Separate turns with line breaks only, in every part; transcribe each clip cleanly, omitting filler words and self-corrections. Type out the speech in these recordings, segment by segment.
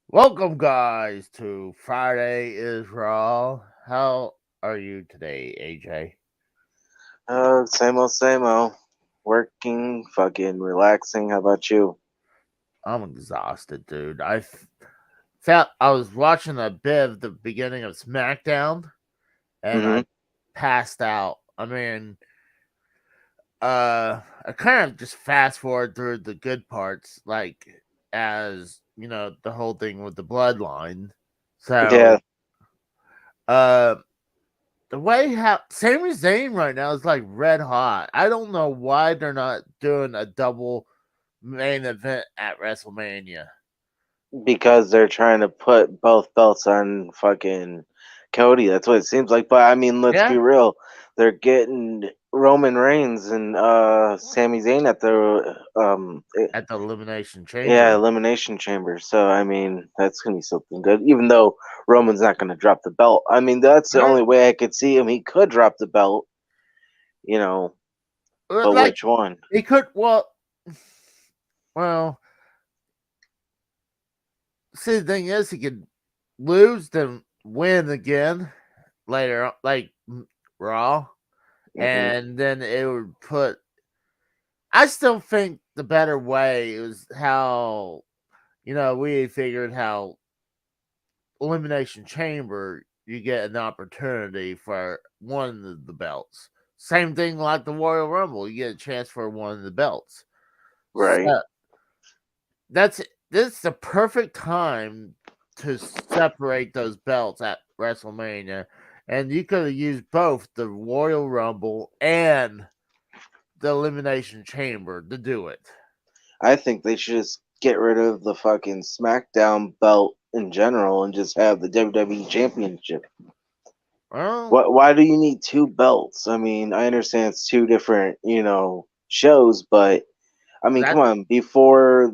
Welcome, guys, to Friday is Raw. How are you today, AJ?
Same old, same old. Working, fucking relaxing. How about you?
I'm exhausted, dude. Felt I was watching a bit of the beginning of SmackDown, and
Mm-hmm.
I passed out. I kind of just fast forward through the good parts, like as the whole thing with the bloodline.
Yeah,
So, uh, the way how Sami Zayn right now is like red hot. I don't know why they're not doing a double main event at WrestleMania.
because they're trying to put both belts on fucking Cody. That's what it seems like. But I mean, let's be
Yeah,
real. They're getting Roman Reigns and Sami Zayn at the
at the Elimination
yeah,
Chamber.
elimination chamber. So I mean, that's gonna be something good. Even though Roman's not gonna drop the belt. I mean, that's the only
Huh?
way I could see him. He could drop the belt, you know, but
Like
which one?
he could. Well. See, the thing is, he could lose then win again later, like Raw,
Mm-hmm.
and then it would put. I still think the better way is how we figured how Elimination Chamber, you get an opportunity for one of the belts. Same thing like the Royal Rumble, you get a chance for one of the belts.
Right.
So that's this is the perfect time to separate those belts at WrestleMania, and you could have used both the Royal Rumble and the Elimination Chamber to do it.
I think they should just get rid of the fucking SmackDown belt in general and just have the WWE Championship.
Well,
Why do you need two belts? I mean, I understand it's two different, shows, but I mean, come
that
on, before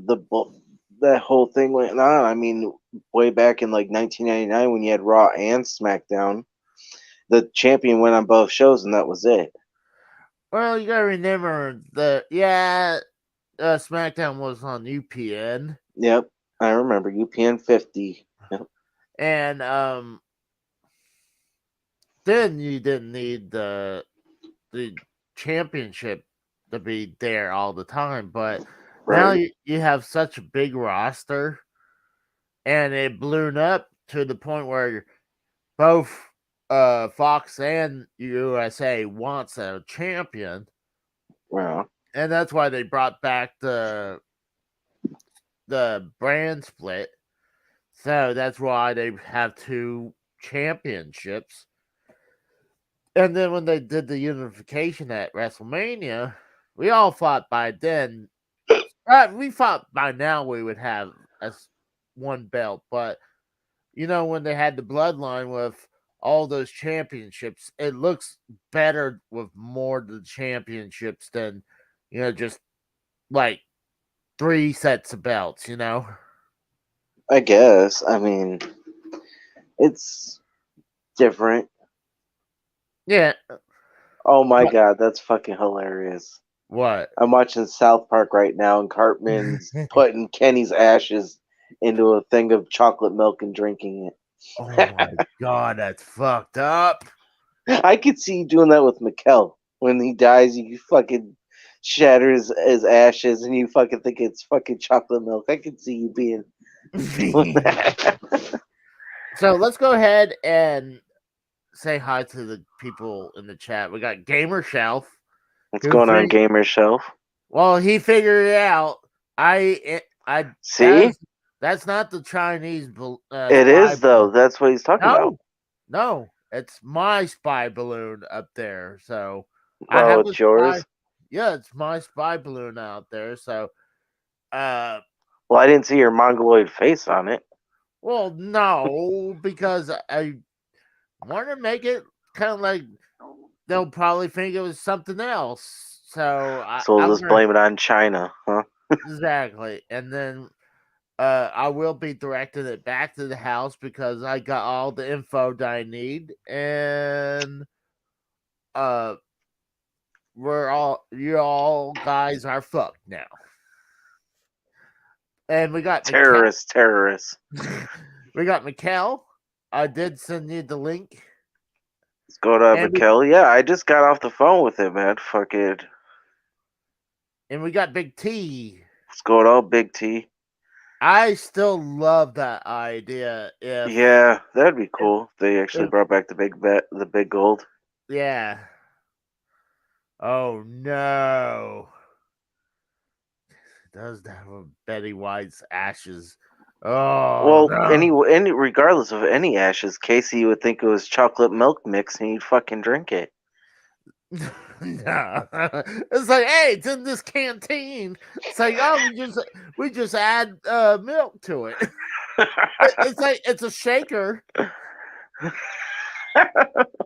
that whole thing went on, I mean, way back in like 1999 when you had Raw and SmackDown, the champion went on both shows and that was it.
you gotta remember SmackDown was on UPN,
Yep, I remember UPN 50. Yep.
and then you didn't need the championship to be there all the time. But now
Right.
you have such a big roster, and it ballooned up to the point where both Fox and USA wants a champion,
Well,
and that's why they brought back the brand split. So that's why they have two championships. And then when they did the unification at WrestleMania, we all thought by then, we thought by now we would have one belt. But when they had the bloodline with all those championships, it looks better with more of the championships than just like three sets of belts.
I guess. I mean, it's different.
Yeah.
Oh my
But
god, that's fucking hilarious.
what?
I'm watching South Park right now, and Cartman's putting Kenny's ashes into a thing of chocolate milk and drinking
Oh my
it.
god, that's fucked up.
I could see you doing that with Mikkel. When he dies, you fucking shatter his ashes, and you fucking think it's fucking chocolate milk. I could see you being doing that.
So let's go ahead and say hi to the people in the chat. We got Gamer Shelf,
What's
who
going on,
think
Gamer Shelf?
well, he figured it out. I
See,
that's not the Chinese
it
spy.
is though. That's what he's talking about.
No, no, it's my spy balloon up there. So I
Oh,
have a
it's
spy.
yours.
Yeah, it's my spy balloon out there. So, uh,
Well, I didn't see your mongoloid face on it.
well, no, because I want to make it kind of like they'll probably think it was something else. So
So we'll
I'm
just
gonna
blame it on China, huh?
exactly, and then I will be directing it back to the house because I got all the info that I need, and uh, you all guys are fucked now. And we got Mikkel.
Terrorists.
We got Mikkel. I did send you the link.
Let's go to
And we,
McKell. Yeah, I just got off the phone with him, man. Fucking.
and we got Big T.
What's going on, Big T?
I still love that idea.
Yeah, that'd be
If,
cool. They actually
if
brought back the big gold.
yeah. Oh no. It does have a Betty White's ashes. Oh
Well,
no.
regardless of any ashes, Casey would think it was chocolate milk mix, and he'd fucking drink it.
No. It's like, hey, it's in this canteen. It's like, oh, we just add milk to it. It's like it's a shaker.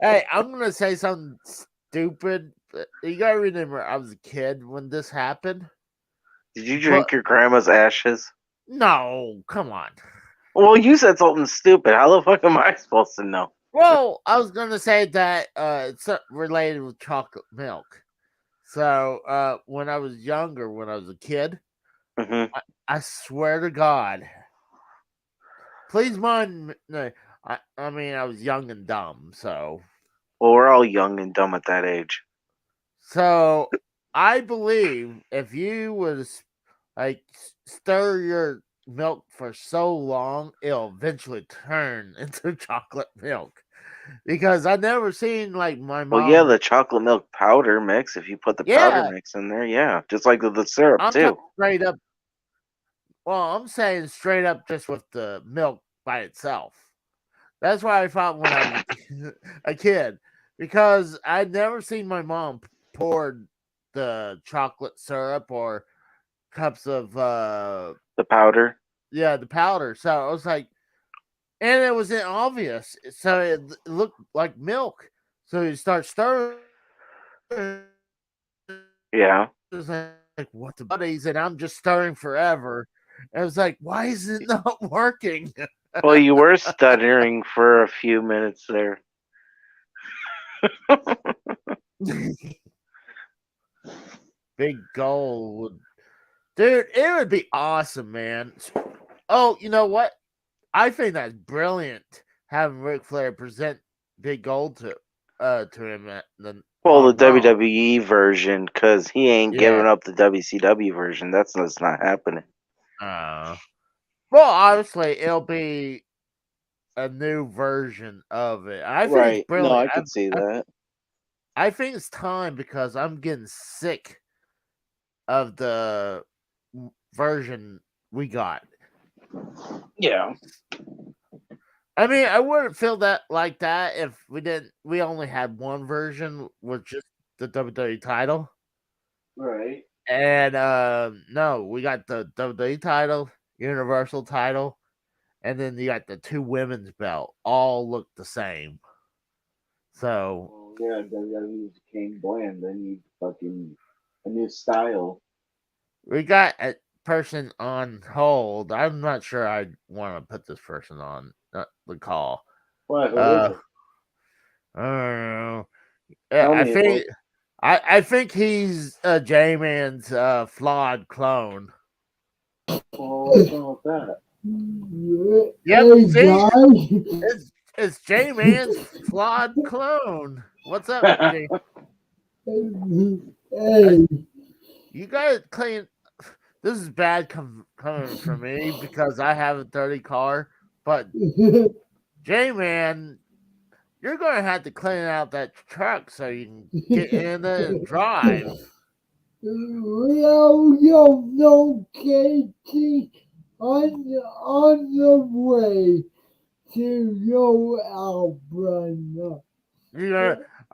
Hey, I'm gonna say something stupid. But you gotta remember, I was a kid when this happened.
Did you
But
drink your grandma's ashes?
no, come on.
Well, you said something stupid. How the fuck am I supposed to know?
Well, I was gonna say that it's related with chocolate milk. So when I was younger, when I was a kid,
Hmm.
I swear to God, please mind. No, I mean, I was young and dumb,
Well, we're all young and dumb at that age.
so I believe if you would like stir your milk for so long, it'll eventually turn into chocolate milk. Because I never seen like my
Well, yeah,
mom.
the chocolate milk powder mix. If you put the powder
Yeah,
mix in there, yeah, just like the syrup
I'm talking
too.
straight up. Well, I'm saying straight up just with the milk by itself. That's what I thought when I was a kid, because I'd never seen my mom pour the chocolate syrup or cups of
The powder.
the powder. So I was like, and it was obvious. So it looked like milk. So you start stirring.
Yeah.
It's like what the buddies, and I'm just stirring forever. And I was like, why is it not working?
Well, you were stuttering for a few minutes there.
Big goal would, dude. It would be awesome, man. Oh, you know what? I think that's brilliant. Having Ric Flair present Big Gold to him
Well, the
on Raw.
WWE version, because he ain't
Yeah.
giving up the WCW version. That's not happening.
Uh, well, obviously, it'll be a new version of it. I think it's
Right. No,
brilliant.
I could see
I,
that.
I think it's time because I'm getting sick of the version we got.
Yeah.
I mean, I wouldn't feel that like that if we didn't. We only had one version with just the WWE title,
Right.
and no, we got the WWE title, Universal title, and then you got the two women's belt. All look the same. So
Well, yeah, WWE became bland. They need fucking a new style.
we got a person on hold. I'm not sure I want to put this person on the call.
What? Who is
Uh,
it?
I don't know. Yeah,
Tell me about.
I think he's J Man's flawed clone.
Well, what's wrong with that?
Yep,
Hey
see,
guys,
it's J Man's flawed clone. What's up, J?
hey,
You gotta clean. This is bad coming from me because I have a dirty car, but J Man, you're gonna have to clean out that truck so you can get in it and drive.
no, Katie, on the way to your Alberta.
You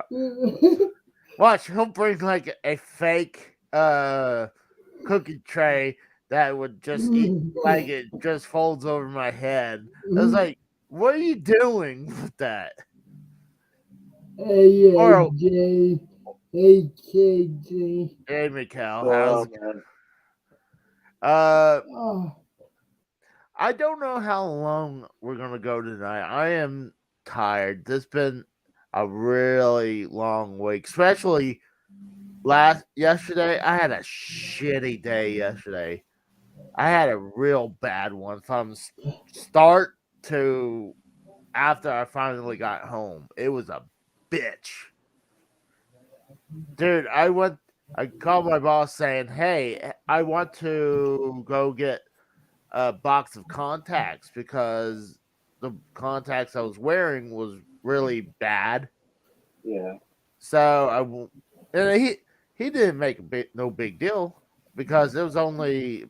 know, watch. He'll bring like a fake cookie tray that would just eat like it just folds over my head. I was like, what are you doing with that?
Hey,
Or
AJ, hey, KJ.
hey, Mikkel, how's
Oh
it?
man.
Uh,
Oh,
I don't know how long we're gonna go tonight. I am tired. This been a really long week, especially yesterday. I had a shitty day yesterday. I had a real bad one from start to after I finally got home. It was a bitch. Dude, I called my boss saying, "Hey, I want to go get a box of contacts because the contacts I was wearing was really bad."
Yeah.
So and he didn't make no big deal because it was only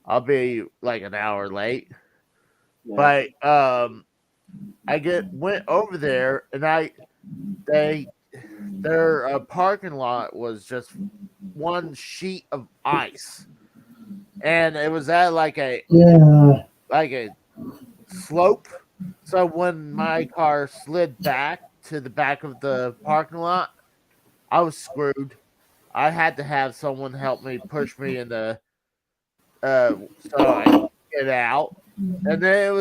I'll be like an hour late.
Yeah.
But went over there and they their parking lot was just one sheet of ice, and it was at
Yeah.
like a slope. So when my car slid back to the back of the parking lot, I was screwed. I had to have someone help me push me in the so I could get out, and then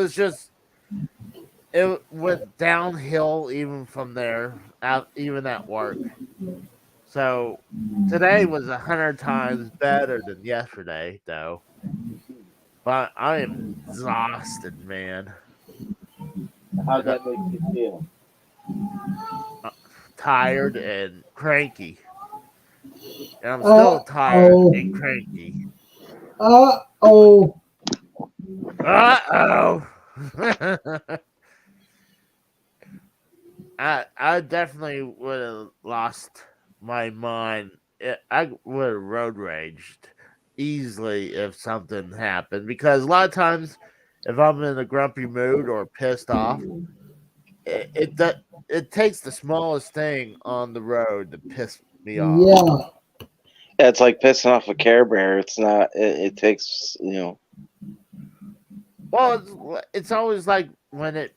it went downhill even from there, out even at work. So today was 100 times better than yesterday, though. But I am exhausted, man.
How'd
And
that make you feel?
uh, tired and cranky. And I'm
Uh
still tired
oh.
and cranky.
Oh.
Uh oh. I definitely would have lost my mind. I would have road raged easily if something happened because a lot of times if I'm in a grumpy mood or pissed off, it takes the smallest thing on the road to piss me off.
Yeah.
Yeah, it's like pissing off a Care Bear. It's not. It takes.
Well, it's always like when it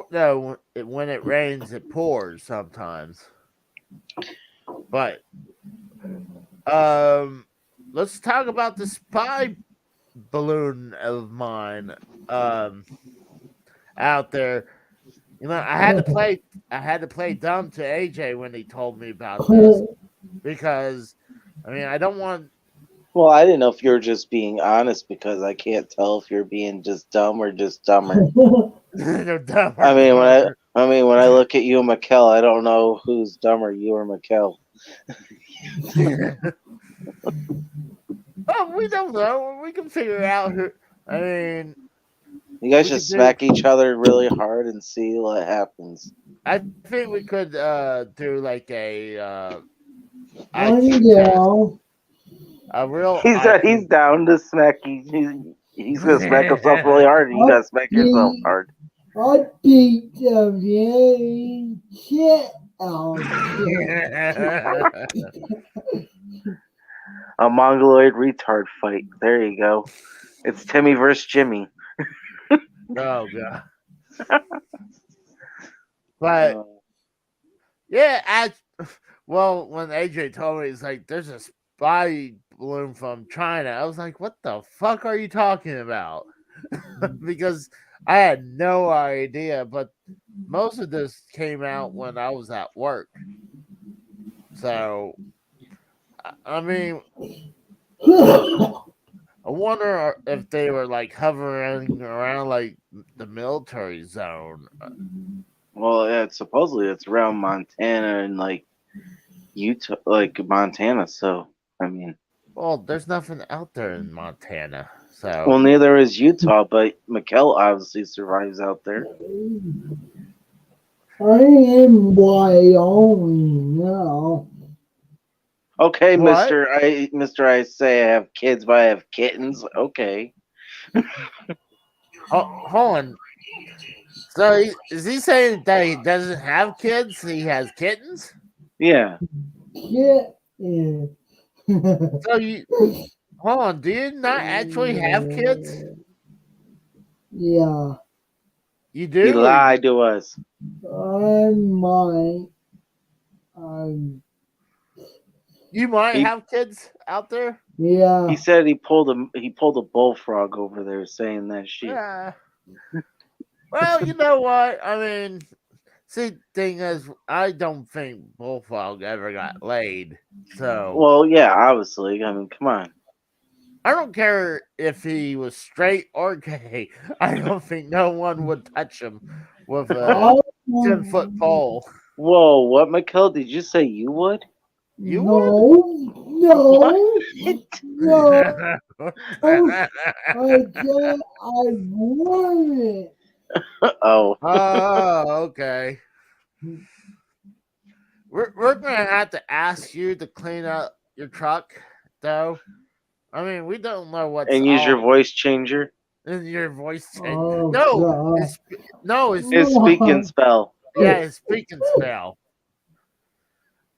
no when it rains it pours sometimes. But um, let's talk about the spy balloon of mine um out there. You know, I had to play dumb to AJ when he told me about this because I mean I don't want
Well, I didn't know if you were just being honest because I can't tell if you're being just dumb or just dumber.
no dumb or
I mean,
dumber.
when I look at you and Mikkel, I don't know who's dumber, you or Mikkel.
Oh, we don't know. We can figure out who. I mean,
You guys
we could
just
do.
smack each other really hard and see what happens.
I think we could do like a IQ
I'm
test,
down.
a real
He said he's
IQ.
down to smack. He's gonna smack himself really hard, and you
I
gotta smack yourself
beat
hard.
I beat the very shit out of you.
A mongoloid retard fight. There you go. It's Timmy versus Jimmy.
Oh god! But
Uh,
yeah, well, when AJ told me, he's like, "There's a spy balloon from China." I was like, "What the fuck are you talking about?" Because I had no idea. But most of this came out when I was at work. So I mean, I wonder if they were like hovering around like the military zone.
well, yeah, supposedly it's around Montana and like Utah, like Montana. So I mean,
Well, there's nothing out there in Montana, so
well, neither is Utah, but Mikkel obviously survives out there.
I am Wyoming now.
Okay,
what?
Mister, I say I have kids, but I have kittens. Okay.
Hold on. So is he saying that he doesn't have kids? He has kittens.
Yeah.
Shit. Yeah.
So you hold on. Do you not actually have kids?
Yeah.
You
He
do, or
lied to us.
I might. Um,
you might
He
have kids out there.
he
yeah.
said he pulled a bullfrog over there saying that shit.
Yeah. Well, you know what? I mean, see, thing is, I don't think Bullfrog ever got laid. So
Well, yeah, obviously. I mean, come on.
I don't care if he was straight or gay. I don't think no one would touch him with a
Oh,
10-foot pole.
Whoa, what, Mikkel? Did you say you would?
You would?
What?
no, no. I said I want it.
Oh.
Oh, okay. We're gonna have to ask you to clean up your truck, though. I mean, we don't know what's
And use your
all
voice changer.
in your voice.
Oh,
No,
God.
it's
His speaking spell.
yeah, his speaking spell,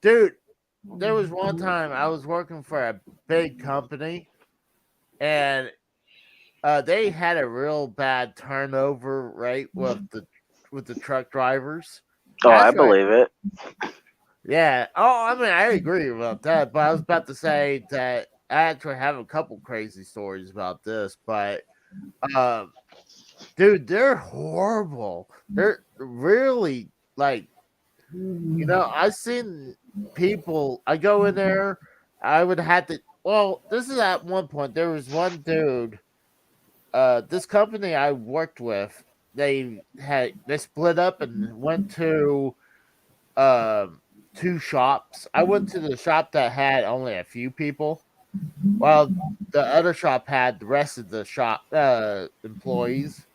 dude. There was one time I was working for a big company, and they had a real bad turnover rate with the truck drivers.
Oh, I
That's right.
believe it.
Yeah. Oh, I mean, I agree about that, but I was about to say that I actually have a couple crazy stories about this, but um, dude, they're horrible. They're really like, I've seen people. I go in there. I would have to. Well, this is at one point. There was one dude. This company I worked with, they split up and went to um two shops. I went to the shop that had only a few people, while the other shop had the rest of the shop employees.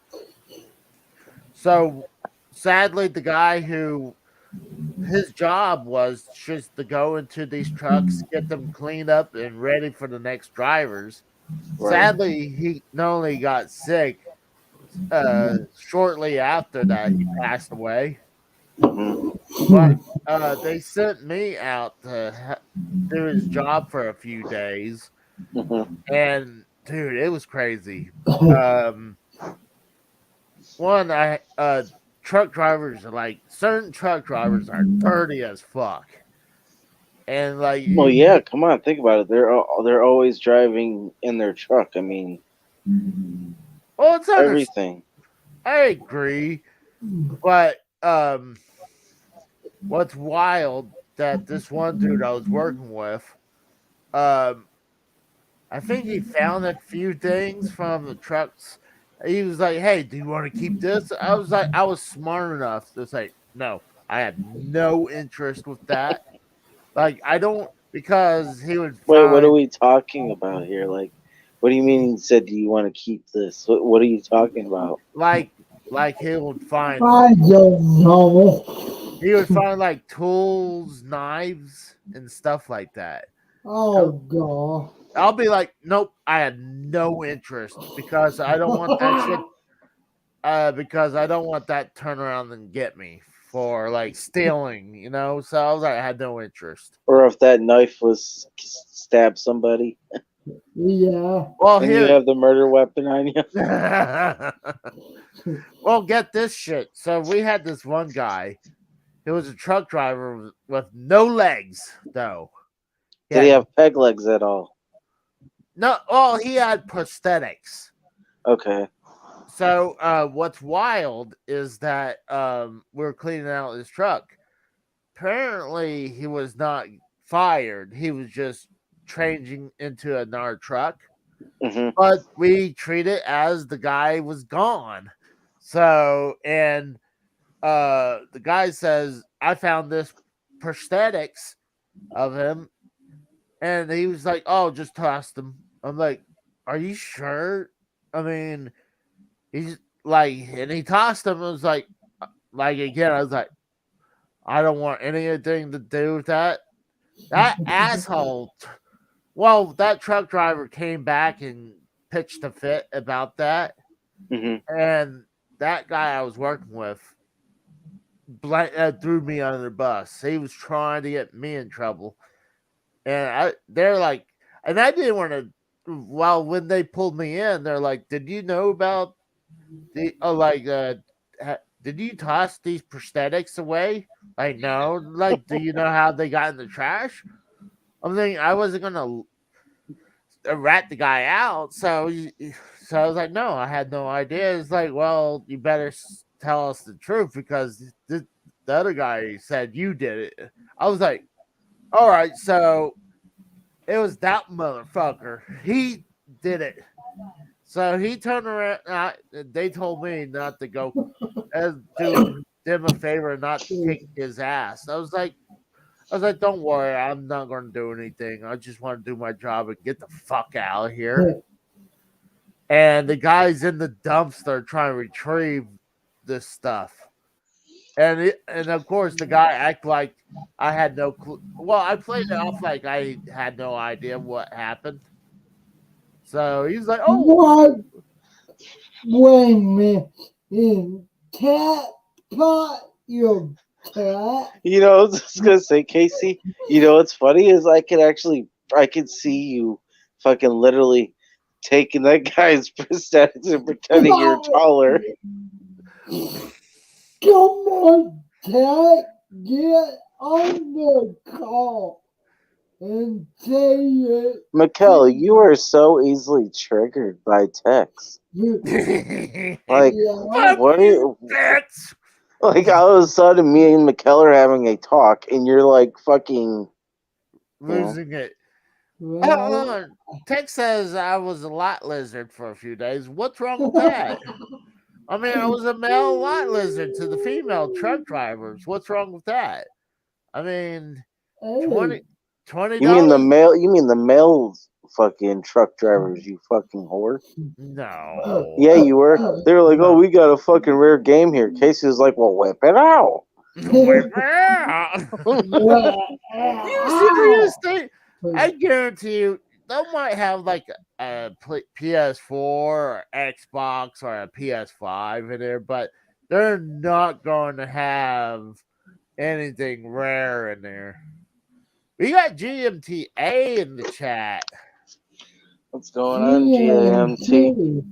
So sadly, the guy who his job was just to go into these trucks, get them cleaned up and ready for the next drivers.
Right.
Sadly, he not only got sick, shortly after that, he passed away.
Mhm.
But they sent me out to do his job for a few days,
Mhm.
and dude, it was crazy. Um, one, I truck drivers are like certain truck drivers are dirty as fuck, and like
Well, yeah. Come on, think about it. They're always driving in their truck. I mean,
well, it's under.
everything.
I agree, but what's wild that this one dude I was working with, um, I think he found a few things from the trucks. He was like, "Hey, do you want to keep this?" I was like, I was smart enough to say, "No, I have no interest with that." Like, I don't because he would
Wait, what are
find
we talking about here? Like, what do you mean? He said, "Do you want to keep this?" What are you talking about?
like like he would find
I don't know.
like tools, knives, and stuff like that.
Oh, God.
I'll be like, nope, I have no interest because I don't want that shit. Because I don't want that turn around and get me for like stealing, So I was like, I had no interest.
Or if that knife was stab somebody
Yeah.
Well,
and you
here,
have the murder weapon on you?
well, get this shit. So we had this one guy. He was a truck driver with no legs, though. He
Did he
had
have peg legs at all?
no. Well, he had prosthetics.
Okay.
So what's wild is that we're cleaning out his truck. Apparently, he was not fired. He was just changing into another truck.
Hmm.
But we treat it as the guy was gone. So, and the guy says, I found this prosthetics of him. And he was like, oh, just tossed them. I'm like, are you sure? I mean, he's like, and he tossed them. I was like again, I was like, I don't want anything to do with that. That asshole. Well, that truck driver came back and pitched a fit about that.
Hmm.
And that guy I was working with threw me under the bus. He was trying to get me in trouble. And they're like, and I didn't want to. Well, when they pulled me in, they're like, "Did you know about the? Oh, like, did you toss these prosthetics away?" Like, no. Like, do you know how they got in the trash? I'm thinking I wasn't gonna rat the guy out. So I was like, no, I had no idea. It's like, well, you better tell us the truth because the other guy said you did it. I was like, all right, so it was that motherfucker. He did it. So he turned around. They told me not to go do them a favor and not kick his ass. I was like, don't worry, I'm not going to do anything. I just want to do my job and get the fuck out of here. And the guy's in the dumpster trying to retrieve this stuff. And of course, the guy act like I had no clue. Well, I played it off like I had no idea what happened. So he's like, "Oh,
What? Wait a minute. In cat pot your cat?
You know, I was just gonna say, Casey. You know what's funny is I can see you fucking literally taking that guy's prosthetics and pretending you're taller.
Come on, cat. Get on the call and say it.
Mikkel, you are so easily triggered by text. Like,
Yeah.
what are you?
bitch!"
Like, all of a sudden, me and Mikkel are having a talk, and you're like fucking.
Losing it.
Well,
Tech says I was a lot lizard for a few days. What's wrong with that? I mean, I was a male lot lizard to the female truck drivers. What's wrong with that? I mean,
hey,
20
You mean the
dollars?
male? You mean the male fucking truck drivers? You fucking whore.
No.
Yeah, you were. They were like, "Oh, we got a fucking rare game here." Casey was like, "Well, whip it out."
Wait, you serious? I guarantee you, they might have like a PS4 or Xbox or a PS5 in there, but they're not going to have anything rare in there. We got GMTA in the chat.
What's going on, GMT?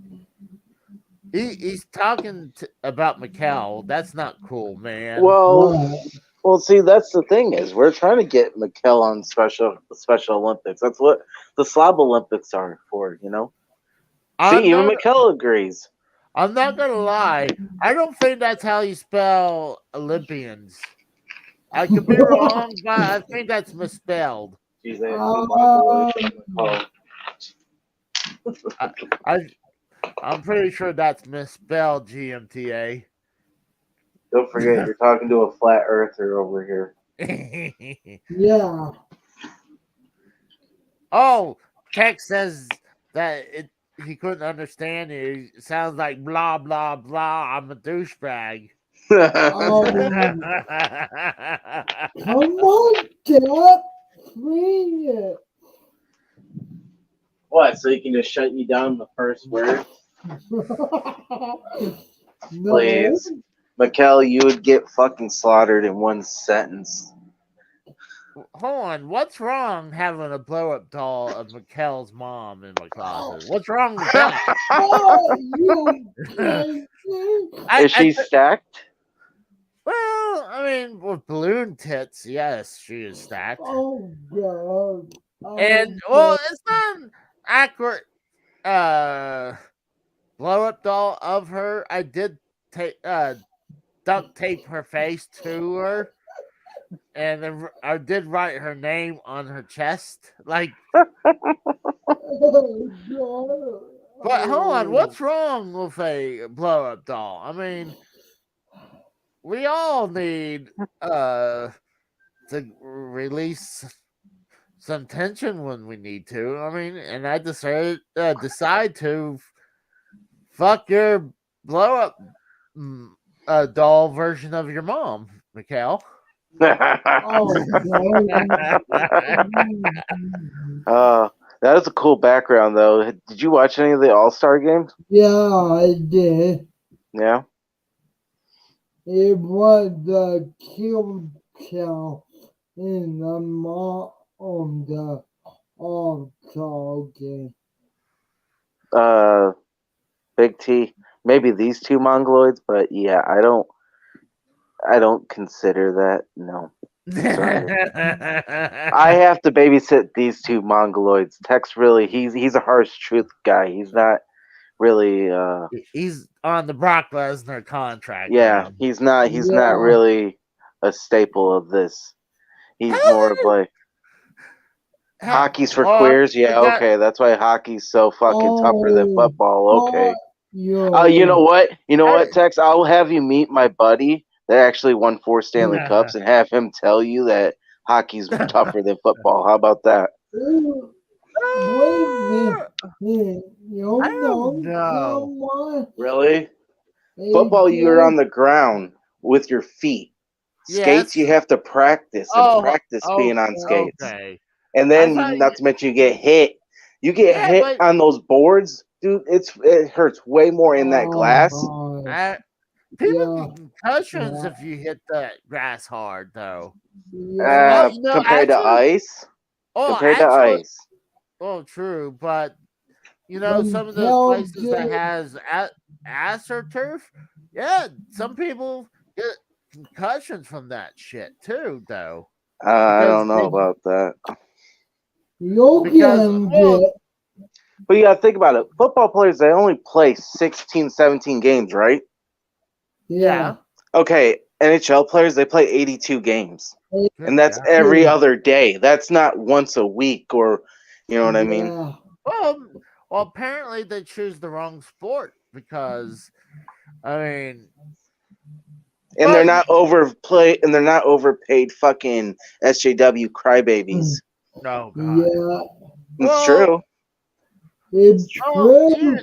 He's talking about Mikkel. That's not cool, man.
Well, see, that's the thing is we're trying to get Mikkel on Special Olympics. That's what the Slob Olympics are for, you know. See, even Mikkel agrees.
I'm not gonna lie. I don't think that's how you spell Olympians. I could be wrong, but I think that's misspelled.
Jeez, I
I'm pretty sure that's misspelled, GMTA.
Don't forget, you're talking to a flat earther over here.
Yeah.
Oh, Tech says that he couldn't understand it. It sounds like blah blah blah. I'm a douchebag.
Oh, come on, Dad. Bring it.
What? So he can just shut you down the first word?
No.
Please. Mikkel, you would get fucking slaughtered in one sentence.
Hold on, what's wrong having a blow up doll of Mikkel's mom in my closet? What's wrong with that?
Oh, you
Is she stacked?
Well, I mean, with balloon tits, yes, she is stacked.
Oh, God. Oh,
And well, it's not an accurate blow up doll of her. I did take duct tape her face to her, and then I did write her name on her chest. Like,
Oh, God.
but hold on, what's wrong with a blow up doll? I mean, we all need to release some tension when we need to. I mean, and I decided decide to fuck your blow up doll version of your mom, Mikkel.
Oh, God.
That is a cool background, though. Did you watch any of the All-Star games?
Yeah, I did.
Yeah.
It was the kill count in the on the all-star game.
Big T. Maybe these two mongoloids, but yeah, I don't consider that. No. I have to babysit these two mongoloids. Tex really, he's a harsh truth guy. He's not really.
He's on the Brock Lesnar contract.
Yeah,
Man.
he's not really a staple of this. He's more of like. Hockey's for
Well,
queers?
we
Yeah,
got
okay. That's why hockey's so fucking tougher than
Oh,
football. Okay.
fuck
You know
yo.
what? You know
hey,
what, Tex? I'll have you meet my buddy that actually won 4 Stanley Cups and have him tell you that hockey's tougher than football. How about that?
Ooh, wait a minute.
I
You
don't
know,
know.
come on.
Really? Football, you're on
AJ.
the ground with your feet. Skates, you
Yes.
have to practice and
Oh,
practice being
oh,
on skates.
okay.
And
I thought
then, not
you,
to mention, you get hit. You get
yeah,
hit
but
on those boards, dude. It hurts way more in that
Oh,
glass.
I, people
yeah,
get concussions
yeah,
if you hit the grass hard, though.
yeah.
Compared to
Actually,
ice,
oh,
compared to
actually,
ice.
oh, true, but
When
some of those
Kel
places that
did,
has astroturf, yeah, some people get concussions from that shit too, though,
I
because
don't know about that.
because
Logan
well,
did,
But you gotta think about it. Football players, they only play 16, 17 games, right?
yeah.
yeah,
Okay, NHL players, they play 82 games.
good
And that's
God.
every other day. That's not once a week or, you know what I mean?
Yeah.
Well, well, apparently they choose the wrong sport because I mean,
And they're
but
not overplay and they're not overpaid fucking SJW crybabies.
oh god,
Yeah,
It's
well,
true.
it's
oh,
true.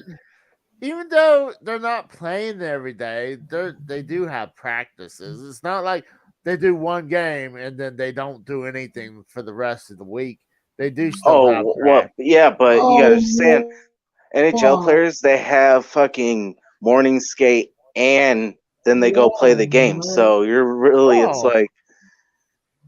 even though they're not playing every day, they do have practices. It's not like they do one game and then they don't do anything for the rest of the week. They do still have
Oh, well,
practice.
yeah, but you gotta understand,
Oh,
NHL
wow.
players, they have fucking morning skate and then they go play
Yeah,
the game.
man.
So you're really, it's
Oh,
like,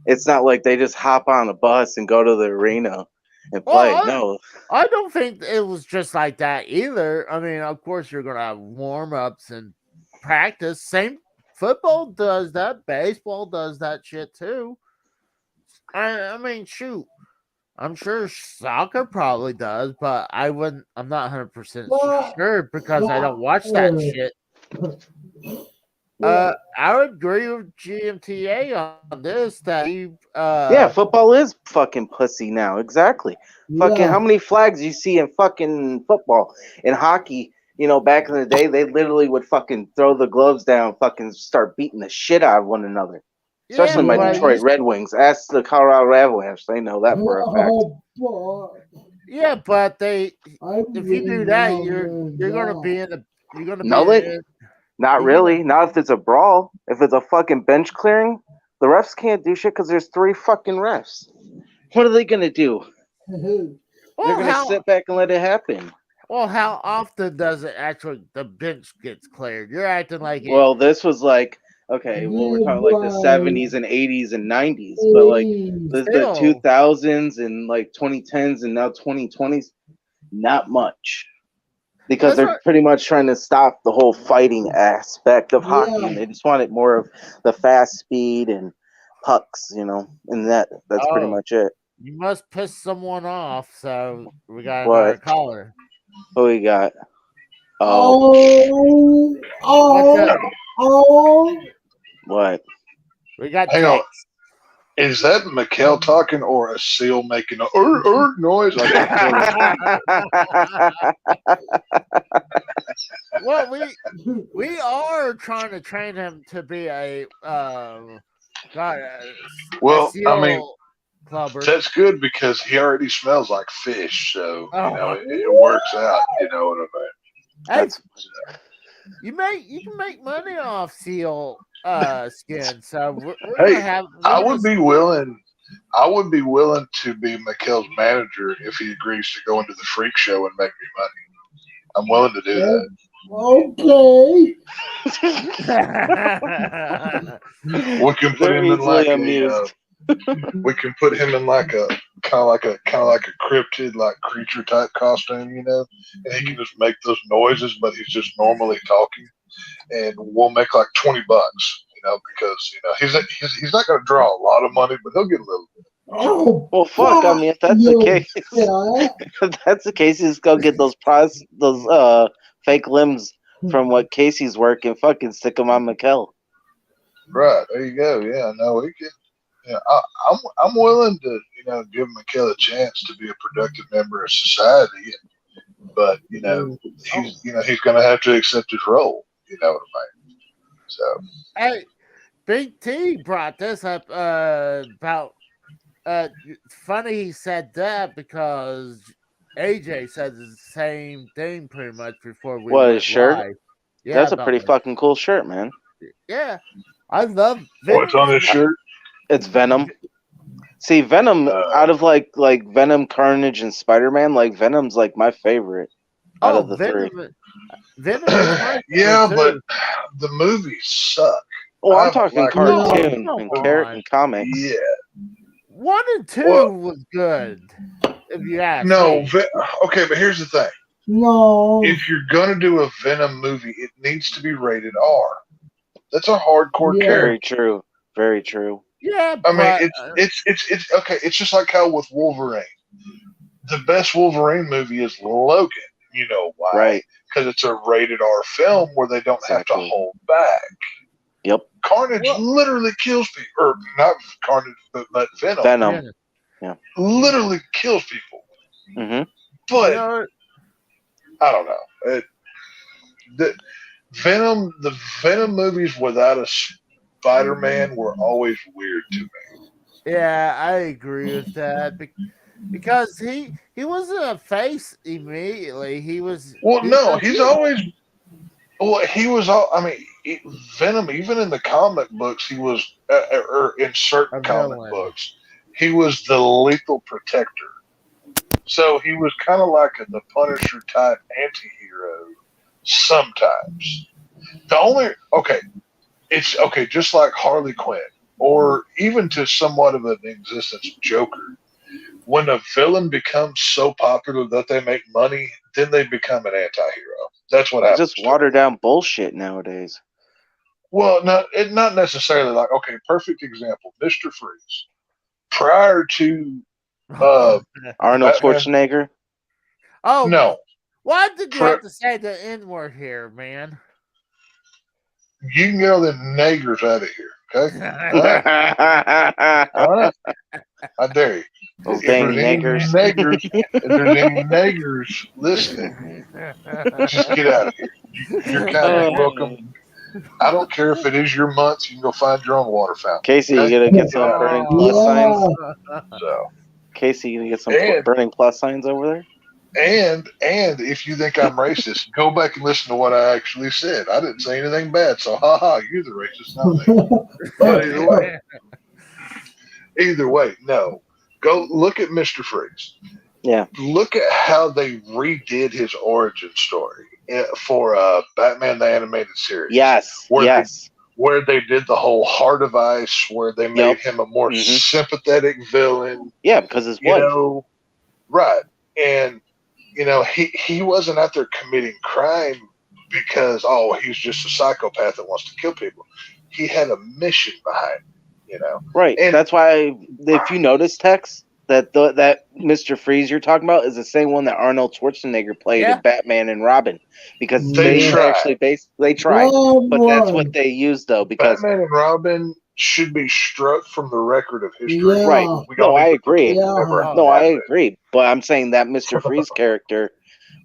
it's not like they just hop on a bus and go to the arena and play.
well,
No.
I don't think it was just like that either. I mean, of course, you're gonna have warm ups and practice. Same football does that. Baseball does that shit too. I mean, shoot. I'm sure soccer probably does, but I wouldn't. I'm not 100%
But,
sure because I don't watch that
soccer.
shit.
Yeah,
I would agree with GMTA on this that he.
Yeah, football is fucking pussy now. Exactly. Fucking
yeah.
how many flags you see in fucking football? In hockey, back in the day, they literally would fucking throw the gloves down, fucking start beating the shit out of one another.
Yeah,
Especially my
but
Yeah.
Detroit Red Wings. Ask the Colorado Avalanche. They know that for a fact.
Oh, fuck.
yeah, but they.
I
If you do
really
that,
love
you're gonna
that.
be in the. You're gonna be
No,
in
they
it.
not
You're gonna.
really. Not if it's a brawl. If it's a fucking bench clearing, the refs can't do shit because there's 3 fucking refs. What are they gonna do? They're
Well,
gonna
how
sit back and let it happen.
well how often does it actually the bench gets cleared? You're acting like it.
Well, this was like okay. Well, we're
Yeah,
talking like the
right.
70s and 80s and 90s, but like
Hey,
the
Still,
2000s and like 2010s and now 2020s, not much because
that's
they're
what.
pretty much trying to stop the whole fighting aspect of hockey,
yeah.
and they just wanted more of the fast speed and pucks, and that's pretty
Oh,
much it.
you must piss someone off. So we got another
What?
caller.
What we got? Oh,
Oh,
What's
oh,
up?
oh.
what?
We got
Hang on.
text.
Is that Mikkel talking or a seal making a noise? I can't
Well, we are trying to train him to be a God, a
Well, I mean,
seal clubber.
that's good because he already smells like fish, so
Oh,
it works out. You know what I mean?
hey,
That's
you can make money off seal skin. So we're gonna
Hey,
have
I would be willing. I would be willing to be Mikkel's manager if he agrees to go into the freak show and make me money. I'm willing to do that.
Okay.
We can put
they're
him in
easily
like
amused.
we can put him in like a kind of like a cryptid like creature type costume, and he can just make those noises, but he's just normally talking, and we'll make like $20, because he's not going to draw a lot of money, but he'll get a little.
Oh,
Well, fuck. I
fuck
mean, if that's the
you,
case,
shit.
if that's the case, just go get those fake limbs from what Casey's work and fucking stick them on Mikkel.
Right there, you go. Yeah, no, he can. Yeah, I'm willing to give Mikhail a chance to be a productive member of society, but
Oh,
he's going to have to accept his role. You know what I mean? So
hey, Big T brought this up about. Funny he said that because AJ said the same thing pretty much before we
What, his
went
shirt?
live. Yeah,
That's a
about
pretty
my
fucking cool shirt, man.
yeah. I love
what's on
Venom's.
his shirt?
It's Venom. See, Venom,
Uh,
out of like Venom, Carnage, and Spider-Man, like Venom's like my favorite out
Oh,
of the three.
Venom is my favorite
yeah, but
too.
the movies suck.
Oh, I'm
I
talking
like
Oh,
cartoon
come
and
on.
comics.
yeah.
1 and 2
Well,
was good, if you ask
no,
me.
okay, but here's the thing:
No.
if you're gonna do a Venom movie, it needs to be rated R. That's a hardcore
Yeah.
Very
character.
true. Very true.
Yeah,
I mean,
but
it's okay. It's just like how with Wolverine, the best Wolverine movie is Logan. You know why?
Right.
Because it's a rated R film where they don't have to
Exactly.
hold back.
Yep.
Carnage
well,
literally kills people, or not Carnage, but Venom
Venom.
yeah,
literally kills people.
Mm-hmm.
you
But
know,
I don't know. The the Venom movies without a Spider-Man were always weird to me.
yeah, I agree with that because he wasn't a face immediately.
Well,
He was
no,
a
he's
villain.
always well. He was all. I mean, Venom. Even in the comic books, he was, or in certain
A
comic
villain.
books, he was the lethal protector. So he was kind of like the Punisher type anti-hero sometimes. The only it's okay, just like Harley Quinn, or even to somewhat of an existence Joker. When a villain becomes so popular that they make money, then they become an anti-hero. That's what
It's
happens
just
to them.
watered down bullshit nowadays.
Well, not necessarily like okay. Perfect example, Mr. Freeze. Prior to uh,
Arnold
Batman,
Schwarzenegger.
Oh,
no,
why did you
pri-
have to say the N word here, man?
you can get all the niggers out of here. Okay, all right,
Those
all right. I dare you. If
dang
there's any
niggers.
niggers, if there's any niggers listening, just get out of here. You're kind of welcome. I don't care if it is your month. You can go find your own water fountain.
Casey, you
Okay,
gonna get
get
some
out.
burning plus signs?
Yeah.
So
Casey, you gonna get some
and
burning plus signs over there?
and if you think I'm racist, go back and listen to what I actually said. I didn't say anything bad. So haha, you're the racist, not me. But either way, no. Go look at Mr. Freeze.
Yeah.
Look at how they redid his origin story for Batman the Animated Series.
Yes.
Where
Yes.
where they did the whole Heart of Ice, where they made
Yep.
him a more
Mhm.
sympathetic villain.
Yeah, because his
You
wife.
know, right? And he wasn't out there committing crime because he's just a psychopath that wants to kill people. He had a mission behind it.
Right.
And
That's why, if you notice, Tex, that that Mr. Freeze you're talking about is the same one that Arnold Schwarzenegger played
Yeah.
in Batman and Robin, because
they
they
tried.
actually they tried, but that's what they used though. Because
Batman and Robin should be struck from the record of history.
right,
Yeah.
We
no,
don't
I
even
agree.
Yeah.
ever
No, I
have it.
agree. But I'm saying that Mr. Freeze character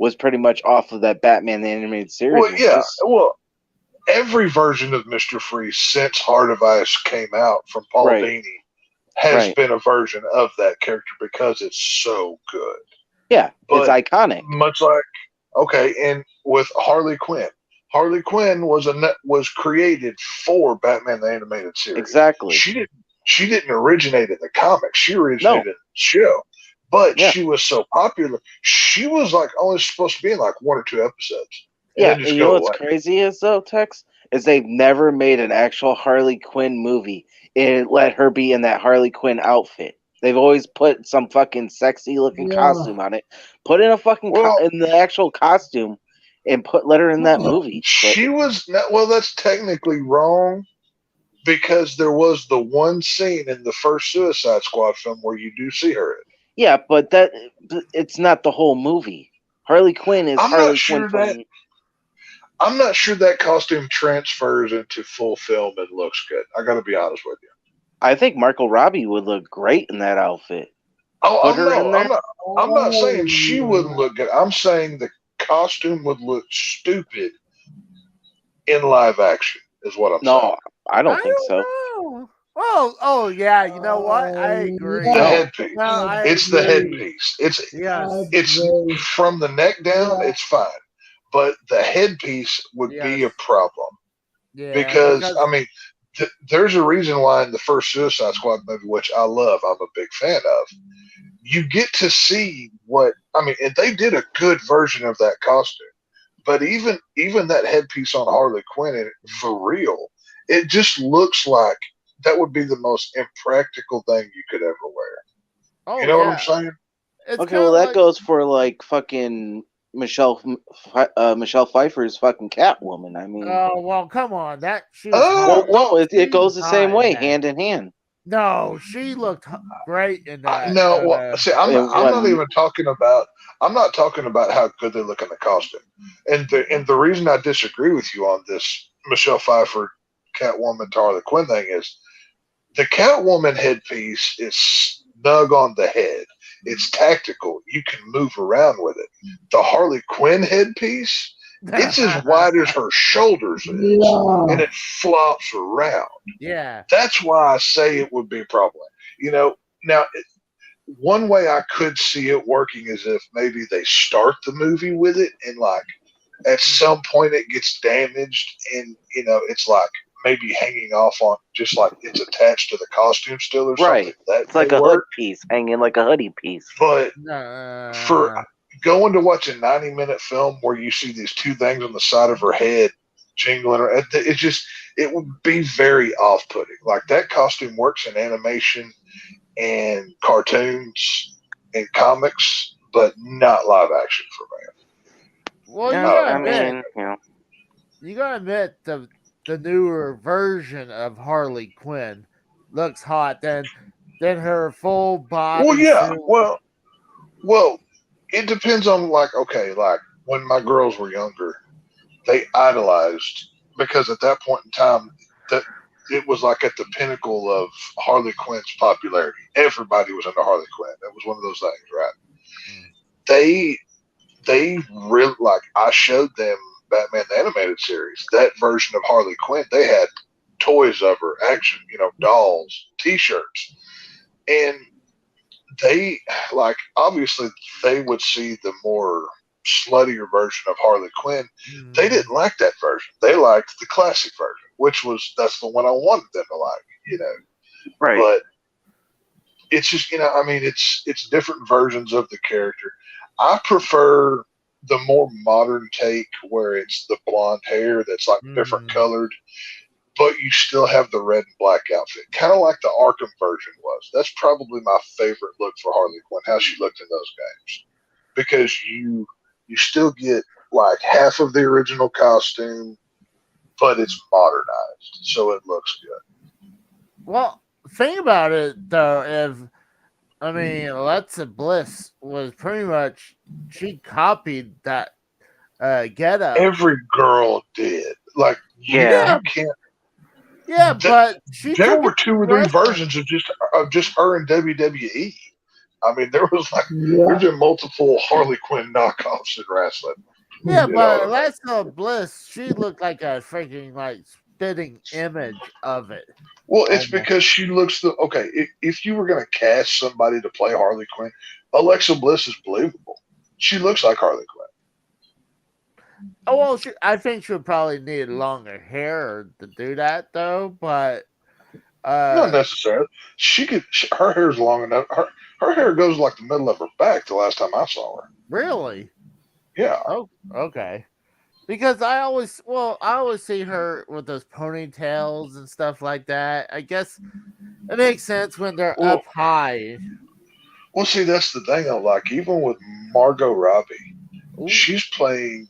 was pretty much off of that Batman the Animated Series.
Well,
Was
yeah.
just
Well, every version of Mr. Freeze since Heart of Ice came out from Paul
Right.
Dini has
Right.
been a version of that character because it's so good.
Yeah,
But
it's iconic.
much like and with Harley Quinn. Harley Quinn was created for Batman the Animated Series.
Exactly.
She didn't originate in the comics. She originated in the show. But
Yeah.
she was so popular. She was like only supposed to be in like 1 or 2 episodes.
Yeah,
Then
and
just
you know
go
what's
away.
crazy is though, Tex, is they've never made an actual Harley Quinn movie and let her be in that Harley Quinn outfit. They've always put some fucking sexy looking
Yeah.
costume on it. Put in a fucking
Well,
in the actual costume and let her in that movie. But
she was well. That's technically wrong because there was the one scene in the first Suicide Squad film where you do see her.
yeah, but it's not the whole movie. Harley Quinn is
I'm
Harley
not sure
Quinn
that
from.
I'm not sure that costume transfers into full film and looks good. I got to be honest with you.
I think Margot Robbie would look great in that outfit.
Oh,
Put her in there.
I'm not saying she wouldn't look good. I'm saying the costume would look stupid in live action. Is what I'm saying.
No, I don't think so.
know. Oh, yeah. You know what? I agree.
The
No.
headpiece.
No, I
It's the
agree.
headpiece. It's
Yes.
from the neck down.
Yeah.
It's fine, but the headpiece would be a
Yes.
problem
Yeah.
because I mean, there's a reason why in the first Suicide Squad movie, which I love, I'm a big fan of. You get to see what I mean, and they did a good version of that costume. But even that headpiece on Harley Quinn, for real, it just looks like that would be the most impractical thing you could ever wear.
Oh,
You know what I'm
yeah.
saying?
It's
Okay, well
kinda
that
like,
goes for like fucking Michelle Pfeiffer's fucking Catwoman. I mean,
oh, well, come on. She was
well,
hot.
no, it
She
goes
was
the
hot
same
in
way,
that.
hand in hand.
No, she looked great in that.
No, well, see, I'm not
When
even talking about. I'm not talking about how good they look in the costume, and the reason I disagree with you on this Michelle Pfeiffer Catwoman to Harley Quinn thing is the Catwoman headpiece is snug on the head. It's tactical. You can move around with it. The Harley Quinn headpiece, it's as wide as her shoulders is,
Yeah.
and it flops around.
Yeah.
That's why I say it would be a problem. You know, now one way I could see it working is if maybe they start the movie with it and like at some point it gets damaged and it's like maybe hanging off on just like it's attached to the costume still or something.
right,
That
it's like
may
a hood
work.
piece hanging like a hoodie piece.
But for
Nah.
going to watch a 90-minute film where you see these two things on the side of her head jingling, it would be very off-putting. Like that costume works in animation and cartoons and comics, but not live action for me.
Well, you
Yeah,
gotta
I
admit,
mean,
the newer version of Harley Quinn looks hot than her full
Well,
body
yeah.
suit.
Well, it depends on like when my girls were younger, they idolized because at that point in time that it was like at the pinnacle of Harley Quinn's popularity. Everybody was into Harley Quinn. It was one of those things, right?
Mm.
They really like. I showed them Batman the animated series. That version of Harley Quinn, they had toys of her, action, dolls, T-shirts, and they obviously they would see the more sluttier version of Harley Quinn. They didn't like that version. They liked the classic version, that's the one I wanted them to like,
right.
But it's just I mean it's different versions of the character. I prefer the more modern take where it's the blonde hair that's like different colored, but you still have the red and black outfit, kind of like the Arkham version was. That's probably my favorite look for Harley Quinn, how she looked in those games, because you still get like half of the original costume, but it's modernized, so it looks good.
Well, think about it though. Alexa Bliss was pretty much she copied that get up.
Every girl did. Like
Yeah.
you can't.
Yeah, but
there were 2 or 3 versions of just her in WWE. I mean, there's been multiple Harley Quinn knockoffs in wrestling.
Yeah, but Alexa Bliss, she looked like a freaking spitting image of it.
Well, it's because she looks okay. If you were going to cast somebody to play Harley Quinn, Alexa Bliss is believable. She looks like Harley Quinn.
Oh well, I think she would probably need longer hair to do that, though. But
not necessarily. Her hair's long enough. Her hair goes like the middle of her back. The last time I saw her.
Really?
Yeah.
Oh, okay. Because I always see her with those ponytails and stuff like that. I guess it makes sense when they're up high.
Well, see, that's the thing. Like even with Margot Robbie, she's playing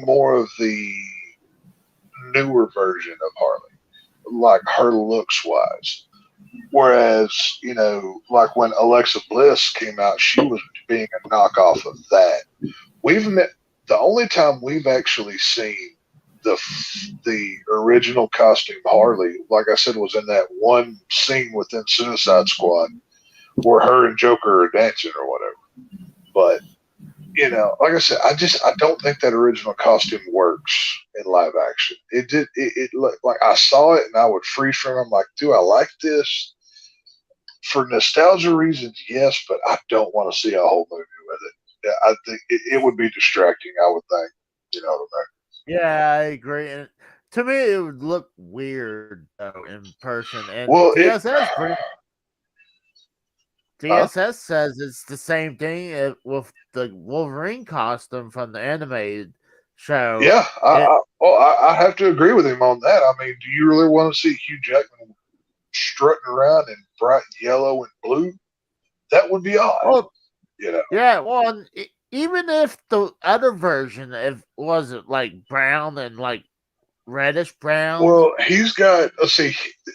more of the newer version of Harley, like her looks wise. Whereas, like when Alexa Bliss came out, she was being a knockoff of that. The only time we've actually seen the original costume Harley, like I said, was in that one scene within Suicide Squad where her and Joker are dancing or whatever. But like I said, I don't think that original costume works in live action. It looked like I saw it and I would freeze from it. I'm like, do I like this? For nostalgia reasons, yes, but I don't want to see a whole movie with it. Yeah, I think it would be distracting. I would think. You know what I mean?
Yeah, I agree. And to me, it would look weird though in person. And
Well,
DSS says it's the same thing with the Wolverine costume from the animated show.
Yeah, I have to agree with him on that. I mean, do you really want to see Hugh Jackman strutting around in bright yellow and blue? That would be odd.
Well,
you know.
Yeah, well, even if the other version, if was it like brown and like reddish brown.
Well, he's got. Let's see.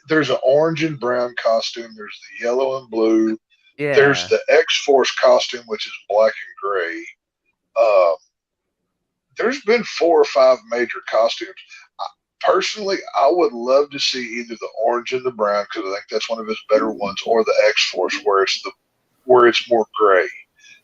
There's an orange and brown costume. There's the yellow and blue.
Yeah.
There's the X-Force costume, which is black and gray. There's been 4 or 5 major costumes. Personally, I would love to see either the orange and the brown because I think that's one of his better ones, or the X-Force where it's more gray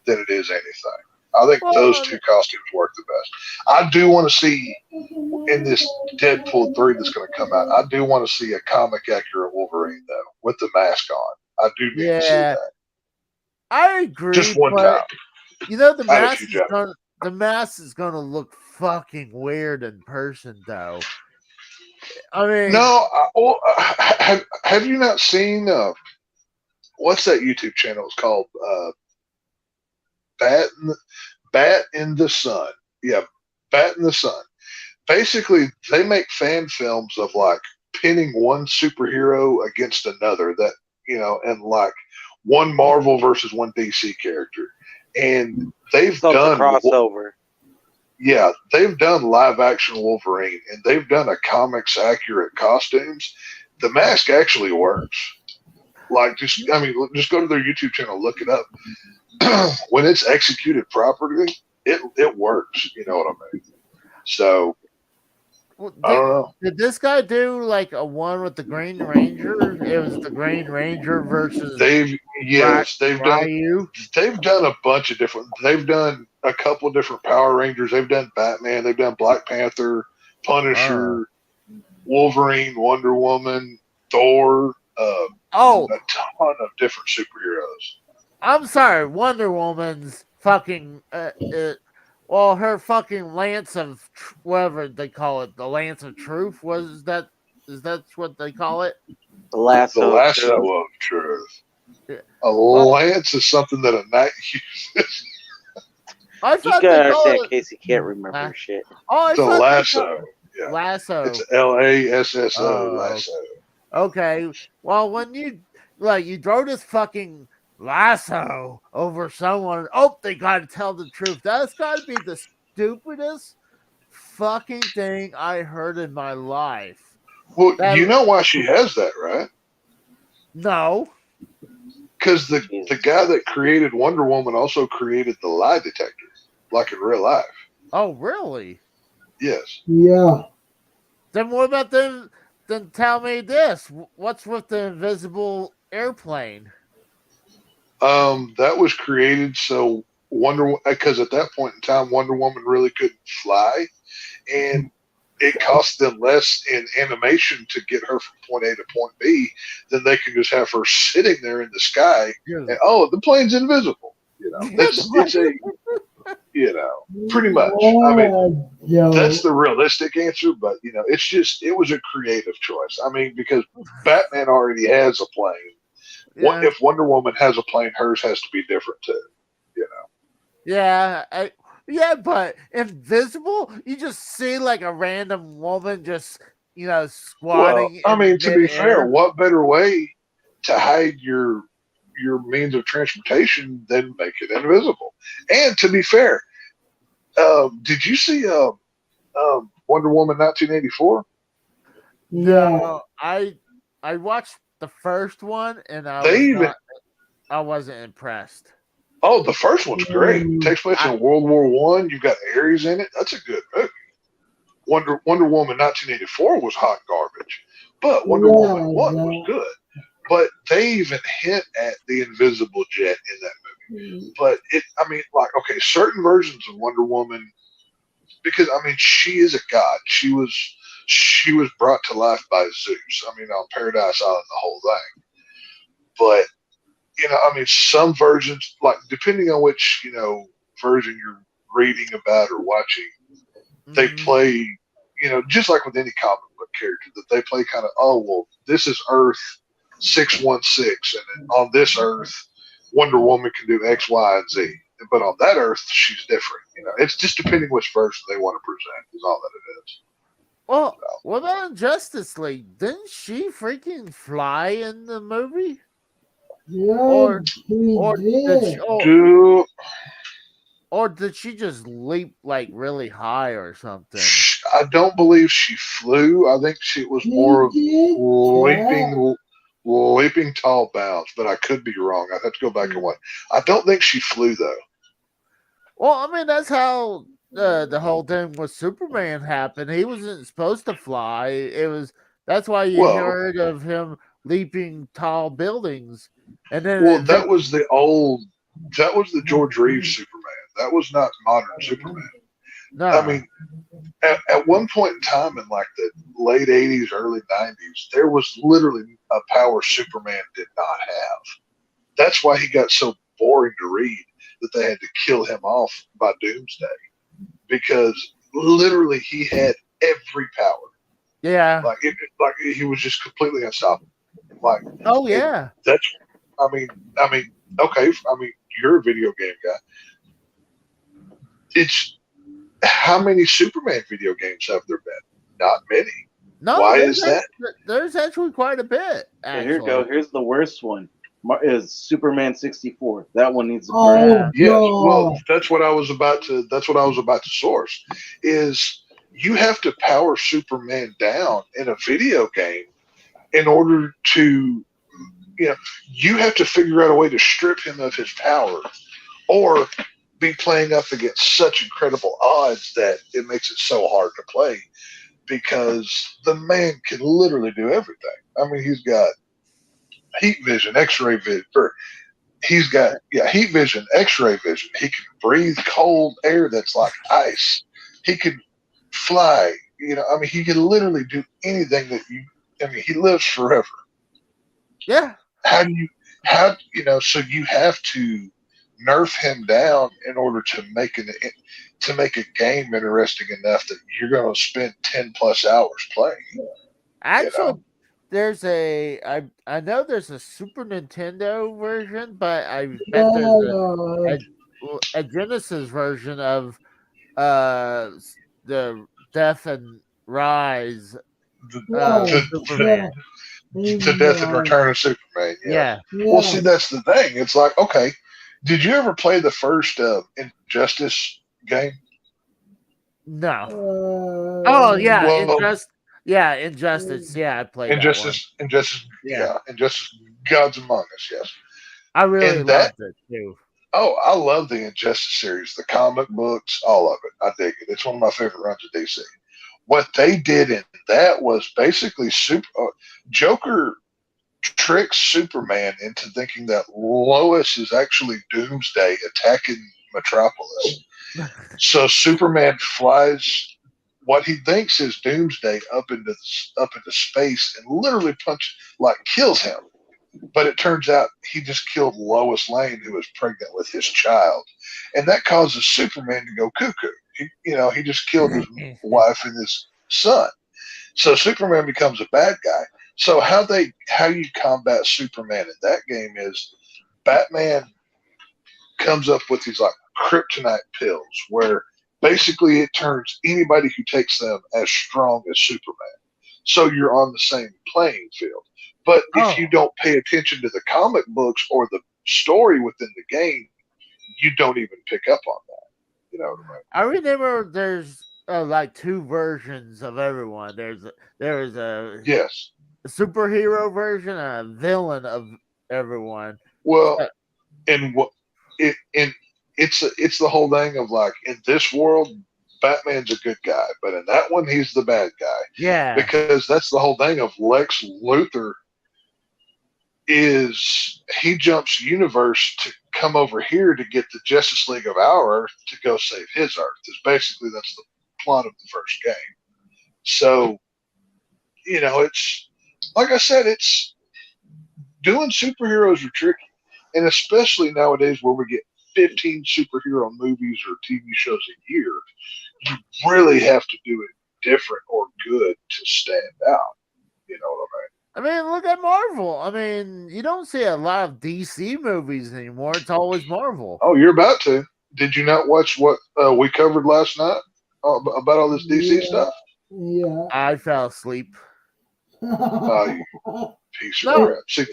than it is anything. I think those 2 costumes work the best. I do want to see in this Deadpool 3 that's going to come out. I do want to see a comic accurate Wolverine though, with the mask on. I do need to see that.
I agree.
Just one time.
The mask is gonna look fucking weird in person, though. I mean,
no. Have you not seen what's that YouTube channel? It's called Bat in the Sun. Yeah, Bat in the Sun. Basically, they make fan films of like pinning one superhero against another. That and like one Marvel versus one DC character. And they've done
crossover.
Yeah, they've done live action Wolverine, and they've done a comics accurate costumes. The mask actually works. Like, just go to their YouTube channel, look it up. When it's executed properly, it works. You know what I mean? So I don't know.
Did this guy do like a one with the Green Ranger? It was the Green Ranger versus
they've done a bunch of different. They've done a couple of different Power Rangers. They've done Batman. They've done Black Panther, Punisher, Wolverine, Wonder Woman, Thor. A ton of different superheroes.
I'm sorry, Wonder Woman's fucking. Her fucking lance of whatever they call it, the lance of truth is that what they call it?
The lasso
of truth. Yeah. A lance is something that a knight uses.
I thought you gotta understand, Casey can't remember shit.
It's a lasso.
Yeah. Lasso.
It's LASSO. Lasso.
Okay. Well, when you throw this fucking lasso over someone, they gotta tell the truth. That's gotta be the stupidest fucking thing I heard in my life.
Well, you know why she has that, right?
No.
Because the guy that created Wonder Woman also created the lie detector, like in real life.
Oh, really?
Yes.
Yeah.
Then what about them? Then tell me this. What's with the invisible airplane?
That was created so because at that point in time, Wonder Woman really couldn't fly, and it cost them less in animation to get her from point A to point B than they can just have her sitting there in the sky. Yeah. And the plane's invisible. It's a pretty much. I mean, that's the realistic answer, but it was a creative choice. I mean, because Batman already has a plane. Yeah. If Wonder Woman has a plane, hers has to be different too.
Yeah, but invisible, you just see like a random woman just squatting.
Well, I mean, to be fair, what better way to hide your means of transportation than make it invisible? And to be fair, did you see Wonder Woman 1984?
No, I watched the first one, and I wasn't impressed.
Oh, the first one's great. It takes place in World War I. You've got Ares in it. That's a good movie. Wonder Woman 1984 was hot garbage, but Wonder Woman
Yeah,
1 was good. But they even hint at the invisible jet in that movie. But I mean, like, okay, certain versions of Wonder Woman, because I mean, she is a god. She was brought to life by Zeus. I mean, on Paradise Island, the whole thing. But I mean, some versions, like depending on which version you're reading about or watching, they
Mhm.
play, just like with any comic book character, that they play kind of, oh, well, this is Earth 616, and on this Earth, Wonder Woman can do X, Y, and Z. But on that Earth, she's different. It's just depending which version they want to present, is all that it is.
Well,
So,
what about Justice League? Didn't she freaking fly in the movie?
yeah,
Or
he
or did she
did.
do
or did she just leap like really high or something?
I don't believe she flew. I think it was more
He
of
did that.
leaping tall bounds, but I could be wrong. I'd have to go back and watch. I don't think she flew though.
Well, I mean that's how the whole thing with Superman happened. He wasn't supposed to fly. That's why you
Well,
heard of him leaping tall buildings, and then
well, that
eventually,
was the George Reeves Superman. That was not modern Superman. I
no,
mean, at one point in time in like the late '80s, early '90s, there was literally a power Superman did not have. That's why he got so boring to read that they had to kill him off by Doomsday, because literally he had every power.
yeah,
Like he was just completely unstoppable. Like,
oh
and
yeah,
that's, I mean, okay. I mean, you're a video game guy. It's how many Superman video games have there been? Not many.
no,
Why is that?
there's actually quite a bit
Okay, here we go.
actually.
Here's the worst one. Is Superman 64. That one needs a break.
Yeah,
Oh
Yes. Well,
God.
that's what I was about to. That's what I was about to source. Is you have to power Superman down in a video game in order to, you have to figure out a way to strip him of his power, or be playing up against such incredible odds that it makes it so hard to play, because the man can literally do everything. I mean, he's got heat vision, X-ray vision. He's got heat vision, X-ray vision. He can breathe cold air that's like ice. He can fly. I mean, he can literally do anything that you. I mean, he lives forever.
yeah.
How do you? So you have to nerf him down in order to make a game interesting enough that you're going to spend 10+ hours playing. You
Actually,
know.
I know there's a Super Nintendo version, but I bet there's
Yeah,
a Genesis version of the Death and Rise
The,
yeah,
the,
yeah.
Superman.
the death and return of Superman. Yes.
Yeah.
Well,
Yeah.
see, that's the thing. It's like, okay, did you ever play the first Injustice game?
No. Oh
Uh,
yeah,
Well,
Injustice. Yeah, I played that one. Yeah.
Injustice, Gods Among Us. Yes.
I really
And that,
loved it too.
oh, I love the Injustice series, the comic books, all of it. I dig it. It's one of my favorite runs of DC. What they did in that was basically Joker tricks Superman into thinking that Lois is actually Doomsday attacking Metropolis. So Superman flies what he thinks is Doomsday up into space and literally kills him. But it turns out he just killed Lois Lane, who was pregnant with his child, and that causes Superman to go cuckoo. He just killed his wife and his son. So Superman becomes a bad guy. So how you combat Superman in that game is Batman comes up with these like kryptonite pills where basically it turns anybody who takes them as strong as Superman. So you're on the same playing field. But if you
Oh,
don't pay attention to the comic books or the story within the game, you don't even pick up on that. You know what I mean?
I remember there's like two versions of everyone. There's
Yes.
a superhero version and a villain of everyone.
Well,
So,
and what it's the whole thing of like in this world, Batman's a good guy, but in that one, he's the bad guy.
Yeah.
Because that's the whole thing of Lex Luthor is he jumps universe to come over here to get the Justice League of our Earth to go save his Earth. Is basically that's the plot of the first game. So, it's like I said, it's doing superheroes are tricky, and especially nowadays where we get 15 superhero movies or TV shows a year, you really have to do it different or good to stand out. You know what I mean?
I mean, look at Marvel. I mean, you don't see a lot of DC movies anymore. It's always Marvel.
Oh, you're about to. Did you not watch what we covered last night about all this DC stuff?
Yeah.
I fell asleep.
Oh, you piece of
No,
crap. See,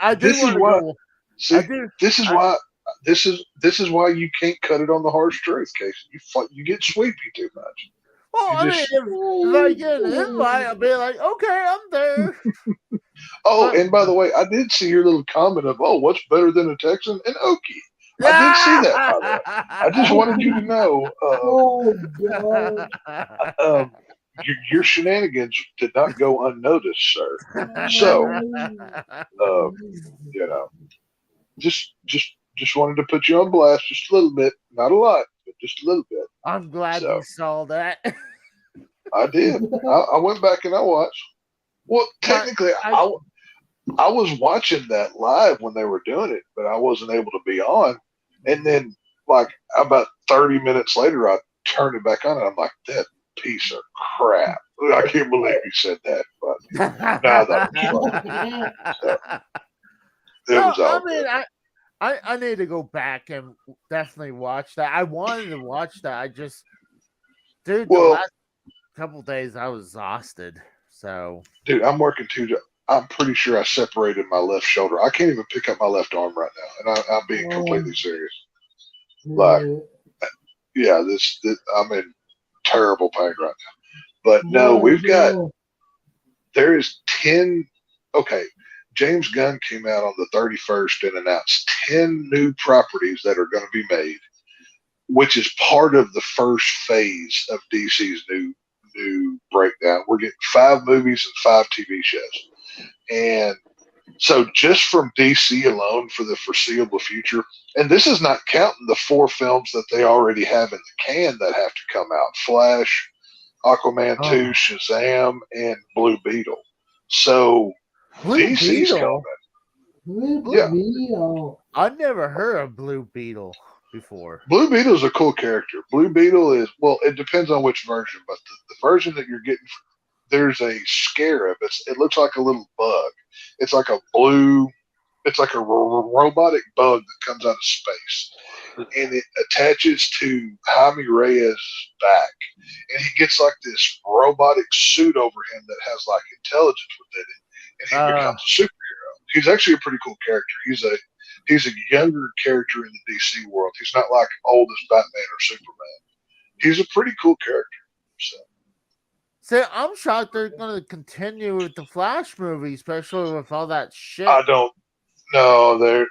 I did
this is
want to
why.
go.
See,
I do.
this is why you can't cut it on the harsh truth, Casey. You get sleepy too much.
Well, I mean, if I get an invite, I'll be like, okay, I'm there.
Oh, and by the way, I did see your little comment of, what's better than a Texan? An Okie. I did see that, by the way. I just wanted you to know.
Oh, God.
Your shenanigans did not go unnoticed, sir. So, just wanted to put you on blast just a little bit, not a lot, but just a little bit.
I'm glad you saw that.
I did. I went back and I watched. Well, technically, I was watching that live when they were doing it, but I wasn't able to be on. And then, like, about 30 minutes later, I turned it back on, and I'm like, that piece of crap. I can't believe you said that. But now that was all
I mean, I need to go back and definitely watch that. I wanted to watch that. I just, dude, the last couple days I was exhausted. So,
dude, I'm working too. I'm pretty sure I separated my left shoulder. I can't even pick up my left arm right now, and I'm being completely serious. Like, yeah, this I'm in terrible pain right now. But no, there is 10. Okay, James Gunn came out on the 31st and announced 10 new properties that are going to be made, which is part of the first phase of DC's new breakdown. We're getting 5 movies and 5 TV shows. And so just from DC alone for the foreseeable future, and this is not counting the 4 films that they already have in the can that have to come out: Flash, Aquaman 2, Shazam, and Blue Beetle. So DC's coming.
Blue Beetle.
I've never heard of Blue Beetle before.
Blue Beetle is a cool character. Blue Beetle is, well, it depends on which version, but the version that you're getting, there's a scarab. It looks like a little bug. It's like a robotic bug that comes out of space, and it attaches to Jaime Reyes' back, and he gets like this robotic suit over him that has like intelligence within it, and he becomes a superhero. He's actually a pretty cool character. He's a younger character in the DC world. He's not like old as Batman or Superman. He's a pretty cool character.
So I'm shocked they're going to continue with the Flash movie, especially with all that shit.
I don't know. The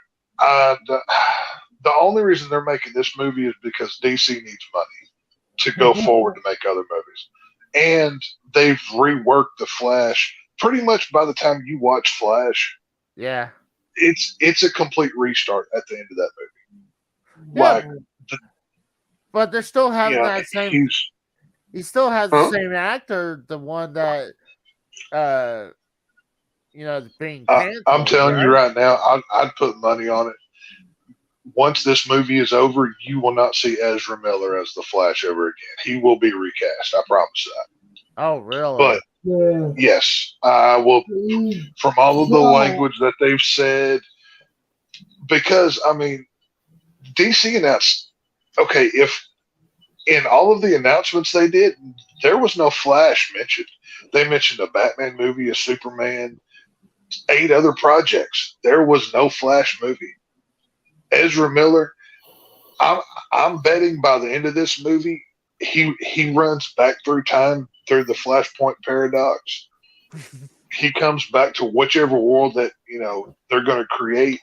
only reason they're making this movie is because DC needs money to go forward to make other movies. And they've reworked the Flash. Pretty much by the time you watch Flash,
yeah,
it's a complete restart at the end of that movie.
Yeah, but they're still having that same. He still has the same actor, the one that, being canceled.
I'm telling you right now, I'd put money on it. Once this movie is over, you will not see Ezra Miller as the Flash ever again. He will be recast. I promise that.
Oh, really?
But yes, I will. From all of the language that they've said, because I mean, DC announced. Okay, if in all of the announcements they did, there was no Flash mentioned. They mentioned a Batman movie, a Superman, 8 other projects. There was no Flash movie. Ezra Miller, I'm betting by the end of this movie, he runs back through time through the Flashpoint paradox. He comes back to whichever world that they're going to create.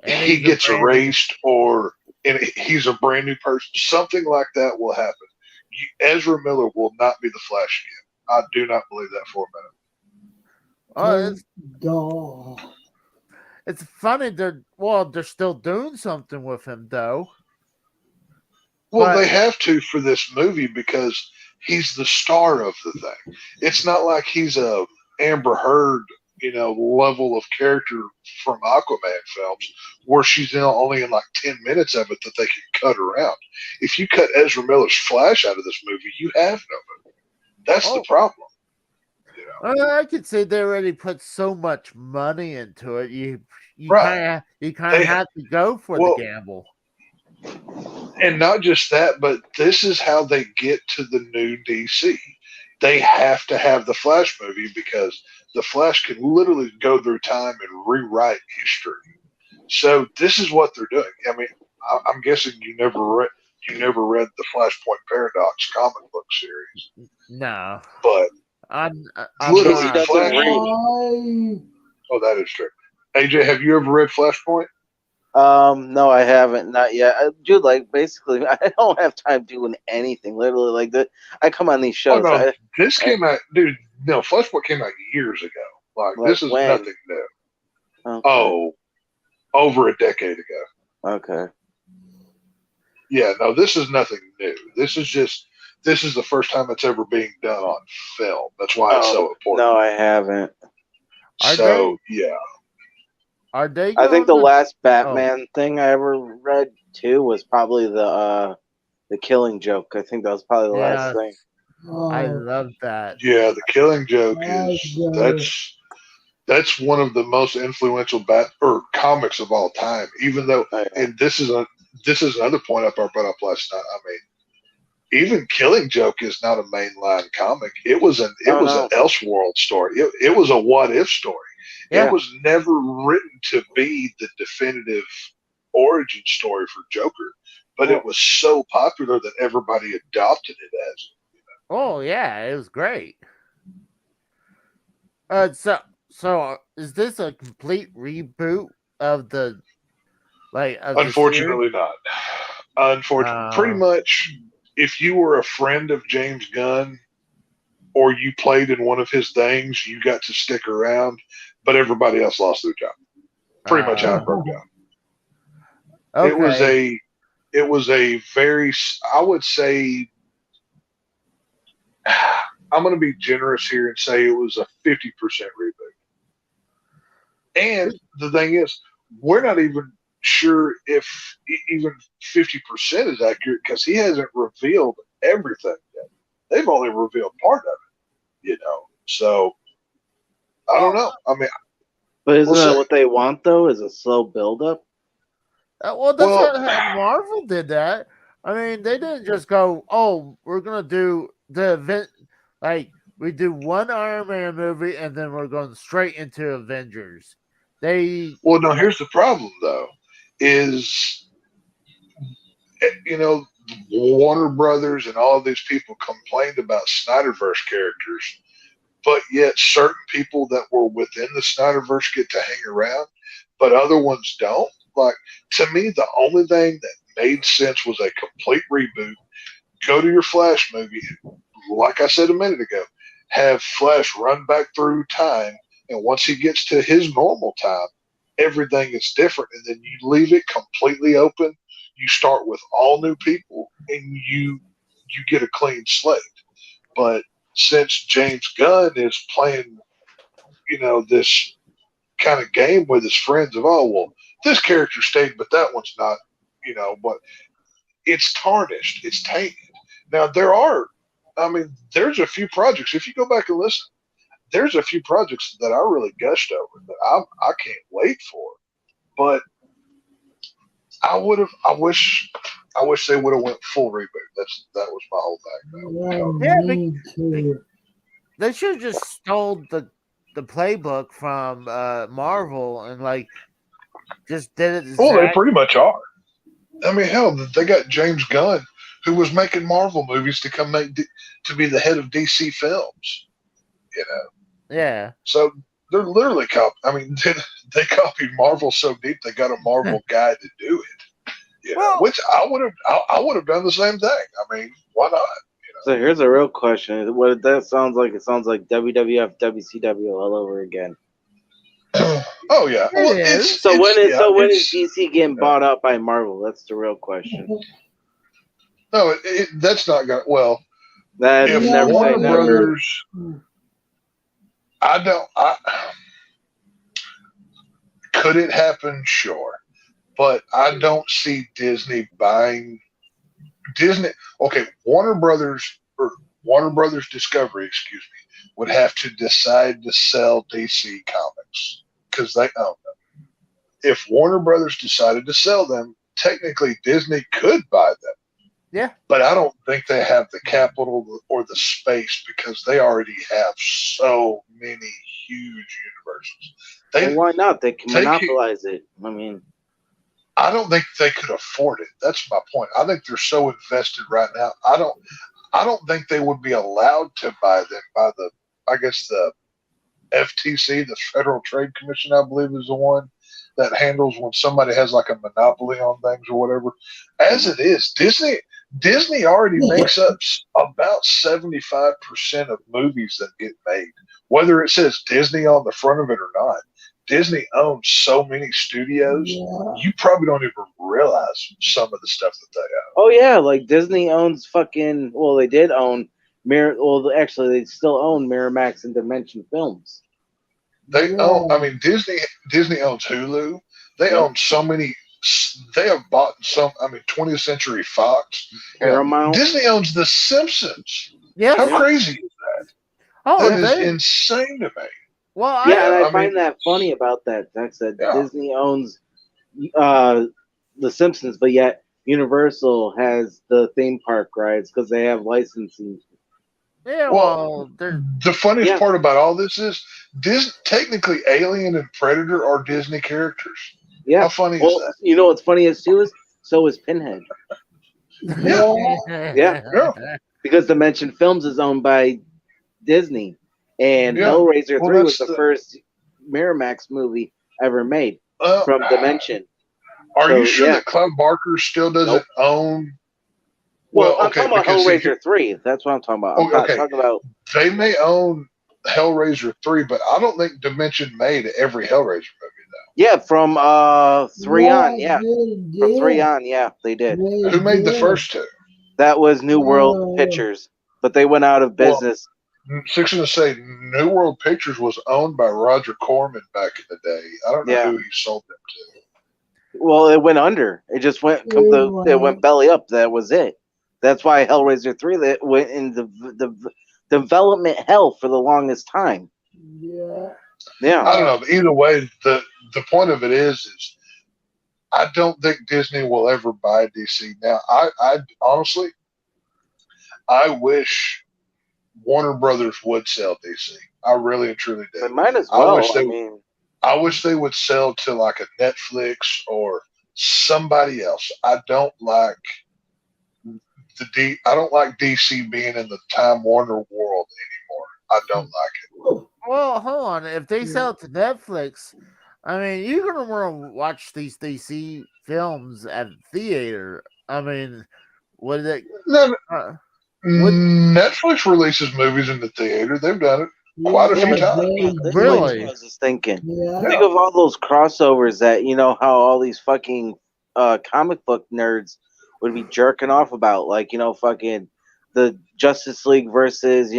And he gets erased, or and he's a brand new person. Something like that will happen. Ezra Miller will not be the Flash again. I do not believe that for a minute.
Oh,
Dog.
it's funny. They're still doing something with him though.
Well,
But-
they have to for this movie because he's the star of the thing. It's not like he's a Amber Heard, level of character from Aquaman films where she's only in like 10 minutes of it that they can cut around. If you cut Ezra Miller's Flash out of this movie, you have nobody. That's the problem.
I could say they already put so much money into it. You
Right.
kind of have to go for the gamble.
And not just that, but this is how they get to the new DC. They have to have the Flash movie because the Flash can literally go through time and rewrite history. So this is what they're doing. I mean, I'm guessing you never read the Flashpoint Paradox comic book series.
No,
but
I'm
literally
not.
Flashpoint. Oh, that is true. AJ, have you ever read Flashpoint?
No, I haven't, not yet. Dude, like basically, I don't have time doing anything. Literally, like that. I come on these shows.
Oh no, this came out, dude. No, Flashpoint came out years ago. Like this is
when?
nothing new.
Okay.
Oh, over a decade ago.
Okay.
Yeah, no, this is nothing new. This is the first time it's ever being done on film. That's why it's so important.
No, I haven't.
Yeah.
Are they?
I think the last Batman thing I ever read too was probably the Killing Joke. I think that was probably the last thing.
I love that.
Yeah, the Killing Joke that's one of the most influential comics of all time. Even though, and this is another point I brought up last night. I mean, even Killing Joke is not a mainline comic. It was an Elseworld story. It was a what if story.
Yeah.
It was never written to be the definitive origin story for Joker, but it was so popular that everybody adopted it as.
Oh yeah, it was great. So is this a complete reboot of the
Unfortunately, not. Unfortunately, pretty much. If you were a friend of James Gunn or you played in one of his things, you got to stick around, but everybody else lost their job. Pretty much how it broke down.
Okay.
It was a very, I would say, I'm going to be generous here and say it was a 50% reboot. And the thing is, we're not even sure if even 50% is accurate because he hasn't revealed everything yet. They've only revealed part of it, So I don't know. I mean,
but isn't that what they want though? Is a slow build-up?
Well, that's how Marvel did that. I mean, they didn't just go, "Oh, we're gonna do the event." Like we do one Iron Man movie, and then we're going straight into Avengers.
Well, no. Here's the problem, though, is Warner Brothers and all of these people complained about Snyderverse characters, but yet certain people that were within the Snyderverse get to hang around, but other ones don't. Like, to me, the only thing that made sense was a complete reboot. Go to your Flash movie, like I said a minute ago, have Flash run back through time, and once he gets to his normal time, everything is different, and then you leave it completely open. You start with all new people, and you get a clean slate. But since James Gunn is playing, this kind of game with his friends of, this character stayed, but that one's not, but it's tarnished, it's tainted. Now there's a few projects. If you go back and listen, there's a few projects that I really gushed over that I can't wait for. But I wish they would have went full reboot. That was my whole
thing. They should have just stole the playbook from Marvel and just did it.
Well, they pretty much are. I mean, hell, they got James Gunn, who was making Marvel movies, to come to be the head of DC Films.
Yeah.
So they're literally they copied Marvel so deep they got a Marvel guy to do it. Which I would have done the same thing. I mean, why not?
So here's a real question: what that sounds like? It sounds like WWF, WCW all over again.
Oh yeah. Well,
It is.
it's
So when
it's-
is DC getting bought out by Marvel? That's the real question.
no, that's not gonna. Well,
That's
if
never say
Warner
never.
Brothers, I could it happen? Sure, but I don't see Disney buying Disney. Okay, Warner Brothers or Warner Brothers Discovery, excuse me, would have to decide to sell DC Comics because they own them. If Warner Brothers decided to sell them, technically Disney could buy them.
Yeah.
But I don't think they have the capital or the space because they already have so many huge universes.
Well, why not? They can
they
monopolize it. I mean,
I don't think they could afford it. That's my point. I think they're so invested right now. I don't think they would be allowed to buy them by the I guess the FTC, the Federal Trade Commission, I believe is the one that handles when somebody has like a monopoly on things or whatever. As it is, Disney already makes up about 75% of movies that get made, whether it says Disney on the front of it or not. Disney owns so many studios, you probably don't even realize some of the stuff that they own.
oh yeah, like Disney owns fucking. Well, they did own Well, actually, they still own Miramax and Dimension Films.
They own. I mean, Disney owns Hulu. They own so many. They have bought some. I mean, 20th Century Fox.
Paramount.
Disney owns The Simpsons.
Yes.
How crazy is that?
Oh,
That is
they,
insane to me.
well,
Yeah, and I
I
find
mean-
that funny about that. That's that
Yeah.
Disney owns The Simpsons, but yet Universal has the theme park rides because they have licensing.
yeah.
Well,
Well, they're
The funniest
Yeah.
part about all this is technically Alien and Predator are Disney characters.
Yeah.
How funny is
Well,
that?
you know what's funny is too is so is Pinhead
yeah.
because Dimension Films is owned by Disney, and
Yeah.
Hellraiser
Well,
3 was
that's
the first Miramax movie ever made
Uh,
from Dimension.
Are
So,
you sure
yeah.
that Clive Barker still doesn't
Nope.
own?
Well,
Well,
I'm
okay,
talking about
because see,
Hellraiser 3. That's what I'm talking about. I'm
Oh,
not
okay.
talking about.
they may own Hellraiser 3, but I don't think Dimension made every Hellraiser movie
Yeah, from 3 on. Yeah, from 3 on. Yeah, they did.
though. Who made the first two?
That was New World Pictures, but they went out of business.
Fixing to say, New World Pictures was owned by Roger Corman back in the day. I don't know
Yeah.
who he sold them to.
Well, it went under. It just went. It went belly up. That was it. That's why Hellraiser 3 that went into the development hell for the longest time.
Yeah.
Yeah.
I don't know. But either way, the point of it is I don't think Disney will ever buy DC. Now, I honestly, I wish Warner Brothers would sell DC. I really and truly do.
They might as
I
well.
wish they
I
would-
mean,
I wish they would sell to like a Netflix or somebody else. I don't like I don't like DC being in the Time Warner world anymore. I don't like it.
Well, hold on. If they sell it to Netflix, I mean, you're gonna want to watch these DC films at theater. I mean, what is it?
No,
What-
Netflix releases movies in the theater. They've done it quite a
yeah,
few
but
times.
think about this.
Really?
I was just thinking.
Yeah.
Think of all those crossovers that how all these fucking comic book nerds would be jerking off about, like fucking the Justice League versus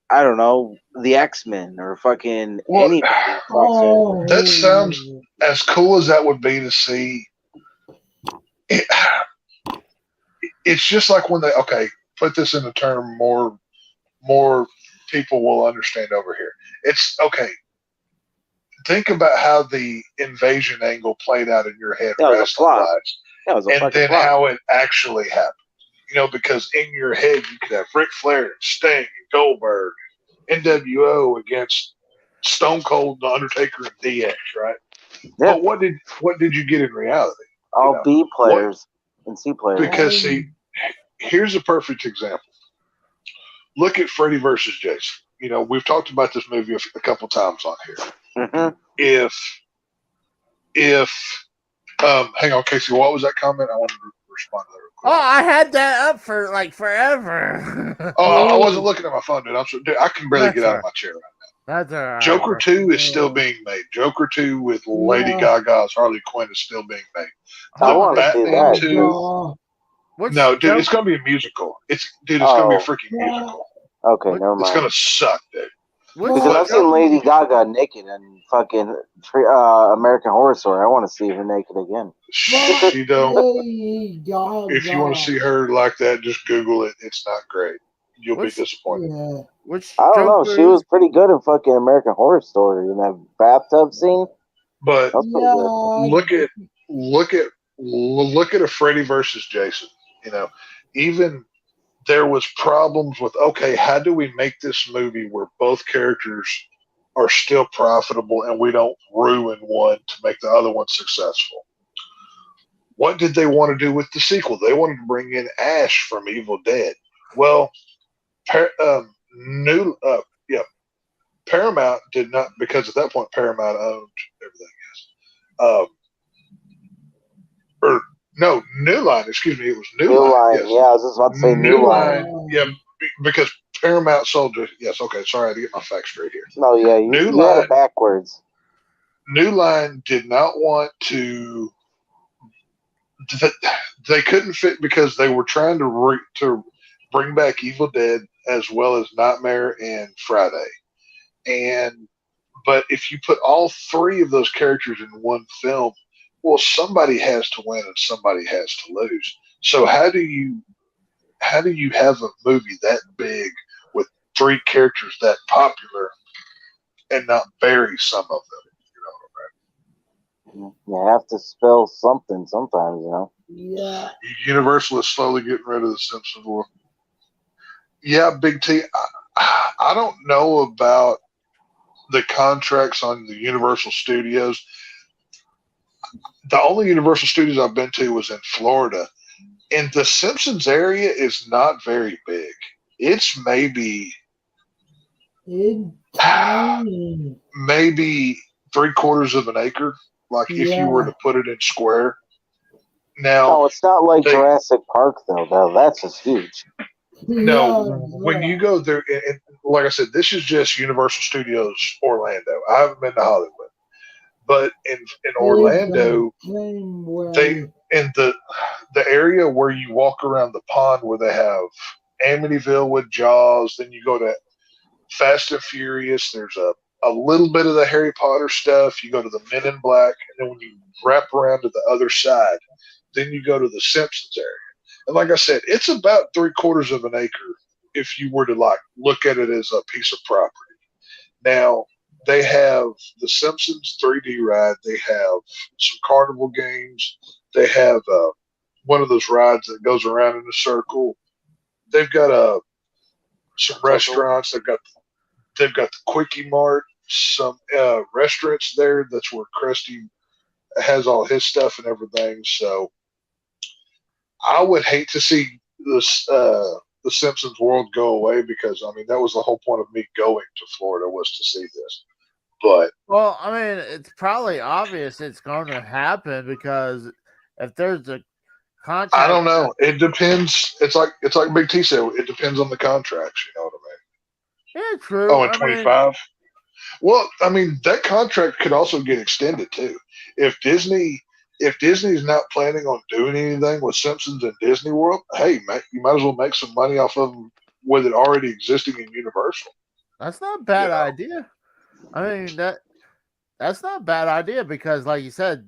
I don't know, the X-Men or fucking
Well,
anybody. crossover.
That sounds as cool as that would be to see. It's just like when they put this in a term more people will understand over here. It's okay. Think about how the invasion angle played out in your head.
That was a flop.
wrestling-wise,
That was a
and
fucking
then
flop.
how it actually happened. Because in your head you could have Ric Flair, Sting, and Goldberg, NWO against Stone Cold, The Undertaker, and DX, right?
Yeah.
But what did you get in reality?
All B players and C players.
Because see, here's a perfect example. Look at Freddy versus Jason. We've talked about this movie a couple times on here.
Mhm.
If hang on, Casey, what was that comment? I wanted to respond to that real
Oh, I had that up for like forever.
Oh, I wasn't looking at my phone, dude. Dude, I can barely
That's
get out
all
of my chair.
That's all right.
Joker
bro.
2 is still being made. Joker 2 with Lady
Yeah.
Gaga's Harley Quinn is still being made.
I
The
want to see
Batman
that.
2.
Which
No, dude,
Joker?
it's gonna be a musical. It's gonna be a
Oh,
freaking musical.
okay,
What-
never
It's
mind.
gonna suck, dude.
Which
Because I've seen
Joker?
Lady Gaga naked in fucking American Horror Story. I want to see her naked again.
She don't.
Lady Gaga.
If you want to see her like that, just Google it. It's not great. You'll be
Which-
disappointed.
Yeah.
Which
I don't know.
Joker
She
is-
was pretty good in fucking American Horror Story in that bathtub scene.
But
That's pretty good.
look at a Freddy versus Jason. You know, even there was problems with, okay, how do we make this movie where both characters are still profitable and we don't ruin one to make the other one successful? What did they want to do with the sequel? They wanted to bring in Ash from Evil Dead. Well, Paramount did not, because at that point Paramount owned everything. Or no, New Line. Excuse me, it was New Line. Yes.
Yeah, I was just about to say New Line.
Yeah, because Paramount sold it. Yes, okay. Sorry, I had to get my facts straight here.
No, yeah, you had it backwards.
New Line did not want to. They couldn't fit because they were trying to bring back Evil Dead as well as Nightmare and Friday, but if you put all three of those characters in one film, well, somebody has to win and somebody has to lose. So how do you have a movie that big with three characters that popular and not bury some of them?
You have to spell something sometimes, you know.
Yeah.
Universal is slowly getting rid of the Simpsons world. Yeah, Big T. I don't know about the contracts on the Universal Studios. The only Universal Studios I've been to was in Florida, and the Simpsons area is not very big. It's maybe
Tiny.
maybe 3/4 of an acre. Like if you were
Yeah.
to put it in square. Now,
No, it's not like Jurassic Park though. That's just huge.
no,
Yeah,
when you go there, and like I said, this is just Universal Studios Orlando. I haven't been to Hollywood, but in Orlando, they in the area where you walk around the pond where they have Amityville with Jaws, then you go to Fast and Furious. There's a little bit of the Harry Potter stuff. You go to the Men in Black, and then when you wrap around to the other side, then you go to the Simpsons area. And like I said, it's about 3/4 of an acre if you were to like look at it as a piece of property. Now they have the Simpsons 3D ride. They have some carnival games. They have one of those rides that goes around in a circle. They've got some restaurants. They've got the Quickie Mart. Some restaurants there. That's where Krusty has all his stuff and everything. So I would hate to see this the Simpsons world go away because I mean that was the whole point of me going to Florida was to see this. But
well, I mean, it's probably obvious it's going to happen because if there's a contract,
I don't know. It depends. It's like Big T said. It depends on the contracts. You know what I mean?
Yeah, true.
Oh, and 25. Well, I mean that contract could also get extended too. If Disney's not planning on doing anything with Simpsons and Disney World, hey, you might as well make some money off of them with it already existing in Universal.
That's not a bad idea. I mean that's not a bad idea because, like you said,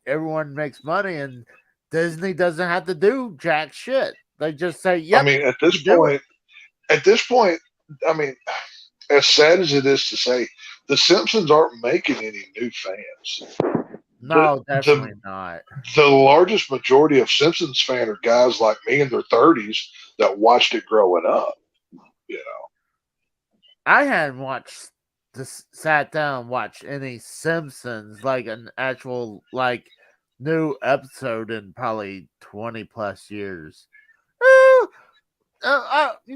everyone makes money and Disney doesn't have to do jack shit. They just say, "Yep."
I mean, at this point, I mean, as sad as it is to say, the Simpsons aren't making any new fans.
No, definitely not.
The largest majority of Simpsons fans are guys like me in their 30s that watched it growing up. You know,
I hadn't sat down and watched any Simpsons, like an actual like new episode in probably 20 plus years. You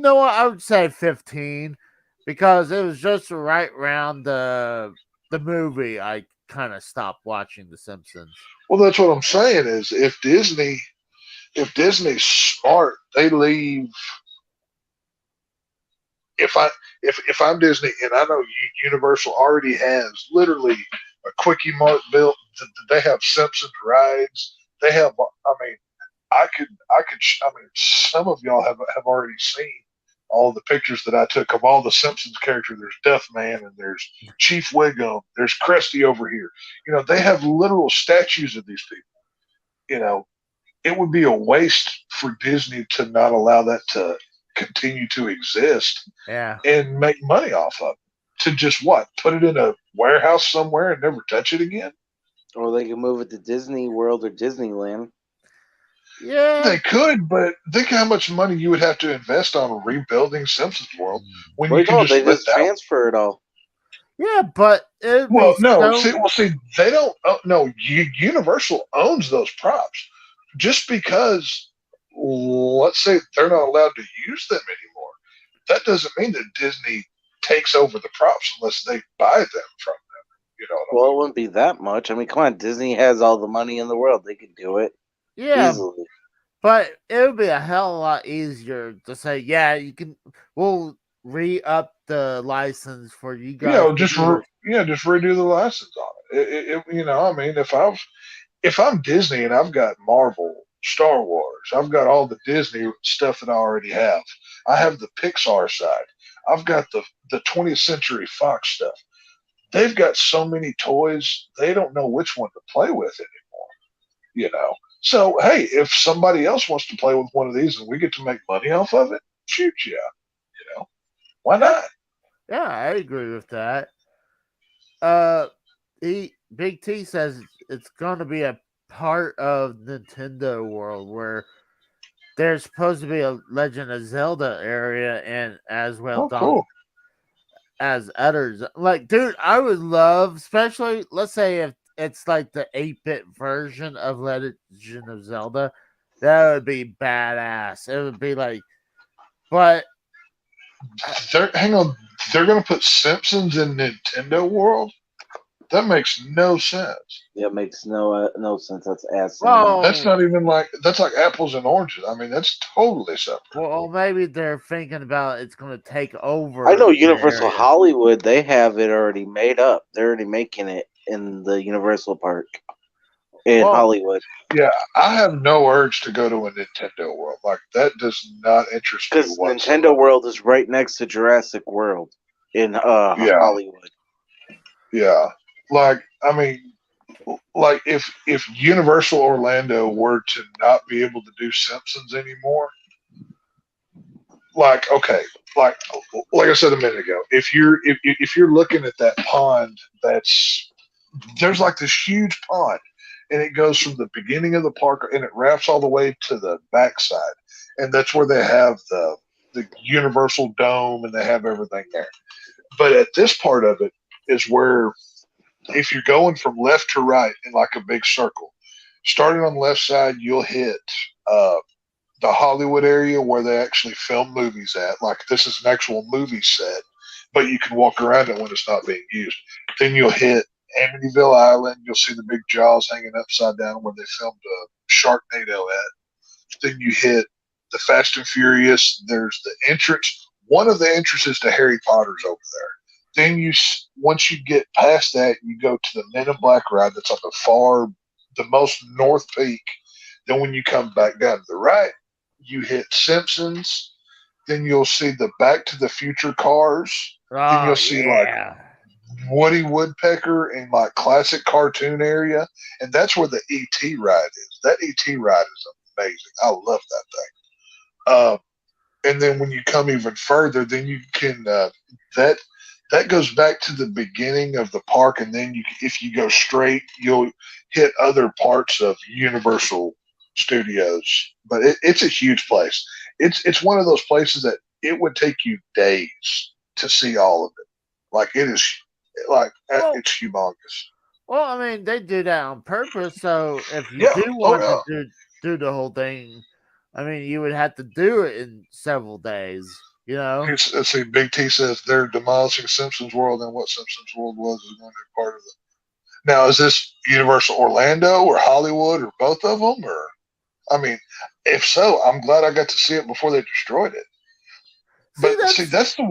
know what? I would say 15 because it was just right around the movie I kind of stopped watching The Simpsons.
well, that's what I'm saying is if Disney if Disney's smart, they leave. If I'm Disney and I know Universal already has literally a quickie mart built, they have Simpsons rides. They have. I mean, I mean, some of y'all have already seen all the pictures that I took of all the Simpsons characters. There's Death Man and there's Chief Wiggum. There's Krusty over here. You know, they have literal statues of these people. You know, it would be a waste for Disney to not allow that to continue to exist
Yeah.
and make money off of it. To just what? Put it in a warehouse somewhere and never touch it again?
Or they can move it to Disney World or Disneyland.
Yeah.
They could, but think how much money you would have to invest on rebuilding Simpsons World when
Well,
you can
no,
just
they
let
just
that.
transfer it all.
Yeah, but it'd
Well,
be
no,
so.
see, they don't. No, Universal owns those props. Just because, let's say, they're not allowed to use them anymore, that doesn't mean that Disney takes over the props unless they buy them from them. You know what I
Well,
mean?
it wouldn't be that much. I mean, come on, Disney has all the money in the world. They could do it
Yeah,
easily.
but it would be a hell of a lot easier to say, yeah, you can. We'll re-up the license for you
You
guys
know,
to do it.
just redo the license on it. You know, I mean, if I'm Disney and I've got Marvel, Star Wars, I've got all the Disney stuff that I already have. I have the Pixar side. I've got the 20th Century Fox stuff. They've got so many toys, they don't know which one to play with anymore. You know. So hey, if somebody else wants to play with one of these and we get to make money off of it, shoot yeah. You know, why
Yeah,
not?
yeah, I agree with that. Big T says it's going to be a part of Nintendo World where there's supposed to be a Legend of Zelda area and as well
Oh, cool.
as others. Like, dude, I would love, especially let's say if it's like the 8-bit version of Legend of Zelda, that would be badass. It would be like, but
Hang on, they're going to put Simpsons in Nintendo World? That makes no sense.
Yeah, it makes no sense. That's asinine.
That's
well,
not even that's like apples and oranges. I mean, that's totally separate.
well, maybe they're thinking about it's going to take over
I know
the
Universal
area.
Hollywood, they have it already made up. They're already making it in the Universal Park in
Well,
Hollywood.
Yeah, I have no urge to go to a Nintendo World. Like that does not interest me
Because
whatsoever.
Nintendo World is right next to Jurassic World in
Yeah,
Hollywood.
yeah. Like I mean, like if Universal Orlando were to not be able to do Simpsons anymore, like okay, like like I said a minute ago, if you're looking at that pond, there's like this huge pond, and it goes from the beginning of the park and it wraps all the way to the backside, and that's where they have the Universal Dome and they have everything there. But at this part of it is where if you're going from left to right in like a big circle, starting on the left side, you'll hit uh, the Hollywood area where they actually film movies at. Like this is an actual movie set, but you can walk around it when it's not being used. Then you'll hit Amityville Island. You'll see the big jaws hanging upside down where they filmed Sharknado at. Then you hit the Fast and Furious. There's the entrance. One of the entrances to Harry Potter's over there. Then once you get past that, you go to the Men in Black ride that's on the most north peak. Then when you come back down to the right, you hit Simpsons. Then you'll see the Back to the Future cars. Then
oh
you'll see like
yeah,
Woody Woodpecker in like classic cartoon area, and that's where the ET ride is. That ET ride is amazing. I love that thing. And then when you come even further, then you can that goes back to the beginning of the park, and then if you go straight, you'll hit other parts of Universal Studios. But it's a huge place. It's one of those places that it would take you days to see all of it. Like it is, like
well,
it's humongous.
well, I mean, they do that on purpose. So if you
Yeah.
do
Oh
want to
yeah.
do the whole thing, I mean, you would have to do it in several days. You know?
Let's see. Big T says they're demolishing Simpsons World, and what Simpsons World was is going to be part of it. Now, is this Universal Orlando or Hollywood or both of them? Or I mean, if so, I'm glad I got to see it before they destroyed it.
See,
But see, that's the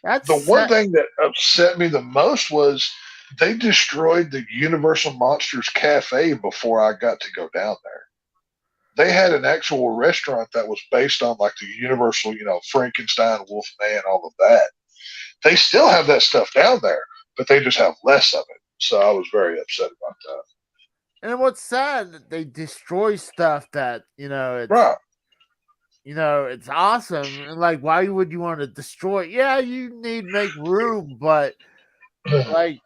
that's
one thing that upset me the most was they destroyed the Universal Monsters Cafe before I got to go down there. They had an actual restaurant that was based on like the Universal, Frankenstein, Wolfman, all of that. They still have that stuff down there, but they just have less of it. So I was very upset about that.
and what's sad, they destroy stuff that
Right.
it's awesome. And like, why would you want to destroy it? Yeah, you need to make room, but like,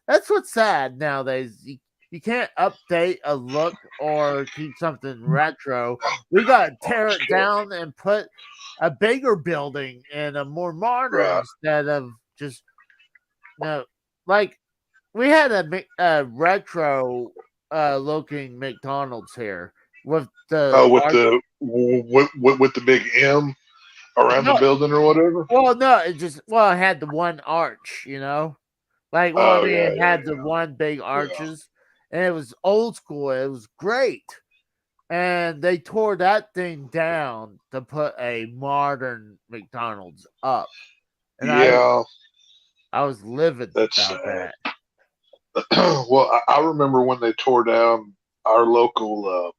that's what's sad nowadays. You can't update a look or keep something retro. We got to tear it down and put a bigger building and a more modern
Right.
instead of just like we had a retro looking McDonald's here with the
Oh, with
arch.
the with the big M around the
No,
building or whatever.
well, no, it had the one arch, like, well, I
Oh
mean,
yeah,
it
yeah,
had the one big
yeah.
arches, and it was old school. It was great, and they tore that thing down to put a modern McDonald's up, and
Yeah,
I was livid
that's
about
sad.
that.
Well, I remember when they tore down our local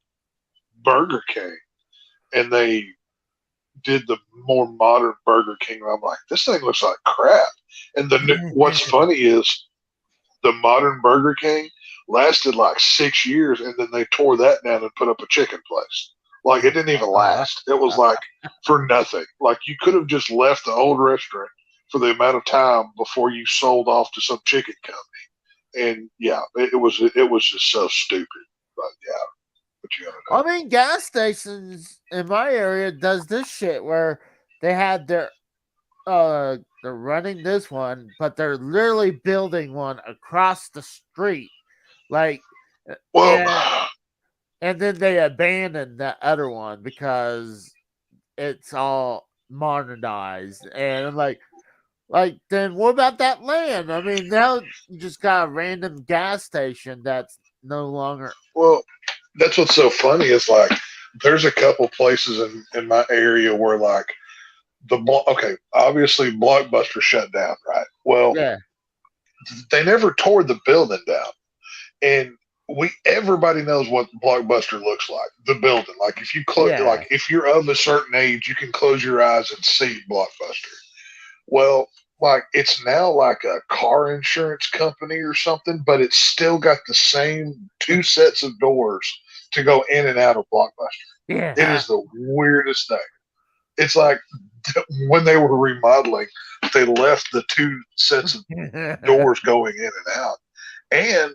Burger King, and they did the more modern Burger King. And I'm like, this thing looks like crap. And what's funny is the modern Burger King lasted like 6 years, and then they tore that down and put up a chicken place. Like it didn't even last. It was like for nothing. Like you could have just left the old restaurant for the amount of time before you sold off to some chicken company. And yeah, it was just so stupid. But yeah, what you gotta
I mean, gas stations in my area does this shit where they had they're running this one, but they're literally building one across the street. Like,
Well,
and and then they abandoned the other one because it's all modernized. And I'm like, then what about that land? I mean, now you just got a random gas station that's no longer.
well, that's what's so funny is like there's a couple places in my area where like okay, obviously Blockbuster shut down, right? Well,
Yeah,
they never tore the building down, and everybody knows what Blockbuster looks like. The building, like if you
yeah,
like if you're of a certain age, you can close your eyes and see Blockbuster. Well, like it's now like a car insurance company or something, but it's still got the same two sets of doors to go in and out of Blockbuster. It
yeah.
is the weirdest thing. It's like when they were remodeling, they left the two sets of doors going in and out. And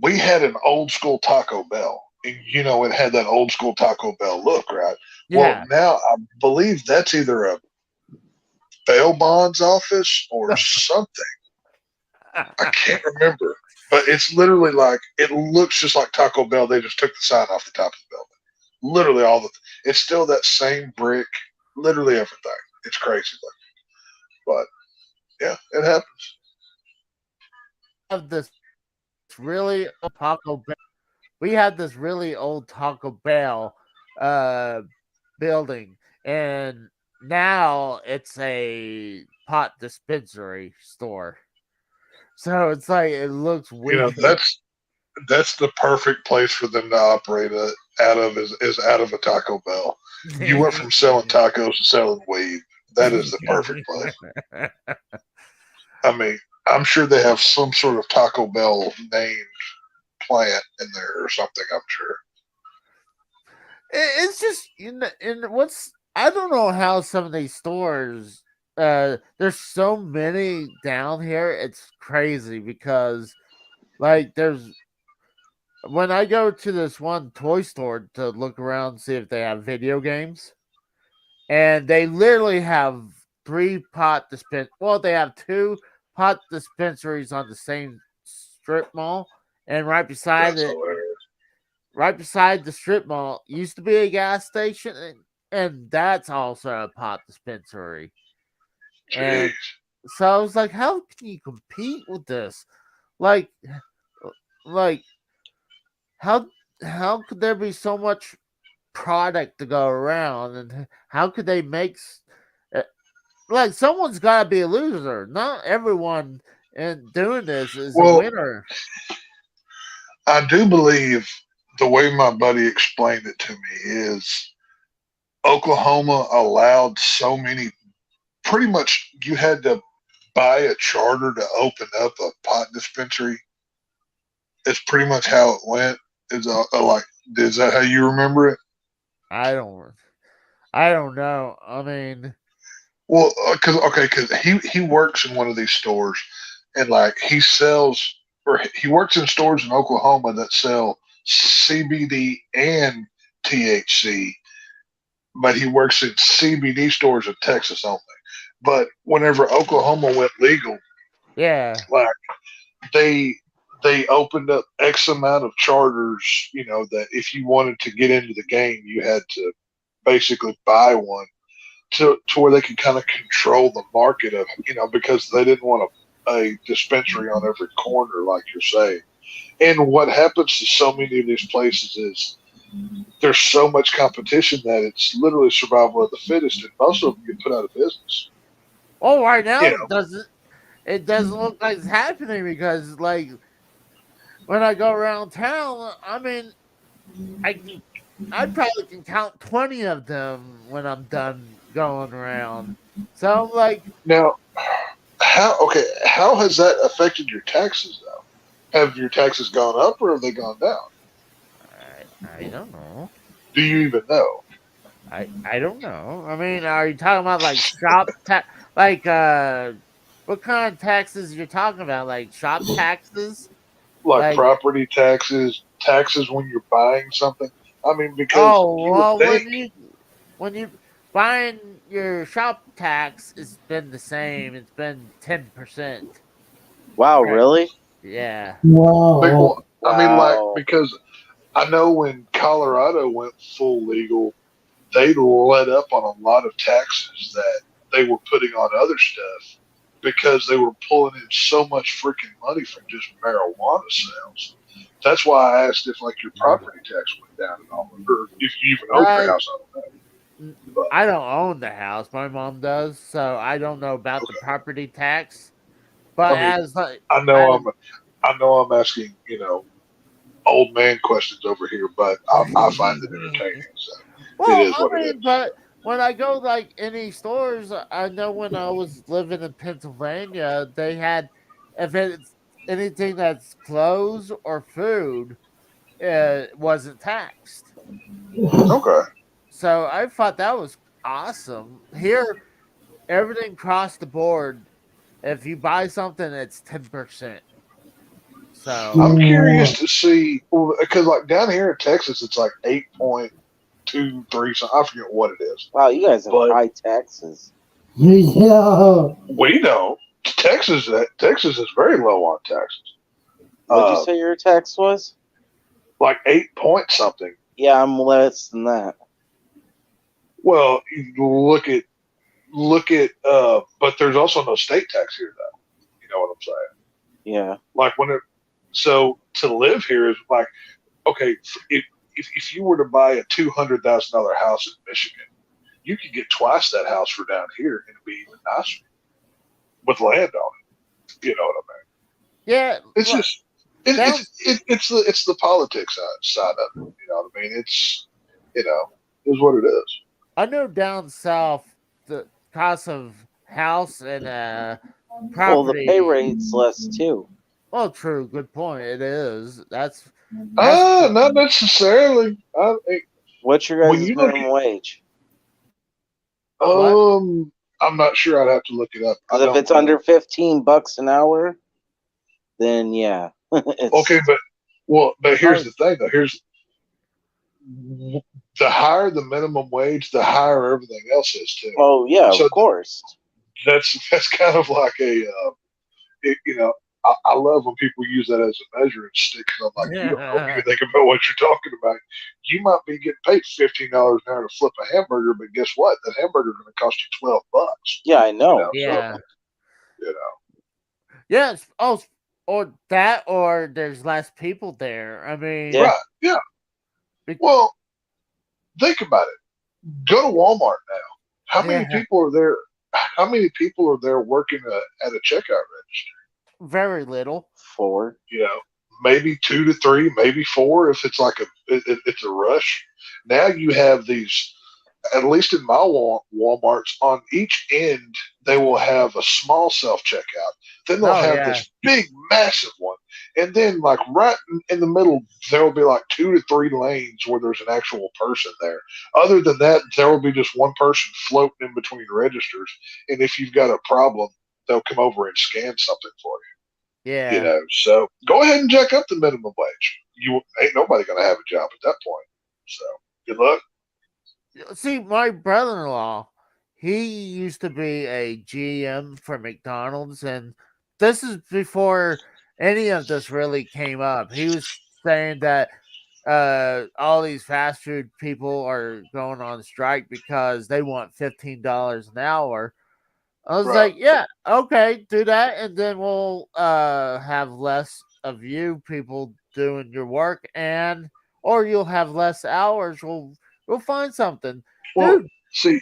we had an old school Taco Bell. And, it had that old school Taco Bell look, right? Well,
Yeah.
now I believe that's either a bail bonds office or something. I can't remember. But it's literally like, it looks just like Taco Bell. They just took the sign off the top of the building. Literally it's still that same brick, literally everything. It's crazy looking. But yeah, it happens.
Have this really old Taco Bell. We had this really old Taco Bell building, and now it's a pot dispensary store. So it's like it looks weird.
That's the perfect place for them to operate out of is out of a Taco Bell. You went from selling tacos to selling weed. That is the perfect place. I mean, I'm sure they have some sort of Taco Bell named plant in there or something. I'm sure.
It's just and what's I don't know how some of these stores there's so many down here. It's crazy because like there's when I go to this one toy store to look around and see if they have video games, and they literally have they have two pot dispensaries on the same strip mall, and
That's hilarious.
right beside the strip mall used to be a gas station, and that's also a pot dispensary. And
Jeez.
so I was like, how can you compete with this? Like, like how how could there be so much product to go around, and how could they make like someone's got to be a loser? Not everyone in doing this is a
Well,
winner.
I do believe the way my buddy explained it to me is Oklahoma allowed so many. Pretty much, you had to buy a charter to open up a pot dispensary. It's pretty much how it went. Is that how you remember it?
I don't. I don't know. I mean,
Well, because he works in one of these stores, and like he sells, or he works in stores in Oklahoma that sell CBD and THC, but he works in CBD stores in Texas only. But whenever Oklahoma went legal,
yeah.
like they they opened up X amount of charters, that if you wanted to get into the game, you had to basically buy one to where they could kind of control the market of, because they didn't want a dispensary on every corner, like you're saying. And what happens to so many of these places is there's so much competition that it's literally survival of the fittest, and most of them get put out of business.
Oh, right now
You
it
know,
doesn't. It doesn't look like it's happening because, like, when I go around town, I mean, I can, I probably can count 20 of them when I'm done going around. So I'm like,
now how has that affected your taxes though? Have your taxes gone up or have they gone down?
I don't know.
Do you even know?
I don't know. I mean, are you talking about like like what kind of taxes you're talking about? Like shop taxes?
Like
Like,
property taxes, taxes when you're buying something. I mean, because
oh
you would
well,
think,
when you buying your shop tax, it's been the same. It's been 10%.
Wow,
Right.
really?
Yeah.
Wow.
well, I mean, like,
Wow.
because I know when Colorado went full legal, they let up on a lot of taxes that they were putting on other stuff because they were pulling in so much freaking money from just marijuana sales. That's why I asked if like your property tax went down at all, or if you even own your
Uh,
house. I don't know, but
I don't own the house. My mom does, so I don't know about the
okay.
property tax. But
I mean,
as like
I know
as
I'm, I know I'm asking, old man questions over here, but I find it entertaining. So it
well,
is
I
what it
mean,
is.
but when I go like any stores, I know when I was living in Pennsylvania, they had if it's anything that's clothes or food, it wasn't taxed.
Okay.
So I thought that was awesome. Here, everything across the board. If you buy something, it's 10%. So
I'm curious
Wow.
to see because like down here in Texas, it's like 8.23. So I forget what it is,
Wow, you guys have
but
high taxes.
Yeah.
we don't. Texas is very low on taxes.
What'd you
Uh,
say your tax was?
like 8 point something.
Yeah, I'm less than that.
Well, you but there's also no state tax here though. You know what I'm saying?
Yeah.
Like so to live here is like, okay, if you were to buy a $200,000 house in Michigan, you could get twice that house for down here and it'd be even nicer with land on it. You know what I mean?
yeah,
It's
look,
just
down
it's the politics side of it. You know what I mean? It's is what it is.
I know down south the cost of house and
Well, the pay
property.
rate's less too.
Well, true, good point. It is. That's
Not necessarily.
What's your
When
guys'
you look
minimum wage?
at
what.
I'm not sure. I'd have to look it up. I
Because if
don't
it's
know.
under $15 an hour, then yeah,
Okay,
it's
but here's
Oh,
the thing though. Here's the higher the minimum wage, the higher everything else is too.
oh yeah, of
So
course.
that's kind of like it, you know, I love when people use that as a measuring stick. 'Cause I'm like, you don't know
yeah,
anything about what you're talking about. You might be getting paid $15 an hour to flip a hamburger, but guess what? That hamburger is going to cost you $12.
Yeah, I know.
So
yeah.
you know,
Yes. Oh, or that, or there's less people there. I mean,
Yeah,
right? Yeah. Well, think about it. Go to Walmart now. How many
Yeah,
people are there? How many people are there working at a checkout register?
very little.
4.
You know, maybe 2 to 3, maybe 4 if it's like it's a rush. Now you have these. At least in my Walmarts, on each end they will have a small self checkout. Then they'll
Oh
have
yeah,
this big, massive one, and then like right in the middle there will be like 2 to 3 lanes where there's an actual person there. Other than that, there will be just one person floating in between registers, and if you've got a problem, they'll come over and scan something for you. You
yeah.
know, so go ahead and jack up the minimum wage. You ain't nobody gonna have a job at that point. So good luck.
See, my brother-in-law, he used to be a GM for McDonald's, and this is before any of this really came up. He was saying that all these fast food people are going on strike because they want $15 an hour. I was
Right.
like, yeah, okay, do that, and then we'll have less of you people doing your work, and or you'll have less hours. We'll find something,
Well,
dude.
see,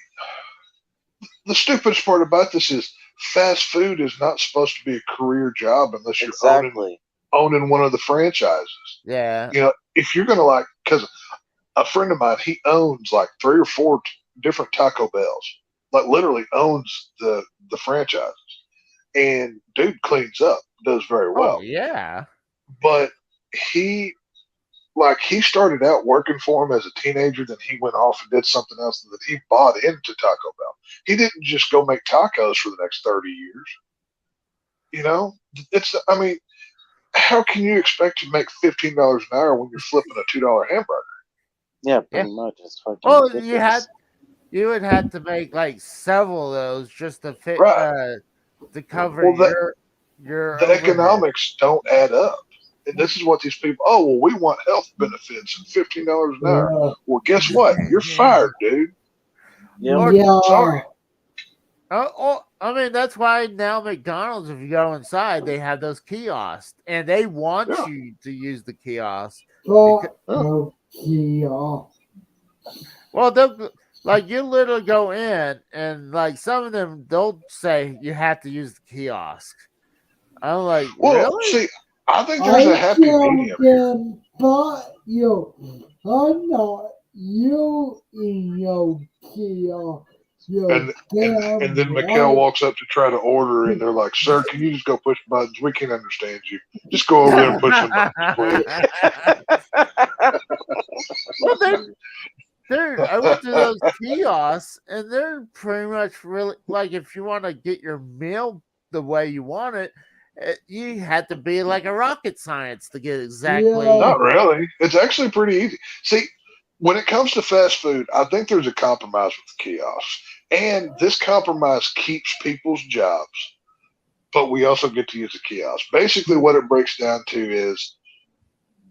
the stupidest part about this is fast food is not supposed to be a career job unless you're
Exactly.
owning one of the franchises.
Yeah.
You know, if you're gonna like, because a friend of mine, he owns like 3 or 4 different Taco Bells, like literally owns the franchises, and dude cleans up, does very
Oh
well,
yeah.
but he. Like he started out working for him as a teenager, then he went off and did something else, and then he bought into Taco Bell. He didn't just go make tacos for the next 30 years. You know, I mean, how can you expect to make $15 an hour when you're flipping a $2 hamburger?
Yeah,
Yeah.
pretty much. It's fucking
Well,
ridiculous.
you would have to make like several of those just to fit
Right.
to cover
Well,
your
the
overhead.
economics don't add up. And this is what these people, oh, well, we want health benefits and $15 an hour.
Yeah.
Well, guess what? You're fired, dude.
Yep.
Or
Sorry.
Yeah.
I mean, that's why now McDonald's, if you go inside, they have those kiosks, and they want
Yeah.
you to use the kiosk. Because,
Fuck
Yeah.
no Kia.
well, they'll like you literally go in, and like some of them, they'll say you have to use the kiosk. I'm like,
Well,
really?
see, I think there's a
I
happy
tell
medium here.
them, but yo, I'm not you in your Kia. Yo,
And and
damn
then Mikkel
right.
walks up to try to order, and they're like, "Sir, can you just go push buttons? We can't understand you. Just go over there and push some buttons, please."
Well, I went to those kiosks, and they're pretty much really like if you want to get your meal the way you want it, you had to be like a rocket science to get
Yeah.
Not
exactly.
really. It's actually pretty easy. See, when it comes to fast food, I think there's a compromise with the kiosks, and this compromise keeps people's jobs, but we also get to use the kiosk. Basically, what it breaks down to is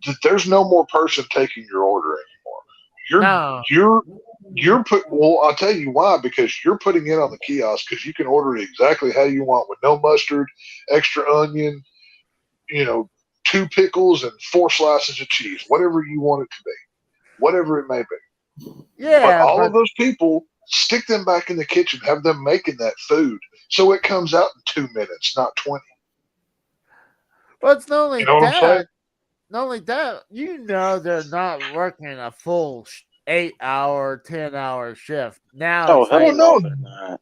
that there's no more person taking your order anymore. You're
No,
you're well, I'll tell you why, because you're putting it on the kiosk because you can order it exactly how you want with no mustard, extra onion, you know, 2 pickles and 4 slices of cheese, whatever you want it to be, whatever it may be. But
yeah,
all
but
of those people stick them back in the kitchen, have them making that food so it comes out in 2 minutes, not 20.
but it's
You know what I'm saying?
not only that, you know, they're not working a full 8 hour, 10 hour shift. Now
Oh
it's
hell
Well,
like,
no,
no,
they're not.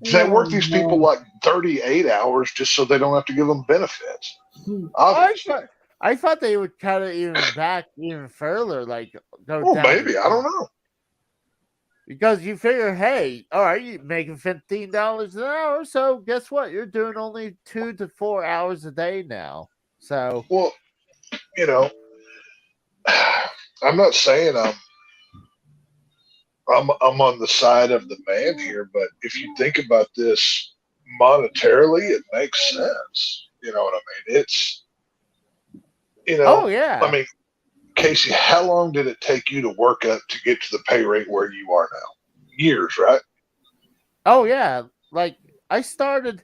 they
Yeah,
work these people
no.
like 38 hours just so they don't have to give them benefits.
I
Obviously.
thought, I thought they would cut it even back even further, like go
Well,
down to
maybe. I don't know.
because you figure, hey, all right, you're making $15 an hour, so guess what? You're doing only 2 to 4 hours a day now. So
Well, you know, I'm not saying I'm on the side of the man here, but if you think about this monetarily, it makes sense. You know what I mean?
oh
I
yeah.
mean, Casey, how long did it take you to work up to get to the pay rate where you are now? Years, right?
Oh yeah. Like I started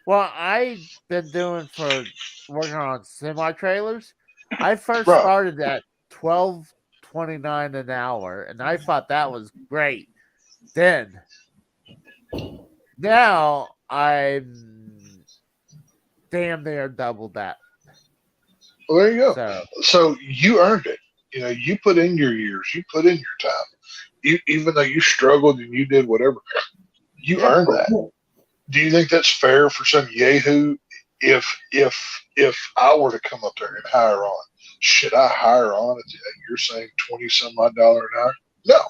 I've been doing for working on semi trailers. I first
Right.
started at 12 $29 an hour, and I thought that was great. Then, now I'm damn near double that.
Well, there you go.
So
So you earned it. You put in your years, you put in your time. Even though you struggled and you did whatever, you
yeah,
earned that. Do you think that's fair for some yahoo? If I were to come up there and hire on, should I hire on at you're saying 20 some odd dollar an hour? No,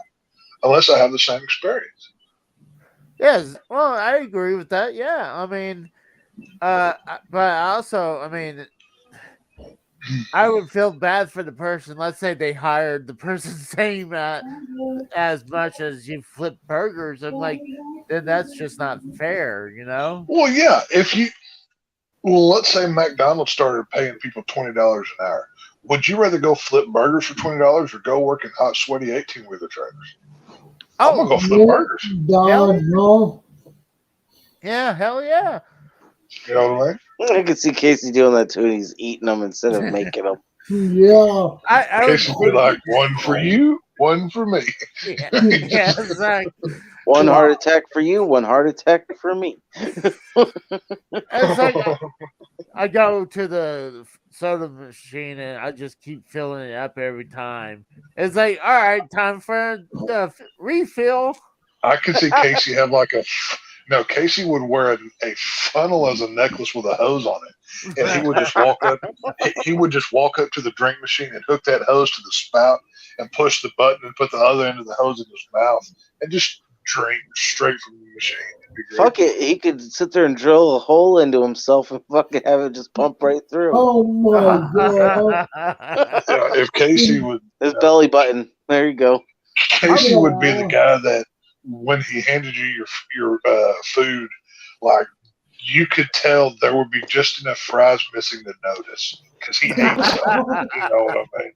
unless I have the same experience.
yes. Well, I agree with that. Yeah, I mean, but also, I mean, I would feel bad for the person. Let's say they hired the person same as much as you flip burgers. I'm like, then that's just not fair, you know?
Well, yeah. Well, let's say McDonald's started paying people $20 an hour. Would you rather go flip burgers for $20 or go work in hot, sweaty 18-wheeler trailers? I'm gonna
Oh,
go flip burgers.
No.
yeah, hell yeah.
You know what I mean?
I can see Casey doing that too. And he's eating them instead of making them.
Yeah.
I would
Casey would be like, one for you, one for me.
yeah, yeah, exactly.
One heart attack for you, one heart attack for me.
It's like I go to the soda machine and I just keep filling it up every time. It's like, all right, time for the refill.
I could see Casey have like Casey would wear a funnel as a necklace with a hose on it, and he would just walk up. He would just walk up to the drink machine and hook that hose to the spout and push the button and put the other end of the hose in his mouth and just drink straight from the machine. It'd be great.
Fuck it, he could sit there and drill a hole into himself and fucking have it just pump right through.
Oh my god.
Yeah, if Casey would,
His belly button. There you go.
Casey would be the guy that when he handed you your food, like you could tell there would be just enough fries missing to notice because he ate some. You know what I mean?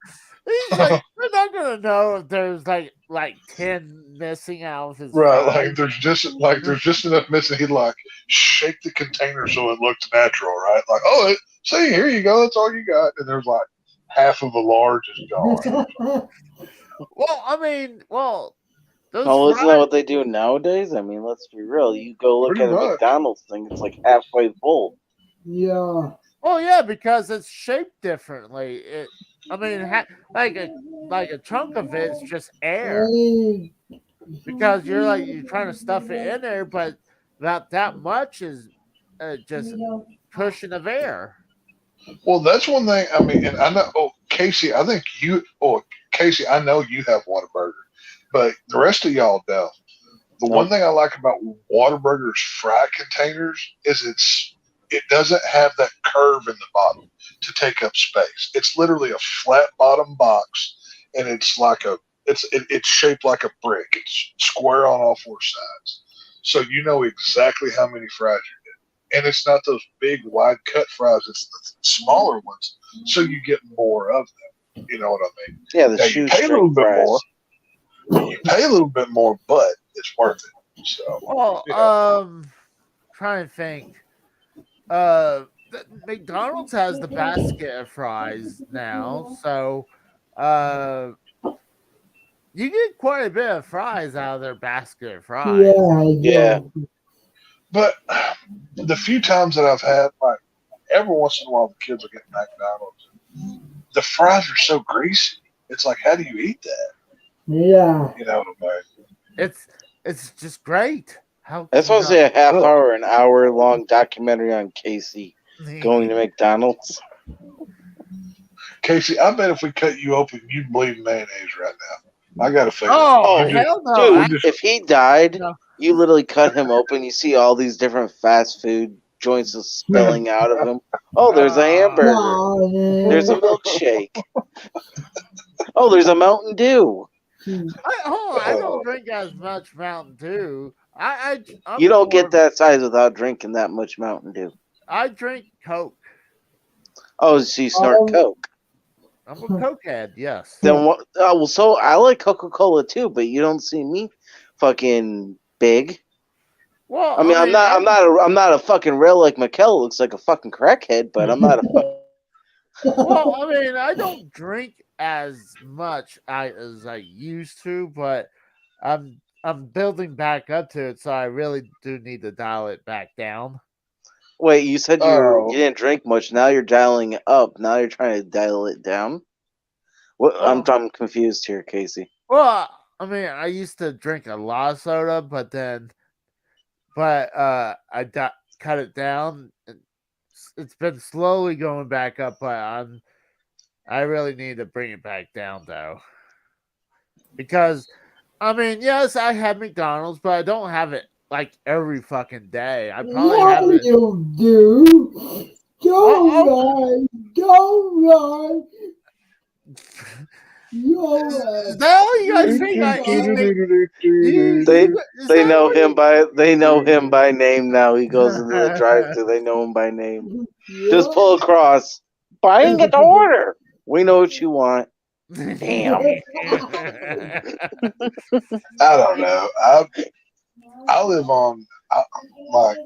He's like, we're not gonna know if there's like 10 missing out of his
Right,
fries.
like there's just enough missing. He'd like shake the container so it looked natural, right? Like, oh, see, here you go, that's all you got, and there's like half of a large is gone.
Well, I mean, those
Oh, isn't that
fries,
what they do nowadays? I mean, let's be real. You go look
Pretty
at a
much.
McDonald's thing, it's like halfway full.
Yeah.
well, yeah, because it's shaped differently. I mean, like a chunk of it's just air
Hey.
because you're trying to stuff it in there, but about that much is just cushion of air.
Well, that's one thing. I mean, and I know, Casey, Casey, I know you have Whataburger, but the rest of y'all don't. The one thing I like about Whataburger's fry containers is it doesn't have that curve in the bottom to take up space. It's literally a flat bottom box, and it's shaped like a brick. It's square on all four sides, so you know exactly how many fries you're getting. And it's not those big wide cut fries; it's the smaller ones, so you get more of them. You know what I mean?
Yeah, the
Now, you
shoe
pay a little
string
bit
fries.
more. You pay a little bit more, but it's worth it. So,
Well,
you know.
trying to think. McDonald's has the basket of fries now, so you get quite a bit of fries out of their basket of fries.
Yeah.
But the few times that I've had, like every once in a while, the kids will get McDonald's. The fries are so greasy. It's like, how do you eat that?
Yeah.
You know what I mean?
It's just great. How
That's supposed to be a half hour, an hour long documentary on Casey going to McDonald's.
Casey, I bet if we cut you open, you'd bleed mayonnaise right now. I got to figure.
Oh,
Oh,
hell no!
Dude, if he died,
No.
you literally cut him open. You see all these different fast food joints just spilling out of him. Oh, there's a hamburger. There's a milkshake. Oh, there's a Mountain Dew.
I don't drink as much Mountain Dew. I'm
You don't
more-
get that size without drinking that much Mountain Dew.
I drink Coke.
Oh, so you snort Coke.
I'm a Cokehead. Yes.
Then what? Well, so I like Coca-Cola too, but you don't see me fucking big.
Well,
I mean, I'm not a fucking rail like Mikkel looks like a fucking crackhead, but I'm not a.
Well, I mean, I don't drink as much as I used to, but I'm building back up to it, so I really do need to dial it back down.
Wait, you said
Oh,
you didn't drink much. Now you're dialing it up. Now you're trying to dial it down. What? I'm
Well,
confused here, Casey.
well, I mean, I used to drink a lot of soda, but I cut it down. It's been slowly going back up, but I really need to bring it back down though, because I mean, yes, I have McDonald's, but I don't have it like every fucking day. I probably
Yeah,
have it.
you do. Don't
Oh,
lie. Don't lie. You're
is that all you guys think I eat?
They
Is
they
that
know
all
him
you?
by name now. He goes into the drive-thru. They know him by name. Just
Yeah.
pull across. Buying it to order. We know what you want. Damn.
I don't know. I live on like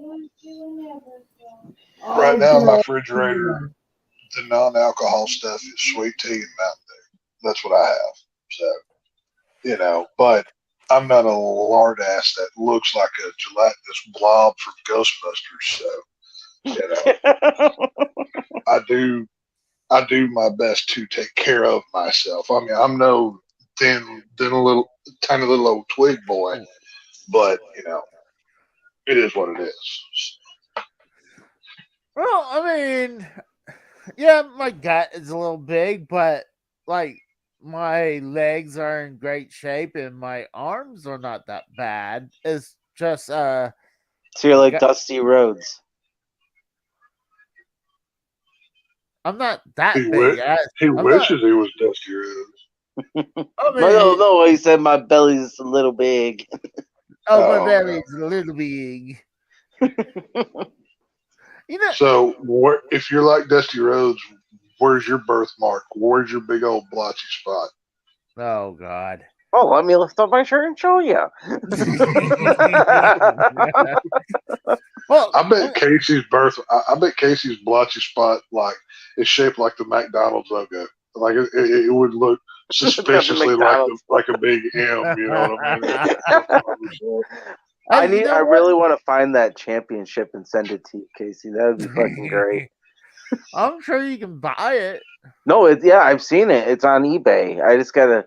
right now. My refrigerator, the non-alcohol stuff is sweet tea and Mountain Dew. That's what I have. So but I'm not a lard ass that looks like a gelatinous blob from Ghostbusters. So I do my best to take care of myself. I mean, I'm no thin a little tiny little old twig boy, but it is what it is.
Well, I mean, yeah, my gut is a little big, but like my legs are in great shape and my arms are not that bad. It's just
So you're like
gut-
Dusty Rhodes.
I'm not that
He
big.
he
I'm not.
wishes he was Dusty Rhodes.
I
No,
mean,
no. He said my belly's a little big.
oh, my
Oh no.
belly's a little big. You know,
So if you're like Dusty Rhodes, where's your birthmark? Where's your big old blotchy spot?
oh God.
Oh, let me lift up my shirt and show you.
Well,
I bet Casey's I bet Casey's blotchy spot is shaped like the McDonald's logo. Like it would look suspiciously
McDonald's.
like a big M. You know what I mean?
hey, you
I
know
really want to find that championship and send it to you, Casey. That would be fucking great.
I'm sure you can buy it.
No, yeah, I've seen it. It's on eBay. I just gotta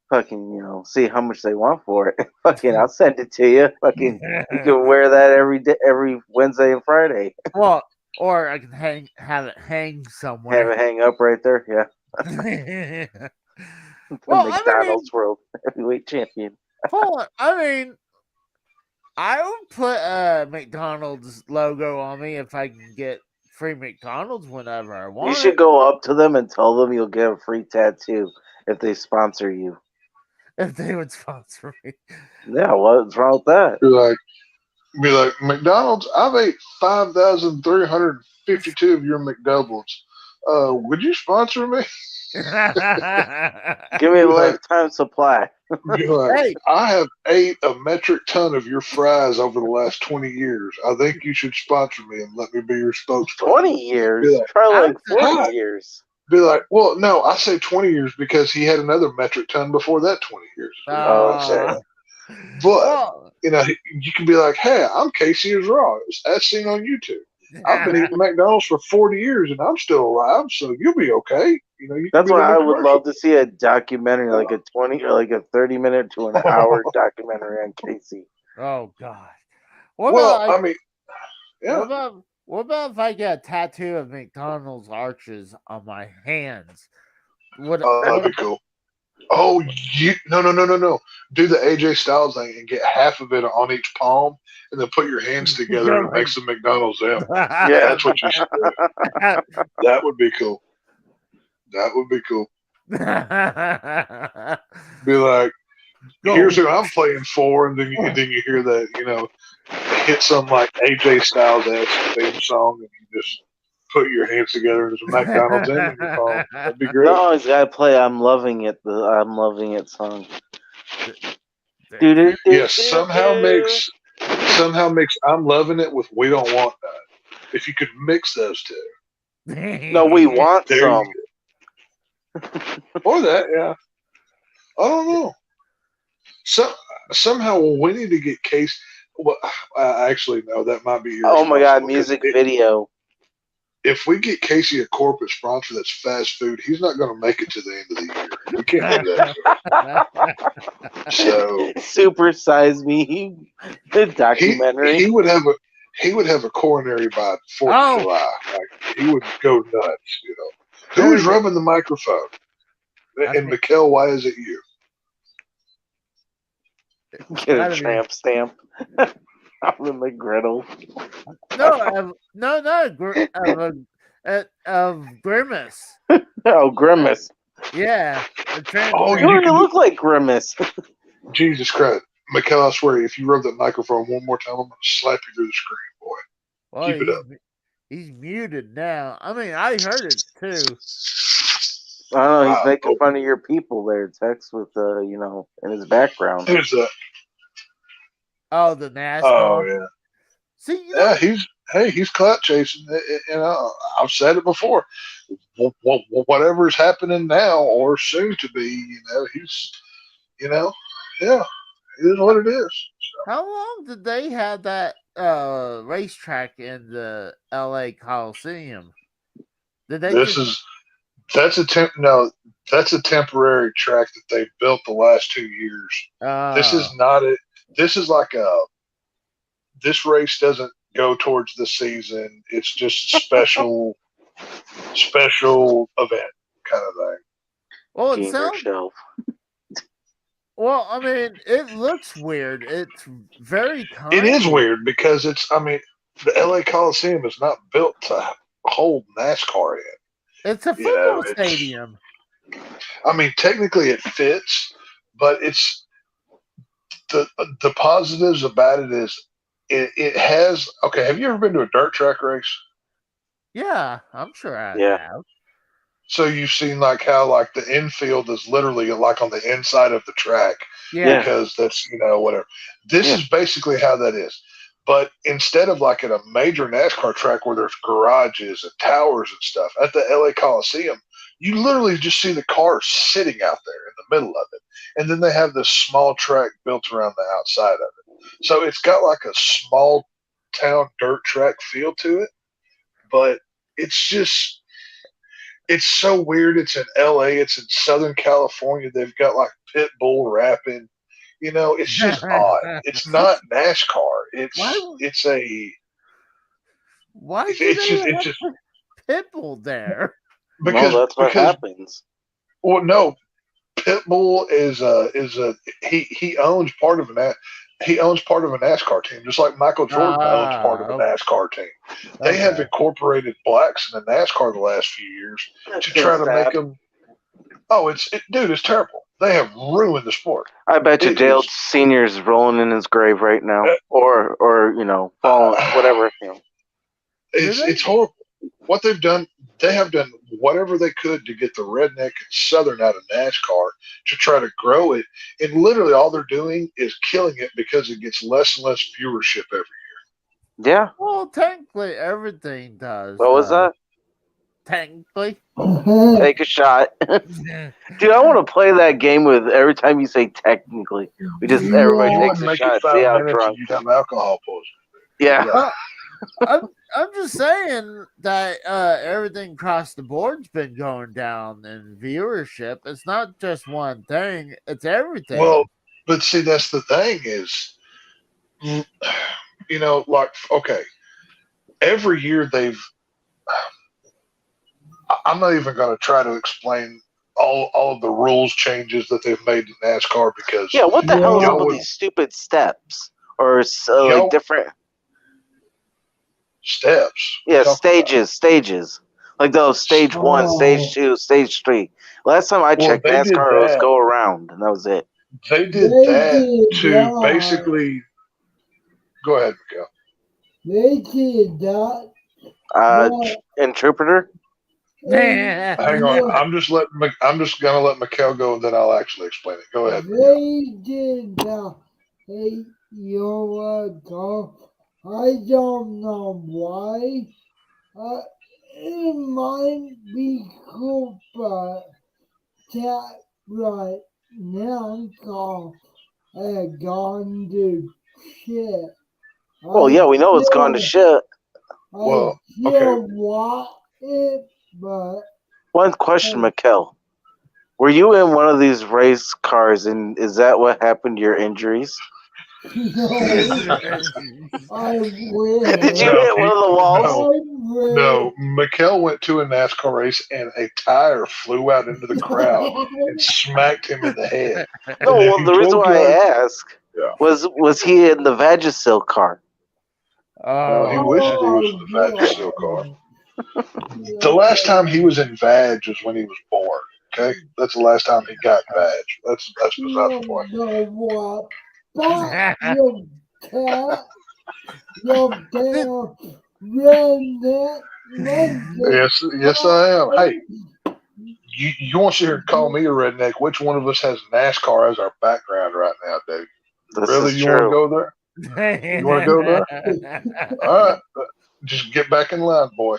fucking see how much they want for it. Fucking, I'll send it to you. Fucking, you can wear that every day, every Wednesday and Friday.
Well, or I can have it hang
Have
somewhere.
it hang up right there. Yeah. The
Well,
McDonald's World Heavyweight Champion.
I mean, I would put a McDonald's logo on me if I can get free McDonald's whenever I want.
You should go up to them and tell them you'll get a free tattoo if they sponsor you.
If they would sponsor me.
Yeah, what's wrong with that?
Be like McDonald's. I've ate 5,352 of your McDoubles. Would you sponsor me?
Give me a
Be like,
lifetime supply.
be like,
Hey.
I have ate a metric ton of your fries over the last 20 years. I think you should sponsor me and let me be your spokesperson.
20 years?
Be like,
Try like
I'd
40 years.
Be like, well, no, I say 20 years because he had another metric ton before that 20 years.
Oh, okay.
But,
well,
you can be like, hey, I'm Casey is Raw, as seen on YouTube. I've been eating McDonald's for 40 years and I'm still alive, so you'll be okay. You can
That's
be
why
the
I
new
would
commercial.
love to see a documentary, like a 20 or like a 30-minute to an hour documentary on Casey.
oh God. What
Well,
about
I mean, yeah.
what about if I get a tattoo of McDonald's arches on my hands?
That'd be cool. Oh, no. Do the AJ Styles thing and get half of it on each palm and then put your hands together and it makes the McDonald's M.
Yeah.
That's what you should do. That would be cool. That would be cool. Be like, here's who I'm playing for, and then you hear that, hit some like AJ Styles ass theme song, and you just put your hands together and there's a McDonald's M in your palm. That'd be great.
No, he's got to play I'm Loving It, the I'm Loving It song.
Yes, somehow mix I'm Loving It with We Don't Want That. If you could mix those two.
No, we want
There
some.
you Or that, yeah. I don't know. So somehow we need to get Case. Well, actually, no, that might be
Oh my god,
irresponsible because
music video.
if we get Casey a corporate sponsor that's fast food, he's not going to make it to the end of the year. We can't do that. So
Super Size Me
he
documentary.
he would have a coronary by 4th of July. Like he would go nuts. Who's rubbing the microphone? And Mikkel, why is it you?
Get a tramp stamp on the McGriddle.
Of Grimace.
Oh, Grimace.
Yeah.
Oh,
You already look like Grimace.
Jesus Christ. Mikkel, I swear, if you rub that microphone one more time, I'm going to slap you through the screen, boy.
Well,
Keep it up.
He's muted now. I mean, I heard it too.
I don't know. He's making fun of your people there, Tex, with in his background.
Who's that?
Oh, the NASCAR.
Oh yeah.
See,
yeah, he's clout chasing. I've said it before. Whatever's happening now or soon to be, he's, yeah, it is what it is. So.
How long did they have that racetrack in the LA Coliseum?
That's a temporary track that they built the last 2 years. This is not it. This is like this race doesn't go towards the season. It's just a special event kind of thing.
Well, it sounds. Well, I mean, it looks weird. It's very tiny.
It is weird because the LA Coliseum is not built to hold NASCAR in.
It's a football stadium.
I mean, technically it fits, but it's the positives about it is it has. Okay, have you ever been to a dirt track race?
Yeah, I'm sure I have.
So you've seen like how like the infield is literally like on the inside of the track, because that's whatever. This is basically how that is. But instead of like at a major NASCAR track where there's garages and towers and stuff, at the LA Coliseum, you literally just see the cars sitting out there in the middle of it. And then they have this small track built around the outside of it. So it's got like a small town dirt track feel to it. But it's so weird. It's in LA. It's in Southern California. They've got like pit bull rapping. It's just odd. It's not NASCAR.
Why it's just Pitbull there?
Because that's what happens.
Well, no, Pitbull he owns part of a NASCAR team, just like Michael Jordan owns part of a NASCAR team. They have incorporated blacks in the NASCAR the last few years to try to make them. Oh, it's terrible. They have ruined the sport.
I bet you Dale Sr. is rolling in his grave right now, or falling, whatever.
It's horrible. What they've done, they have done whatever they could to get the redneck and Southern out of NASCAR to try to grow it, and literally all they're doing is killing it because it gets less and less viewership every year.
Yeah.
Well, technically, everything does.
What was that?
Technically.
Take a shot. Dude, I want to play that game with every time you say technically. Everybody takes a shot. See how drunk.
You have alcohol poisoning.
Yeah.
I'm just saying that everything across the board's been going down in viewership. It's not just one thing; it's everything.
Well, but see, that's the thing is, every year they've. I'm not even going to try to explain all of the rules changes that they've made in NASCAR because
what the hell is up with these stupid steps or like different
steps?
Stages. Like those stage 1, stage 2, stage 3. Last time I checked, NASCAR was go around, and that was it.
They did that to basically. Go ahead, Miguel.
They did that.
Interpreter.
Hang on, I'm just gonna let Mikkel go, and then I'll actually explain it. Go ahead.
They did that. Hey, I don't know why. It might be cool, but chat right now called gone to shit.
Well, yeah, we know it's gone to shit.
Well,
I still want it, but
One question, Mikkel. Were you in one of these race cars, and is that what happened to your injuries?
no, I will.
Did you
No,
hit one of the walls?
I will.
No, Mikkel went to a NASCAR race and a tire flew out into the crowd and smacked him in the head.
No,
And if
well,
you
the reason
told
why I
George-
asked
Yeah.
was he in the Vagisil car?
No, he
Oh,
wishes he was in the Vagisil car. The last time he was in Vag was when he was born. Okay, that's the last time he got Vag. That's beside the point.
know what? Fuck you, cat. You damn redneck.
Yes, I am. Hey, you want to sit here and call me a redneck? Which one of us has NASCAR as our background right now, Dave?
This
Really,
is
you want to
true.
go there? You want to go there? All right, just get back in line, boy.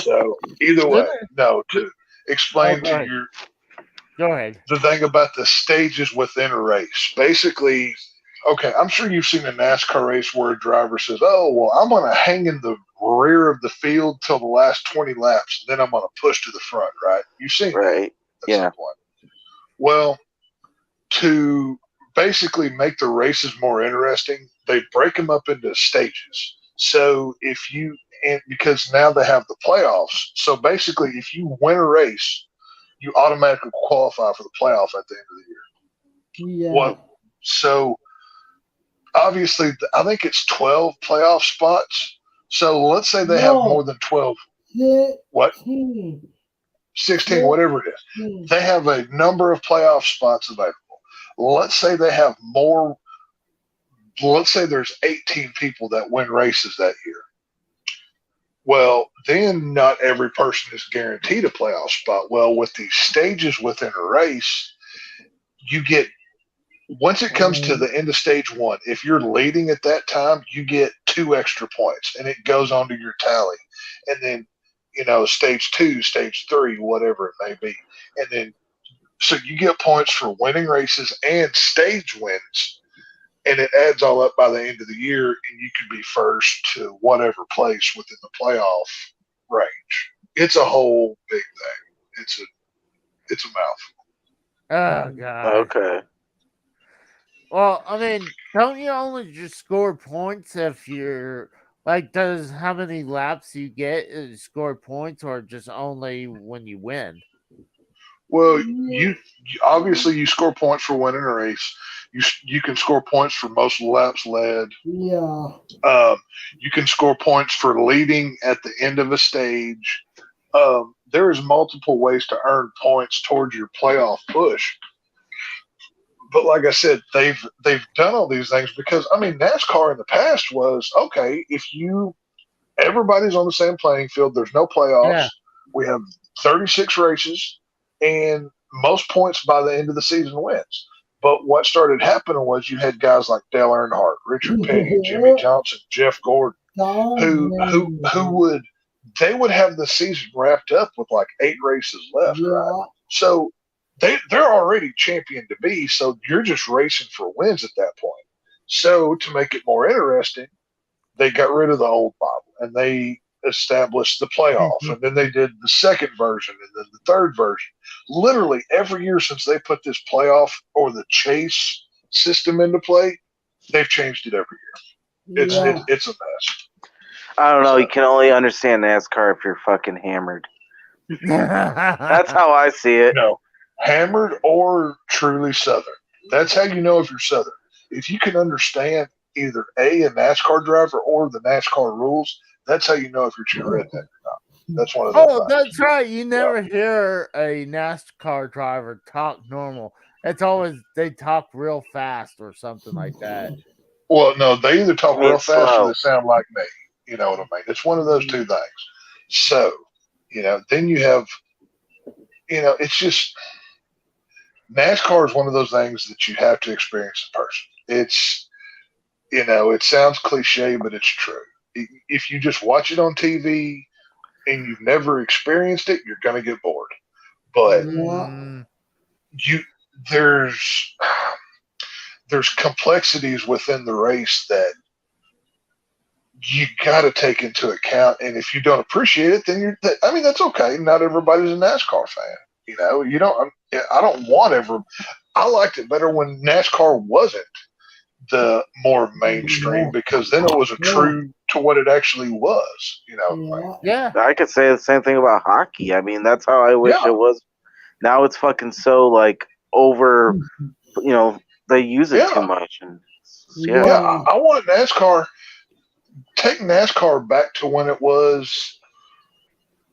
So either way, no. To explain
go
to
ahead.
you
Go ahead.
the thing about the stages within a race, basically. Okay, I'm sure you've seen a NASCAR race where a driver says, "Oh, well, I'm going to hang in the rear of the field till the last 20 laps, and then I'm going to push to the front." Right? You've seen that.
Right.
That's
Yeah.
the point. Well, to basically make the races more interesting, they break them up into stages. So if you and because now they have the playoffs, so basically if you win a race, you automatically qualify for the playoff at the end of the year.
Yeah.
What? So obviously, I think it's 12 playoff spots. So let's say they have more than 12. What? 16, whatever it is. They have a number of playoff spots available. Let's say they have more. Let's say there's 18 people that win races that year. Well, then not every person is guaranteed a playoff spot. Well, with these stages within a race, you get once it comes to the end of stage one, if you're leading at that time, you get 2 extra points and it goes onto your tally. And then, stage 2, stage 3, whatever it may be. And then, so you get points for winning races and stage wins. And it adds all up by the end of the year, and you can be first to whatever place within the playoff range. It's a whole big thing. It's a mouthful.
Oh god.
Okay.
Well, I mean, don't you only just score points if you're like? Does how many laps you get score points, or just only when you win?
Well, you obviously you score points for winning a race. You can score points for most laps led.
Yeah.
You can score points for leading at the end of a stage. There is multiple ways to earn points towards your playoff push. But like I said, they've done all these things because NASCAR in the past was okay if everybody's on the same playing field. There's no playoffs.
Yeah.
We have 36 races, and most points by the end of the season wins. But what started happening was you had guys like Dale Earnhardt, Richard Petty, Jimmy Johnson, Jeff Gordon, who would have the season wrapped up with like 8 races left, right? So they're already champion to be, so you're just racing for wins at that point. So to make it more interesting, they got rid of the old model and they established the playoff, and then they did the second version and then the third version. Literally every year since they put this playoff or the chase system into play, they've changed it every year. It's a mess.
I don't know. You can only understand NASCAR if you're fucking hammered. That's how I see it.
No, hammered or truly Southern. That's how you know if you're Southern. If you can understand either a NASCAR driver or the NASCAR rules, that's how you know if you're true redneck or not. That's one of those.
Oh, that's right. You never hear a NASCAR driver talk normal. It's always they talk real fast or something like that.
Well, no, they either talk real fast
slow.
or they sound like me. You know what I mean? It's one of those two things. So, then you have, it's just NASCAR is one of those things that you have to experience in person. It's, it sounds cliche, but it's true. If you just watch it on TV and you've never experienced it, you're going to get bored. but
Mm,
you there's complexities within the race that you got to take into account, and if you don't appreciate it, then that's okay. Not everybody's a NASCAR fan. You don't. I don't want I liked it better when NASCAR wasn't the more mainstream, because then it was a true to what it actually was.
yeah.
I could say the same thing about hockey. I mean, that's how I wish it was. Now it's fucking so like over. They use it too much, and
I want NASCAR. Take NASCAR back to when it was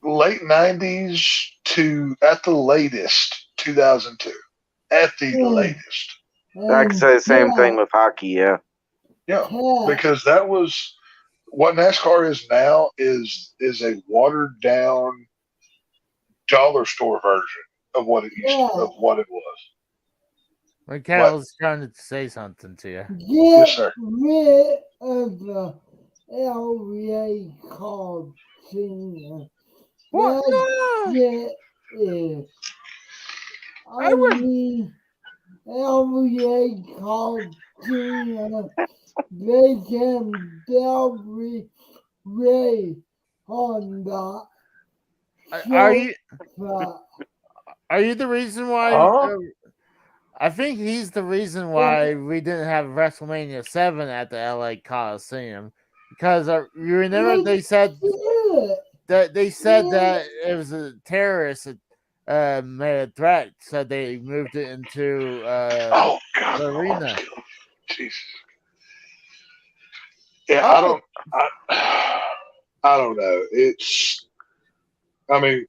late 90s to at the latest 2002. At the latest.
I could say the same thing with hockey. Yeah,
because that was what NASCAR is now is a watered down dollar store version of what it was.
Mikhail was trying to say something to you.
Get
sir.
rid of the LVA called Cena.
What?
That shit is. I mean, LVA called Cena. They can barely rate on that.
Are you the reason why? I think he's the reason why we didn't have WrestleMania 7 at the LA Coliseum, because you remember they said that it was a terrorist made a threat, so they moved it into the arena.
Jesus. Yeah, I don't know. I mean,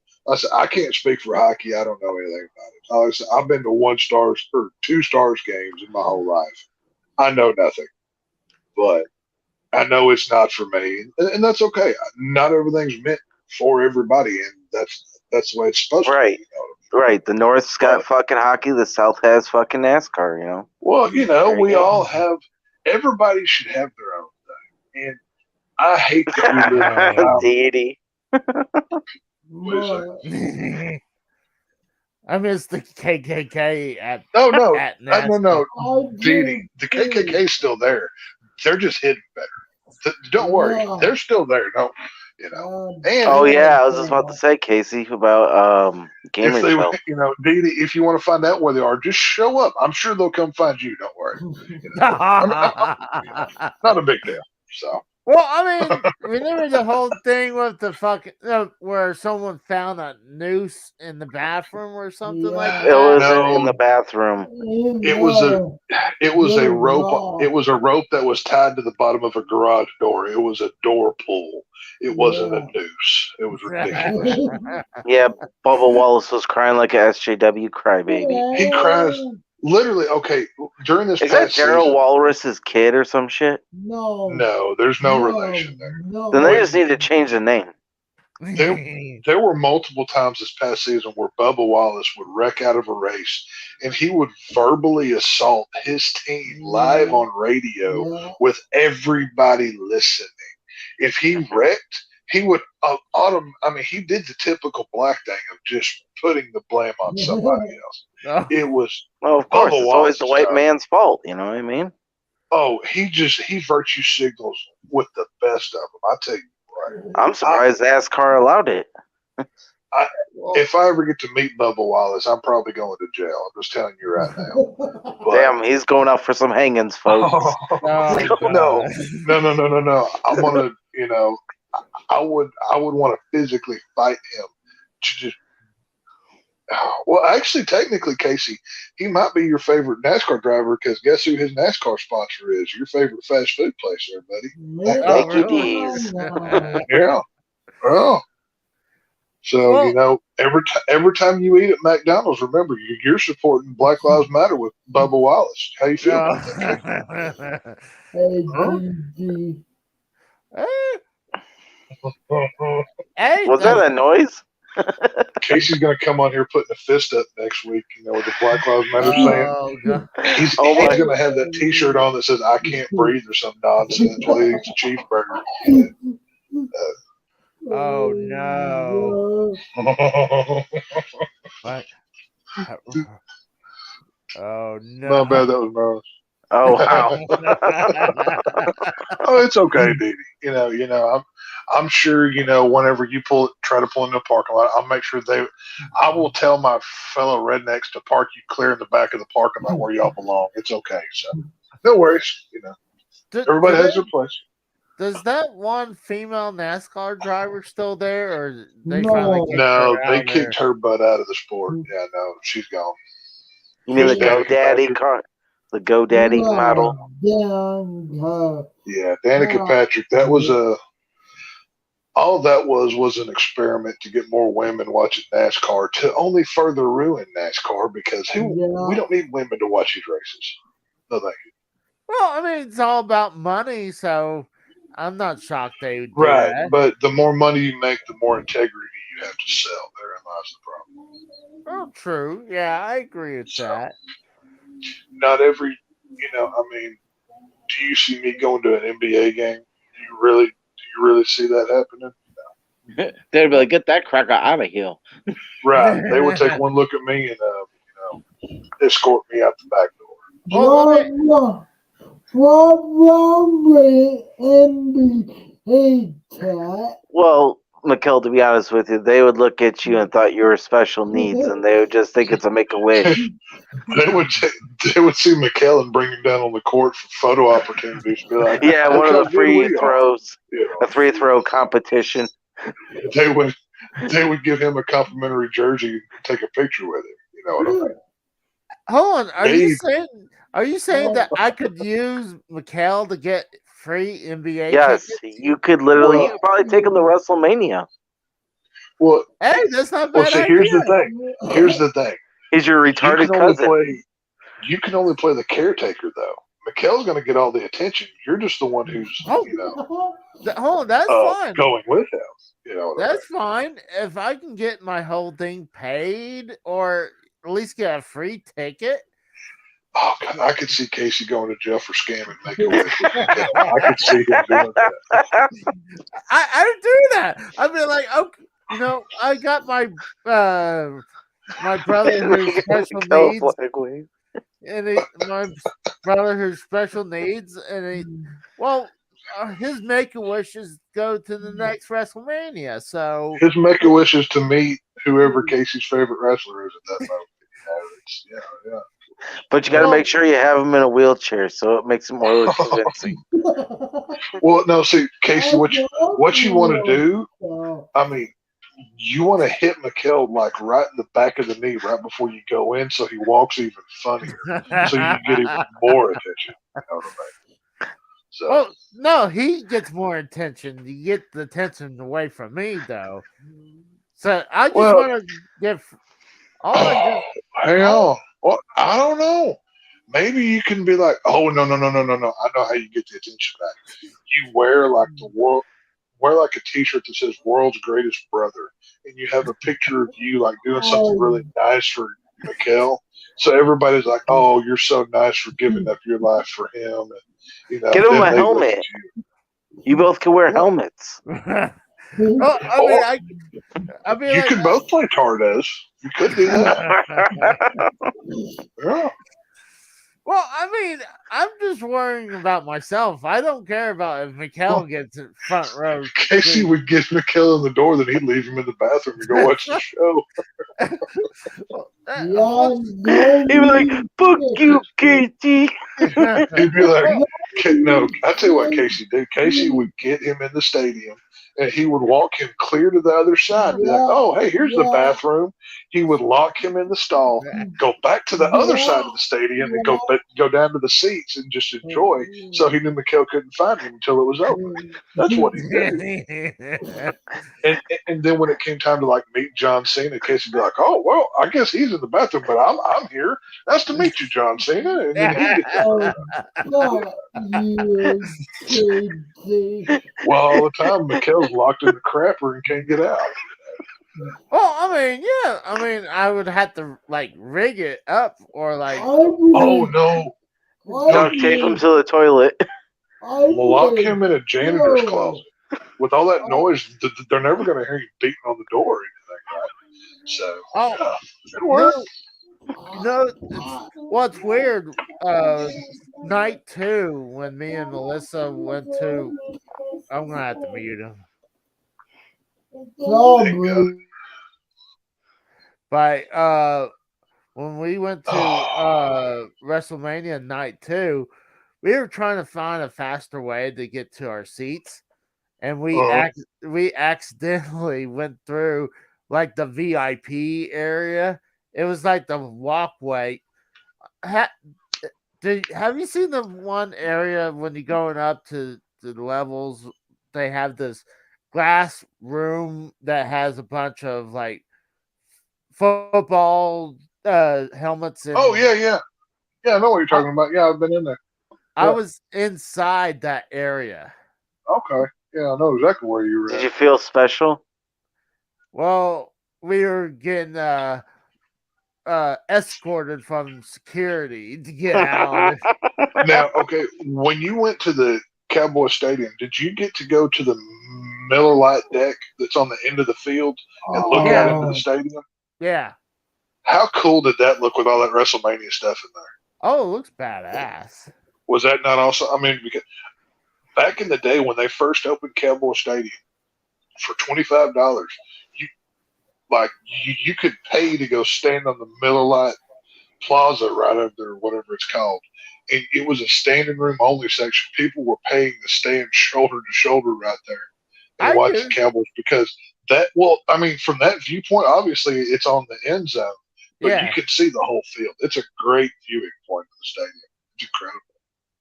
I can't speak for hockey. I don't know anything about it. I've been to 1 stars or 2 stars games in my whole life. I know nothing, but I know it's not for me, and that's okay. Not everything's meant for everybody, and that's the way it's supposed to be.
Right. The North's got fucking hockey. The South has fucking NASCAR.
Well, we all have. Everybody should have their own thing, and I hate that we live
Deity.
I miss the KKK at
no.
NASCAR.
The KKK is still there. They're just hidden better. Don't worry, they're still there. No, And
I was just about to say, Casey, about gaming show.
Dee, if you want to find out where they are, just show up. I'm sure they'll come find you. Don't worry. Not a big deal. So.
Well, I mean, remember the whole thing with the fucking where someone found a noose in the bathroom or something like that?
It wasn't in the bathroom.
It was a rope. It was a rope that was tied to the bottom of a garage door. It was a door pull. It wasn't a noose. It was ridiculous.
Yeah, Bubba Wallace was crying like a SJW crybaby.
He cries. Literally, okay, during this
Is that Gerald Walrus's kid or some shit?
No, there's no relation there.
Then they just need to change the name.
There were multiple times this past season where Bubba Wallace would wreck out of a race, and he would verbally assault his team live on radio with everybody listening. If he wrecked, he would he did the typical black thing of just putting the blame on somebody else. It was
of course it's always the white man's fault, you know what I mean?
Oh, he virtue signals with the best of them. I tell you what.
I'm surprised NASCAR allowed it.
If I ever get to meet Bubba Wallace, I'm probably going to jail. I'm just telling you right now.
Damn, he's going out for some hangings, folks.
No. I'm gonna, I would want to physically fight him to just. Well, actually, technically, Casey, he might be your favorite NASCAR driver because guess who his NASCAR sponsor is? Your favorite fast food place there, buddy.
Thank you, D's.
Yeah. Oh. So, every time you eat at McDonald's, remember, you're supporting Black Lives Matter with Bubba Wallace. How you feel about that?
Hey,
was that a noise?
Casey's going to come on here putting a fist up next week, with the Black Lives Matter saying. He's going to have that T-shirt on that says, I can't breathe or some nonsense while he eats a cheeseburger.
Oh no! What? Oh
My
no!
bad, that was
Oh wow.
Mars. Oh, it's okay, Dee Dee. I'm sure. Whenever you try to pull into a parking lot, I'll make sure I will tell my fellow rednecks to park you clear in the back of the parking lot where y'all belong. It's okay. So, no worries.
Do,
Everybody
do
has
they,
their place.
does that one female NASCAR driver still there, or they finally
No.
kicked her
No, they
out of there?
kicked her butt out of the sport. Yeah, no, she's gone.
You mean the
Just Danica
GoDaddy
Patrick.
car? The GoDaddy model?
Down her.
Yeah, Danica Patrick. That was all that was an experiment to get more women watching NASCAR to only further ruin NASCAR because we don't need women to watch these races. No, thank you.
Well, I mean, it's all about money, so I'm not shocked they would do
Right,
that.
but the more money you make, the more integrity you have to sell. Therein lies the problem.
Oh, true. Yeah, I agree with
So,
that.
not every, I mean, do you see me going to an NBA game? Do you really see that happening?
They'd be like, get that cracker out of here.
Right. They would take one look at me and, escort me out the back door.
Well, let me,
What wrong with NBA cat?
Well, Mikkel, to be honest with you, they would look at you and thought you were special needs, and they would just think it's a Make-A-Wish.
They would see McKellen bring him down on the court for photo opportunities. Be like,
Yeah,
look
one of
how
the
good
free
we are.
throws,
You
a free throw competition.
They would give him a complimentary jersey and take a picture with him. You know what I mean?
hold on.
They-
Are you saying that I could use Mikhail to get free NBA
Yes,
tickets?
you could literally,
Well-
you could probably take him to WrestleMania.
Well,
Hey, that's not a
well,
bad
see,
idea.
Here's the thing.
He's your retarded cousin.
You can only play the caretaker though. Mikkel's going to get all the attention. You're just the one who's
Hold on, that's fine.
going with him. You know what I mean?
That's fine. If I can get my whole thing paid or at least get a free ticket.
Oh God, I could see Casey going to jail for scamming Make-A-Wish with Mikkel. I could see him doing that.
I do that. I'd be like, okay, I got my my brother who's special needs, my brother who's special needs, and his Make-A-Wishes go to the next WrestleMania. So
His Make-A-Wish is to meet whoever Casey's favorite wrestler is at that moment. Yeah.
But you got to make sure you have him in a wheelchair so it makes it more convincing.
Well, no, see, Casey, what you want to do? I mean, you want to hit Mikkel like right in the back of the knee right before you go in, so he walks even funnier, so you get even more attention. You know what I mean? So,
well, no, he gets more attention. You get the attention away from me, though. So I just want to give.
Hang on. Well, I don't know. Maybe you can be like, oh no. I know how you get the attention back. You wear like a T-shirt that says "World's Greatest Brother," and you have a picture of you like doing something really nice for Mikkel. So everybody's like, "Oh, you're so nice for giving up your life for him." And,
get him a helmet. You both can wear helmets.
I mean,
you can both play Tardes. You could do that. Yeah.
Well, I mean, I'm just worrying about myself. I don't care about if Mikkel gets in front row.
Casey would get Mikkel in the door, then he'd leave him in the bathroom to go watch the show.
He'd be like, "Fuck you, Casey."
He'd be like, "No, I tell you what, Casey did. Casey would get him in the stadium, and he would walk him clear to the other side. Be like, oh, hey, here's the bathroom. He would lock him in the stall, go back to the other side of the stadium, and go down to the seats and just enjoy. So he knew Mikkel couldn't find him until it was over. That's what he did. And then when it came time to like meet John Cena, Casey'd be like, oh, well, I guess he's in the bathroom, but I'm here. Nice to meet you, John Cena. And then he'd well, all the time, Mikkel's locked in the crapper and can't get out.
Well, I mean, I would have to like rig it up or like.
Oh no!
Duct tape him to the toilet.
Lock him in a janitor's closet. with all that noise, they're never going to hear you beating on the door or anything, right? So,
Oh,
yeah, it
no,
worked.
what's weird. Night 2 when me and Melissa went to. I'm gonna have to mute him.
Probably.
But when we went to WrestleMania Night 2, we were trying to find a faster way to get to our seats, and we accidentally went through like the VIP area. It was like the walkway. Have you seen the one area when you're going up to the levels? They have this glass room that has a bunch of like football helmets and
Oh, yeah. Yeah, I know what you're talking about. Yeah, I've been in there.
I
Yeah.
was inside that area.
Okay. Yeah, I know exactly where you were
Did
at.
you feel special?
Well, we were getting escorted from security to get out.
Now, okay, when you went to the Cowboy Stadium, did you get to go to the Miller Lite deck that's on the end of the field and look out into the stadium?
Yeah.
How cool did that look with all that WrestleMania stuff in there?
Oh, it looks badass.
Was that not also? I mean, because back in the day when they first opened Cowboy Stadium for $25, you you could pay to go stand on the Miller Lite Plaza right up there, whatever it's called. And it was a standing room only section. People were paying to stand shoulder to shoulder right there and
I
watch
do.
the Cowboys because that. Well, I mean, from that viewpoint, obviously it's on the end zone, but you
Yeah.
can see the whole field. It's a great viewing point of the stadium. It's incredible.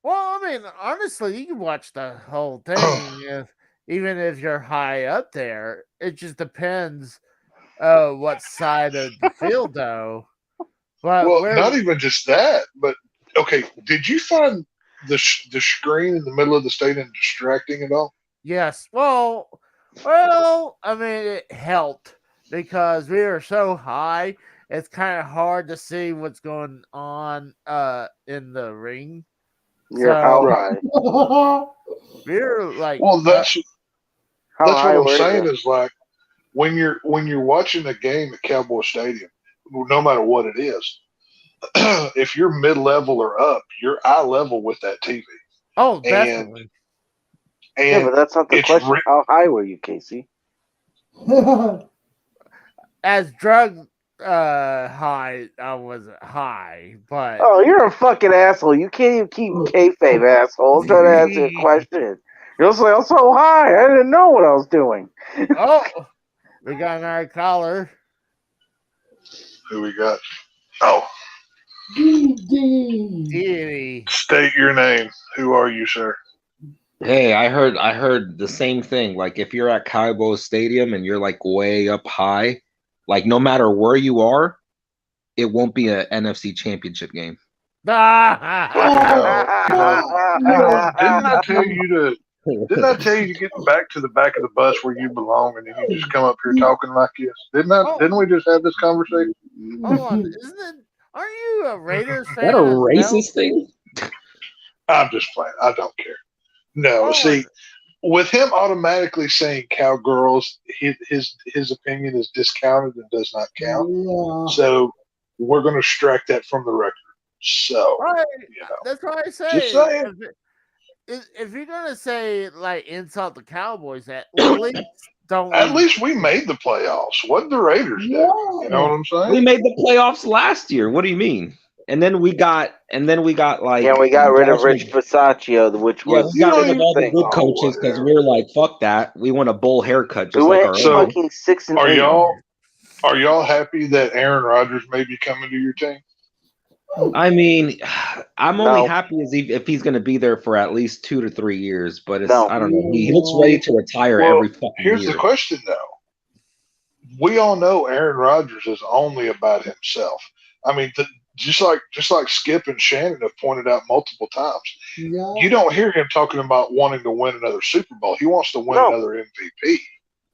Well, I mean, honestly, you can watch the whole thing even if you're high up there. It just depends what side of the field, though. But
Well,
where?
not even just that, but okay. Did you find the screen in the middle of the stadium distracting at all?
Yes. Well. I mean, it helped because we were so high. It's kind of hard to see what's going on in the ring.
You're
So
how
Right.
high?
we were like,
Well, that's
How high
what I'm
were
saying
you?
is like when you're watching a game at Cowboy Stadium, no matter what it is, if you're mid level or up, you're eye level with that TV,
oh,
and
definitely.
Yeah, but that's not the
it's
question. How high were you, Casey?
As drug high, I wasn't high, but
Oh, you're a fucking asshole. You can't even keep kayfabe, asshole. I'm trying to answer your question. You're just like, I'm so high. I didn't know what I was doing.
oh, we got an eye collar.
who we got. Oh,
Deity.
state your name. Who are you, sir?
Hey, I heard the same thing. Like if you're at Cowboy Stadium and you're like way up high, like no matter where you are, it won't be a NFC Championship game.
Didn't I tell you to? Didn't I tell you to get back to the back of the bus where you belong, and then you just come up here talking like this? Didn't we just have this conversation?
Hold on, isn't it? Aren't you a Raiders
Is
fan?
that a
as well?
racist thing?
I'm just playing. I don't care. No,
Oh,
see, with him automatically saying cowgirls, his opinion is discounted and does not count.
Yeah.
So we're going to strike that from the record. So
right.
you know,
That's what I say.
just saying.
If you're gonna say like insult the Cowboys, at least don't.
At least we made the playoffs. What did the Raiders do? You know what I'm saying?
We made the playoffs last year. What do you mean? And then we got like
Yeah, we got rid of
Josh
Rich
Mc-
Pisaccio, which
yeah,
was
we got
the
rid of all the
thing.
good coaches because we were like, fuck that. We want a bull haircut
We
just like
went
our
So-
own.
fucking 6-8.
Are y'all happy that Aaron Rodgers may be coming to your team?
I mean, I'm only
No.
happy if he's going to be there for at least 2 to 3 years. But it's
No.
I don't know. He looks ready to retire
Well,
every fucking
here's
year.
the question, though. We all know Aaron Rodgers is only about himself. I mean, just like Skip and Shannon have pointed out multiple times,
Yeah.
you don't hear him talking about wanting to win another Super Bowl. He wants to win
No.
another MVP.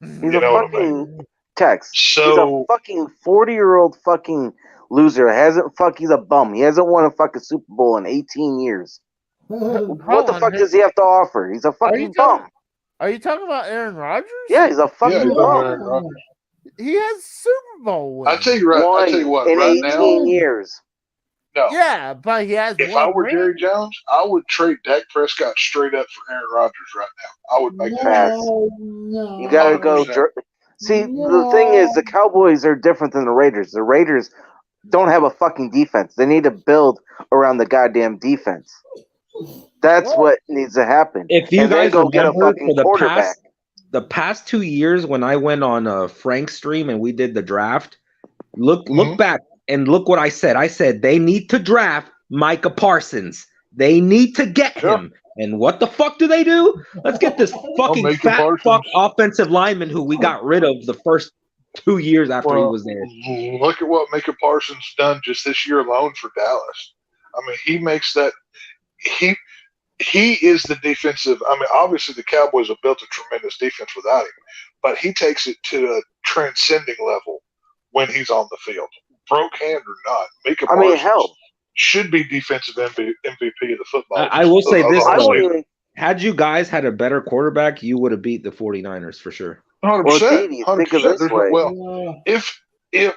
He's
You
a
know what I
fucking Tex. He's a
So
fucking 40-year-old fucking loser. He's a bum. He hasn't won a fucking Super Bowl in 18 years. What the
on,
fuck does he have to offer? He's a
Are you
fucking bum.
Are you talking about Aaron Rodgers?
Yeah, he's a
Yeah,
fucking
he's
bum.
Aaron Rodgers.
He has Super Bowl wins.
I tell you what,
In
right
18
now,
years.
no.
Yeah, but he has
If
one
I were
ring.
Jerry Jones, I would trade Dak Prescott straight up for Aaron Rodgers right now. I would make that trade.
No.
You gotta go.
100%.
See, the thing is, the Cowboys are different than the Raiders. The Raiders don't have a fucking defense. They need to build around the goddamn defense. That's what needs to happen.
If you
and then
guys
go get a
remember,
fucking
for the
quarterback.
past 2 years when I went on Frank's stream and we did the draft, look
Mhm.
back and look what I said. I said they need to draft Micah Parsons. They need to get
Sure.
him. And what the fuck do they do? Let's get this fucking
Micah
fat
Parsons.
fuck offensive lineman who we got rid of the first 2 years after he
Well,
was there.
look at what Micah Parsons done just this year alone for Dallas. I mean, he makes that he is the defensive. I mean, obviously the Cowboys have built a tremendous defense without him, but he takes it to a transcending level when he's on the field, broke hand or not. Micah Parsons
hell.
should be defensive MVP of the football.
I will say
of
this,
the whole
though.
season.
Had you guys had a better quarterback, you would have beat the 49ers for sure.
100%.
Well, think of this way.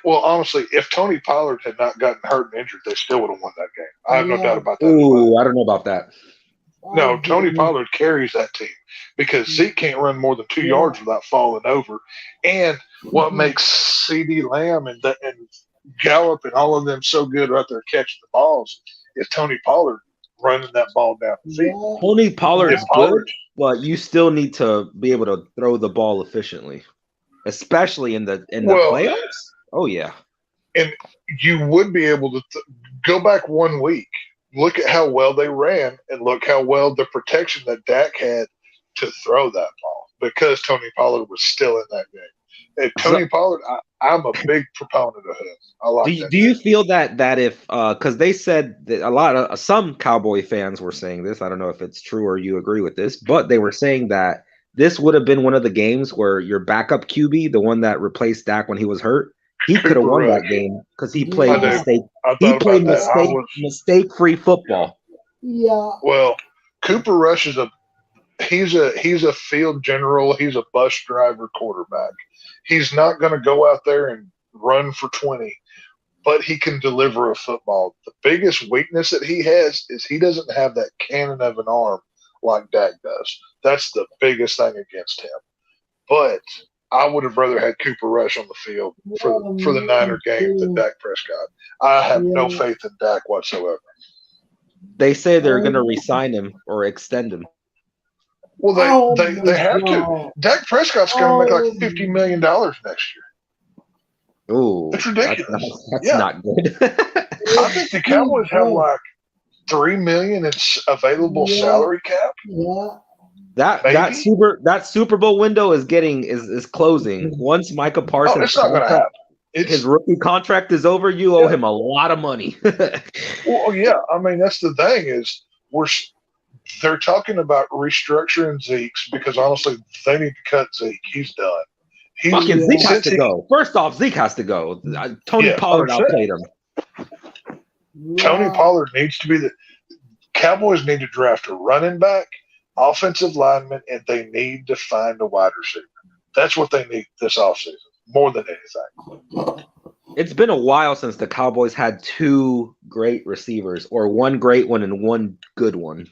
Well, honestly, if Tony Pollard had not gotten hurt and injured, they still would have won that game. I have no doubt about that.
Ooh, I don't know about that.
No, Tony Pollard carries that team because Zeke can't run more than 2 yards without falling over. And what makes CD Lamb and Gallup and all of them so good right there catching the balls is Tony Pollard running that ball down the field.
Tony Pollard's
Pollard-
good, but you still need to be able to throw the ball efficiently, especially in the playoffs. Oh yeah,
And you would be able to go back 1 week, look at how well they ran, and look how well the protection that Dak had to throw that ball because Tony Pollard was still in that game. And Tony Pollard, I'm a big proponent of him. I like that.
Do you feel that if because they said that some Cowboy fans were saying this, I don't know if it's true or you agree with this, but they were saying that this would have been one of the games where your backup QB, the one that replaced Dak when he was hurt, he could have won that game because he played mistake-free football.
Yeah.
Well, Cooper Rush is he's a field general. He's a bus driver quarterback. He's not going to go out there and run for 20, but he can deliver a football. The biggest weakness that he has is he doesn't have that cannon of an arm like Dak does. That's the biggest thing against him. But I would have rather had Cooper Rush on the field for the Niner game than Dak Prescott. I have no faith in Dak whatsoever.
They say they're going to re-sign him or extend him.
Well, they have to. Dak Prescott's going to make like $50 million next year.
Ooh,
it's ridiculous.
That's not good.
I think the Cowboys have like $3 million in available salary cap.
Yeah.
That Super Bowl window is closing. Once Micah Parsons,
it's not going to happen.
His rookie contract is over. You owe him a lot of money.
Well, yeah. I mean, that's the thing is they're talking about restructuring Zeke's because honestly, they need to cut Zeke. He's done.
Zeke has to go. First off, Zeke has to go. Tony Pollard outplayed him.
Tony Pollard needs to be the Cowboys need to draft a running back, offensive lineman, and they need to find a wide receiver. That's what they need this offseason, more than anything.
It's been a while since the Cowboys had two great receivers, or one great one and one good one.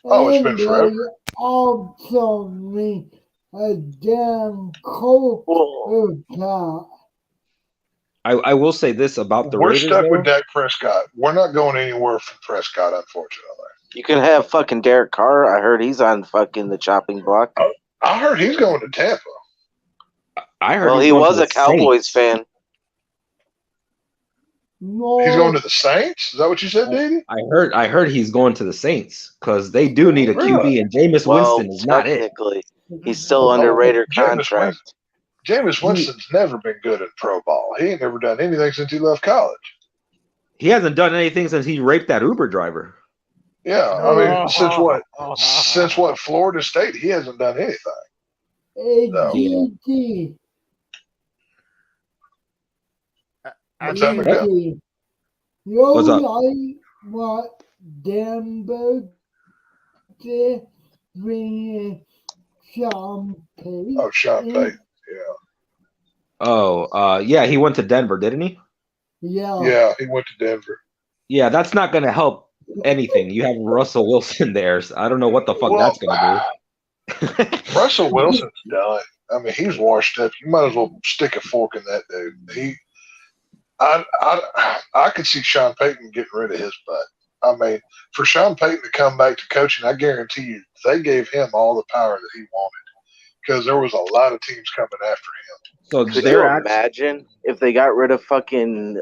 Oh, it's been forever.
Also me a damn cold cat.
I will say this about the Raiders.
We're stuck with Dak Prescott. We're not going anywhere from Prescott, unfortunately.
You can have fucking Derek Carr. I heard he's on fucking the chopping block.
I heard he's going to Tampa.
I heard.
Well, he was a Cowboys fan.
No.
He's going to the Saints? Is that what you said, Didi?
I heard he's going to the Saints because they do need a QB, and Jameis Winston is not it.
He's still under Raider contract.
Jameis Winston's never been good at pro ball. He ain't never done anything since he left college.
He hasn't done anything since he raped that Uber driver.
Yeah, I mean, since what? Since what? Florida State, he hasn't done anything.
ADT.
What's that, Miguel?
What's up?
What Denver did bring Sean Payton.
Oh, Sean Payton. Yeah.
Oh, yeah, he went to Denver, didn't he?
Yeah.
Yeah, he went to Denver.
Yeah, that's not going to help anything. You have Russell Wilson there. So I don't know what the fuck
Well,
that's going to do.
Russell Wilson's done. I mean, he's washed up. You might as well stick a fork in that dude. I could see Sean Payton getting rid of his butt. I mean, for Sean Payton to come back to coaching, I guarantee you they gave him all the power that he wanted because there was a lot of teams coming after him.
So
Could you
they're actually,
imagine if they got rid of fucking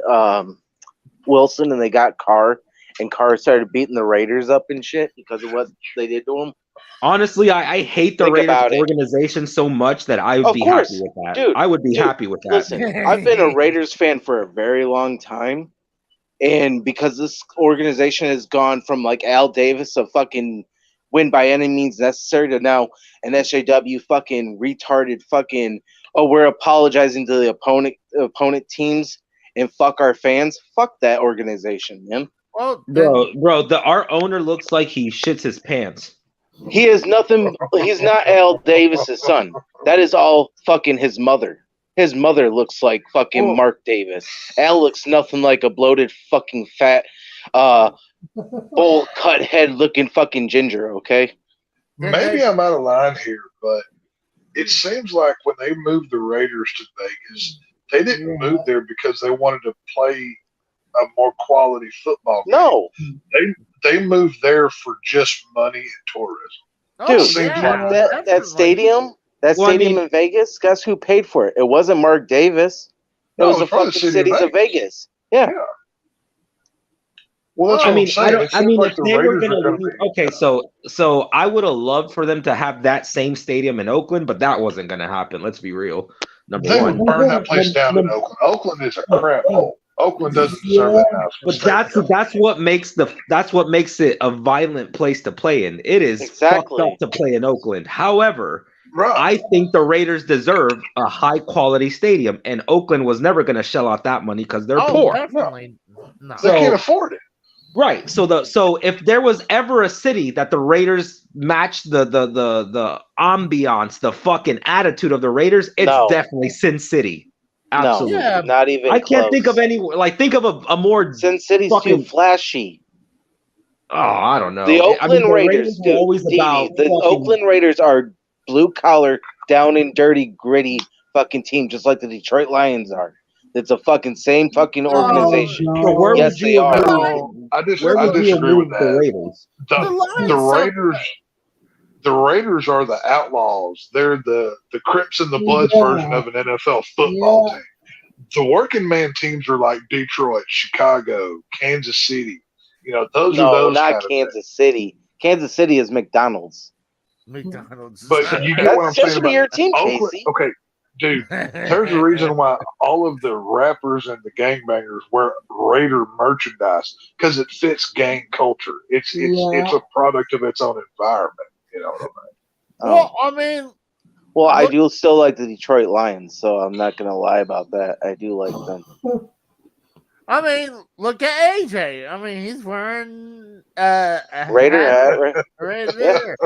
Wilson and they got Carr and Carr started beating the Raiders up and shit because of what they did to him?
honestly, I hate the
Think
Raiders
about it.
organization so much that I would
Of
be
course,
happy with that.
dude,
I would be
dude,
happy with that.
Listen, I've been a Raiders fan for a very long time, and because this organization has gone from like Al Davis of fucking win by any means necessary to now an SJW fucking retarded fucking we're apologizing to the opponent teams and fuck our fans. Fuck that organization, man.
Well, then,
Bro, our owner looks like he shits his pants.
He is nothing. He's not Al Davis's son. That is all fucking his mother. His mother looks like fucking
Well-
Mark Davis. Al looks nothing like a bloated fucking fat, bowl cut head looking fucking ginger. Okay.
Maybe I'm out of line here, but it seems like when they moved the Raiders to Vegas, they didn't move there because they wanted to play a more quality football game.
No,
They moved there for just money and tourism.
dude,
seems like
that
definitely.
stadium,
Well, I mean-
in Vegas. Guess who paid for it? It wasn't Mark Davis. It
No,
was
it
the
was probably
fucking
the city of
cities of Vegas. Yeah.
Well, that's
I
what
mean,
I'm saying. It seems like
if
the
they were
Raiders
gonna
are going to
leave,
be.
okay, so I would have loved for them to have that same stadium in Oakland, but that wasn't gonna happen. Let's be real. Number
They
one,
would burn that place down in Oakland. Oakland is a crap hole. Oakland doesn't deserve that house.
but that's what makes it a violent place to play in. It is
Exactly.
fucked up to play in Oakland. However,
right.
I think the Raiders deserve a high quality stadium, and Oakland was never gonna shell out that money because they're poor.
Definitely. No.
They can't afford it.
Right. So if there was ever a city that the Raiders matched the ambiance, the fucking attitude of the Raiders, it's
No.
definitely Sin City. Absolutely.
Yeah.
Not even.
I can't
close.
think of any think of a more
Sin City's
fucking-
too flashy.
I don't know.
The Oakland
the
Raiders,
were
dude,
always
Dee
about
Dee, the
fucking-
Oakland Raiders are blue collar, down and dirty, gritty fucking team, just like the Detroit Lions are. It's a fucking same fucking organization.
Oh,
So where
Yes,
would
they
you
are.
agree?
I
Where would you
disagree with
remove the
that.
Raiders?
The Raiders. The Raiders are the outlaws. They're the Crips and the Bloods
Yeah.
version of an NFL football
Yeah.
team. The working man teams are like Detroit, Chicago, Kansas City. You know, those are
No,
those
not
kind of
Kansas City. Kansas City is McDonald's.
McDonald's.
But you get what I'm
That
saying
should be
about
your team,
Oakland.
Casey.
Okay, dude. There's a reason why all of the rappers and the gangbangers wear Raider merchandise because it fits gang culture. It's a product of its own environment. You know what I mean?
Well, I mean,
Well, I
look-
do still like the Detroit Lions, so I'm not gonna lie about that. I do like them.
look at AJ. I mean, he's wearing a
Raider
hat
hat, right?
right there.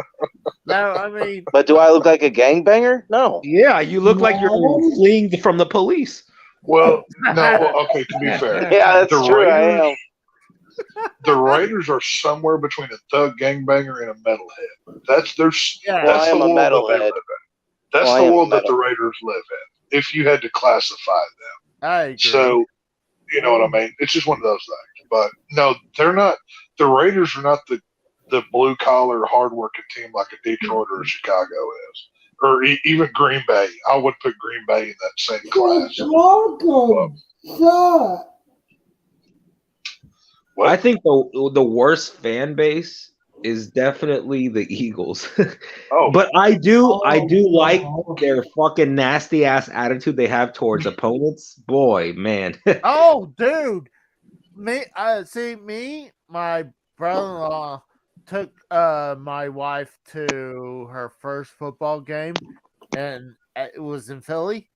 No, I mean,
But do I look like a gangbanger? No.
Yeah, you look like you're
No.
fleeing from the police.
Well, no. Well, okay. To be fair,
Yeah, that's
The
true. I
Raiders-
am.
the Raiders are somewhere between a thug gangbanger and a metalhead. That's their.
Yeah.
Well,
That's
I am
the
a
world that they
metalhead.
live in. That's
Well, I
the
am a
world that the
metal-
Raiders live in. If you had to classify them.
I agree.
So, you know what I mean? It's just one of those things. But no, they're not. The Raiders are not the blue collar, hardworking team like a Detroit or a Chicago is, or even Green Bay. I would put Green Bay in that same class.
Chicago suck.
What?
I think the worst fan base is definitely the Eagles.
Oh,
But I do like
Oh.
their fucking nasty ass attitude they have towards opponents. Boy, man.
Oh, dude, my brother-in-law took my wife to her first football game, and it was in Philly.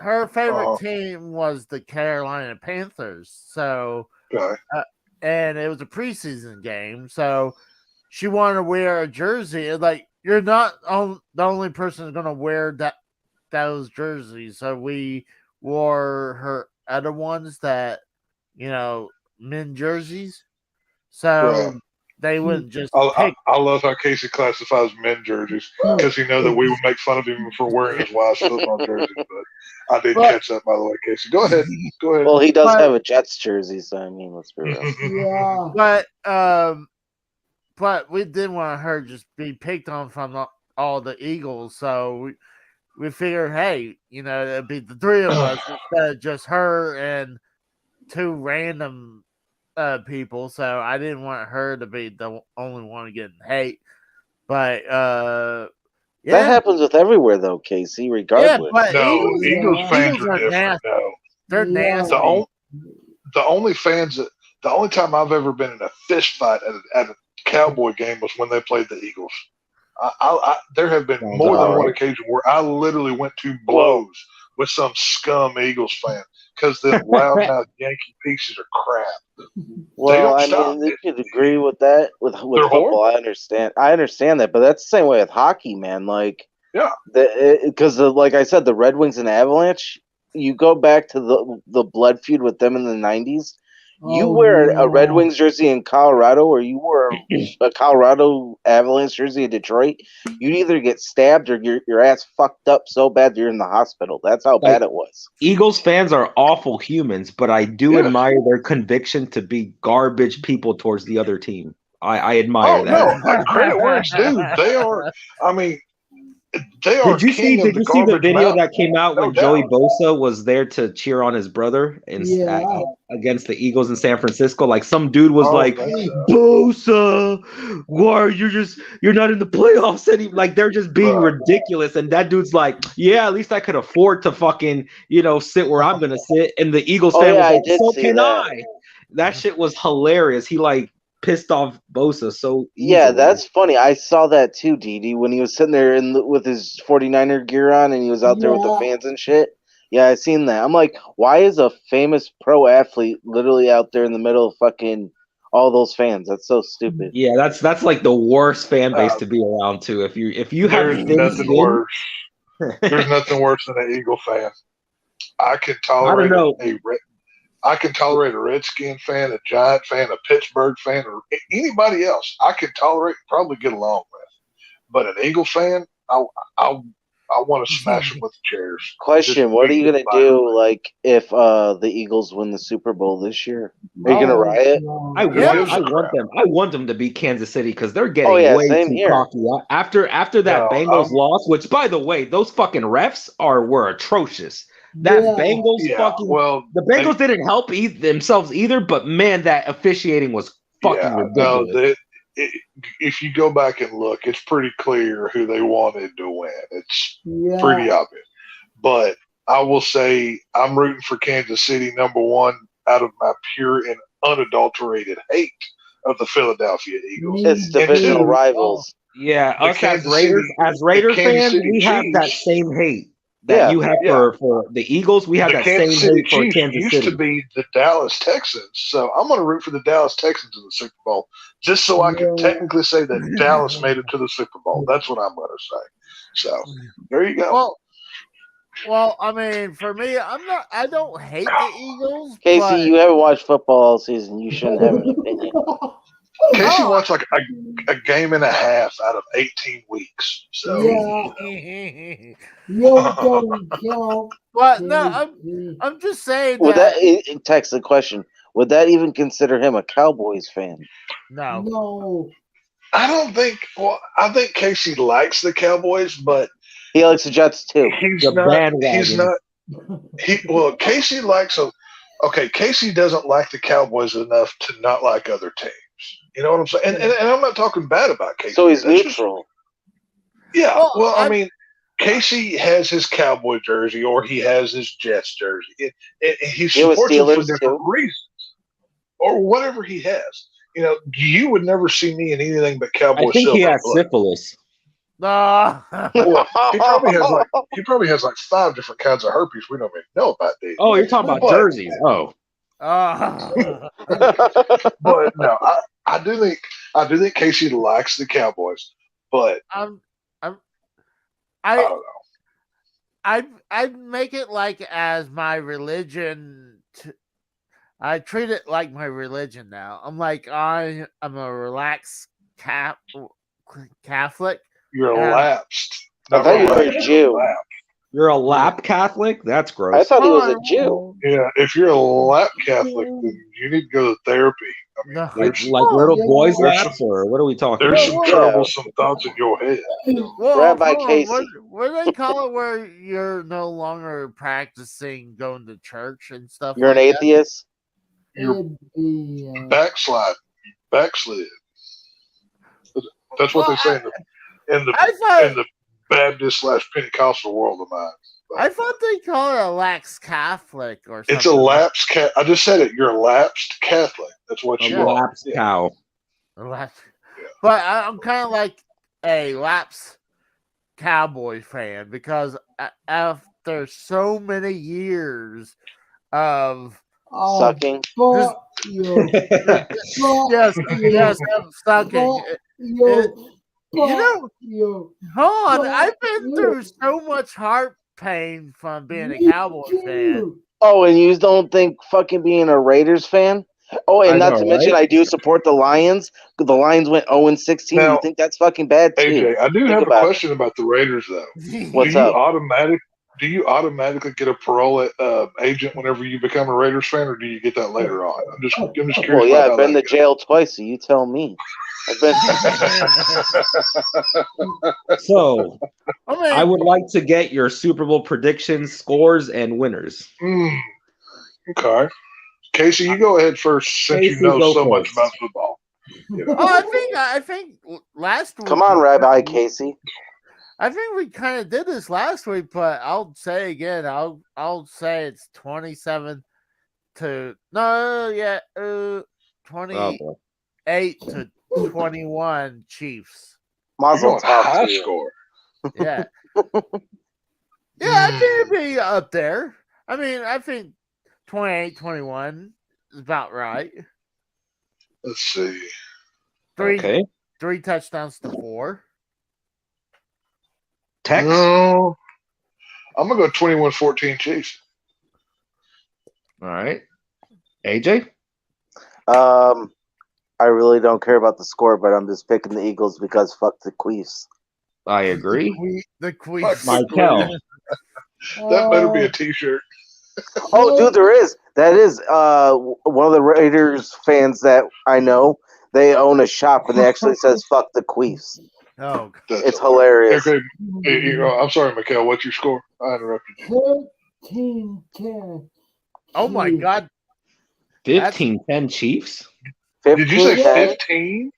Her favorite
Uh-huh.
team was the Carolina Panthers. So,
okay.
and it was a preseason game, so she wanted to wear a jersey. And like you're not the only person that's gonna wear those jerseys. So we wore her other ones that men jerseys.
Right.
So they wouldn't just
I,
pick.
I love how Casey classifies men jerseys because he know that we would make fun of him for wearing his wife's football jerseys. But I did
But
catch that, by the way, Casey. Go ahead. Go ahead.
Well, he does
But-
have a Jets jersey, so I mean, let's be real.
Yeah.
but we didn't want her just be picked on from all the Eagles, so we figured, hey, it'd be the three of us instead of just her and two random people. So I didn't want her to be the only one getting hate. But
That
yeah,
happens with everywhere, though, Casey.
yeah,
Regardless.
but
No,
Eagles,
Eagles fans
Eagles
are
are
different.
nasty.
No,
They're
Yeah.
nasty.
the only fans that the only time I've ever been in a fist fight at a Cowboy game was when they played the Eagles. There have been
Sounds
more than
about
one
right.
occasion where I literally went to blows with some scum Eagles fan because the loudmouth Yankee pieces of crap.
Well,
don't
I
stop.
mean, you could agree with that with
They're
football.
horrible.
I understand that, but that's the same way with hockey, man. Like,
Yeah.
because like I said, the Red Wings and Avalanche. You go back to the blood feud with them in the '90s. You wear a Red Wings jersey in Colorado, or you wear a Colorado Avalanche jersey in Detroit. You'd either get stabbed or your ass fucked up so bad you're in the hospital. That's how bad it was.
Eagles fans are awful humans, but I do
Yeah.
admire their conviction to be garbage people towards the other team. I admire
Oh
that.
no, credit where it's due. They are. I mean, they are
Did you see?
king of
Did
the
you see the
garbage
video
mountain.
that came out
No
when
doubt.
Joey Bosa was there to cheer on his brother
Yeah.
against the Eagles in San Francisco? Like some dude was
Oh,
like,
that's,
"Bosa, why you're not in the playoffs anymore?" Like they're just being
Right.
ridiculous. And that dude's like, "Yeah, at least I could afford to fucking sit where I'm gonna sit." And the Eagles
Oh,
fan
yeah,
was
I
like,
did
"So
see
can
that.
I?" That shit was hilarious. He pissed off Bosa so easily.
Yeah, that's funny. I saw that too, Didi, when he was sitting there with his 49er gear on and he was out there with the
Yeah.
fans and shit. Yeah, I seen that. I'm like, why is a famous pro athlete literally out there in the middle of fucking all those fans? That's so stupid.
Yeah, that's like the worst fan base to be around too. If you have
There's
thin
nothing
skin,
worse. There's nothing worse than an Eagle fan. I can
I don't
tolerate
know.
I can tolerate a Redskin fan, a Giant fan, a Pittsburgh fan, or anybody else. I can tolerate, probably get along with. But an Eagle fan, I want to smash them with the chairs.
Question:
Just
what are
beat
you
them
gonna
by
do, like, if the Eagles win the Super Bowl this year? Are you gonna
Oh,
riot?
I
Yeah.
want them to beat Kansas City because they're getting
Oh, yeah,
way
same
too
here.
cocky. After that
No,
Bengals loss, which by the way, those fucking refs were atrocious. That
Yeah.
Bengals the Bengals didn't help themselves either, but man, that officiating was fucking ridiculous.
If you go back and look, it's pretty clear who they wanted to win. It's pretty obvious. But I will say I'm rooting for Kansas City, number one, out of my pure and unadulterated hate of the Philadelphia Eagles.
It's divisional rivals.
Yeah,
The
us
Kansas
as Raider
Kansas
fans,
City
we have that
Chiefs-
same hate that you have for the Eagles. We have
The
that
Kansas
same
City
hate for
Chiefs
Kansas
used
City.
to be the Dallas Texans, so I'm going to root for the Dallas Texans in the Super Bowl, just so I can technically say that Dallas made it to the Super Bowl. That's what I'm going to say. So there you go.
Well, I mean, for me, I don't hate the Eagles.
Casey,
but
you haven't watched football all season. You shouldn't have an opinion.
Casey
Oh.
watched like a game and a half out of 18 weeks. So
Yeah. You don't count.
But no, I'm just saying
Would
that.
that text the question? Would that even consider him a Cowboys fan?
No.
No.
I don't think. Well, I think Casey likes the Cowboys, but
He likes the Jets too.
he's
The
not.
bandwagon.
He's not. Casey likes them. Okay, Casey doesn't like the Cowboys enough to not like other teams. You know what I'm saying? And I'm not talking bad about Casey.
So he's
That's just-
neutral.
yeah.
Well,
Well, I mean, Casey has his Cowboy jersey or he has his Jets jersey. He
You have a
supports them for
Steelers,
different
too?
reasons, or whatever he has. You know, you would never see me in anything but Cowboy
I think
silver
he has
and black.
syphilis.
No.
Well, he probably has like 5 different kinds of herpes we don't even know about. Dude.
Oh, you're talking about
But-
jerseys. Oh,
But no, I do think Casey likes the Cowboys, but
I'm
I don't
I
know.
I make it like as my religion. I treat it like my religion now. I'm like I'm a relaxed Catholic.
You're
And
lapsed.
I
Not
thought you were
relaxed,
a
you're
Jew.
lapsed.
You're a lap Catholic? That's
I
gross.
thought he was a Jew.
Yeah, if you're a lap Catholic, then you need to go to therapy. I mean,
No.
Like little boys'
there's
laps, or what are we talking
there's
about?
some troublesome thoughts in your head.
Well,
Rabbi
hold on.
Casey.
What do they call it where you're no longer practicing going to church and stuff
You're an
like that?
atheist?
You're
It'd be,
backslid. That's what they say in
I thought
the Baptist / Pentecostal world of mine.
I thought they call it a lax Catholic or something.
It's a lapsed cat. I just said it. You're a lapsed Catholic. That's what
A
you are.
lapsed cow.
But I'm kind of like a lapsed Cowboy fan because after so many years of
Sucking.
Fuck you. Fuck
yes,
you.
I'm sucking.
Fuck you.
You know,
You.
hold on,
Fuck
I've been
you.
through so much heart pain from being a
Me
Cowboy fan.
too.
Oh, and you don't think fucking being a Raiders fan? Oh, and
I
not
know,
to mention,
right?
I do support the Lions. The Lions went 0-16.
Now,
You think that's fucking bad too?
AJ, I do
Think
have a
about it.
question about the Raiders though.
What's
do you
up?
automatically get a parole agent whenever you become a Raiders fan, or do you get that later on? I'm just curious.
Well, yeah,
about
I've been
how
to jail twice, so you tell me. I've been.
So
I mean,
I would like to get your Super Bowl predictions, scores, and winners.
Okay, Casey, you go ahead first since
Casey,
you know
go
so much
first.
about football. You know.
I think last week.
Come on, Rabbi Casey.
I think we kind of did this last week, but I'll say again. I'll say it's 27 to 28 to 21 Chiefs.
You're
Mazel
going
tov
high
to you.
score.
Yeah, I think it'd be up there. I mean, I think 28-21 is about right.
Let's see.
Okay.
3 touchdowns to 4.
Tex?
No, I'm gonna go 21-14 Chiefs.
All right. AJ?
I really don't care about the score, but I'm just picking the Eagles because fuck the Queefs.
I agree.
The Queens.
Michael.
That better be a T-shirt.
Oh, dude, there is. That is one of the Raiders fans that I know. They own a shop, and they actually says "fuck the Queefs."
Oh,
It's hilarious.
Okay, I'm sorry, Mikhail. What's your score? I interrupted you.
13-10.
oh my God!
15-10 Chiefs?
Did you say
15-10?
15?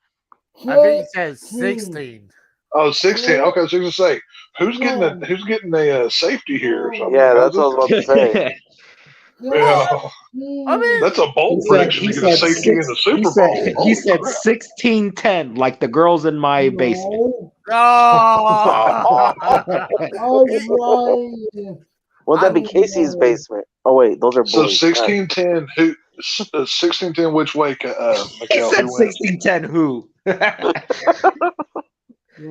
I think he said 16.
Oh, 16. Okay, so I was gonna say, who's getting a safety here or something?
Yeah, that's what I was about to say.
Yeah.
I mean,
That's a bold prediction to get a safety in the Super Bowl.
He
Holy
said
crap.
16-10, like the girls in my basement.
oh,
Alright.
Won't that be Casey's basement? Oh wait, those are
So
boys.
16-10. Who? 16-10. Which way?
He
Mikhail,
said
who wins?
16-10 who?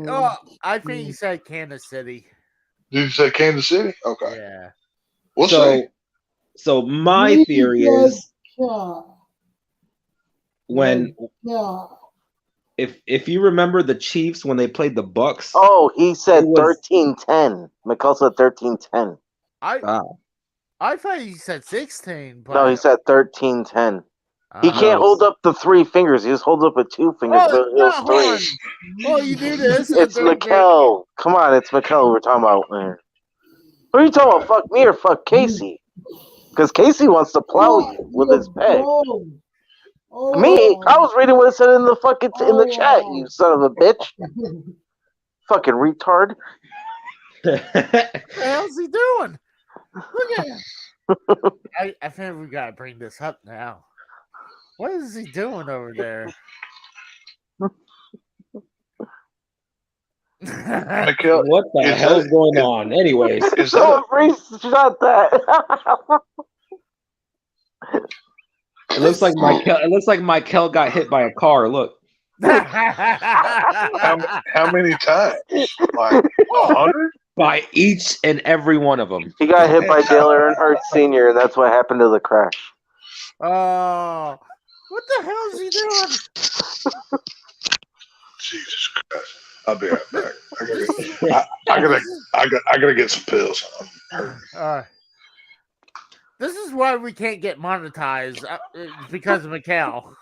oh, I think he said Kansas City.
Did you say Kansas City? Okay.
Yeah.
We'll see.
So my theory is when
Yeah.
if you remember the Chiefs when they played the Bucks.
Oh, he said
It was-
13-10. McCall said 13-10.
I thought he said 16, but
No, he said 13-10. He can't hold up the 3 fingers. He just holds up with 2 fingers.
Oh,
but it
no,
was
hold on.
3.
Well, you do this.
It's Mikkel. Come on, it's Mikkel we're talking about. Man. Who are you talking about? Fuck me or fuck Casey? Because Casey wants to plow you with his peg. Me? I was reading what it said in the fucking in the chat. You son of a bitch! Fucking retard!
What the hell's he doing? Look at him. I think we gotta bring this up now. What is he doing over there?
Mikhail,
What the
is
hell's
that-
going on? Anyways,
is
Someone
that
shot that.
it looks like Michael got hit by a car. Look.
how many times? Like 100?
By each and every one of them.
He got hit by Dale Earnhardt Sr., and that's what happened to the crash.
Oh, what the hell is he doing?
Jesus Christ! I'll be right back. I gotta get some pills.
This is why we can't get monetized. It's because of Mikhail.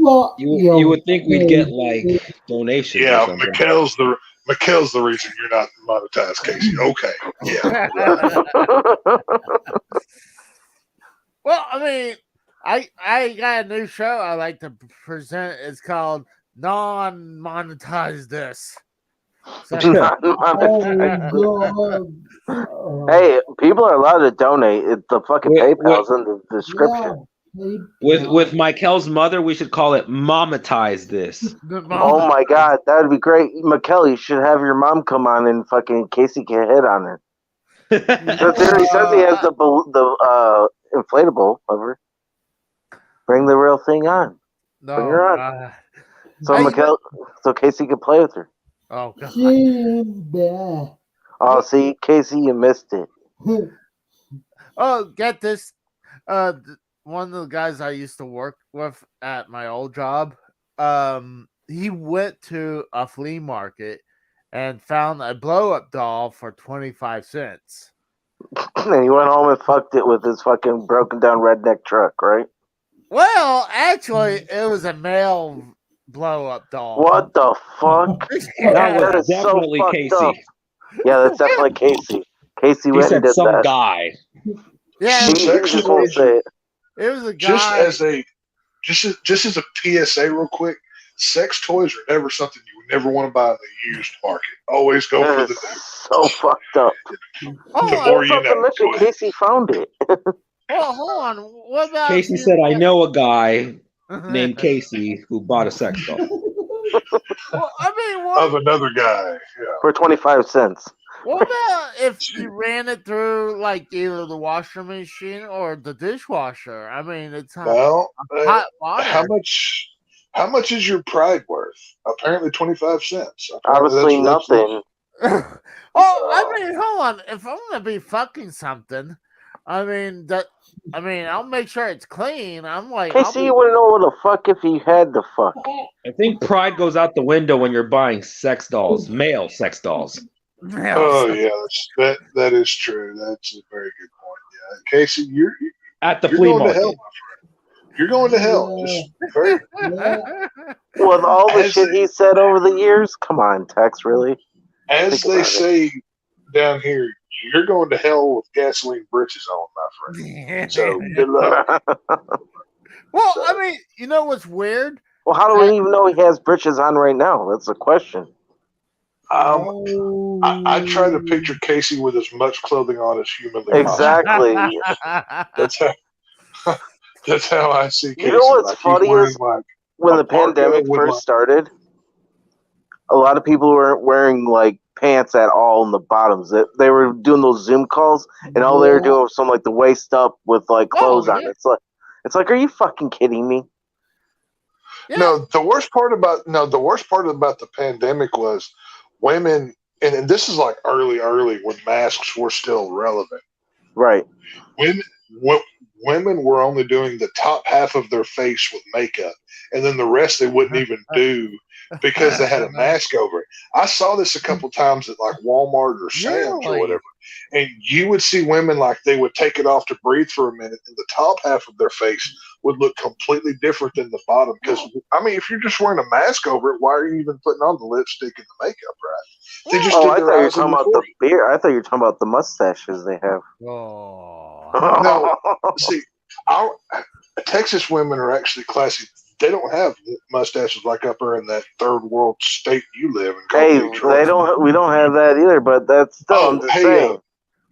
Well,
You would think we'd get like donations or
Yeah,
something.
Mikhail's the reason you're not monetized, Casey. Okay, yeah.
Well, I mean, I got a new show I like to present. It's called Non-Monetize This. So,
oh my God.
Hey, people are allowed to donate. The fucking PayPal's in the description.
With Michael's mother, we should call it "Momatize This."
Oh my God, that would be great. McKelly, you should have your mom come on and fucking Casey can hit on her. He says he has the inflatable of her. Bring the real thing on. Bring her on. So Casey can play with her.
Oh God.
Oh, see, Casey, you missed it.
Oh, get this. One of the guys I used to work with at my old job, he went to a flea market and found a blow-up doll for 25 cents.
And he went home and fucked it with his fucking broken down redneck truck, right?
Well, actually, it was a male blow-up doll.
What the fuck?
That was
is
definitely
so fucked
Casey.
up. Yeah, that's definitely Casey. Casey
He
went and
said
did
some
that.
guy.
Yeah,
He just won't say it.
it was a guy.
Just as a PSA, real quick, sex toys are never something you would never want to buy in the used market. Always go
That
for
is
the new.
so fucked up.
Oh,
The more you
Not to
know.
mention Casey found it.
well, hold on. What about
Casey
you?
said, "I know a guy named Casey who bought a sex doll."
Well, I mean,
Of another guy. Yeah.
For 25 cents.
what about if you ran it through like either the washer machine or the dishwasher? I mean, it's
Well,
hot water.
how much is your pride worth? Apparently 25 cents.
Obviously nothing.
Oh, I mean, hold on. If I'm gonna be fucking something, I mean I'll make sure it's clean. I'm like,
Casey, you wouldn't know what the fuck if he had the fuck.
I think pride goes out the window when you're buying sex dolls, male sex dolls.
Oh yeah, that is true. That's a very good point. Yeah, Casey, you're
At the
you're
flea
going
market.
to hell, my friend. You're going to hell. Just very,
With all the
As
shit he said over the years? Come on, Tex, really?
as
Think
they
about it.
say down here, you're going to hell with gasoline britches on, my friend. So good luck.
Well, I mean, you know what's weird?
Well, how do we even know he has britches on right now? That's the question.
I try to picture Casey with as much clothing on as humanly
Exactly.
possible. That's how I see Casey.
You know what's
he's
funny
wearing,
is when
a
the
parka
pandemic
with,
first started, a lot of people weren't wearing like pants at all in the bottoms. They were doing those Zoom calls, and all they were doing was some like the waist up with like clothes on. It's like, are you fucking kidding me?
Yeah.
No, the worst part about the pandemic was women, and this is like early when masks were still relevant.
Right.
Women were only doing the top half of their face with makeup, and then the rest they wouldn't even do because they had a mask over it. I saw this a couple times at like Walmart or Sam's or whatever, and you would see women like they would take it off to breathe for a minute, and the top half of their face would look completely different than the bottom. Because I mean, if you're just wearing a mask over it, why are you even putting on the lipstick and the makeup? Right? They just
I
did
thought
their
you were
eyes
talking
and
about
their
the beard. I thought you were talking about the mustaches they have.
Oh.
No, see, Texas women are actually classy. They don't have mustaches like up there in that third world state you live in.
Hey,
Detroit.
we don't have that either. But that's still. I'm just saying.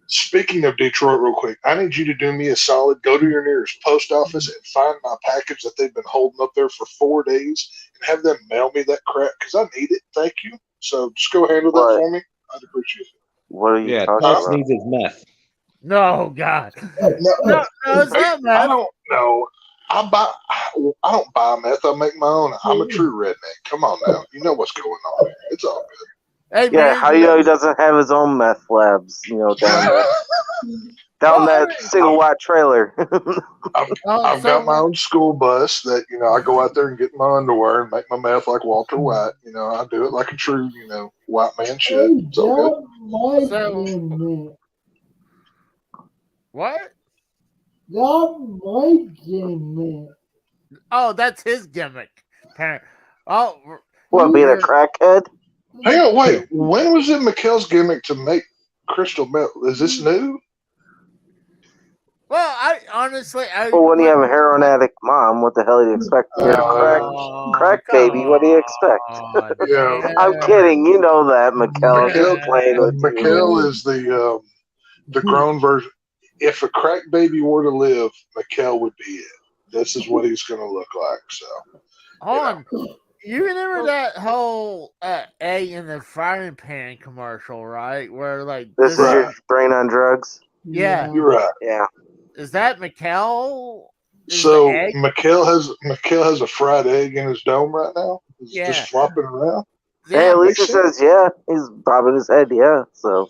Speaking of Detroit, real quick, I need you to do me a solid. Go to your nearest post office and find my package that they've been holding up there for 4 days, and have them mail me that crap because I need it. Thank you. So just go handle that for me. I'd appreciate it.
What are you talking
Tex
about?
needs his meth.
No, God.
No,
it's not meth.
I don't know. I don't buy meth. I make my own. I'm a true redneck. Come on now. You know what's going on here. It's all good.
Hey
Yeah,
man,
how do you know he doesn't have his own meth labs? You know, down there, down
Well, I
that
mean-
single wide trailer.
I've got my own school bus that, I go out there and get my underwear and make my meth like Walter White. I do it like a true, white man should.
Hey,
It's all good.
that might
So-
be me.
what?
That might be me.
Oh, that's his gimmick. Oh,
What, being a
we're-
crackhead?
Hang on, wait. When was it McHale's gimmick to make crystal meth? Is this new?
well, I honestly,
Well, when you have a heroin addict mom, what the hell do you expect? You're a crack baby. What do you expect?
Yeah.
I'm kidding. You know that, Mikkel. Just playing with you.
McHale is the grown version. If a crack baby were to live, McHale would be it. This is what he's going to look like. So,
Hold on. You remember that whole egg in the frying pan commercial, right? Where like
This is
Right.
your brain on drugs?
Yeah.
you're right.
Yeah.
Is that Mikkel? Is
So
the egg?
McHale has a fried egg in his dome right now. It's
Yeah.
just flopping around.
Hey,
Yeah,
at least it
makes
says yeah. He's bobbing his head, yeah. So,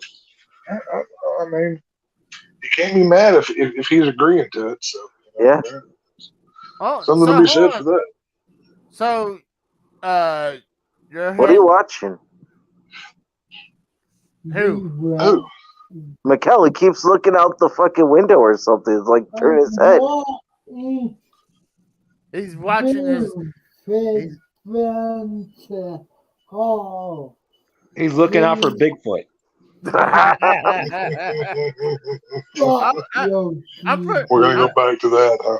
I mean, you can't be mad if he's agreeing to it. So,
yeah.
oh,
something
so
to be
hold
said
on.
for that.
So, your
What are you watching?
Who?
Who?
Mikkel, he keeps looking out the fucking window or something. It's like turning his head.
He's watching his.
Oh,
He's looking out for Bigfoot.
I'm
We're gonna go back to that, huh?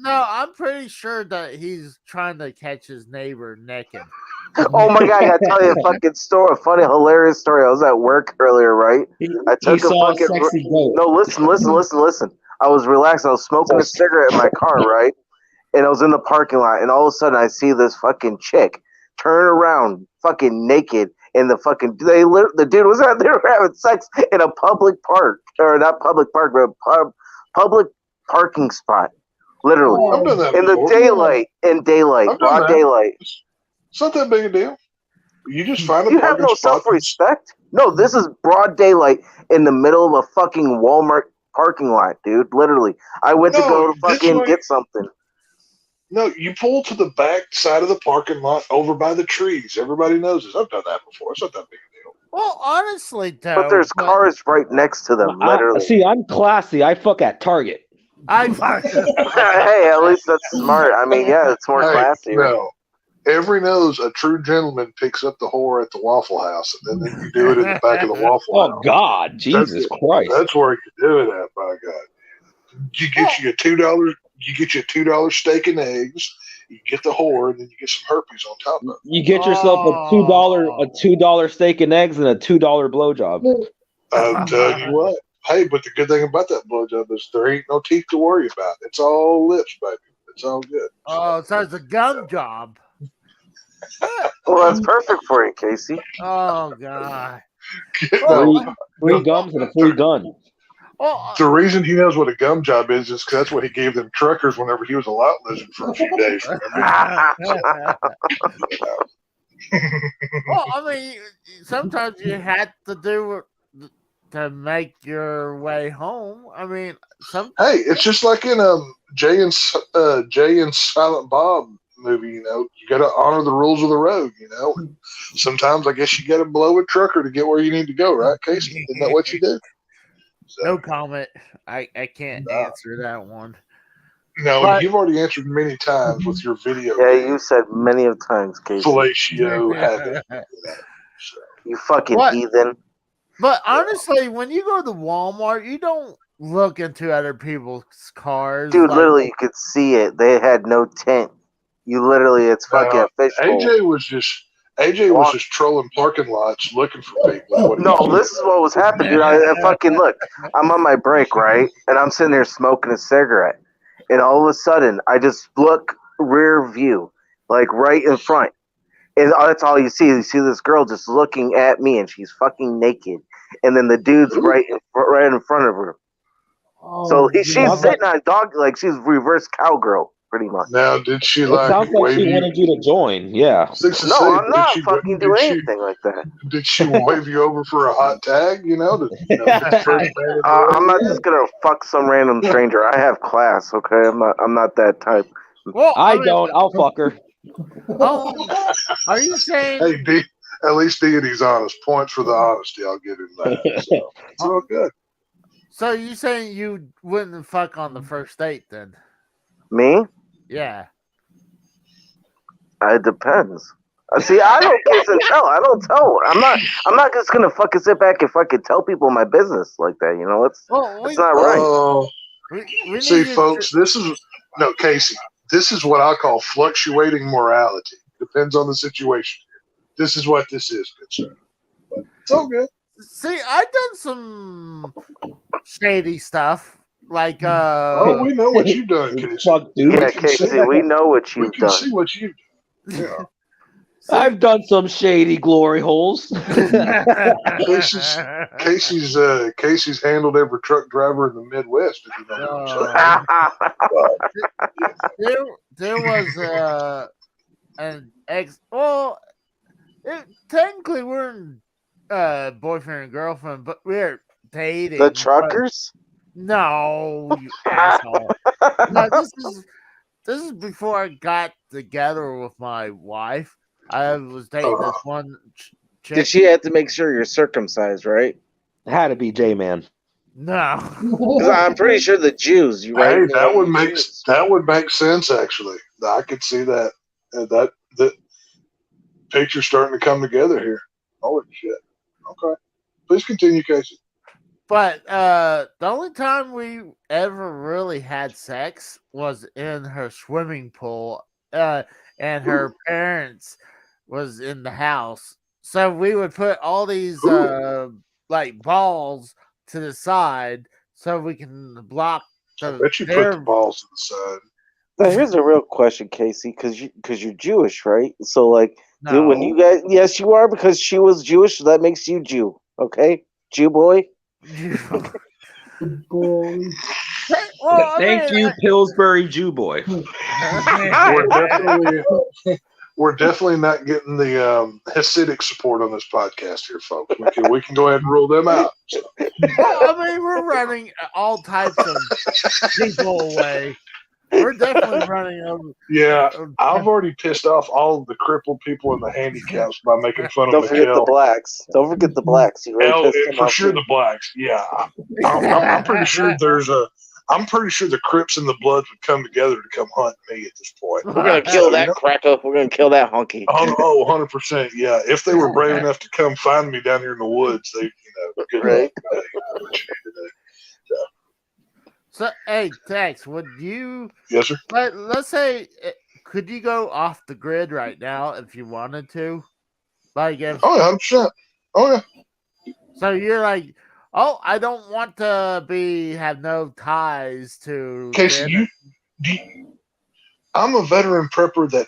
I'm pretty sure that he's trying to catch his neighbor naked.
Oh my god, I gotta tell you a fucking story, a funny, hilarious story. I was at work earlier, right? I took
He
a
saw
fucking.
a sexy goat.
No, listen. I was relaxed. I was smoking a cigarette in my car, right? And I was in the parking lot, and all of a sudden I see this fucking chick turn around, fucking naked, in the fucking. The dude was out there having sex in a public park, or not public park, but a public parking spot, literally
I've done that
in the
before.
daylight,
I've done
broad
that.
daylight.
It's not that big a deal. You just find a
You have
parking
no
spot.
self-respect. No, this is broad daylight in the middle of a fucking Walmart parking lot, dude. Literally, I went to
No,
go to
this
fucking
way-
get something.
No, you pull to the back side of the parking lot over by the trees. Everybody knows this. I've done that before. It's not that big a deal.
Well, honestly, though,
But there's cars right next to them, literally.
See, I'm classy. I fuck at Target.
Hey, at least that's smart. I mean, yeah, it's more
Hey,
classier.
no. Every knows a true gentleman picks up the whore at the Waffle House, and then you do it in the back of the Waffle
Oh
House.
God, Jesus Christ!
That's where you do it at, by God. You get you $2. You get you a $2 steak and eggs. You get the whore, and then you get some herpes on top of it.
You get yourself a $2 steak and eggs and a $2 blowjob.
I'm telling you what. Hey, but the good thing about that blowjob is there ain't no teeth to worry about. It's all lips, baby. It's all good.
Oh, so it's a gum job.
Well, that's perfect for you, Casey.
Oh God.
Free gums and a free gun.
Oh,
The reason he knows what a gum job is because that's what he gave them truckers whenever he was a lot lizard for a few days. Remember?
well, I mean, sometimes you have to do it to make your way home. I mean,
Hey, it's just like in Jay and Silent Bob movie. You got to honor the rules of the road. Sometimes I guess you got to blow a trucker to get where you need to go, right, Casey? Isn't that what you do? So,
no comment. I can't answer that one.
no,
But-
you've already answered many times with your video.
Yeah,
game.
you said many of times, Casey.
Fellatio habit. So,
You fucking
What?
heathen.
But honestly, when you go to Walmart, you don't look into other people's cars.
Dude,
like-
literally, you could see it. They had no tint. You literally, it's fucking a fishbowl.
AJ was just trolling parking lots looking for people. Is what he
No,
was
this is what was happening, dude. I fucking look. I'm on my break, right? And I'm sitting there smoking a cigarette. And all of a sudden, I just look rear view, like right in front. And that's all you see. You see this girl just looking at me, and she's fucking naked. And then the dude's right in front of her. So she's sitting on a dog, like she's reverse cowgirl. pretty much.
Now, did she
It
like
sounds like
wave
she
you?
wanted you to join. Yeah.
No, I'm not fucking doing anything like that.
Did she wave you over for a hot tag? You know, the first man in the
I'm not
ring?
just gonna fuck some random stranger. I have class, okay? I'm not that type.
Well,
I
mean,
don't. I'll fuck her.
Are you saying?
Hey, D, at least Deity's honest. Points for the honesty. I'll give him that. So it's all good.
So you saying you wouldn't fuck on the first date then?
Me?
Yeah.
It depends. See, I don't kiss and tell. I don't tell. I'm not just gonna fucking sit back and fucking tell people my business like that. You know, it's not right.
Oh,
We
see,
need to-
folks, Casey. This is what I call fluctuating morality. Depends on the situation. This is what this is, good sir. But it's all good.
See, I've done some shady stuff. Like
Oh, we know what you've done, Casey.
Fuck, dude.
Yeah, Casey, we know what
We
you've
can
done.
see what you've done. Yeah.
I've done some shady glory holes.
Casey's handled every truck driver in the Midwest. If you know what I'm saying.
there was an ex. Well, technically we're boyfriend and girlfriend, but we're dating.
The truckers?
No, you asshole. No, this is before I got together with my wife. I was dating this one chick.
Did she have to make sure you're circumcised, right?
Had to be J-Man.
No.
Because I'm pretty sure the Jews. You right?
Hey, that would make sense. Actually, I could see that. That picture's starting to come together here. Holy shit! Okay, please continue, Casey.
But the only time we ever really had sex was in her swimming pool, and her parents was in the house. So we would put all these like balls to the side so we can block
I bet you put the balls to the side.
Now, here's a real question, Casey, because you're Jewish, right? So, like,
No.
when you guys, yes, you are, because she was Jewish, so that makes you Jew, okay? Jew boy.
Boy.
Well,
Thank you, Pillsbury Jew boy.
We're definitely not getting the Hasidic support on this podcast here, folks. We can go ahead and rule them out. So.
Well, I mean, we're running all types of people away. We're definitely running over.
Yeah, I've already pissed off all of the crippled people and the handicaps by making fun
Don't
of
forget the
Mikhail.
blacks. Don't forget the blacks. You really pissed them
For
off
sure,
too.
the blacks. Yeah, I'm pretty sure I'm pretty sure the Crips and the Bloods would come together to come hunt me at this point.
We're gonna kill that cracker. We're gonna kill that honky.
100%. Yeah, if they were brave enough to come find me down here in the woods, they, good
Right.
luck. What you need to do.
So, hey, Tex, would you?
Yes, sir.
Let's say, could you go off the grid right now if you wanted to? Like, if
Oh, yeah, 100%. Oh, yeah.
so, you're like, oh, I don't want to have no ties to.
Casey, I'm a veteran prepper that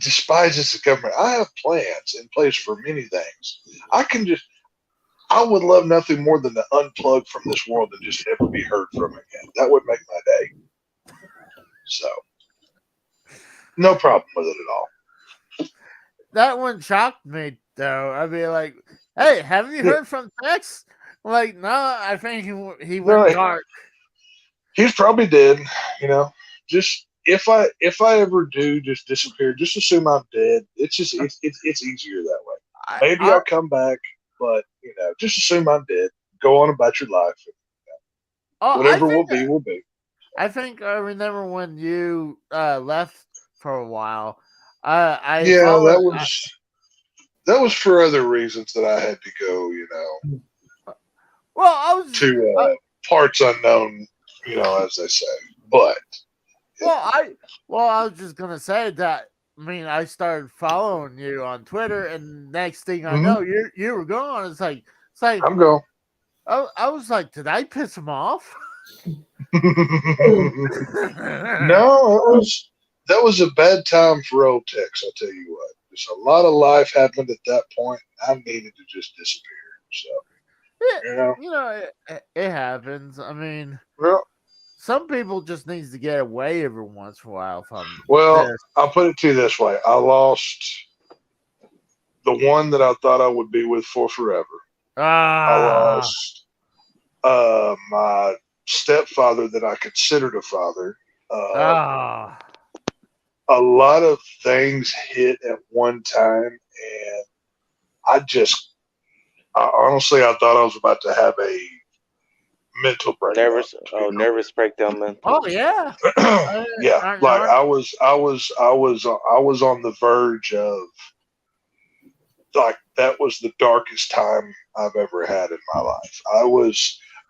despises the government. I have plans in place for many things. I would love nothing more than to unplug from this world and just never be heard from again. That would make my day. So, no problem with it at all.
That one shocked me, though. I'd be like, hey, have you heard from Tex? Like, no, I think he went dark.
He's probably dead, Just if I ever do just disappear, just assume I'm dead. It's easier that way. Maybe I'll come back, but just assume I'm dead. Go on about your life. Whatever will be, will be.
I think I remember when you left for a while.
That was for other reasons that I had to go.
Well, I was
to parts unknown, as they say. But
I was just gonna say that. I mean, I started following you on Twitter, and next thing I know, you were gone. It's like
I'm going.
I was like, did I piss him off?
No, that was a bad time for old Tex. I'll tell you what. There's a lot of life happened at that point. I needed to just disappear. So,
it happens. I mean,
well,
Some people just needs to get away every once in a while from
Well,
this.
I'll put it to you this way: I lost the one that I thought I would be with for forever. I
Ah,
lost my stepfather that I considered a father. Uh,
ah.
a lot of things hit at one time, and I just, honestly, I thought I was about to have a mental breakdown.
Nervous breakdown, man.
Oh yeah.
Yeah,
I,
like
I,
I was on the verge of, like, that was the darkest time I've ever had in my life.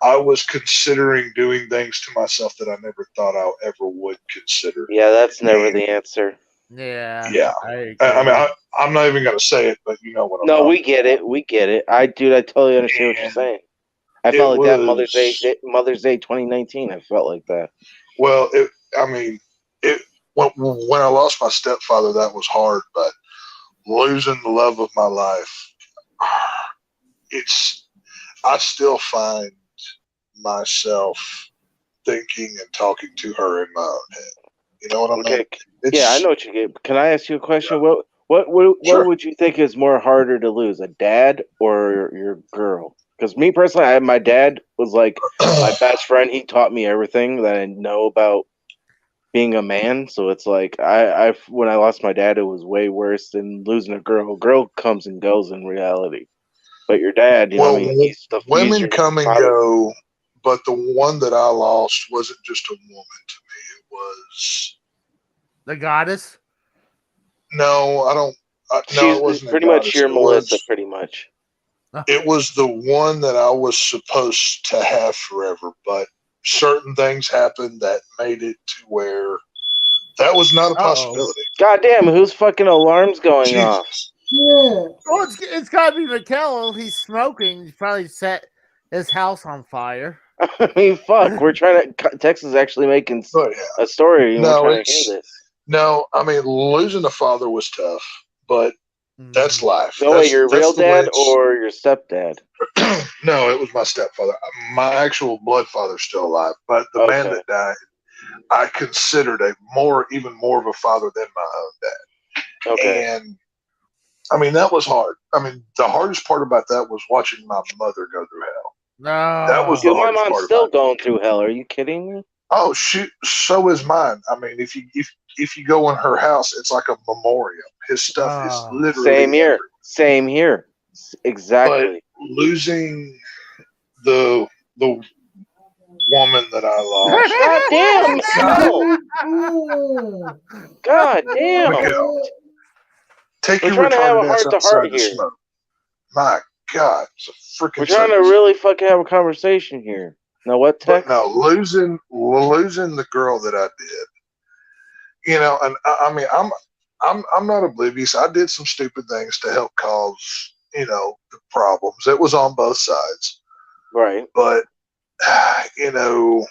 I was considering doing things to myself that I never thought I ever would consider.
Yeah, that's never
And
the answer.
yeah,
yeah,
I
I mean,
agree.
I'm not even going to say it, but you know what I'm
No, we
talking
get it. We get it. I totally understand what you're
about. And
saying. I
it
felt like that
was,
Mother's Day 2019. I felt like that.
well, I mean, it, when I lost my stepfather, that was hard, but losing the love of my life, it's, I still find myself thinking and talking to her in my own head. You know what I mean?
Okay. Yeah, I
It's,
know what you get. Can I ask you a question?
yeah,
What
sure.
would you think is more harder to lose, a dad or your girl? Because me personally, my dad was like my best friend. He taught me everything that I know about being a man. So it's like I when I lost my dad, it was way worse than losing a girl. A girl comes and goes in reality, but your dad, you know, what
Well,
I mean, he's
women
your
come and
father.
go, but the one that I lost wasn't just a woman to me. It was,
The goddess.
no, I don't. No,
She's
it wasn't a
pretty much
goddess.
your Melissa, pretty much.
It was the one that I was supposed to have forever, but certain things happened that made it to where that was not a
Oh.
possibility.
God damn, whose fucking alarm's going off?
Jesus.
Yeah.
Oh, it's got to be McKell. He's smoking. He's probably set his house on fire.
I mean, fuck. We're trying to. Texas is actually making
But yeah,
a story, and we're
no,
trying to hear
it's,
this.
no, I mean, losing a father was tough, but that's
Mm.
life.
No, wait, your
That's
real
the way
dad
it's.
or your stepdad?
No, it was my stepfather. My actual blood father's still alive, but the man
Okay.
that died, I considered even more of a father than my own dad.
Okay.
And I mean, that was hard. I mean, the hardest part about that was watching my mother go through hell. That was
No.
the
Dude, my
hardest
mom's
part
still
about it.
going through hell. Are you kidding me?
Oh shoot, so is mine. I mean, if you go in her house, it's like a memorial. His stuff is
Oh.
literally
Same here.
everywhere.
Same here.
But
Exactly.
losing the woman that I lost,
God damn, Miguel.
Yeah.
God damn.
Miguel, take
We're
your
trying to have a
retarded ass
heart to heart
outside to
here.
smoke. My God, it's a
We're
freaking
trying to
circus.
really fucking have a conversation here. Now, what,
But
Tex?
no, losing the girl that I did, and I mean, I'm not oblivious. I did some stupid things to help cause, the problems. It was on both sides,
Right.
but you know,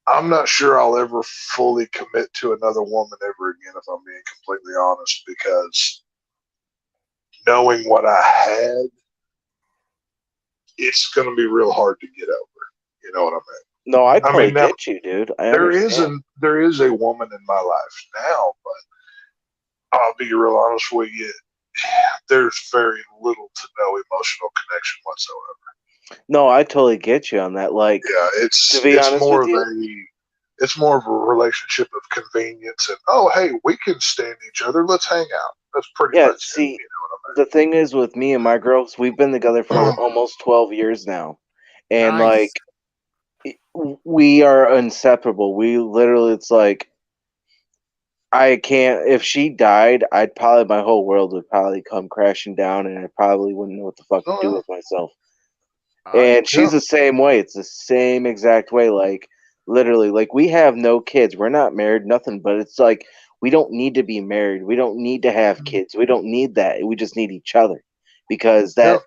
I'm not sure I'll ever fully commit to another woman ever again, if I'm being completely honest, because knowing what I had, it's going to be real hard to get over. You know what I mean?
No, I
I
totally
mean, now
get you, dude. I understand.
there is a woman in my life now, but I'll be real honest with you. There's very little to no emotional connection whatsoever.
No, I totally get you on that. Like,
Yeah,
to be honest with you,
it's more of a relationship of convenience and, oh, hey, we can stand each other. Let's hang out. That's pretty
yeah,
much it.
see, the thing is with me and my girls, we've been together for almost 12 years now. And,
Nice.
like, we are inseparable. We literally, it's like, I can't, if she died, my whole world would probably come crashing down and I probably wouldn't know what the fuck to do
Oh,
with myself.
I
And
yeah.
she's the same way. It's the same exact way. Like, literally, like, we have no kids. We're not married, nothing. But it's like, we don't need to be married. We don't need to have kids. We don't need that. We just need each other. Because
Yeah.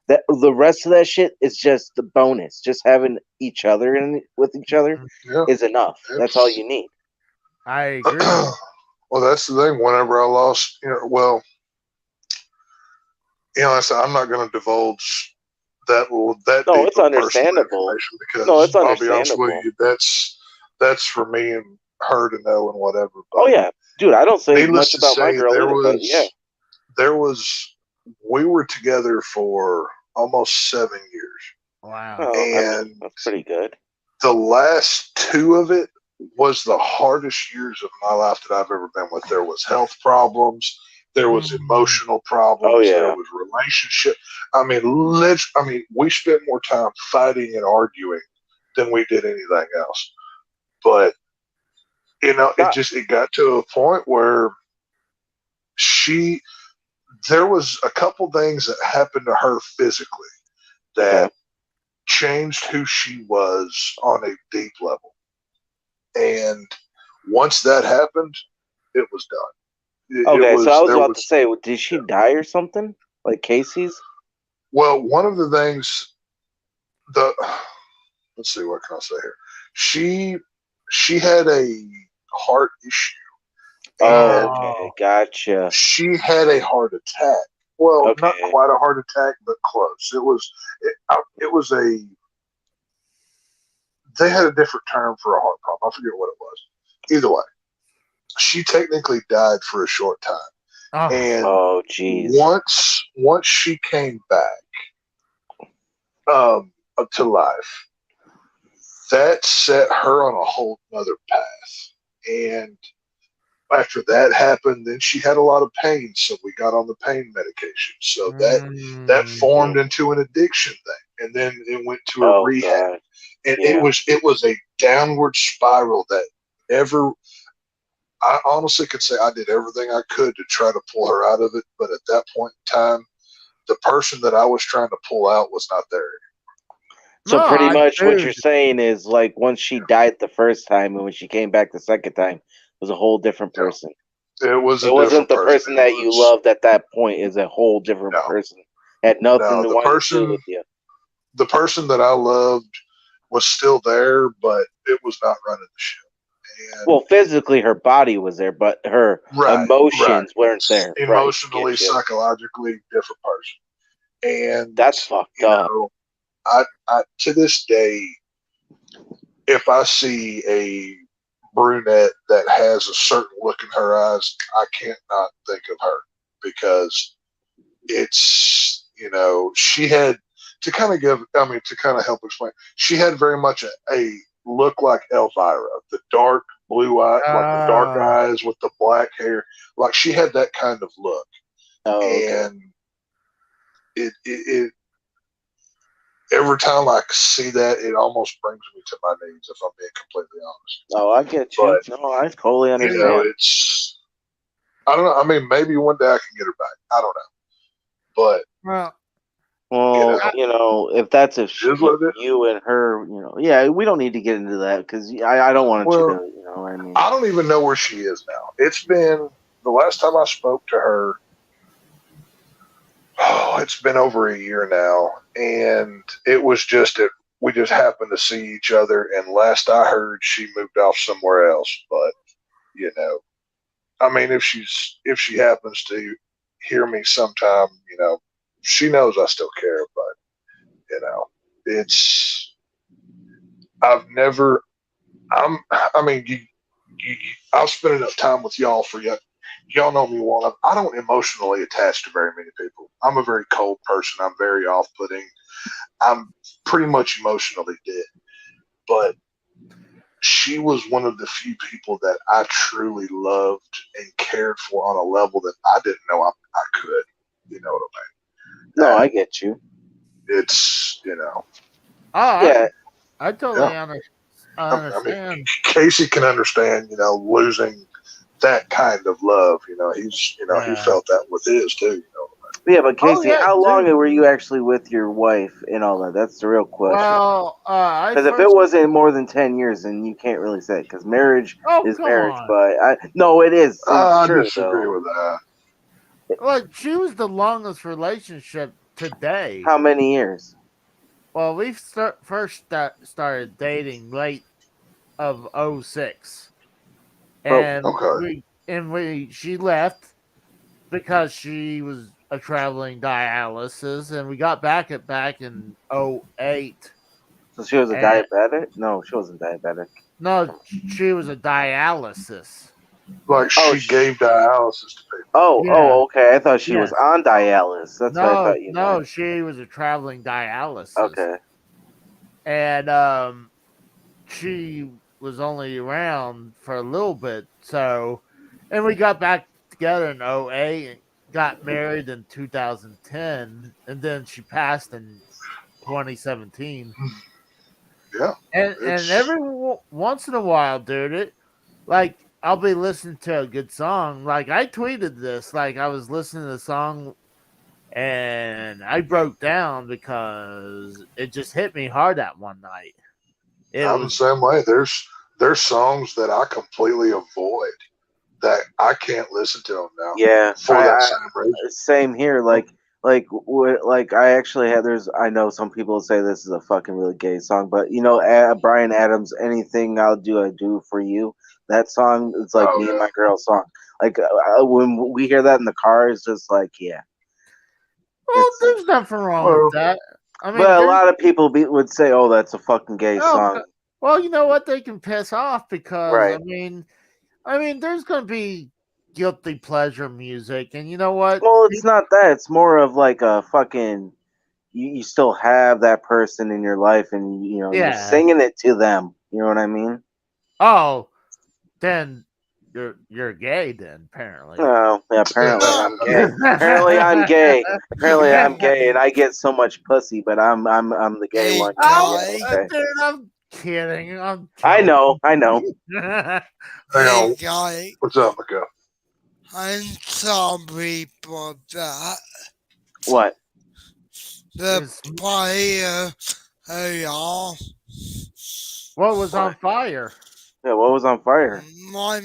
that the rest of that shit is just the bonus. Just having each other with each other
Yeah.
is enough. That's all you need.
agree.
Well, that's the thing. Whenever I lost, I said, I'm not going to divulge that
No,
deep
it's
of personal
understandable.
information because
No, it's
I'll be honest with
understandable.
you, that's for me and her to know and whatever. But
Oh yeah, dude, I don't say
needless
much
to
about my
say,
girl either, but yeah.
we were together for almost 7 years,
Wow.
Well, I mean,
and
that's pretty good.
the last two of it was the hardest years of my life that I've ever been with. There was health problems, there was emotional problems,
Oh,
there
yeah.
was relationship. I mean, we spent more time fighting and arguing than we did anything else. But it got to a point where there was a couple things that happened to her physically that
Okay.
changed who she was on a deep level. And once that happened, it was done.
Okay, so I was about to say, did she die or something? Like Casey's?
Well, one of the things let's see, what can I say here? She had a heart issue, and
Okay, gotcha.
she had a heart attack. Well,
Okay.
not quite a heart attack, but close. It was they had a different term for a heart problem. I forget what it was. Either way, she technically died for a short time.
Oh,
And
Oh, jeez.
once she came back up to life, that set her on a whole other path. And after that happened, then she had a lot of pain, so we got on the pain medication. So that formed into an addiction thing, and then it went to a rehab.
God.
And
Yeah.
it was a downward spiral that I honestly could say I did everything I could to try to pull her out of it, but at that point in time, the person that I was trying to pull out was not there.
So
No,
pretty much what
dude.
you're saying is like once she died the first time and when she came back the second time, it was a whole different
Yeah.
person.
It was a
It wasn't
different
the person
It
that you
was-
loved at that point. Is a whole different
No.
person. Had nothing
No,
to
the
want to do
person-
with you.
The person that I loved was still there, but it was not running the ship. And
Well, physically her body was there, but her emotions weren't there.
Emotionally,
Right, getcha.
psychologically, different person. And
That's fucked up.
I to this day, if I see a brunette that has a certain look in her eyes, I can't not think of her because it's she had to kind of help explain. She had very much a look like Elvira, the dark blue eye, like the dark eyes with the black hair. Like she had that kind of look, and it every time I see that, it almost brings me to my knees. If I'm being completely honest.
Oh, I get you.
But,
no, I totally understand.
It's I don't know. I mean, maybe one day I can get her back. I don't know, but
well, if that's
is what it is.
you and her, yeah, we don't need to get into that because I don't want you to, you know what I mean.
I don't even know where she is now. It's been the last time I spoke to her. Oh, it's been over a year now, and it was just we just happened to see each other. And last I heard, she moved off somewhere else. But I mean, if she happens to hear me sometime, she knows I still care. But it's I've never. I mean, I've spent enough time with y'all for you. Y'all know me well. I don't emotionally attach to very many people. I'm a very cold person. I'm very off-putting. I'm pretty much emotionally dead. But she was one of the few people that I truly loved and cared for on a level that I didn't know I could. You know what I mean?
No, I get you.
It's
Yeah.
I totally understand.
I mean, Casey can understand, losing that kind of love. He's, he felt that with his too.
Yeah, but Casey,
yeah,
how long
dude.
were you actually with your wife and all that? That's the real question.
Well,
because if it wasn't more than 10 years, then you can't really say it. Because marriage is marriage,
on.
but no, it is. It's
I
true,
disagree
though.
with that.
Well, she was the longest relationship today.
How many years?
Well, we first started dating late of 06. And
Okay.
she left because she was a traveling dialysis, and we got back in '08.
So she was a
And
diabetic? No, she wasn't diabetic.
no, she was a dialysis.
Like
Oh,
she gave dialysis to people.
Yeah.
Okay. I thought she was
Yes.
on dialysis. That's what I thought you
No,
meant.
she was a traveling dialysis.
Okay.
And she was only around for a little bit. So, and we got back together in '08 and got married in 2010, and then she passed in 2017.
Yeah.
And every once in a while, dude, like I'll be listening to a good song. Like I tweeted this, like I was listening to the song and I broke down because it just hit me hard that one night. It
I'm the
was
same way. There's songs that I completely avoid that I can't listen to them now.
Yeah.
For that same reason.
Same here. Like I actually had. I know some people say this is a fucking really gay song, but you know, Brian Adams, "Anything I Do for You." That song is like me and my girl song. Like when we hear that in the car, it's just like, yeah.
well, there's nothing wrong with that. I mean,
But a lot of people would say, "Oh, that's a fucking gay song."
Well, you know what? They can piss off because
Right.
I mean, there's going to be guilty pleasure music, and you know what?
Well, it's not that. It's more of like a fucking. You still have that person in your life, and you know you're singing it to them. You know what I mean?
Oh, then you're gay. Then apparently.
Oh, yeah, apparently I'm gay. Apparently I'm gay. Apparently I'm gay, and I get so much pussy, but I'm the gay one.
Okay. Dude, I'm kidding.
I know.
Hang on. What's up, Miguel?
I'm sorry for that.
What?
The fire, y'all.
What was on fire?
Yeah, what was on fire?
My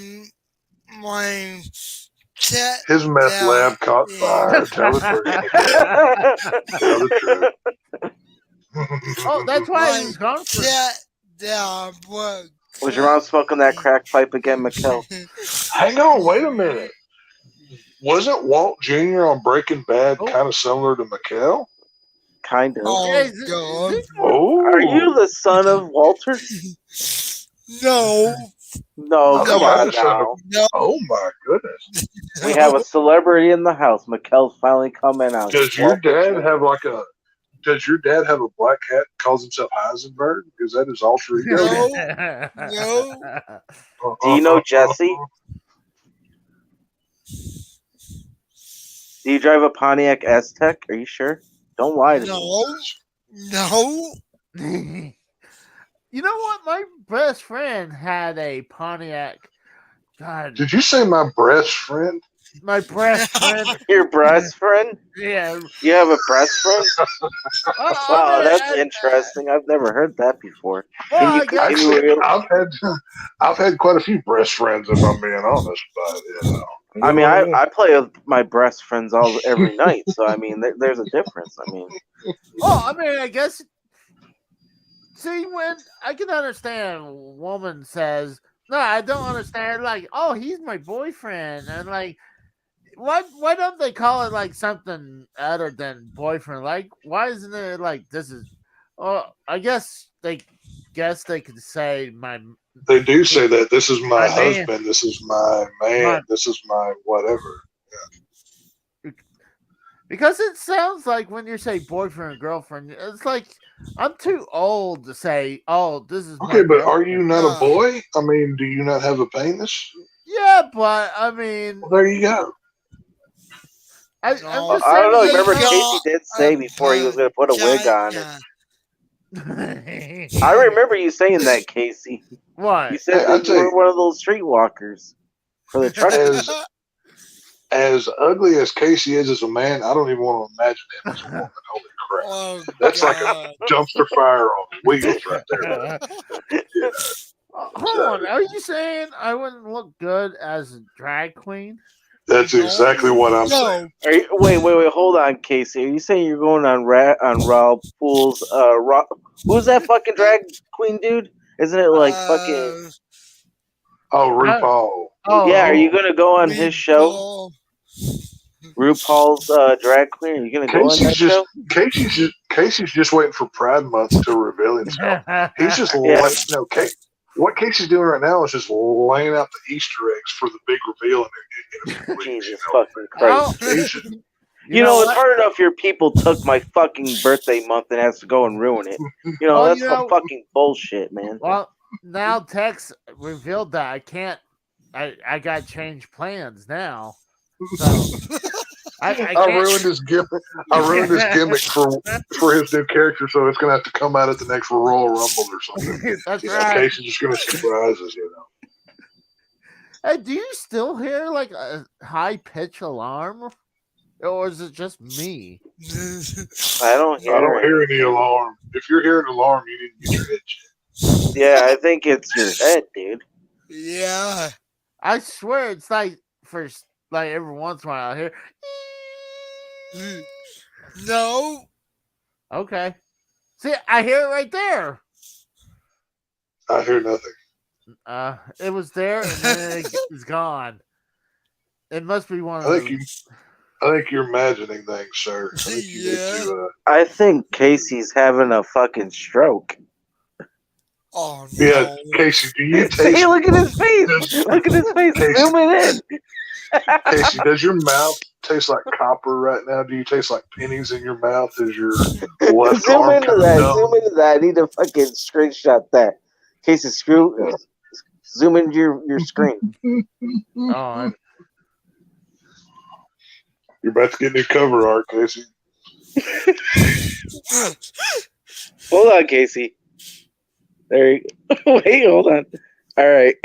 his meth lab caught fire. Tell the truth. Tell the truth.
Oh, that's why he was gone for.
Was your mom smoking that crack pipe again, Mikkel?
Hang on, wait a minute. Wasn't Walt Jr. on Breaking Bad kind of similar to Mikkel?
Kind of.
Oh,
God. Are you the son of Walter?
No.
No, come on now.
No.
Oh my goodness.
We have a celebrity in the house. Mikkel's finally coming out.
Does your dad have a black cat that calls himself Heisenberg? Is that his alter ego?
No.
Do you know Jesse? Do you drive a Pontiac Aztek? Are you sure? Don't lie to me.
No.
You know what? My best friend had a Pontiac. God.
Did you say my breast friend?
My breast friend.
Your breast friend?
Yeah.
You have a breast friend? Wow, that's interesting. I've never heard that before.
Well,
I've had quite a few breast friends, if I'm being honest. But you know.
I mean, I play with my breast friends every night, so I mean, there's a difference. I mean,
I guess. See, when I can understand, a woman says, "No, I don't understand." Like, oh, he's my boyfriend, and like, why don't they call it like something other than boyfriend? Like, why isn't it like this is? Oh, I guess they could say my.
They do say that this is my husband, this is my man, this is my whatever.
Yeah. Because it sounds like when you say boyfriend or girlfriend, it's like I'm too old to say, "Oh, this is."
Okay, but are you not a boy? I mean, do you not have a penis?
Yeah, but I mean,
well, there you go.
I don't know. Remember, Casey did say before he was going to put a wig on it. I remember you saying that, Casey.
What?
You said that you were one of those streetwalkers for the truck.
As ugly as Casey is as a man, I don't even want to imagine him as a woman. Holy crap.
Oh,
that's like a dumpster fire on wheels right there.
Yeah. Hold on. Are you saying I wouldn't look good as a drag queen?
That's exactly what I'm saying.
Wait. Hold on, Casey. Are you saying you're going on Raul Pool's? Who's that fucking drag queen dude? Isn't it like fucking?
Oh, RuPaul.
Yeah, are you gonna go on his show? RuPaul's drag queen? Are you gonna go on that show?
Casey's just waiting for Pride Month to reveal himself. He's just what Casey's doing right now is just laying out the Easter eggs for the big reveal in a few weeks.
Jesus fucking Christ!
Casey,
You know, it's hard enough your people took my fucking birthday month and has to go and ruin it. You know, that's some fucking bullshit, man.
Well, now Tex revealed that I can't. I got to change plans now. So I
ruined his gimmick. I ruined his gimmick for his new character, so it's gonna have to come out at the next Royal Rumble or something.
That's right.
Casey's just gonna surprise us, you know.
Hey, do you still hear like a high pitch alarm, or is it just me?
I don't
hear any alarm. If you're hearing an alarm, you need to get your head checked.
Yeah, I think it's your head, dude.
Yeah.
I swear it's like every once in a while I hear.
No.
Okay. See, I hear it right there.
I hear nothing.
It was there and then it's gone. It must be one of those.
I think you're imagining things, sir.
I think Casey's having a fucking stroke.
Oh no.
Yeah, Casey, do you taste?
Hey, look at his face! Look at his face!
Casey.
Zoom it in.
Casey, does your mouth taste like copper right now? Do you taste like pennies in your mouth as your left
Zoom
arm
into that. Zoom into that. I need to fucking screenshot that. Casey, zoom into your screen.
Oh,
you're about to get new cover art, Casey.
Hold on, Casey. There you go. Wait, hold on. All right.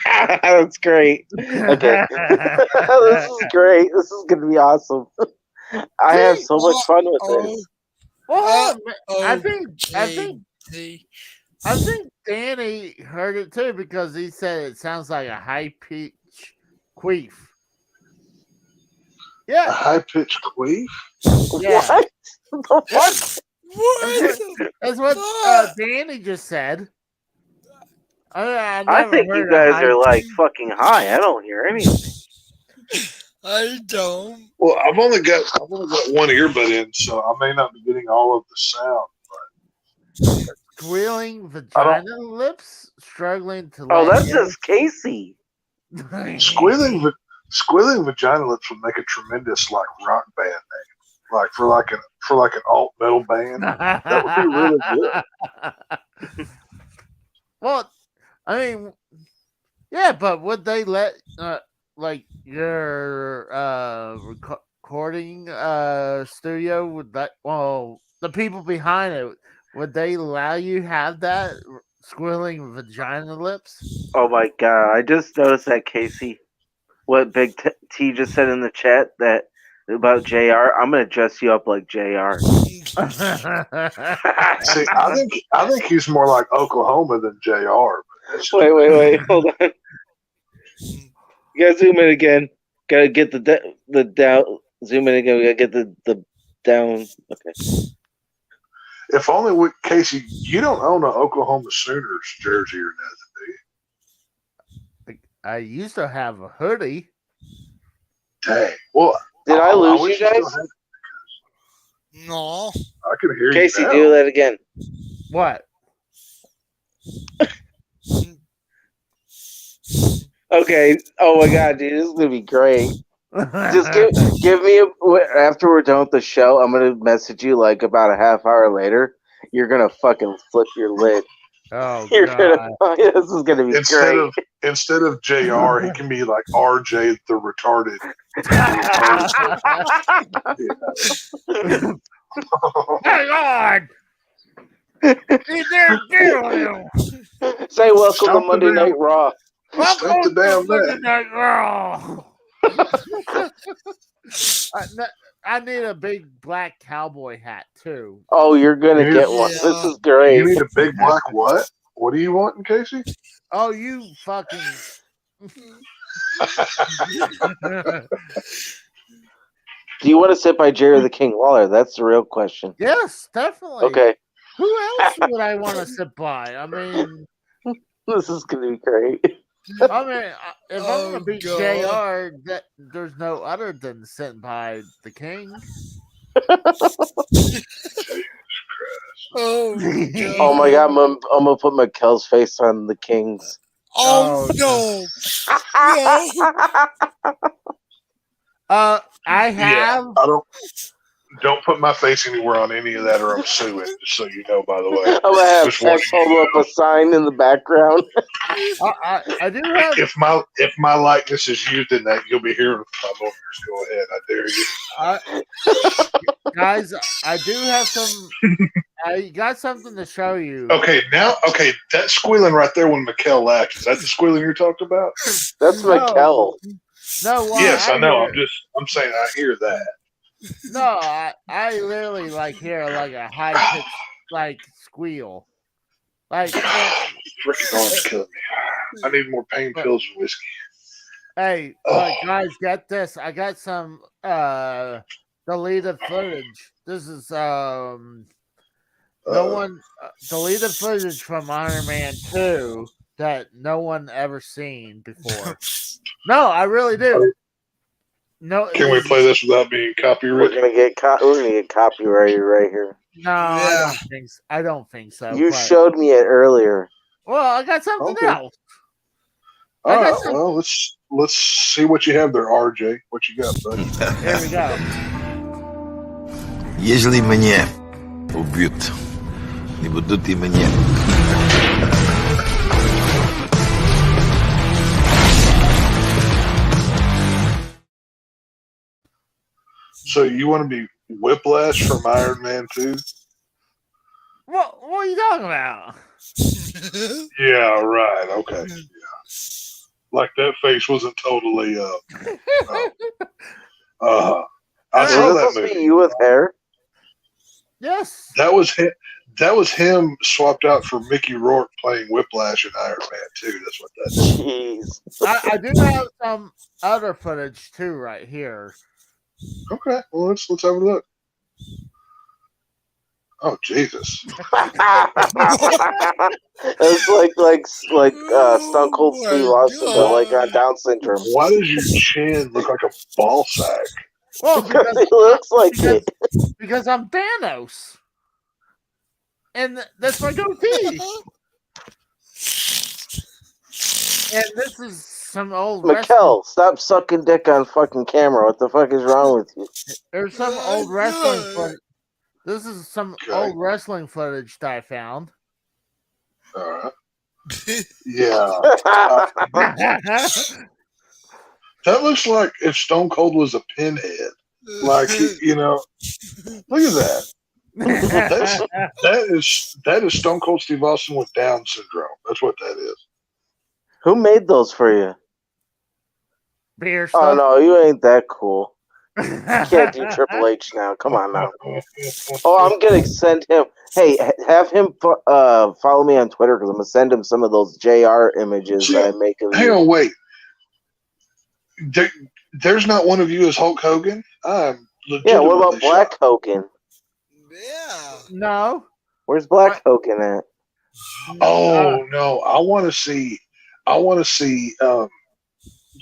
That's great. Okay. This is great. This is going to be awesome. I have so much fun with this.
Well, I think Danny heard it too because he said it sounds like a high pitch queef. Yeah.
A high pitched queef?
Yeah.
What?
What?
That's what Danny just said.
I think you guys are like fucking high. I don't hear anything.
I don't.
Well, I've only got one earbud in, so I may not be getting all of the sound. But
squealing vagina lips, struggling to.
Oh, that's just Casey.
Squealing vagina lips would make a tremendous like rock band name, like for an alt metal band. That would be really good.
Well, I mean, yeah, but would they let like your recording studio would that? Well, the people behind it would they allow you have that squealing vagina lips?
Oh my god! I just noticed that Casey, what Big T just said in the chat that about JR. I'm gonna dress you up like JR.
See, I think he's more like Oklahoma than JR.
Wait, hold on. You gotta zoom in again. Gotta get the down. Zoom in again. We gotta get the down. Okay.
If only Casey, you don't own an Oklahoma Sooners jersey or nothing, do you?
I used to have a hoodie.
Dang. Well,
did I lose you guys?
No.
I can hear
Casey,
you now.
do that again.
What?
Okay. Oh my god, dude, this is gonna be great. Just give me after we're done with the show. I'm gonna message you like about a half hour later. You're gonna fucking flip your lid.
Oh,
You're
God.
this is gonna be great.
Instead of JR, he can be like RJ the retarded.
Hang on!
Say welcome to Monday Night Raw.
Stop the damn
Monday Night Raw. I need a big black cowboy hat too.
Oh, you're gonna get one.
Yeah.
This is great.
You need a big black what? What do you want, Casey?
Oh, you fucking.
Do you want to sit by Jerry the King Lawler? That's the real question.
Yes, definitely.
Okay.
Who else would I want to sit by? I mean,
This is gonna be great.
I mean, if I'm
Oh,
gonna beat
God.
Jr., that there's no other than Senpai the King.
Oh,
Oh my god,
God.
I'm gonna put Mikkel's face on the Kings.
Oh,
Oh,
no. No.
I
Yeah,
have.
don't put my face anywhere on any of that, or I'm suing. Just so you know, by the way.
I'm gonna have
Just want
Tex
you to
hold up
know.
a sign in the background.
I do have.
If my likeness is used in that, you'll be hearing from my lawyers. Go ahead, I dare you.
Guys, I do have some. I got something to show you.
Okay, that squealing right there when Mikkel laughed, is that the squealing you're talking about?
That's Mikkel.
No, what
Yes, I know.
hear-
I'm saying I hear that.
No, I literally like hear like a high pitched like squeal. Like
Freaking arms killing me. I need more pain pills and whiskey.
hey,
Oh.
guys, get this. I got some deleted footage. This is no one deleted footage from Iron Man 2 that no one ever seen before. No, I really do. No,
Can we play this without being
We're
copyrighted?
gonna get copyrighted right here.
No,
Yeah.
I don't think so.
You
but,
showed me it earlier.
well, I got something
Okay.
else.
All
I got
right.
some-
Well, let's see what you have there, RJ. What you got, bud?
Here we go.
Jeżeli mnie убьют, не будут и мне.
So you want to be Whiplash from Iron Man 2?
What are you talking about?
Yeah, right. Okay. Yeah. Like that face wasn't totally I
Is
saw
this
that
supposed to be
movie.
you with hair?
Yes.
That was him swapped out for Mickey Rourke playing Whiplash in Iron Man 2. That's what that is.
Jeez.
I do have some other footage too right here.
Okay. Well, let's have a look. Oh Jesus!
It's like Stone Cold
Oh,
Steve
my
Austin, but like on
God.
Down syndrome.
Why does your chin look like a ball sack?
Well,
Because he looks like it.
because I'm Thanos, and that's my goatee. And this is some old wrestling.
Mikkel, stop sucking dick on fucking camera. What the fuck is wrong with you?
There's some
My
old wrestling
God.
footage. This is some
Okay.
old wrestling footage that I found.
All right. Yeah. That looks like if Stone Cold was a pinhead. Like look at that. That is Stone Cold Steve Austin with Down syndrome. That's what that is.
Who made those for you?
Beer
Oh
stuff.
no, you ain't that cool. You can't do Triple H now. Come on now. Oh, I'm gonna send him. Hey, have him follow me on Twitter because I'm gonna send him some of those JR images that I make of
Hang
you.
on, wait. There's not one of you as Hulk Hogan? I'm
Yeah, what
legitimately
about Black
shocked.
Hogan?
Yeah.
No.
Where's Black Hogan at?
Oh no, I want to see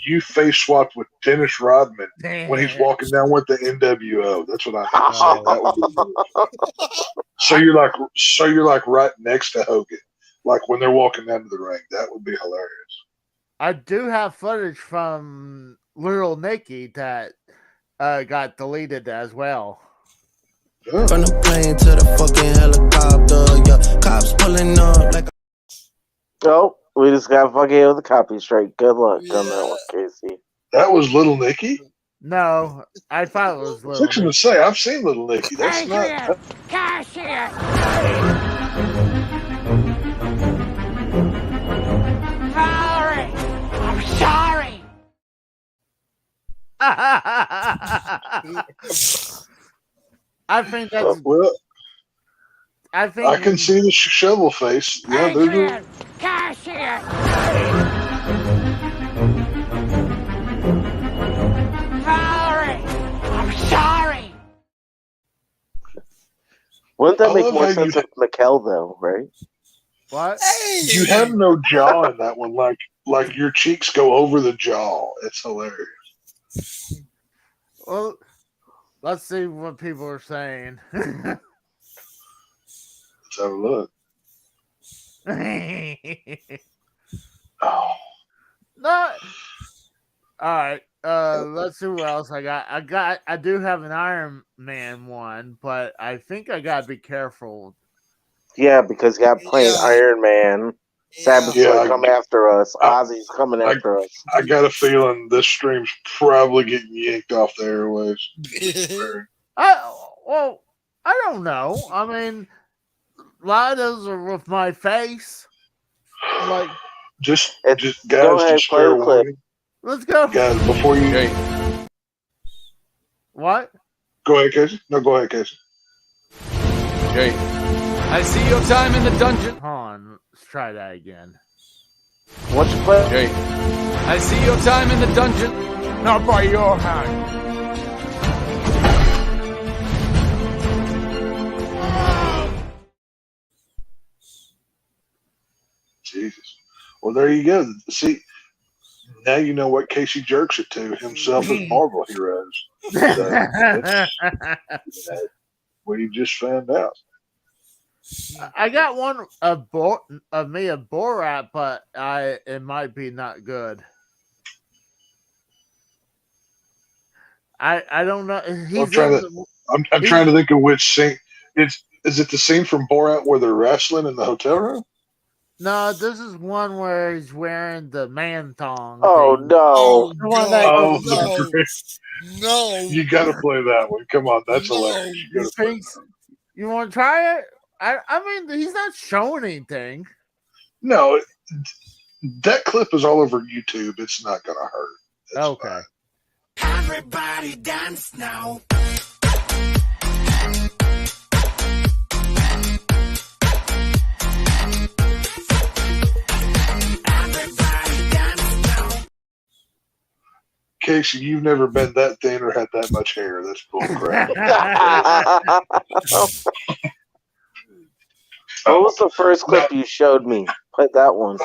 you face swapped with Dennis Rodman when he's walking down with the NWO. That's what I meant to say. That would be good. So you're like right next to Hogan, like when they're walking down to the ring. That would be hilarious.
I do have footage from Little Nicky that got deleted as well.
Yeah.
From the plane to the fucking helicopter, yeah. Cops pulling up like.
Oh, we just got fucking hit with the copy strike. Good luck on that one, Casey.
That was Little Nicky.
No, I thought it was
I was
Little
fixing to
Nicky.
say I've seen Little Nicky. That's not.
Cashier! Sorry! I'm sorry!
I think that's.
Well,
I think
I can see the shovel face. Yeah, there's
Cashier! Sorry! I'm sorry!
Wouldn't that
I
make
love
more
how
sense
you-
with Mikkel though, right?
what?
Hey.
you have no jaw in that one. Like like your cheeks go over the jaw. It's hilarious.
Well, let's see what people are saying.
Let's have a look. Oh,
No. All right. Let's see what else I got. I do have an Iron Man one, but I think I gotta be careful.
Yeah, because you got playing
Yeah.
Iron Man. Sabbath's
Yeah,
gonna come after us.
I-
Ozzy's coming after us.
I got a feeling this stream's probably getting yanked off the airways.
Well, I don't know. I mean, a lot of those are with my face. Like,
Just
Go
guys,
ahead,
just
play
fair
the clip.
warning.
let's go.
Guys, before you
Jay,
What?
go ahead, Casey. No, go ahead, Casey.
Jay, I see your time in the dungeon.
Hold on. Let's try that again.
What's your play?
Jay, I see your time in the dungeon.
Not by your hand.
Jesus. Well, there you go. See, now you know what Casey jerks it to himself as Marvel heroes. We just found out.
I got one of me of Borat, but it might be not good. I don't know. He's
trying
in
to-
the-
I'm trying to think of which scene. Is it the scene from Borat where they're wrestling in the hotel room?
No, this is one where he's wearing the man thong.
Oh
thing.
no!
Oh,
The one that
Oh,
goes
no.
you got to play that one. Come on, that's
No.
hilarious. You
He
gotta play
thinks, you want to try it? I mean, he's not showing anything.
No, that clip is all over YouTube. It's not going to hurt. It's
Okay.
fine.
Everybody dance now. Everybody dance now.
Casey, you've never been that thin or had that much hair. That's bull crap.
What was the first clip you showed me? Play that one.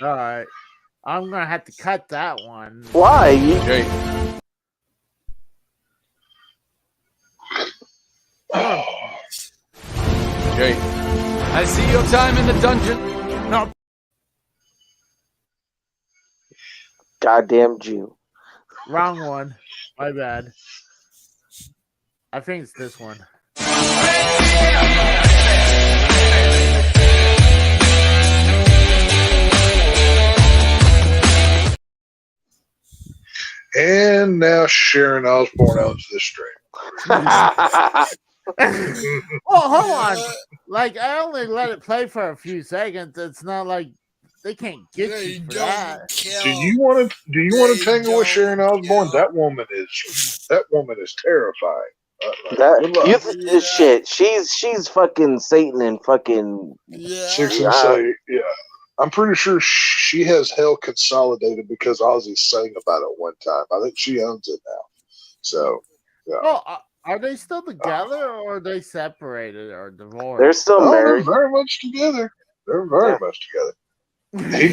All right. I'm going to have to cut that one.
Why?
Jay, Jay, I see your time in the dungeon.
Goddamn Jew.
Wrong one. My bad. I think it's this one.
And now Sharon Osbourne owns this stream.
Oh, hold on. Like, I only let it play for a few seconds. It's not like they can't get
They
you for
don't
that.
kill.
Do you want to
They
tangle with Sharon
don't
Osbourne?
kill.
That woman is terrifying. Good
That
luck.
shit. She's fucking Satan and fucking.
Yeah.
Six and say, yeah. I'm pretty sure she has hell consolidated because Ozzy sang about it one time. I think she owns it now. So, yeah.
Oh, are they still together or are they separated or divorced?
They're still
Oh, they're
married.
very much together. They're very much together. He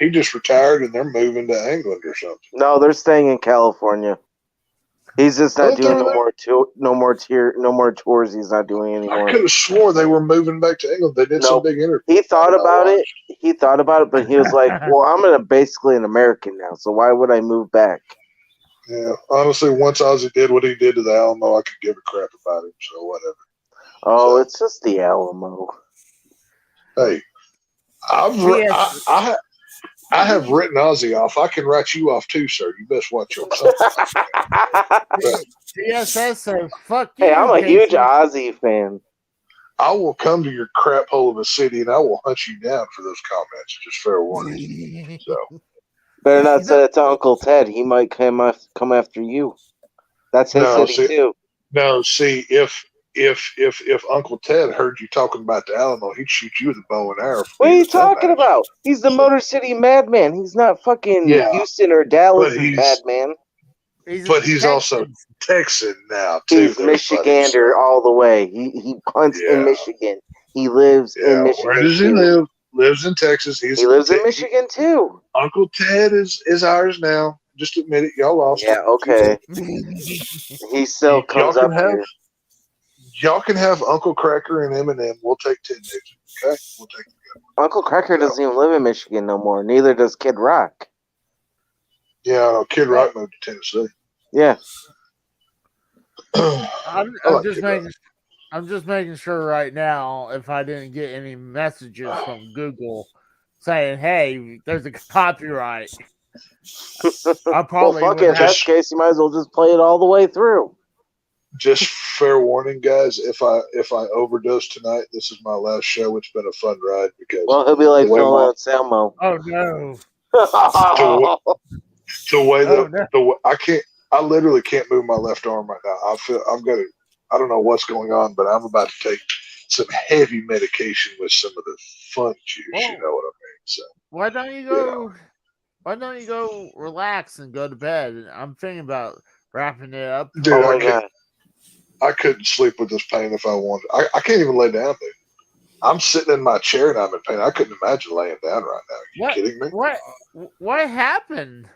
just retired and they're moving to England or something.
No, they're staying in California. He's just not
Oh,
doing
they're
no more tours. He's not doing
I
anymore.
could have swore they were moving back to England. They did some
Nope.
big interview.
He thought about it. He thought about it, but he was like, "Well, I'm basically an American now, so why would I move back?"
Yeah, honestly, once Ozzy did what he did to the Alamo, I could give a crap about him. So whatever.
Oh, it's just the Alamo.
Hey, I have written Ozzy off. I can write you off too, sir. You best watch your tongue.
TSS says, fuck you.
Hey, I'm a
Casey."
huge Ozzy fan.
I will come to your crap hole of a city and I will hunt you down for those comments. Just fair warning. So
Better not say it to Uncle Ted. He might come after you. That's his
No,
city
see-
too.
no, see if Uncle Ted heard you talking about the Alamo, he'd shoot you with a bow and arrow.
What are you talking about? He's the Motor City Madman. He's not fucking
Yeah,
Houston or Dallas
but he's-
Madman.
But he's also Texan now too.
He's Michigander all the way. He hunts in
Yeah.
Michigan. He lives in
Yeah,
Michigan.
where does he
too.
live? lives in Texas.
He lives in Michigan too.
Uncle Ted is ours now. Just admit it. Y'all lost.
Yeah, okay. He still comes
Y'all
up
can have
here.
y'all can have Uncle Cracker and Eminem. We'll take 10 days. Okay, we'll take.
Uncle Cracker doesn't even live in Michigan no more. Neither does Kid Rock.
Yeah, I know. Kid Rock moved to Tennessee.
Yeah.
I'm
like
just
Kid Rock.
making. I'm just making sure right now if I didn't get any messages from Google saying, "Hey, there's a copyright." I
Well,
probably
fuck
would
it. In
have.
that case, you might as well just play it all the way through.
Just fair warning, guys. If I overdose tonight, this is my last show. It's been a fun ride because
Well, he'll be like
the way
Phil
my
and Selmo.
Oh no!
the way
Oh,
that
no.
the way, I literally can't move my left arm right now. I've got it. I don't know what's going on, but I'm about to take some heavy medication with some of the fun juice.
Whoa.
You know what I mean? So
Why don't you go? Why don't you go relax and go to bed? And I'm thinking about wrapping it up.
dude,
Oh my god.
I couldn't sleep with this pain if I wanted. I can't even lay down, dude. I'm sitting in my chair and I'm in pain. I couldn't imagine laying down right now. Are you
What?
kidding me?
What happened?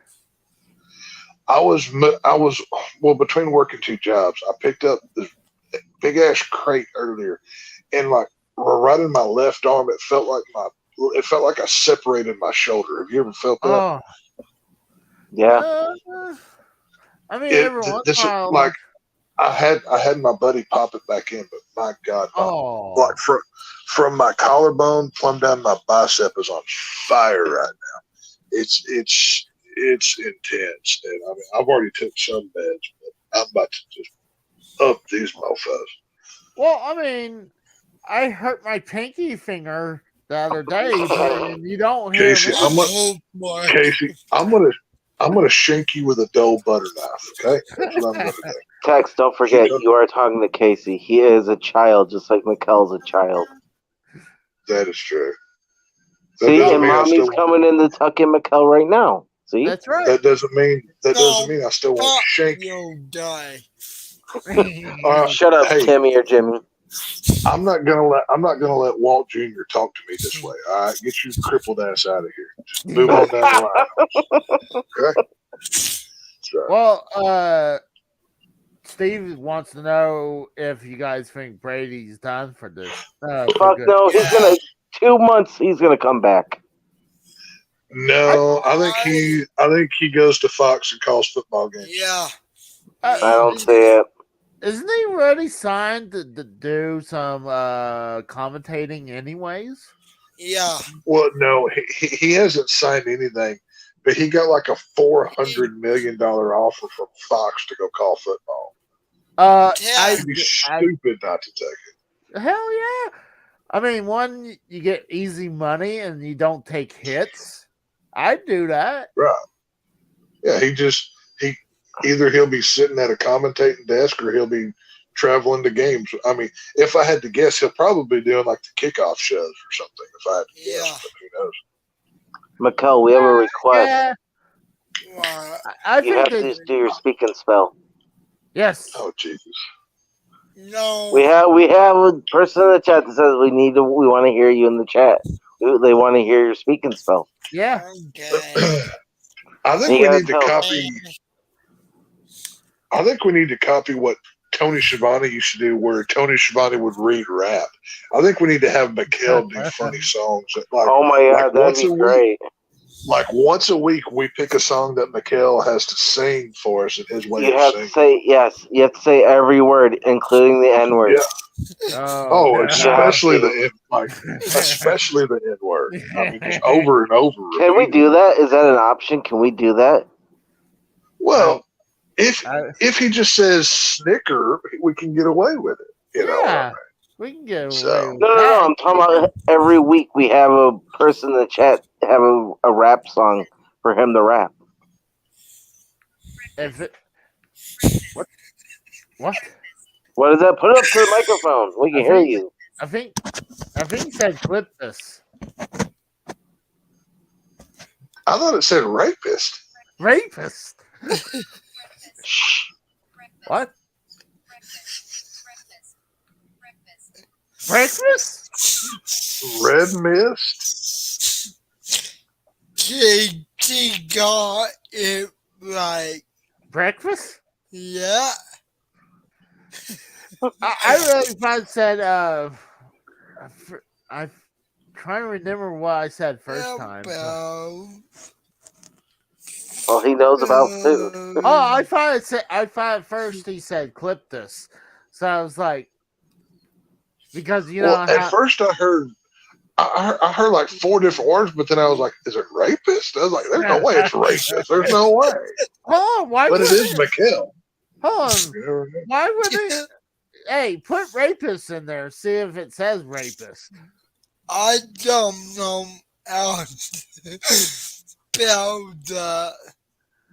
I was well between working two jobs. I picked up this big ass crate earlier, and like right in my left arm, it felt like I separated my shoulder. Have you ever felt that?
Oh,
Yeah.
I mean, every once in a while.
Like I had my buddy pop it back in, but my God, like from my collarbone plumb down my bicep is on fire right now. It's intense, and I mean I've already took some meds, but I'm about to just up these mofos.
Well, I mean, I hurt my pinky finger the other day, but you don't hear
Casey,
me.
I'm gonna shank you with a dull butter knife. Okay, that's what I'm gonna do.
Tex, don't forget, you are talking to Casey. He is a child, just like Mikkel's a child.
That is true.
See, and Mommy's coming in to tuck in Mikkel right now. See?
That's right.
That doesn't mean I still want to shank you.
You'll die.
Shut up,
hey,
Timmy or Jimmy.
I'm not gonna let Walt Jr. talk to me this way. All right, get your crippled ass out of here. Just move on down the line. Okay. So,
Well, Steve wants to know if you guys think Brady's done for this.
Fuck no, he's gonna 2 months. He's gonna come back.
no, I think he goes to Fox and calls football games.
Yeah.
I don't see it.
Isn't he already signed to do some commentating anyways?
Yeah.
Well, no, he hasn't signed anything, but he got like a $400 million offer from Fox to go call football. It'd be stupid not to take it.
Hell yeah! I mean, one, you get easy money and you don't take hits. I'd do that.
Right. Yeah, either he'll be sitting at a commentating desk or he'll be traveling to games. I mean, if I had to guess, he'll probably be doing like the kickoff shows or something. If I had to guess, but who knows?
Mikkel, we have a request.
Yeah. I
you
think
have to do your speak and spell.
Yes.
Oh Jesus.
No.
We have a person in the chat that says we want to hear you in the chat. They want to hear your speak and spell.
Yeah.
Okay.
I think we need to copy. I think we need to copy what Tony Schiavone used to do, where Tony Schiavone would read rap. I think we need to have Mikkel do funny songs.
Oh my god, that'd be great.
Like once a week, we pick a song that Mikkel has to sing for us in his way
You
of
have
singing.
to say yes. You have to say every word, including the N word.
Yeah. Especially the N word. I mean, just over and over.
Can we do that? Is that an option? Can we do that?
Well, if he just says snicker, we can get away with it. You know what I mean?
We can get away with
No. I'm talking about every week we have a person in the chat have a rap song for him to rap.
What?
What is that? Put it up to the microphone. We can hear you.
I think he said clip this.
I thought it said rapist.
Rapist? What? Breakfast?
Red mist?
KT got it right.
Breakfast?
Yeah.
I really thought I said I'm trying to remember what I said first time.
About,
Well, he knows about food.
Oh, I thought at first he said clip this. So I was like, because you know
Well, at
how
first I heard like 4 different words, but then I was like, "Is it rapist?" I was like, "There's no way it's racist. There's no way."
hold on, why
But
would
it is McHale.
hold on,
You never know.
why would they hey, put rapist in there, see if it says rapist.
I don't know how to spell that.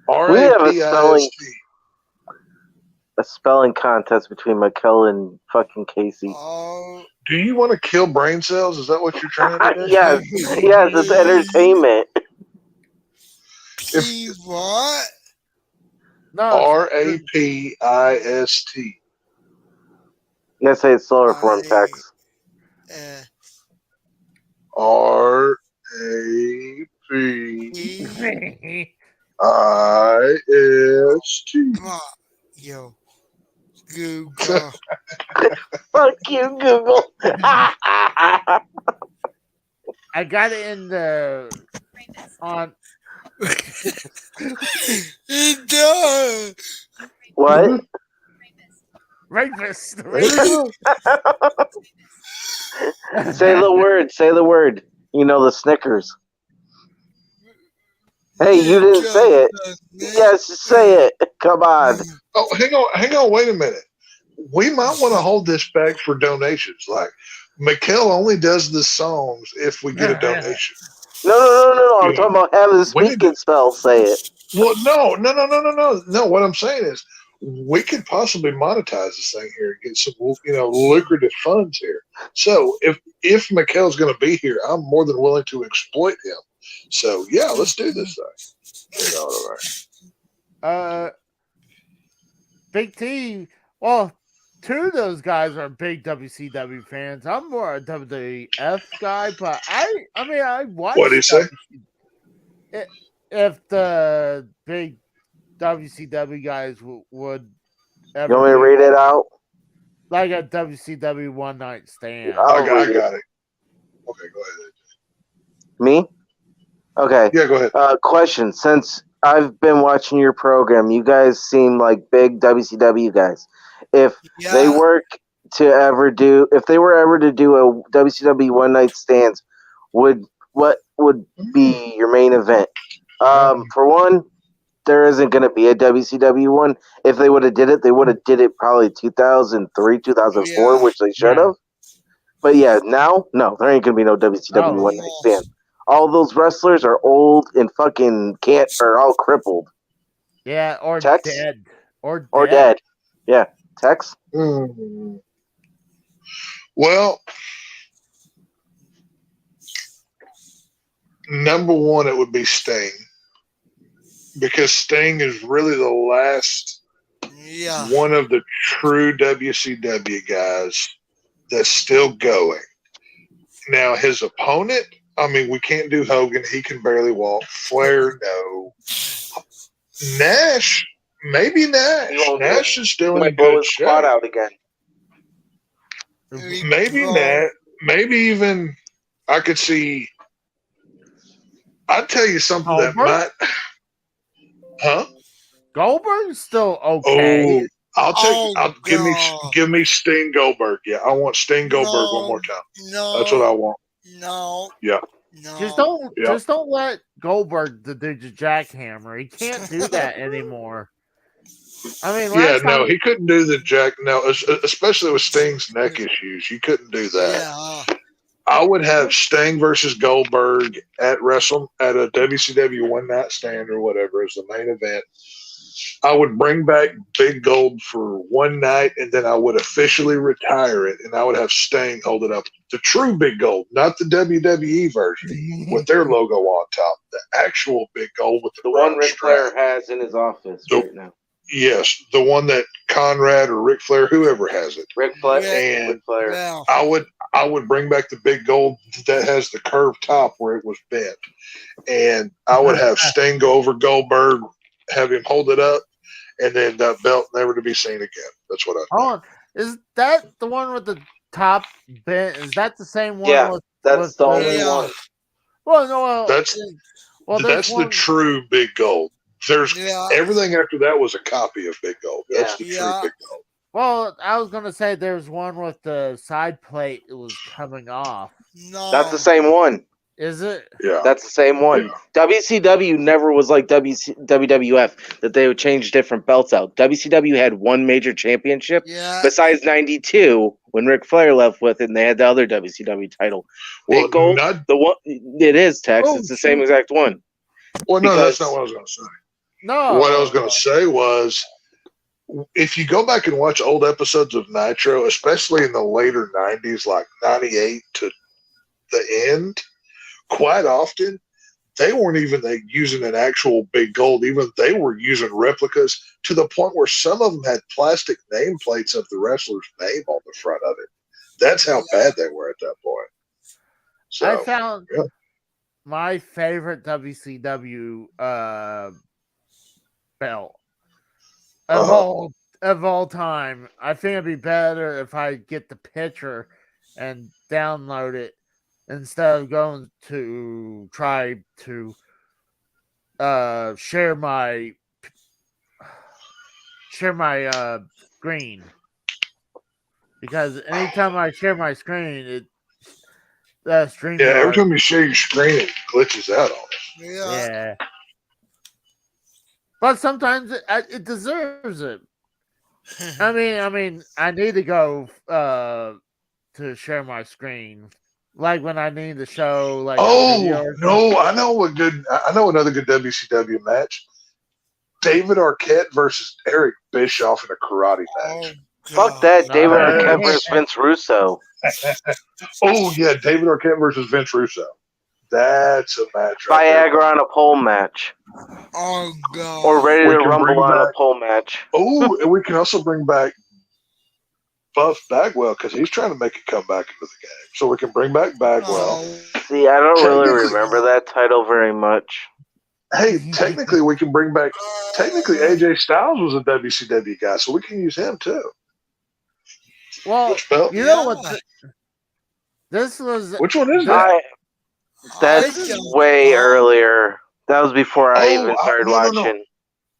We have a
RAPIST.
spelling contest between Mikel and fucking Casey.
Do you want to kill brain cells? Is that what you're trying to do?
Yes, it's entertainment.
P what?
No,
RAPIST.
You gotta say it slower for him, Tex.
RAPIST.
Yo, Google.
Fuck you, Google.
I got it in the on
It does.
What?
rapist.
Say the word. Say the word. You know the Snickers. Hey, you didn't say it. Yes, say it. Come on.
Oh, hang on, wait a minute. We might want to hold this back for donations. Like, Mikel only does the songs if we get a donation.
No. I'm talking about having the speaking spell say it.
Well, no. No, what I'm saying is we could possibly monetize this thing here and get some, lucrative funds here. So if Mikel's going to be here, I'm more than willing to exploit him. So yeah, let's do this thing.
Big T. Well, 2 of those guys are big WCW fans. I'm more a WWF guy, but I watch.
What do you say?
If the big WCW guys would ever
You want me to read it out?
Like a WCW one night stand.
I got it. Okay, go ahead.
Me? Okay.
Yeah, go ahead.
Question. Since I've been watching your program, you guys seem like big WCW guys. If they were ever to do a WCW one night stands, what would be your main event? For one, there isn't going to be a WCW one. If they would have did it, they would have did it probably 2003, 2004, which they should have. But yeah, now, no, there ain't going to be no WCW one night stand. All those wrestlers are old and fucking are all crippled.
Yeah, or
Tex?
dead. Or
dead. Yeah. Tex?
Well, number one, it would be Sting. Because Sting is really the last one of the true WCW guys that's still going. Now, his opponent, we can't do Hogan. He can barely walk. Flair, no. Nash, maybe Nash. Nash is still in good shape.
Out again.
Maybe Nash. Maybe even I could see. I'd tell you something that might. Huh?
Goldberg's still okay.
Give me Sting Goldberg. Yeah, I want Sting Goldberg one more time.
No,
that's what I want.
No.
Yeah.
No.
Just don't let Goldberg do the jackhammer. He can't do that anymore.
He couldn't do the jack. No, especially with Sting's neck issues, you couldn't do that.
Yeah.
I would have Sting versus Goldberg at a WCW one night stand or whatever as the main event. I would bring back Big Gold for one night, and then I would officially retire it, and I would have Sting hold it up. The true Big Gold, not the WWE version with their logo on top. The actual Big Gold with the
one Ric Flair has in his office right now.
Yes, the one that Conrad or Ric Flair, whoever has it.
Ric Flair.
And
Ric Flair.
Yeah.
I would bring back the big gold that has the curved top where it was bent, and I would have Sting go over Goldberg, have him hold it up, and then that belt never to be seen again. That's what I.
Oh, is that the one with the top bent? Is that the same one?
Yeah,
with,
that's
with
the only
Yeah.
one.
Well, no, well,
That's
there's
that's the
one.
true big gold. There's
Yeah.
everything after that was a copy of Big Gold. That's the true
Yeah.
Big Gold.
Well, I was gonna say there's one with the side plate. It was coming off.
No.
That's the same one.
Is it?
Yeah.
That's the same one.
Yeah.
WCW never was like WWF that they would change different belts out. WCW had one major championship
Yeah.
besides '92 when Ric Flair left with it, and they had the other WCW title.
Well,
Big Gold,
not-
the one it is Tex.
Oh,
It's the same exact one.
Well, no,
Because-
that's not what I was going to say.
No.
What I was going to say was, if you go back and watch old episodes of Nitro, especially in the later '90s, like '98 to the end, quite often they weren't even using an actual Big Gold. Even they were using replicas to the point where some of them had plastic nameplates of the wrestler's name on the front of it. That's how bad they were at that point. So
I found
yeah.
my favorite WCW belt of all time. I think it'd be better if I get the picture and download it instead of going to try to share my screen, because anytime I share my screen, the stream.
Yeah, every time you share your screen, it glitches out on us.
Yeah.
Yeah. But sometimes it deserves it. I mean, I need to go to share my screen, like when I need to show like. a video
Oh
or
no, I know another good WCW match. David Arquette versus Eric Bischoff in a karate match.
Fuck that,
No,
David
no,
Arquette
no.
versus Vince Russo.
Oh yeah, David Arquette versus Vince Russo. That's a match. Right there.
Viagra on a pole match.
Oh god.
Or Ready
We
to
can
Rumble
bring
on a
back-
pole match.
Oh, and we can also bring back Buff Bagwell because he's trying to make a comeback into the game. So we can bring back Bagwell.
Oh,
See, I don't really
Technically-
remember that title very much.
Hey, technically we can bring back. Technically, AJ Styles was a WCW guy, so we can use him too.
Well,
Which belt?
you know what?
Yeah.
This was.
Which one is that?
That's
I
way
don't know.
earlier. That was before I
Oh,
even started
no.
watching.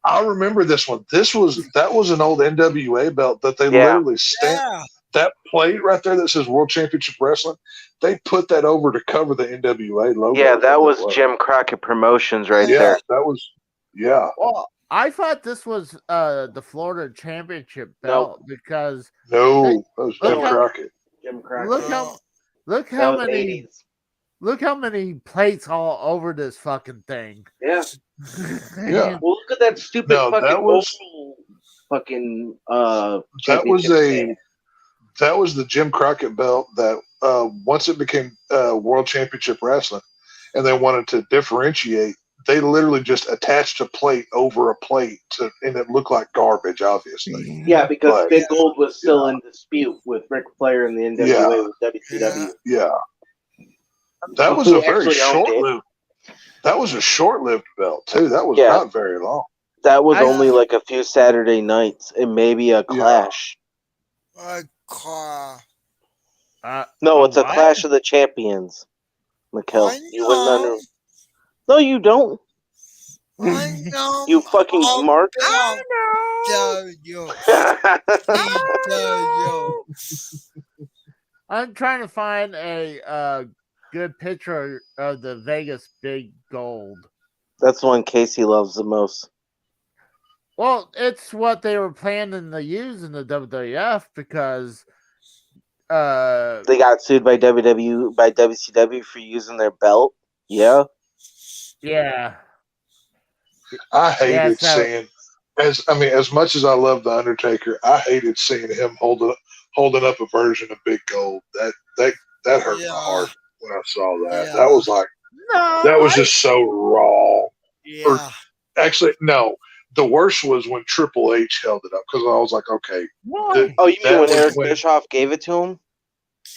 I remember this one. That was an old NWA belt that they
Yeah.
literally stamped.
Yeah.
That plate right there that says World Championship Wrestling, they put that over to cover the NWA logo.
Yeah, that was Jim Crockett Promotions right
Yeah,
there.
that was. Yeah.
Well, I thought this was the Florida Championship belt because
No,
Hey,
that was
look
Jim
how-
Crockett.
Jim Crockett.
look
That
how
was
many
80s.
look how many plates all over this fucking thing.
Yeah.
Yeah.
Well, look at that stupid
No,
fucking
that was-
oval fucking
That was
championship thing.
that was the Jim Crockett belt that once it became World Championship Wrestling, and they wanted to differentiate. They literally just attached a plate over a plate and it looked like garbage, obviously.
Yeah, because
But-
Big Gold was still in dispute with Ric Flair and the NWA
Yeah.
with WCW.
Yeah, that was
Who
a very
actually owned it.
short-lived. That was a short-lived belt too. That was
Yeah.
not very long.
That was
I-
only like a few Saturday nights and maybe a Clash.
A car.
No, it's a
what?
Clash of the Champions, Mikkel.
I
You wouldn't
know.
under. No, you don't.
I know.
You fucking
Oh,
mark.
God. Yo. Yo.
I'm trying to find a good picture of the Vegas Big Gold.
That's the one Casey loves the most.
Well, it's what they were planning to use in the WWF because
They got sued by WCW for using their belt. Yeah.
yeah.
I hated
so-
seeing as much as I love the Undertaker, I hated seeing him holding up a version of Big Gold. That hurt
Yeah.
my heart when I saw that.
Yeah.
That was like
No,
that was just so wrong.
Yeah.
Actually, no. The worst was when Triple H held it up because I was like, okay,
why?
Oh, you mean
That
when
was
Eric
when-
Bischoff gave it to him?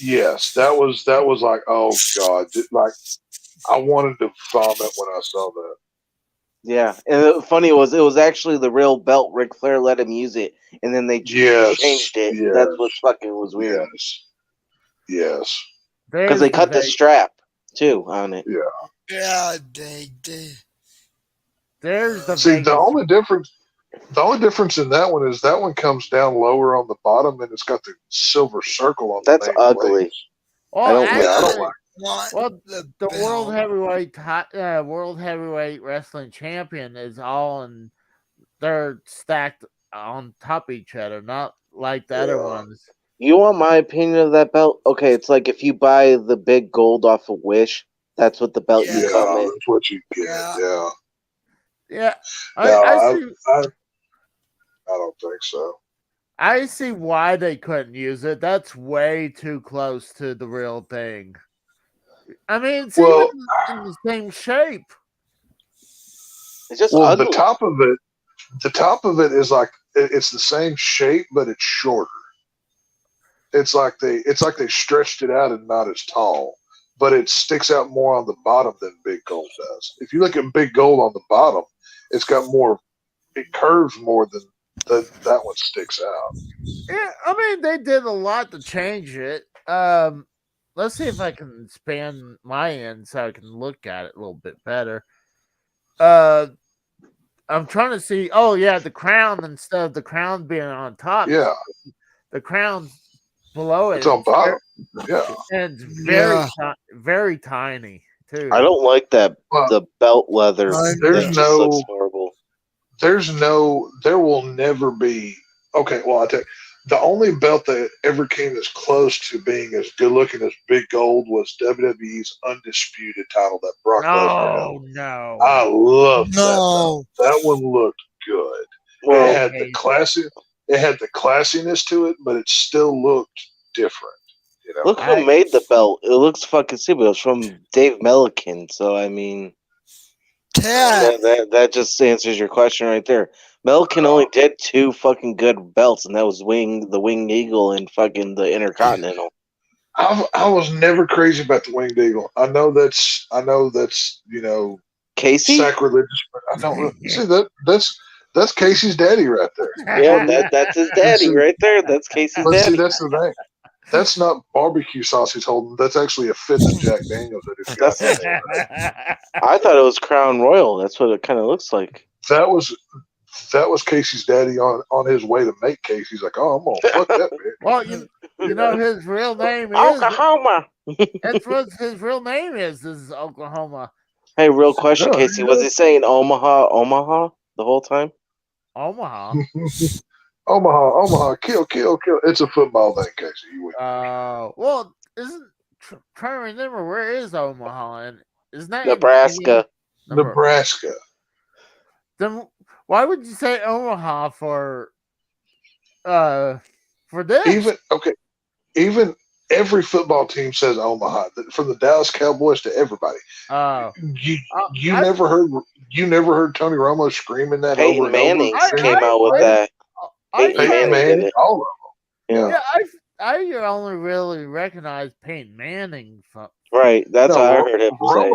Yes, that was like, oh god, like I wanted to vomit when I saw that.
Yeah, and the funny was it was actually the real belt. Ric Flair let him use it, and then they
Yes,
changed it.
yes,
That's what fucking was weird
yes, yes,
because
There's
they
the
cut the
Vegas.
strap too on it.
yeah.
Yeah, they did.
There's the
See,
Vegas.
the only difference in that one is that one comes down lower on the bottom, and it's got the silver circle on
That's
the main
ugly.
plates.
I
Well,
don't like
Yeah, I don't
actually,
like.
Want
well,
the
the world
belt.
heavyweight world heavyweight wrestling champion is all in. They're stacked on top of each other, not like the other
Yeah,
ones.
You want my opinion of that belt? Okay, it's like if you buy the big gold off of Wish, that's what the belt you
Yeah,
come
yeah,
in.
that's what you get.
yeah.
Yeah,
Yeah,
no,
I see.
I don't think so.
I see why they couldn't use it. That's way too close to the real thing. I mean, it's even
Well,
in the same shape.
It's just
well,
ugly.
the top of it is like it's the same shape, but it's shorter. It's like they stretched it out and not as tall, but it sticks out more on the bottom than Big Gold does. If you look at Big Gold on the bottom, it's got more. It curves more than that one sticks out.
Yeah, I mean, they did a lot to change it. Let's see if I can span my end so I can look at it a little bit better. Uh, I'm trying to see. Oh yeah, the crown instead of the crown being on top,
Yeah,
the crown's below it.
it's on bottom. Yeah.
And it's
Yeah.
very tiny too.
I don't like that
Well,
the belt leather.
I'm
It
there's
just looks
no
horrible.
there will never be. Okay, well, I tell you, the only belt that ever came as close to being as good looking as Big Gold was WWE's undisputed title that Brock Lesnar held.
No.
I loved that belt.
no.
That one looked good. It
Well,
had the classy. It had the classiness to it, but it still looked different. You know.
look who made the belt. It looks fucking stupid. It's from Dave Milliken. So I mean,
Ted.
that just answers your question right there. Milliken only did 2 fucking good belts, and that was the Winged Eagle and fucking the Intercontinental.
I was never crazy about the Winged Eagle. I know that's
Casey?
sacrilegious, but I don't see that's Casey's daddy right there.
Yeah, that's his daddy right there. That's Casey's
Let's see,
daddy.
that's the thing. That's not barbecue sauce he's holding. That's actually a fifth of Jack Daniels that he's got.
That's- I thought it was Crown Royal. That's what it kind of looks like.
That was Casey's daddy on his way to make Casey. He's like, oh, I'm gonna fuck that bitch.
Well, you know his real name is
Oklahoma.
that's what his real name is. This is Oklahoma.
Hey, real question,
No,
Casey. Was he saying Omaha the whole time?
Omaha.
Omaha, kill. It's a football thing, Casey. You win.
Well, isn't trying to remember where is Omaha and isn't that in
Nebraska.
Indiana?
Nebraska.
Then why would you say Omaha for this?
Even every football team says Omaha, from the Dallas Cowboys to everybody. You
I-
never heard Tony Romo screaming that
Peyton
over and
Manning
over.
came out with that. Peyton
Peyton
Manning did it.
all of them.
Yeah.
I only really recognize Peyton Manning from.
Right. That's
No,
how I heard him say it.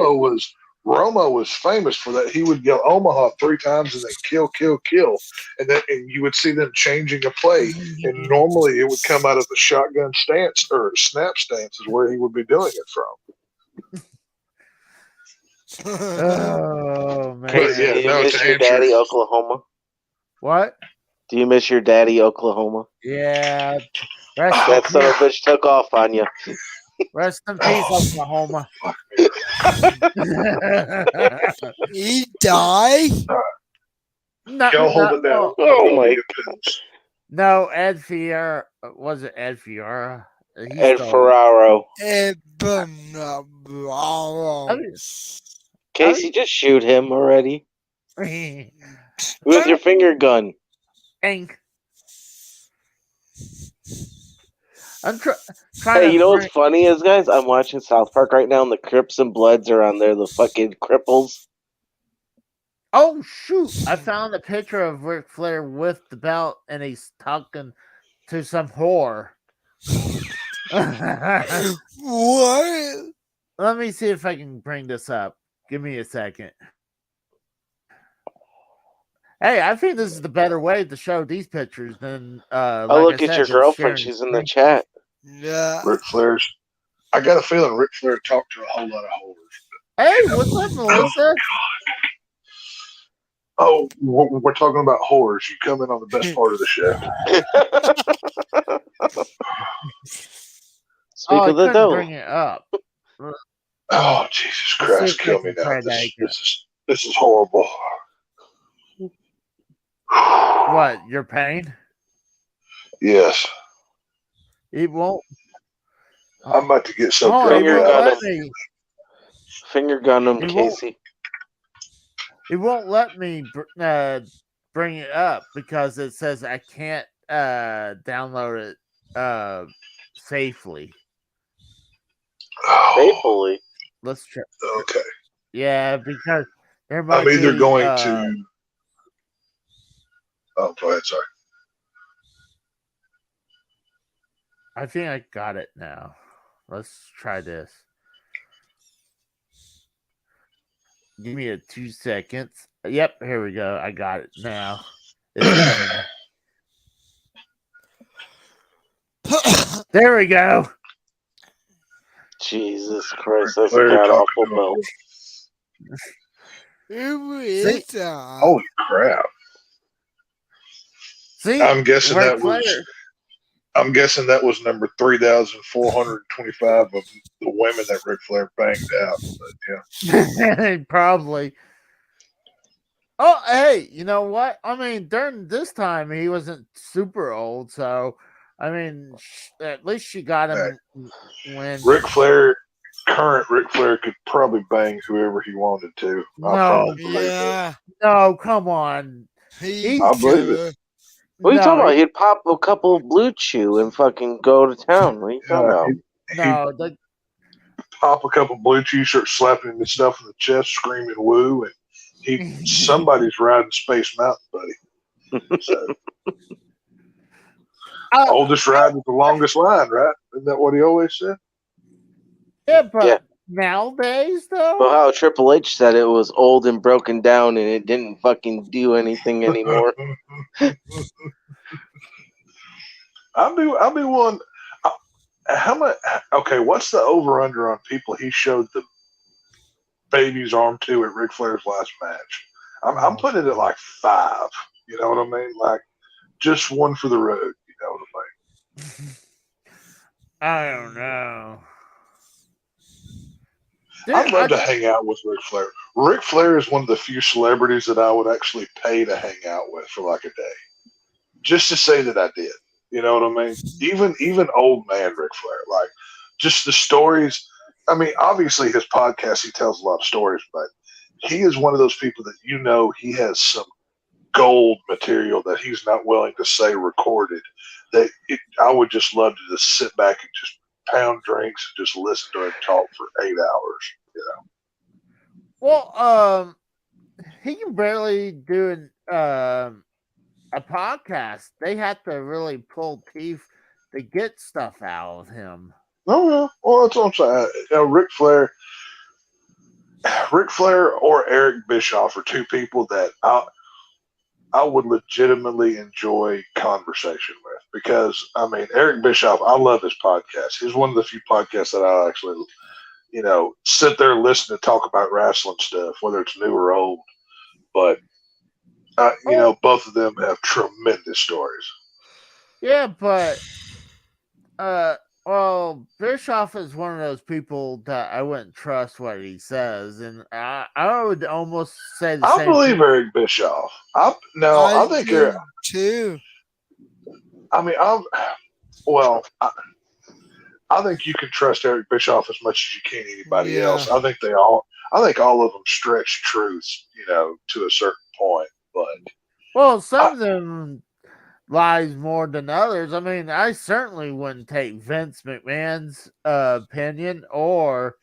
Romo was famous for that. He would yell Omaha 3 times and then kill, and you would see them changing a play. And normally it would come out of the shotgun stance or snap stance is where he would be doing it from.
Oh man!
Casey,
yeah,
do you
no,
miss
to
your
answer-
daddy, Oklahoma?
What?
Do you miss your daddy, Oklahoma?
Yeah.
That son of a bitch took off on you.
Rest in peace, Oklahoma.
He died?
No,
Y'all hold it down.
Oh my
no, Ed Fiera. Was it Ed Fiera?
Ed Ferraro.
I
Bravo.
mean,
Casey, just shoot him already.
Ink.
With your finger gun.
I'm trying.
Hey, you know what's funny is, guys? I'm watching South Park right now, and the Crips and Bloods are on there, the fucking cripples.
Oh shoot! I found a picture of Ric Flair with the belt, and he's talking to some whore.
What?
Let me see if I can bring this up. Give me a second. Hey, I think this is the better way to show these pictures than
Oh,
like
look
I
at
said,
your
just
girlfriend.
sharing
She's in the
screen.
chat.
Yeah.
Ric Flair's. I got a feeling Ric Flair talked to a whole lot of whores.
Hey, what's up, Melissa?
Oh, we're talking about whores. You come in on the best part of the show.
Speak
I
of the
couldn't
devil.
bring it up.
Oh, Jesus
Let's see
Christ,
if I
kill me
can
now.
try that again.
This is horrible.
What? Your pain?
Yes,
It won't.
I'm about to get so
Oh, it
Finger
grumpy.
won't
gun
let
him.
me.
Finger gun him,
It won't.
Casey.
It won't let me bring it up because it says I can't download it safely.
Faithfully.
Let's try.
Okay.
Yeah, because there might
I'm either
be.
going to. Oh, go ahead. Sorry.
I think I got it now. Let's try this. Give me 2 seconds. Yep, here we go. I got it now. It's coming. There we go.
Jesus Christ, that's a
Flair
god
talking
awful
to a
belt.
Who
See?
is that?
Holy crap!
See,
I'm guessing
Ric
that was.
Flair.
I'm guessing that was number 3,425 of the women that Ric Flair banged out. But yeah.
Probably. Oh, hey, you know what? I mean, during this time, he wasn't super old, so I mean, at least she got him when.
Ric Flair, current Ric Flair, could probably bang whoever he wanted to. I
No,
firmly believe that.
Yeah.
no, come on.
He
I believe it.
could.
What are you talking
No,
about? He'd pop a couple of Blue Chew and fucking go to town. What are you talking about?
He'd
no.
pop a couple blue cheese, start slapping him and stuff in the chest, screaming woo, and somebody's riding Space Mountain, buddy. So, oldest ride with the longest line, right? Isn't that what he always said?
Yeah, but
Yeah.
nowadays,
Well,
though,
how Triple H said it was old and broken down and it didn't fucking do anything anymore.
I'll be one. How much? Okay, what's the over under on people he showed the baby's arm to at Ric Flair's last match? I'm putting it at like 5. You know what I mean? Like just one for the road. You know what I mean?
I don't know. Dude,
I'd love to hang out with Ric Flair. Ric Flair is one of the few celebrities that I would actually pay to hang out with for like a day, just to say that I did. You know what I mean? Even old man Ric Flair, like just the stories. I mean, obviously his podcast, he tells a lot of stories, but he is one of those people that he has some gold material that he's not willing to say recorded. I would just love to just sit back and just pound drinks and just listen to him talk for 8 hours. You know.
Well, he can barely do a podcast. They have to really pull teeth to get stuff out of him.
Oh yeah, well that's what I'm saying. Ric Flair or Eric Bischoff are two people that I would legitimately enjoy conversation with, because I mean Eric Bischoff, I love his podcast. He's one of the few podcasts that I actually sit there and listen to talk about wrestling stuff, whether it's new or old. But both of them have tremendous stories.
Yeah, but well, Bischoff is one of those people that I wouldn't trust what he says, and I would almost say the
I
same
believe
thing.
Eric Bischoff. I think
do too.
I mean, I think you can trust Eric Bischoff as much as you can anybody
Yeah.
else. I think all of them stretch truths, to a certain point. But
Well, some of them lies more than others. I mean, I certainly wouldn't take Vince McMahon's opinion, or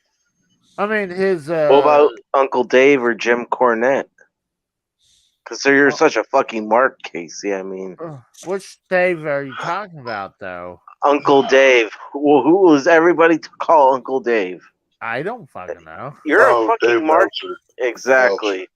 I mean his.
What about Uncle Dave or Jim Cornette? Because you're such a fucking mark, Casey. I mean,
Which Dave are you talking about, though?
Uncle Dave. Who was everybody to call Uncle Dave?
I don't fucking know.
You're a
Oh, Dave
fucking Mark.
Meltzer.
Exactly.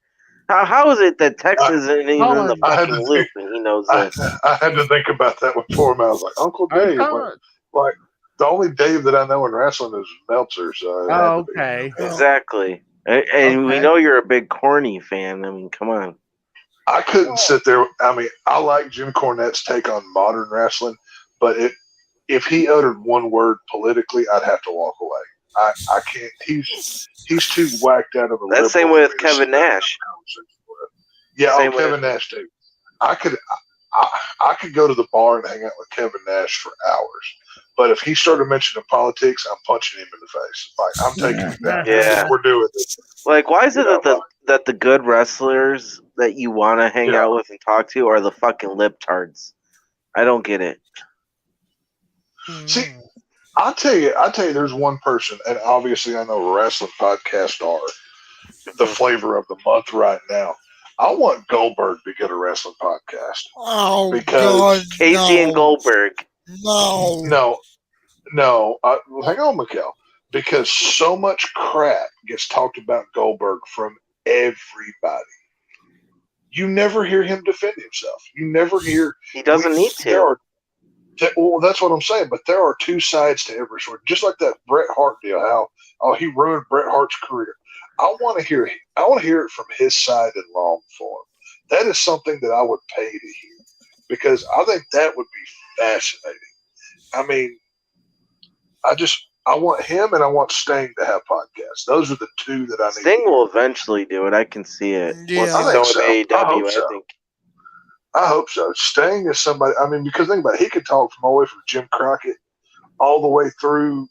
How is it that Tex isn't even in the
I had
fucking
to
loop
think.
and he knows
I,
this?
I had to think about that one for him. I was like, Uncle
Are you
Dave.
talking-
Like the only Dave that I know in wrestling is Meltzer. So it had
Oh,
to be.
okay.
Exactly. And we
Okay.
know you're a big corny fan. I mean, come on.
I couldn't sit there. I mean, I like Jim Cornette's take on modern wrestling, but if he uttered one word politically, I'd have to walk away. I can't. He's too whacked out of a
That's
liberal.
same
for
with
me to
Kevin
sit down and have
Nash.
a conversation with. Yeah,
Same with-
Kevin Nash too. I could go to the bar and hang out with Kevin Nash for hours, but if he started mentioning politics, I'm punching him in the face. Like I'm taking him down.
Yeah.
We're doing this.
Like, why is it
You know,
that the good wrestlers that you want to hang
Yeah.
out with and talk to are the fucking libtards? I don't get it.
See, I'll tell you, there's one person, and obviously I know wrestling podcasts are the flavor of the month right now. I want Goldberg to get a wrestling podcast.
Oh
Because-
God,
Casey and
no,
Goldberg.
no.
No, hang on, Mikhail. Because so much crap gets talked about Goldberg from everybody. You never hear him defend himself. You never hear.
He doesn't need to.
Well, that's what I'm saying. But there are two sides to every story. Just like that Bret Hart deal. How he ruined Bret Hart's career. I want to hear it from his side in long form. That is something that I would pay to hear because I think that would be fascinating. I mean, I want him and I want Sting to have podcasts. Those are the two that I need.
Sting will eventually do it. I can see it.
Yeah.
Once
I
he's
think
done with
so. I
AEW,
hope
I
so.
think.
I hope so. Sting is somebody. I mean, because think about it, he could talk from all the way from Jim Crockett all the way through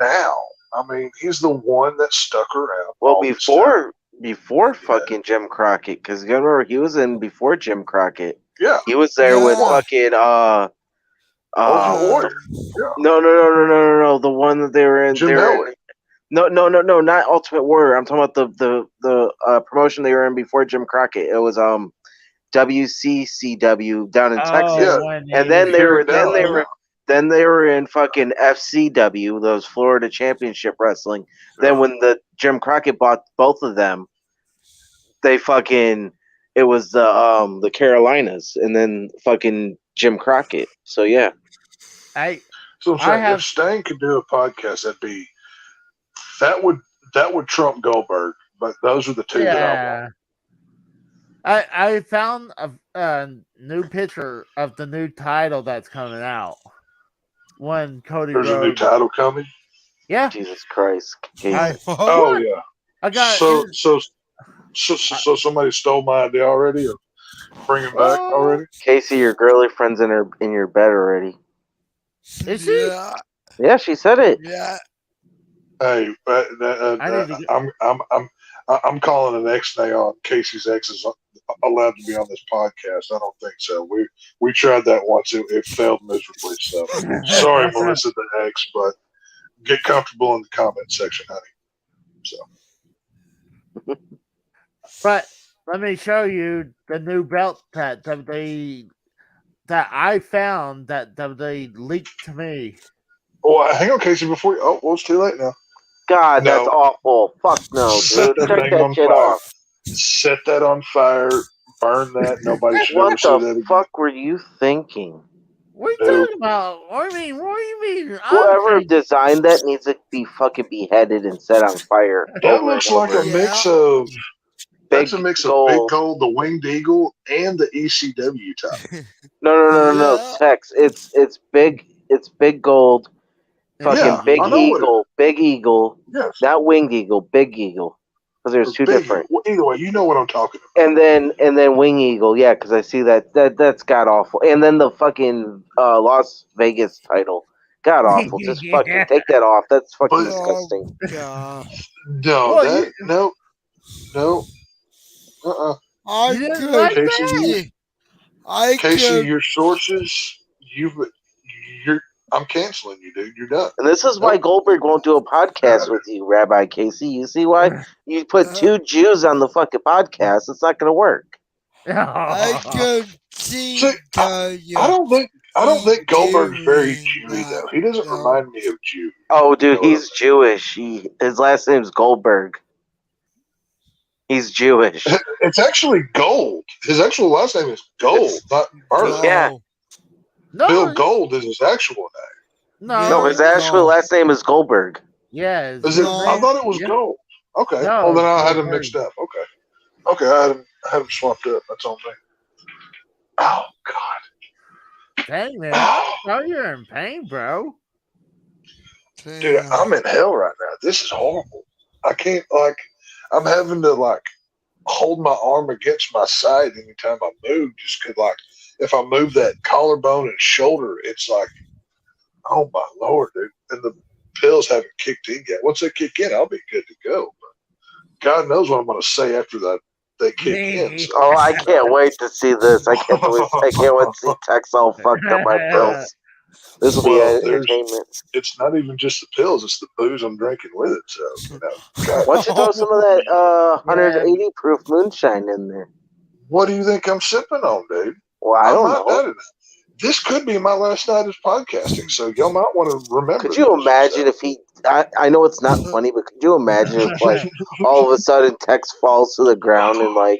now. I mean, he's the one that stuck around.
Well,
all this time.
before fucking Jim Crockett, because you remember he was in before Jim Crockett.
Yeah.
He was there with
Yeah.
fucking
Ultimate Warrior. Yeah.
No. The one that they were in.
Jim
they were
Hellway.
No, not Ultimate Warrior. I'm talking about the promotion they were in before Jim Crockett. It was WCCW down in Texas,
Yeah.
and then they
Here
were
in Dallas,
then they were in fucking FCW, those Florida Championship Wrestling. Then when the Jim Crockett bought both of them, they fucking it was the Carolinas, and then fucking Jim Crockett. So yeah,
So I'm saying if Sting could do a podcast, that would trump Goldberg. But those are the two that I want.
I found a new picture of the new title that's coming out. When Cody
There's a new
Rhodes.
title coming.
Yeah.
Jesus Christ.
Oh yeah.
I got
so somebody stole my idea already, or bring it back already.
Casey, your girlfriend's in your bed already.
Is she?
Yeah.
Yeah, she said it.
Yeah.
Hey, I'm calling an ex-nay on Casey's ex is allowed to be on this podcast. I don't think so. We tried that once. It failed miserably. So sorry, Melissa, the ex, but get comfortable in the comment section, honey. So,
But let me show you the new belt that I found that WWE leaked to me.
oh, hang on, Casey. Before you, well, it's too late now.
God,
No.
that's awful. Fuck no,
Set
dude.
that
Take
thing
that
on
shit
fire.
off.
Set that on fire. Burn that. Nobody should ever
What
see that
the
again.
fuck were you thinking?
What are you talking about? What do you mean?
Whoever designed that needs to be fucking beheaded and set on fire.
That
over
looks
and
like
over.
a mix of. That's a
Big
mix
gold.
of Big Gold, the Winged Eagle, and the ECW title.
No.
Yeah.
Tex. It's big. It's big gold. Fucking
Yeah,
big
I know what
eagle. Big eagle.
Yes.
Not winged eagle. Big eagle. Because there's two
Big
different.
Eagle. Either way, you know what I'm talking about.
And then wing eagle. Yeah, because I see that's god awful. And then the fucking Las Vegas title. God awful. Just fucking take that off. That's fucking disgusting.
Oh, God.
No,
Well,
no.
I
You didn't
could.
like
Casey,
I
Casey,
could.
your sources, I'm canceling you, dude. You're done.
And this is why Goldberg won't do a podcast with you, Rabbi Casey. You see why? You put two Jews on the fucking podcast. It's not going to work.
I could see.
See, I I don't think Goldberg's very
Cheering,
Jewy though. He doesn't
no.
remind me of Jew.
Oh, dude,
You know what
he's Jewish. His last name's Goldberg. He's Jewish.
It's actually Gold. His actual last name is Gold, not Barlow.
Yeah.
No,
Bill Gold is his actual name.
No, his
No.
actual last name is Goldberg.
Yeah.
Is it?
No.
I thought it was
Yeah.
Gold. Okay.
No,
Well, then I had
Goldberg.
him mixed up. Okay, I had him swapped up. That's on me. Oh God.
Dang, man.
Oh,
Oh, you're in pain, bro.
dude,
Damn.
I'm in hell right now. This is horrible. I can't I'm having to hold my arm against my side anytime I move, just 'cause if I move that collarbone and shoulder, it's like, oh my lord, dude. And the pills haven't kicked in yet. Once they kick in, I'll be good to go. But God knows what I'm going to say after they kick in. So.
Oh, I can't wait to see this. I can't wait to see Tex all fucked up by pills. This will be entertainment.
It's not even just the pills; it's the booze I'm drinking with it. So, God.
Why don't you throw some of that 180 proof moonshine in there?
What do you think I'm sipping on, dude?
Well, I don't know.
This could be my last night of podcasting, so y'all might want to remember.
Could you imagine if he? I know it's not funny, but could you imagine if all of a sudden Tex falls to the ground and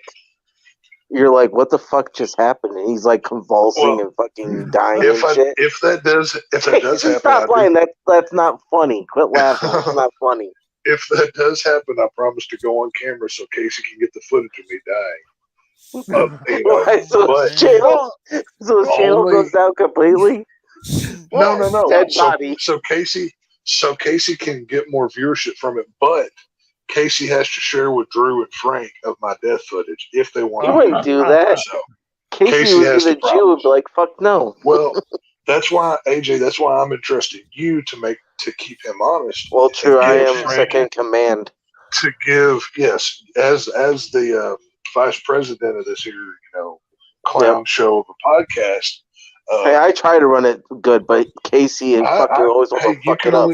you're like, what the fuck just happened? And he's convulsing and fucking dying and shit.
If that does happen,
stop lying. That's not funny. Quit laughing. It's not funny.
If that does happen, I promise to go on camera so Casey can get the footage of me dying.
So his channel goes down completely.
No.
Dead body.
So Casey can get more viewership from it, but Casey has to share with Drew and Frank of my death footage if they want.
He wouldn't do that.
So
Casey would be the Jew and be like, "Fuck no."
Well, that's why AJ. That's why I'm entrusting you to keep him honest.
Well, true. I am second in command.
To give as the vice president of this here, clown show of a podcast.
Hey, I try to run it good, but Casey and fucking always want to fuck it up.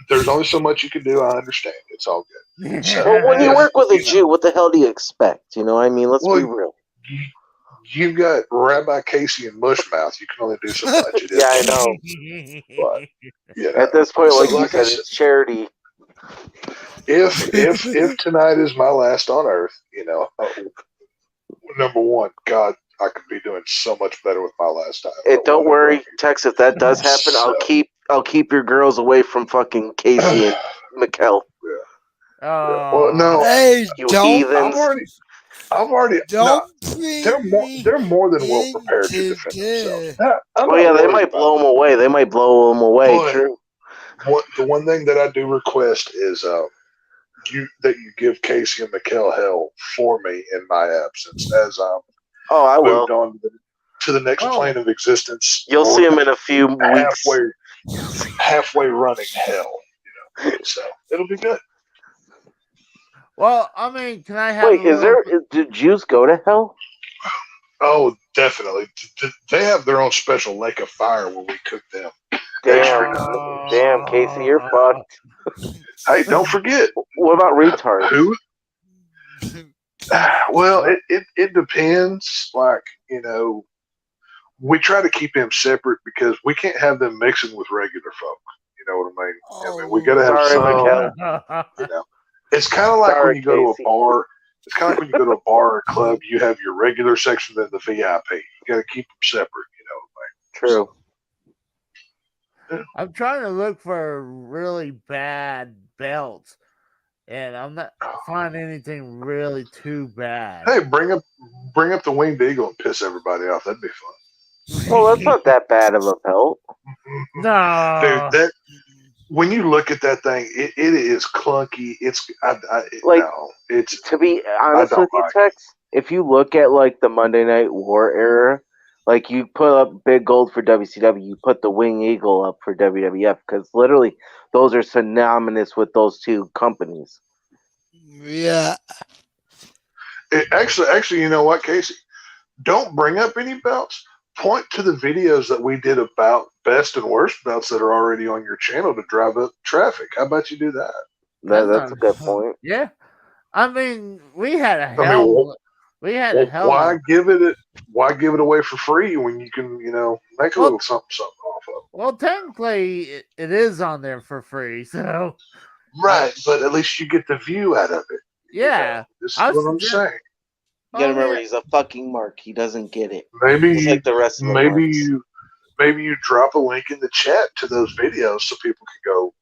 There's only so much you can do. I understand. It's all good. So,
well, when you work with a Jew, what the hell do you expect? You know what I mean? Let's be real.
You've got Rabbi Casey and Mushmouth. You can only do so much.
Yeah, I know. But, at this point, like you said, it's charity.
If tonight is my last on earth, number one, God, I could be doing so much better with my last time.
And don't worry, Tex, if that does happen, I'll keep your girls away from fucking Casey and Mikkel.
Yeah. Well, no.
Hey,
you
don't.
heathens.
I've already.
Don't
they're more than well prepared to defend themselves.
Oh yeah, they might blow them away. They might blow them away. True.
The one thing that I do request is you give Casey and Mikkel hell for me in my absence as
I will.
moved on to the next plane of existence.
You'll see him in a few weeks.
Halfway running hell. So it'll be good.
Well, I mean, can I have?
Wait, do Jews go to hell?
Oh, definitely. They have their own special lake of fire where we cook them.
Damn, Casey, you're fucked.
Hey, don't forget.
What about retards?
Who? Well, it depends. We try to keep them separate because we can't have them mixing with regular folk. You know what I mean? We got to have some. It's kind of like when you go to a bar. It's kind of like when you go to a bar or a club. You have your regular section, then the VIP. You got to keep them separate. You know what I mean?
True.
I'm trying to look for really bad belts, and I'm not finding anything really too bad.
Hey, bring up the Winged Eagle and piss everybody off. That'd be fun.
Well, that's not that bad of a belt.
No,
dude. When you look at that thing, it is clunky. It's it's
to be honest with you, Tex. If you look at the Monday Night War era, you put up Big Gold for WCW, you put the Wing Eagle up for WWF because literally those are synonymous with those two companies.
Yeah.
Actually, you know what, Casey? Don't bring up any belts. Point to the videos that we did about best and worst belts that are already on your channel to drive up traffic. How about you do that?
That's a good point.
Yeah, I mean, we had a hell. We had a hell.
Why give it why give it away for free when you can, make a
Well-
little something off of it?
Well, technically, it is on there for free. So
Right, but at least you get the view out of it.
yeah,
This is
I
what I'm
suggest-
saying.
You gotta
Oh,
remember,
yeah.
he's a fucking mark. He doesn't get it.
Maybe
Just like the rest of the
maybe
marks.
maybe you drop a link in the chat to those videos so people can go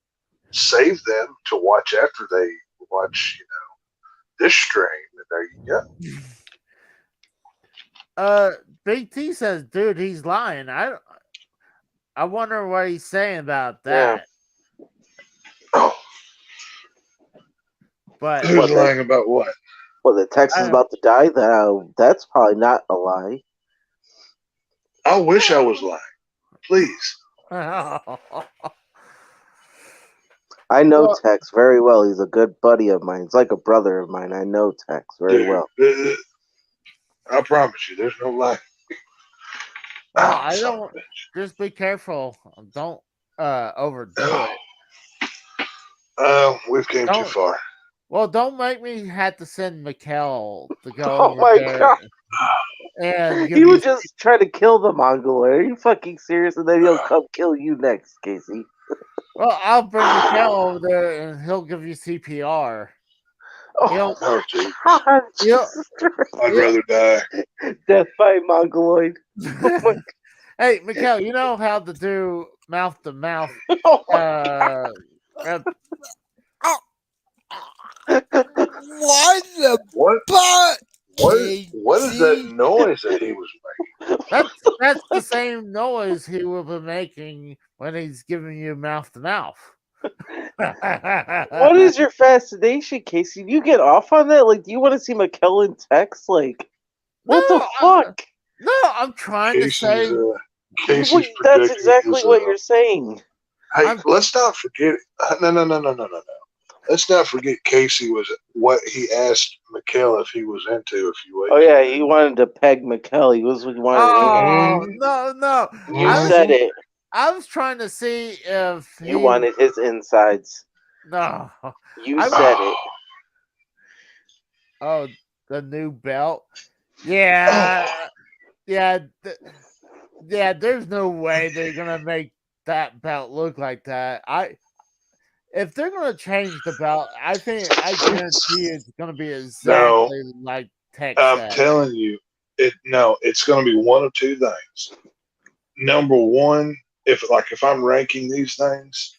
save them to watch after they watch, this stream. And there you go.
Big T says, "Dude, he's lying." I wonder what he's saying about that.
Oh,
But
who's
What,
lying about what?
Well, the text is about to die. That's probably not a lie.
I wish I was lying. Please.
I know
Well-
Tex very well. He's a good buddy of mine. He's like a brother of mine. I know Tex very
Dude,
well.
I promise you, there's no lie.
Well,
Ah,
I
son
don't.
of a bitch.
Just be careful. Don't overdo it.
We've came too
Don't-
far.
Well, don't make me have to send Mikkel to go
Oh
over
my
there
God.
and give
He
you.
would just try to kill the Mongoloid. Are you fucking serious? And then he'll come kill you next, Casey.
Well, I'll bring Mikkel over there and he'll give you CPR. He'll-
Oh,
Oh, dude,
God.
Yeah.
Jesus Christ.
I'd
Yeah.
rather die.
Death by Mongoloid.
Hey, Mikkel, you know how to do mouth to mouth.
Oh, my
What the
What?
fuck?
What is that noise that he was making?
That's the same noise he will be making when he's giving you mouth to mouth.
What is your fascination, Casey? Do you get off on that? Like, do you want to see McKellen text? Like, what the fuck?
No, I'm trying to say.
Casey's
That's
predicting
exactly
his,
what you're saying.
Hey,
I'm-
let's not forget. No. Let's not forget Casey was what he asked Mikhail if he was into a few weeks
Oh yeah,
ago.
he wanted to peg McKell. He wanted to.
Oh no!
You
I was-
said it.
I was trying to see if
You wanted his insides.
No.
You
I-
said it.
Oh, the new belt. Yeah, yeah. There's no way they're gonna make that belt look like that. If they're gonna change the belt, I guarantee it's gonna be exactly like Tex
I'm
said.
telling you, it's going to be one of two things. Number one, if I'm ranking these things,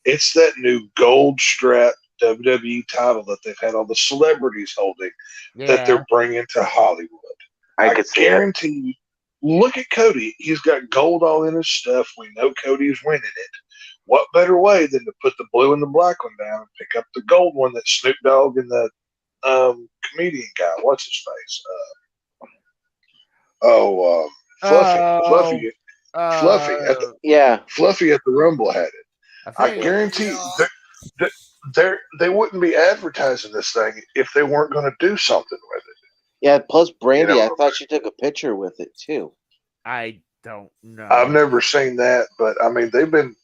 it's that new gold strap WWE title that they've had all the celebrities holding that
Yeah.
they're bringing to Hollywood.
I could see it.
guarantee you. Look at Cody. He's got gold all in his stuff. We know Cody's winning it. What better way than to put the blue and the black one down and pick up the gold one that Snoop Dogg and the comedian guy, what's his face? Fluffy. Fluffy at the Rumble had it. I guarantee they wouldn't be advertising this thing if they weren't going to do something with it.
Yeah. Plus, Brandy,
You know,
I thought she took a picture with it too.
I don't know.
I've never seen that, but I mean they've been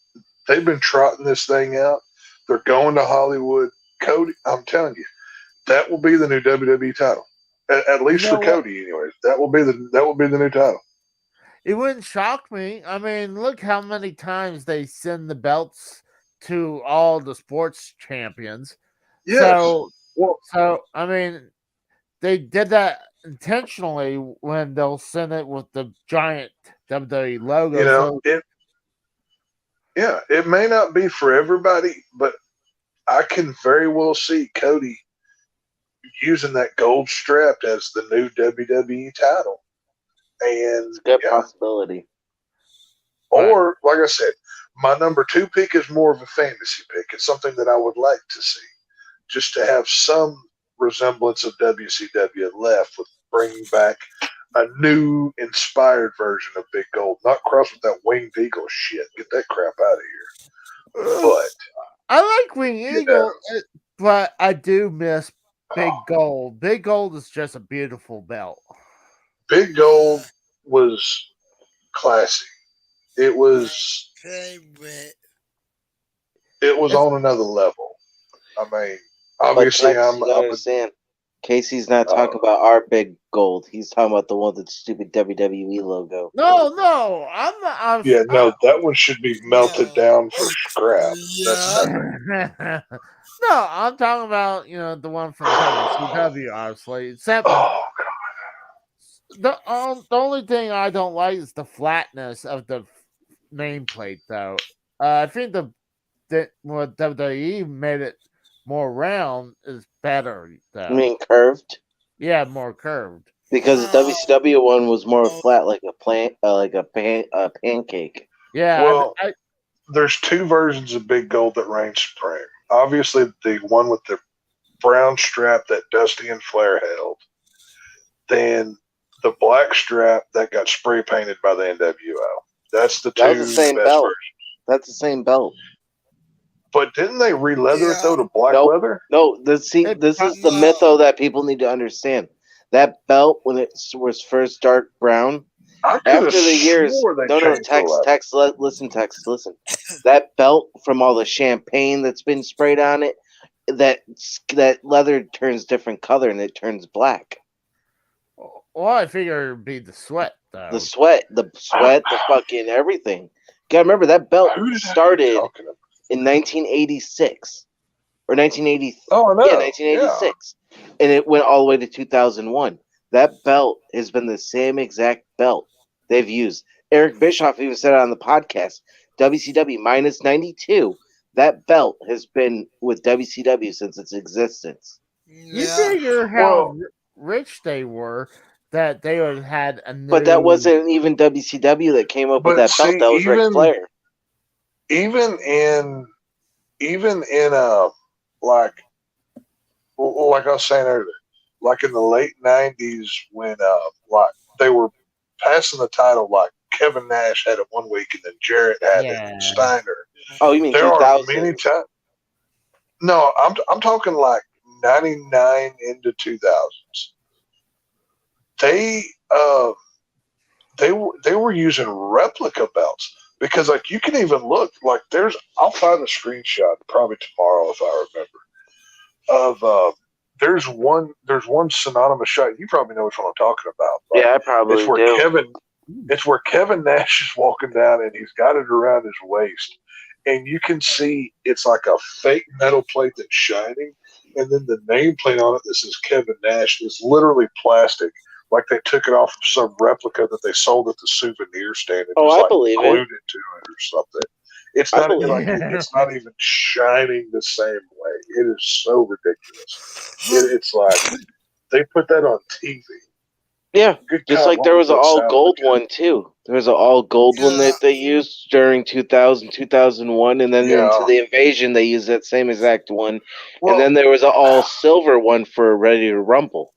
trotting this thing out. They're going to Hollywood. Cody, I'm telling you, that will be the new WWE title. At least
You know
for
what?
Cody, anyways. That will be the new title.
It wouldn't shock me. I mean, look how many times they send the belts to all the sports champions.
Yes.
So I mean, they did that intentionally when they'll send it with the giant WWE logo.
It may not be for everybody, but I can very well see Cody using that gold strap as the new WWE title. And
Good possibility.
or like I said, my number 2 pick is more of a fantasy pick. It's something that I would like to see, just to have some resemblance of WCW left with bringing back a new inspired version of Big Gold, not cross with that Winged Eagle shit. Get that crap out of here. But
I like Wing Eagle, but I do miss Big Gold. Big Gold is just a beautiful belt.
Big Gold was classy. It was
Favorite.
on another level. I mean, obviously,
But Tex, you gotta understand. Casey's not talking about our big gold. He's talking about the one with the stupid WWE logo.
No, I'm not.
Yeah, no, that one should be melted down for scrap. That's
Yeah.
separate.
No, I'm talking about the one from WCW, obviously. Except
Oh,
the only thing I don't like is the flatness of the nameplate, though. I think what WWE made it more round is better,
I
though.
mean, curved
Yeah, more curved.
because the
Wow.
WCW one was more flat, like a pancake.
Yeah,
well, there's two versions of Big Gold that reign supreme. Obviously, the one with the brown strap that Dusty and Flair held. Then the black strap that got spray painted by the NWO. That's the
That
two
was the same
best
belt.
versions.
That's the same belt.
But didn't they re-leather it though to black
Nope.
leather?
No, this is the mytho that people need to understand. That belt, when it was first dark brown,
I could
after
have
the years,
swore they
no,
changed the leather.
listen. That belt from all the champagne that's been sprayed on it, that leather turns different color and it turns black.
Well, I figure it'd be the sweat, though.
The sweat, the fucking everything. Gotta remember that belt
Who did
started
talking about?
in 1986 or 1980.
Oh, I know.
Yeah, 1986, and it went all the way to 2001. That belt has been the same exact belt they've used. Eric Bischoff even said it on the podcast. WCW minus 92. That belt has been with WCW since its existence.
You
Yeah.
figure how rich they were that they would have had a new.
But that wasn't even WCW that came up with
But
that belt.
see,
That was Ric Flair.
Even in like I was saying earlier, like in the late '90s when like they were passing the title, like Kevin Nash had it one week and then Jarrett had it, and Steiner.
Oh, you mean
There
2000?
are many times. No, I'm talking like '99 into 2000s. They were using replica belts because like you can even look like I'll find a screenshot probably tomorrow if I remember of there's one synonymous shot. You probably know which one I'm talking about. Like,
Yeah, I probably do.
It's where Kevin Nash is walking down and he's got it around his waist, and you can see it's like a fake metal plate that's shining, and then the nameplate on it that says Kevin Nash is literally plastic. Like they took it off of some replica that they sold at the souvenir stand and
Oh,
just
I
like
believe
glued
it.
it to it or something. It's not even like it's not even shining the same way. It is so ridiculous. It's like they put that on TV.
Yeah,
Good
just
God,
like
what
there was an
that
all
sound
gold
like?
one too. There was an all gold one that they used during 2000, 2001, and then into the invasion they used that same exact one. And then there was an all silver one for Ready to Rumble.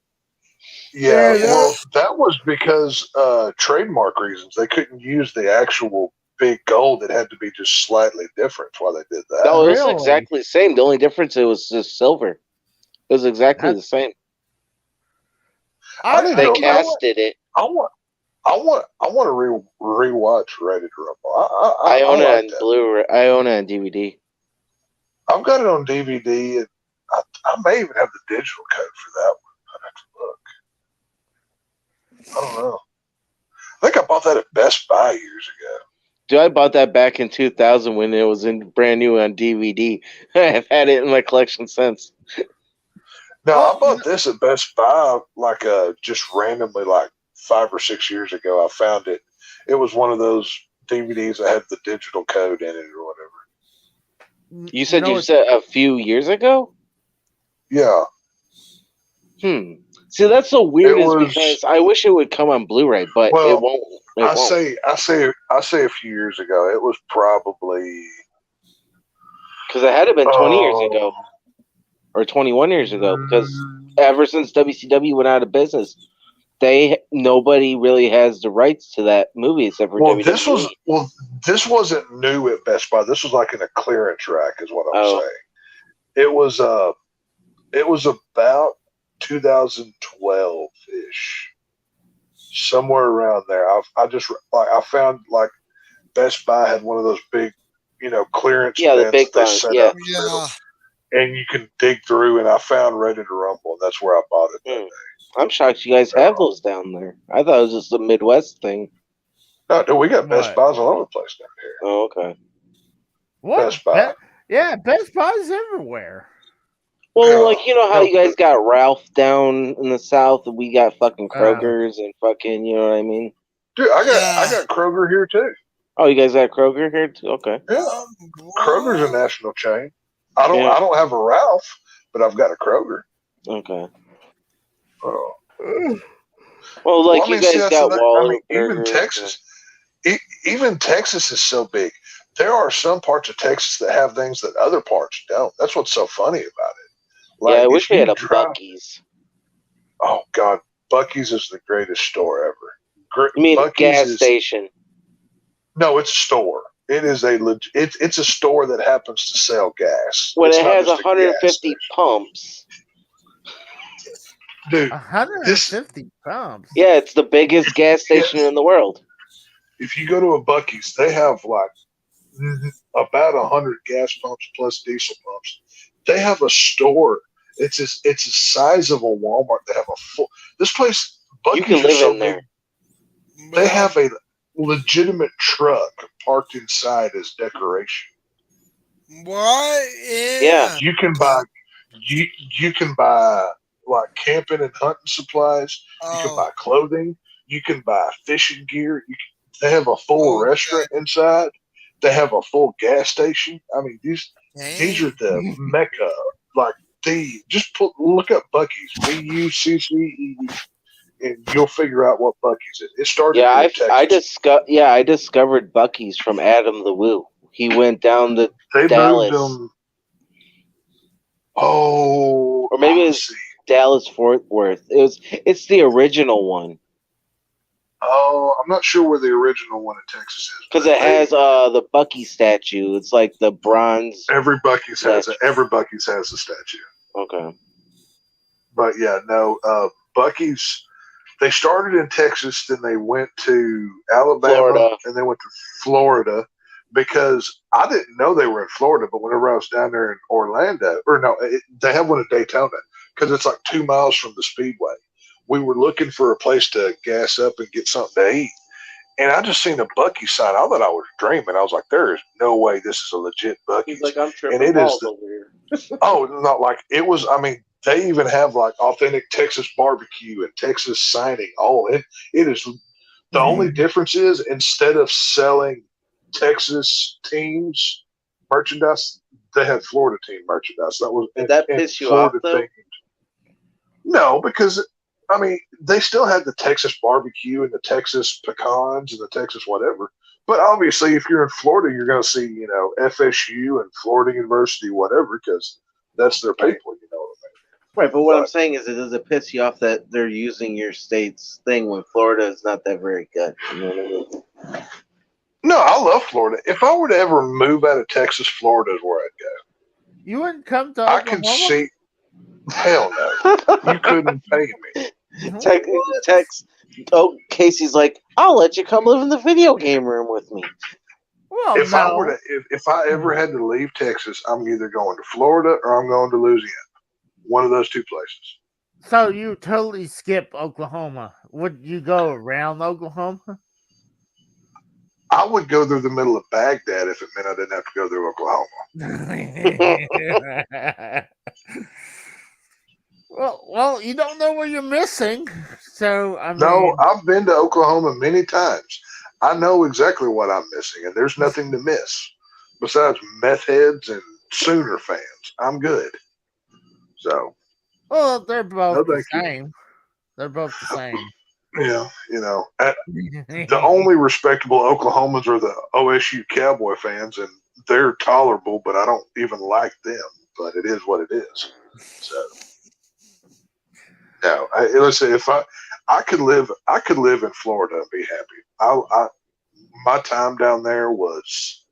Yeah, well, that was because trademark reasons. They couldn't use the actual big gold. It had to be just slightly different while they did that.
No, it was exactly the same. The only difference it was just silver. It was exactly the same. They casted it.
I want to rewatch Ready to Rumble.
I own
like
it on
that.
Blu-ray. I own it on DVD.
I've got it on DVD, and I may even have the digital code for that one. I'd have to look. I don't know. I think I bought that at Best Buy years ago.
Dude, I bought that back in 2000 when it was in brand new on DVD. I've had it in my collection since.
Now, I bought this at Best Buy like just randomly like 5 or 6 years ago. I found it. It was one of those DVDs that had the digital code in it or whatever.
You said a few years ago?
Yeah.
See, that's so weird because I wish it would come on Blu-ray, but it won't.
I say a few years ago. It was probably
because it had to been 20 years ago or 21 years ago. Because ever since WCW went out of business, nobody really has the rights to that movie except for WWE.
This wasn't new at Best Buy. This was like in a clearance rack, is what I'm saying. It was about 2012 ish. Somewhere around there. I found like Best Buy had one of those big, clearance bins
the big
they
ones.
set
Yeah.
up. and you can dig through. And I found Ready to Rumble, and that's where I bought it. That
Hmm.
day.
I'm shocked you guys have those down there. I thought it was just a Midwest thing.
No, dude, we got Best
What?
Buys all over the place down here.
Oh, okay.
What?
Best Buy.
Yeah, Best Buy's everywhere.
Well,
Yeah,
like, you know how
no,
you guys got Ralph down in the South, and we got fucking
Oh.
Kroger's and fucking, you know what I mean?
dude, I
Yeah.
got Kroger here too.
Oh, you guys got Kroger here too? Okay.
Yeah, Kroger's a national chain. I
Yeah.
don't have a Ralph, but I've got a Kroger.
Okay.
Oh.
Well, like,
Well, I mean,
you guys
see, that's
got
the thing.
Waller
I mean, even
Burgers,
Texas, even Texas is so big. There are some parts of Texas that have things that other parts don't. That's what's so funny about it.
Yeah, I
if
wish we
you
had a
drive-
Buc-ee's.
Oh God, Buc-ee's is the greatest store ever.
You mean
Buc-ee's
gas
is-
station?
No, it's a store. It is it's a store that happens to sell gas.
When
It's
it
not
has
just a gas
150
station.
pumps.
Dude,
150 pumps.
Yeah, it's the biggest gas station in the world.
if you go to a Buc-ee's, they have like about 100 gas pumps plus diesel pumps. They have a store. It's the size of a Walmart. They have a full. This place, Buc-ee's
You can
are
live
so
in there.
big, they have a legitimate truck parked inside as decoration.
What?
Yeah.
You can buy you can buy like camping and hunting supplies. You can buy clothing. You can buy fishing gear. They have a full
Okay.
restaurant inside. They have a full gas station. I mean, these are the mecca. Like look up Buc-ee's, Bucce, and you'll figure out what Buc-ee's is. It started
Yeah,
here in Texas.
I discovered Buc-ee's from Adam the Woo. He went down to
They
Dallas.
moved them. Oh,
Or maybe
I
it's
see.
Dallas Fort Worth. It's the original one.
Oh, I'm not sure where the original one in Texas is.
Because
but
it has the Bucky statue. It's like the bronze.
every Buc-ee's has it. Every Buc-ee's has a statue.
Okay.
But yeah, no, Buc-ee's. They started in Texas, then they went to Alabama,
Florida.
and they went to Florida because I didn't know they were in Florida. But whenever I was down there in Orlando, they have one in Daytona because it's like 2 miles from the Speedway. We were looking for a place to gas up and get something to eat. And I just seen a Buc-ee's sign. I thought I was dreaming. I was like, there is no way this is a legit Buc-ee's.
He's like, I'm tripping
and it
balls
is
over here.
Oh, not like it was. I mean, they even have like authentic Texas barbecue and Texas signing. It is. The only difference is instead of selling Texas teams merchandise, they had Florida team merchandise. That was
Did that piss you off, though?
themed. No, because I mean, they still had the Texas barbecue and the Texas pecans and the Texas whatever. But obviously, if you're in Florida, you're going to see, FSU and Florida University, whatever, because that's their people, you know what I mean?
Right, but what I'm saying is, does it piss you off that they're using your state's thing when Florida is not that very good? You know what I mean?
No, I love Florida. If I were to ever move out of Texas, Florida is where I'd go.
You wouldn't come to
I
Oklahoma?
can see. Hell no. You couldn't pay me.
Casey's like, I'll let you come live in the video game room with me.
Well,
If
no.
I were to, if I ever had to leave Texas, I'm either going to Florida or I'm going to Louisiana. One of those two places.
So you totally skip Oklahoma. Would you go around Oklahoma?
I would go through the middle of Baghdad if it meant I didn't have to go through Oklahoma.
Well, you don't know what you're missing. So I mean,
No, I've been to Oklahoma many times. I know exactly what I'm missing, and there's nothing to miss besides meth heads and Sooner fans. I'm good. So,
well, they're both
No,
the
thank you.
same. They're both the same.
yeah, the only respectable Oklahomans are the OSU Cowboy fans, and they're tolerable, but I don't even like them. But it is what it is. So, no, listen. If I could live in Florida and be happy. My time down there was,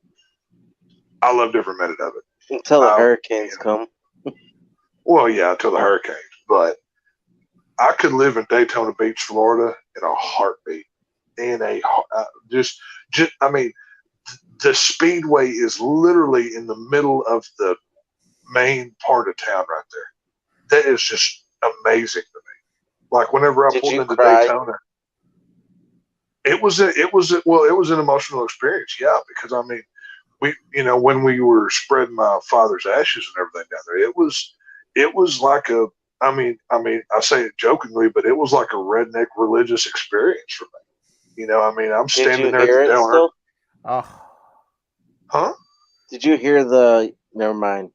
I loved every minute of it.
Until the hurricanes come.
Well, yeah, until the hurricanes. But I could live in Daytona Beach, Florida, in a heartbeat. I mean, the Speedway is literally in the middle of the main part of town right there. That is just amazing to me. Like whenever I
Did
pulled
you
into
cry?
Daytona, it was an emotional experience. Yeah, because I mean, when we were spreading my father's ashes and everything down there, it was like a. I mean, I say it jokingly, but it was like a redneck religious experience for me. I mean, I'm
Did
standing
you
there at
hear
the
it
Dale
still?
Oh,
Huh?
Did you hear the? Never mind.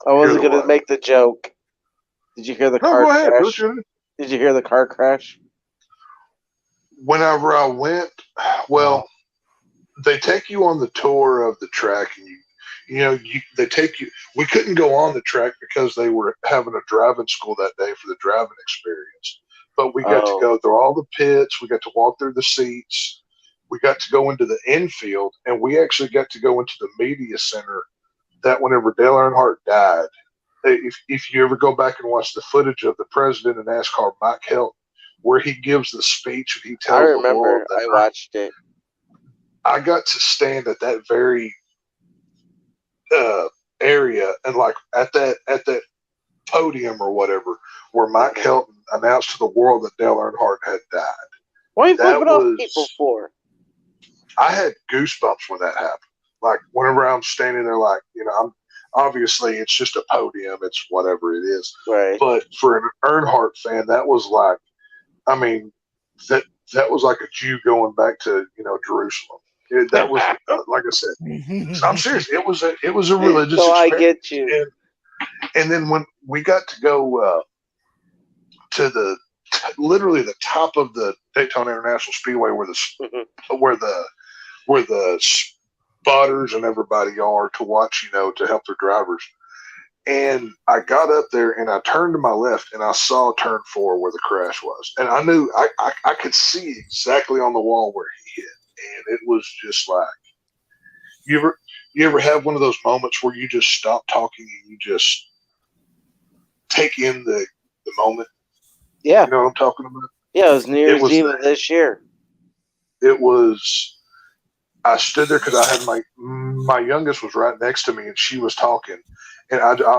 I
Hear
wasn't
the
gonna
what?
make the joke. Did you hear the
No,
car
go ahead. Do what
crash?
you do.
Did you hear the car crash?
Whenever I went, well, they take you on the tour of the track, and they take you. We couldn't go on the track because they were having a driving school that day for the driving experience. But we got to
Oh,
go through all the pits. We got to walk through the seats. We got to go into the infield, and we actually got to go into the media center. That whenever Dale Earnhardt died, if you ever go back and watch the footage of the president of NASCAR, Mike Helton, where he gives the speech and he
I
tells the world
remember.
that
I watched it.
I got to stand at that very area and like at that podium or whatever where Mike Helton announced to the world that Dale Earnhardt had died.
What are you
That
flipping off people
was
for?
I had goosebumps when that happened. Like whenever I'm standing there, like I'm obviously it's just a podium, it's whatever it is.
Right.
But for an Earnhardt fan, that was like, I mean, that was like a Jew going back to Jerusalem. That was like I said. I'm serious. It was a religious
So I
experience.
get you.
And then when we got to go to literally the top of the Daytona International Speedway where the spotters and everybody are to watch, to help their drivers. And I got up there and I turned to my left and I saw turn 4 where the crash was. And I knew I could see exactly on the wall where he hit. And it was just like, you ever have one of those moments where you just stop talking and you just take in the moment?
Yeah.
You know what I'm talking about?
Yeah, it was New Year's Eve
that.
of this year.
It was. I stood there because I had my youngest was right next to me and she was talking, and I kind of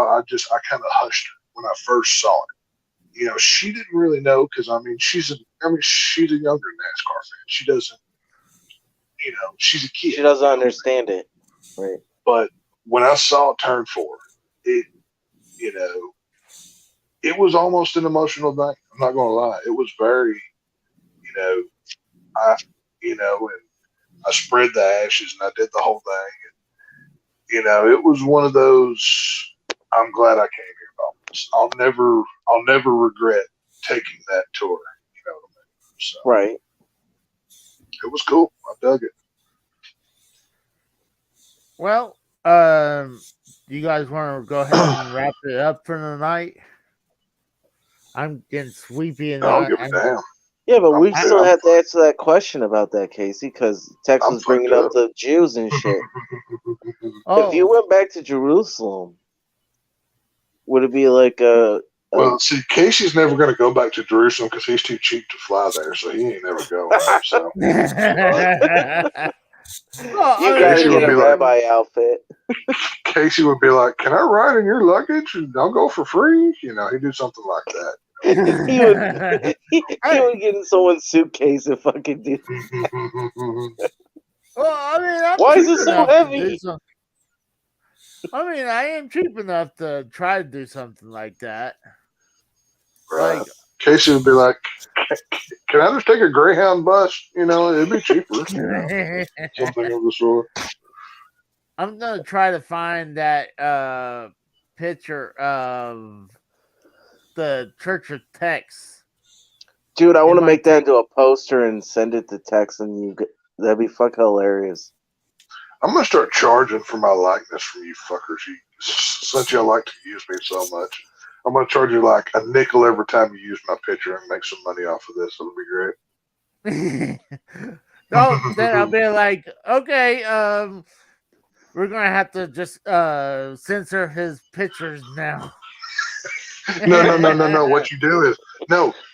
hushed her when I first saw it. She didn't really know because she's a younger NASCAR fan. She doesn't. She's a kid.
She doesn't understand it. Right.
But when I saw turn 4, it it was almost an emotional night. I'm not going to lie. It was very, and I spread the ashes and I did the whole thing. And, it was one of those, I'm glad I came here about this. I'll never regret taking that tour. You know what I mean? So,
right.
It was cool. I dug it.
Well, you guys want to go ahead and wrap it up for the night? I'm getting sleepy and
I don't give a damn.
Yeah, but we still
I'm
have to answer that question about that, Casey, because Tex was bringing up the Jews and shit.
Oh.
If you went back to Jerusalem, would it be like a
Well, see, Casey's never going to go back to Jerusalem because he's too cheap to fly there, so he ain't never going. So.
You gotta get a rabbi outfit.
Casey would be like, "Can I ride in your luggage and I'll go for free?" He'd do something like that.
he would get in someone's suitcase and fucking do
that. Well, I'm
why is it so heavy?
I am cheap enough to try to do something like that.
Right. Like, Casey would be like, "Can I just take a Greyhound bus? It'd be cheaper." Something of the sort.
I'm gonna try to find that picture of the Church of Tex.
Dude, I want to make that into a poster and send it to Tex, and that'd be fucking hilarious.
I'm gonna start charging for my likeness from you fuckers. Since y'all like to use me so much, I'm gonna charge you like a nickel every time you use my picture and make some money off of this. It'll be
great. Then I'll be like, okay, we're gonna have to just censor his pictures now.
No. What you do is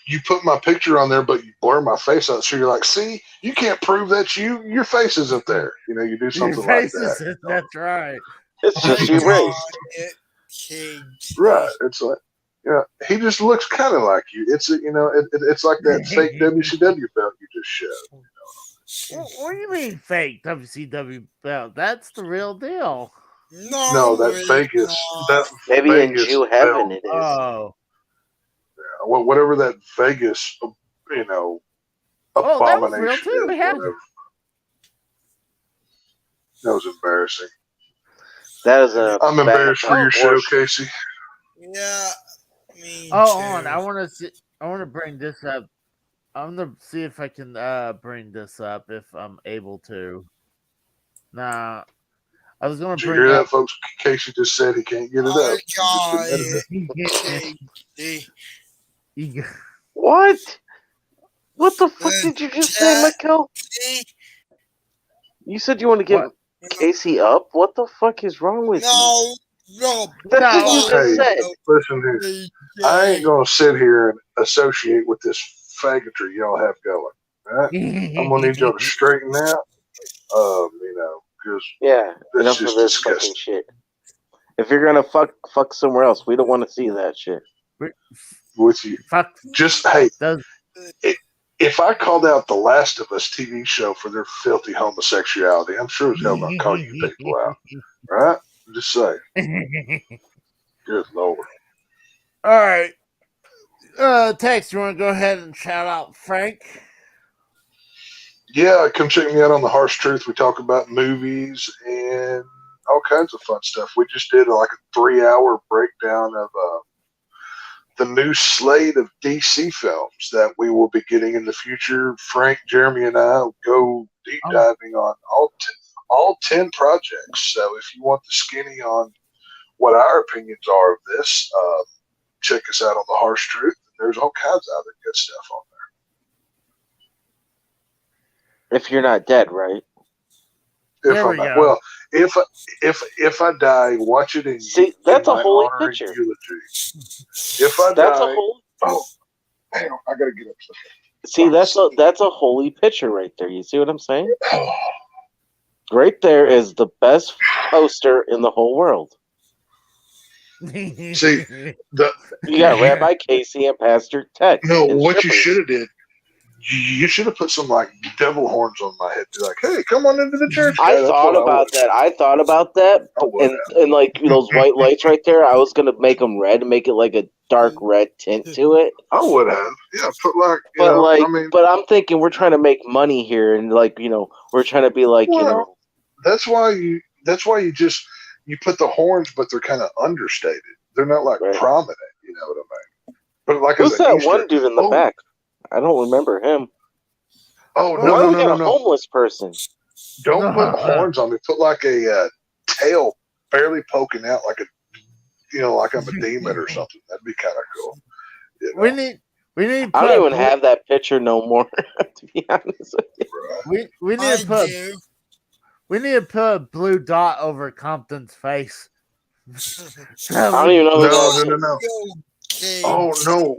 you put my picture on there, but you blur my face out. So you're like, see, you can't prove that your face isn't there. You do something like that.
That's right.
It's just
I
erased.
got it, Casey.
Right. It's like, yeah, he just looks kind of like you. It's it's like that fake WCW belt you just showed.
What do you mean fake WCW belt? That's the real deal.
No,
No,
that
it's
Vegas,
not.
that
Maybe in
Vegas
Jew
belt,
heaven it is.
Oh,
whatever that Vegas, you know,
oh, that was real
abomination
too.
is,
We had
whatever. That was embarrassing.
That is a
I'm
bag
embarrassed for
of
your show,
horseshit.
Casey.
Yeah, me
Oh,
too.
on. I want to see. I want to bring this up. I'm gonna see if I can bring this up if I'm able to. Nah, I was gonna
Did you
bring
hear
up.
that, folks? Casey just said he can't get it
I
up. He just
got
admitted it.
it, Casey.
You
What? What the fuck did you just say, Mikel? You said you want to give
What?
Casey up? What the fuck is wrong with you?
No,
That's what
No.
you just
Hey,
said.
listen here. I ain't gonna sit here and associate with this faggotry y'all have going. All right? I'm gonna need y'all to straighten out. Because
Yeah,
that's
enough of
just
this fucking
disgusting.
shit. If you're gonna fuck somewhere else, we don't want to see that shit.
With you,
Fuck.
just hey,
Does
if I called out the Last of Us TV show for their filthy homosexuality, I'm sure as hell gonna call you people out. All right? I'm just saying. Good lord.
All right. Tex, you want to go ahead and shout out Frank?
Yeah, come check me out on the Harsh Truth. We talk about movies and all kinds of fun stuff. We just did like a 3-hour breakdown of the new slate of DC films that we will be getting in the future. Frank, Jeremy, and I will go deep diving on all 10 projects. So if you want the skinny on what our opinions are of this, check us out on the Harsh Truth. There's all kinds of other good stuff on there.
If you're not dead, right?
There we go.
Well, if I die, watch it in
See, that's
in
a
my
holy
honor and
picture.
eulogy. If I
That's
die,
a holy.
oh, hang on, I gotta get up.
See, that's a holy picture right there. You see what I'm saying? Right there is the best poster in the whole world.
See,
You got Rabbi Casey and Pastor Tex.
No,
and
what you
strippers.
should have did, you should have put some like devil horns on my head. Be like, hey, come on into the church.
I
guy.
thought about that. I thought about that, and like those white lights right there. I was gonna make them red and make it like a dark red tint to it.
I would have, yeah. Put like,
but I'm thinking we're trying to make money here, and like we're trying to be like
That's why you just put the horns, but they're kind of understated. They're not like prominent. You know what I mean? But like,
who's
as an
that
Easter,
one dude in the back? I don't remember him.
Oh
Why we got a
no!
homeless person?
Don't put horns on me. Put like a tail barely poking out, like like I'm a demon or something. That'd be kind of cool. You know?
We need.
I don't even have that picture no more. To be honest with you,
we need to put. We need to put a blue dot over Compton's face.
I don't even know.
No. Oh no!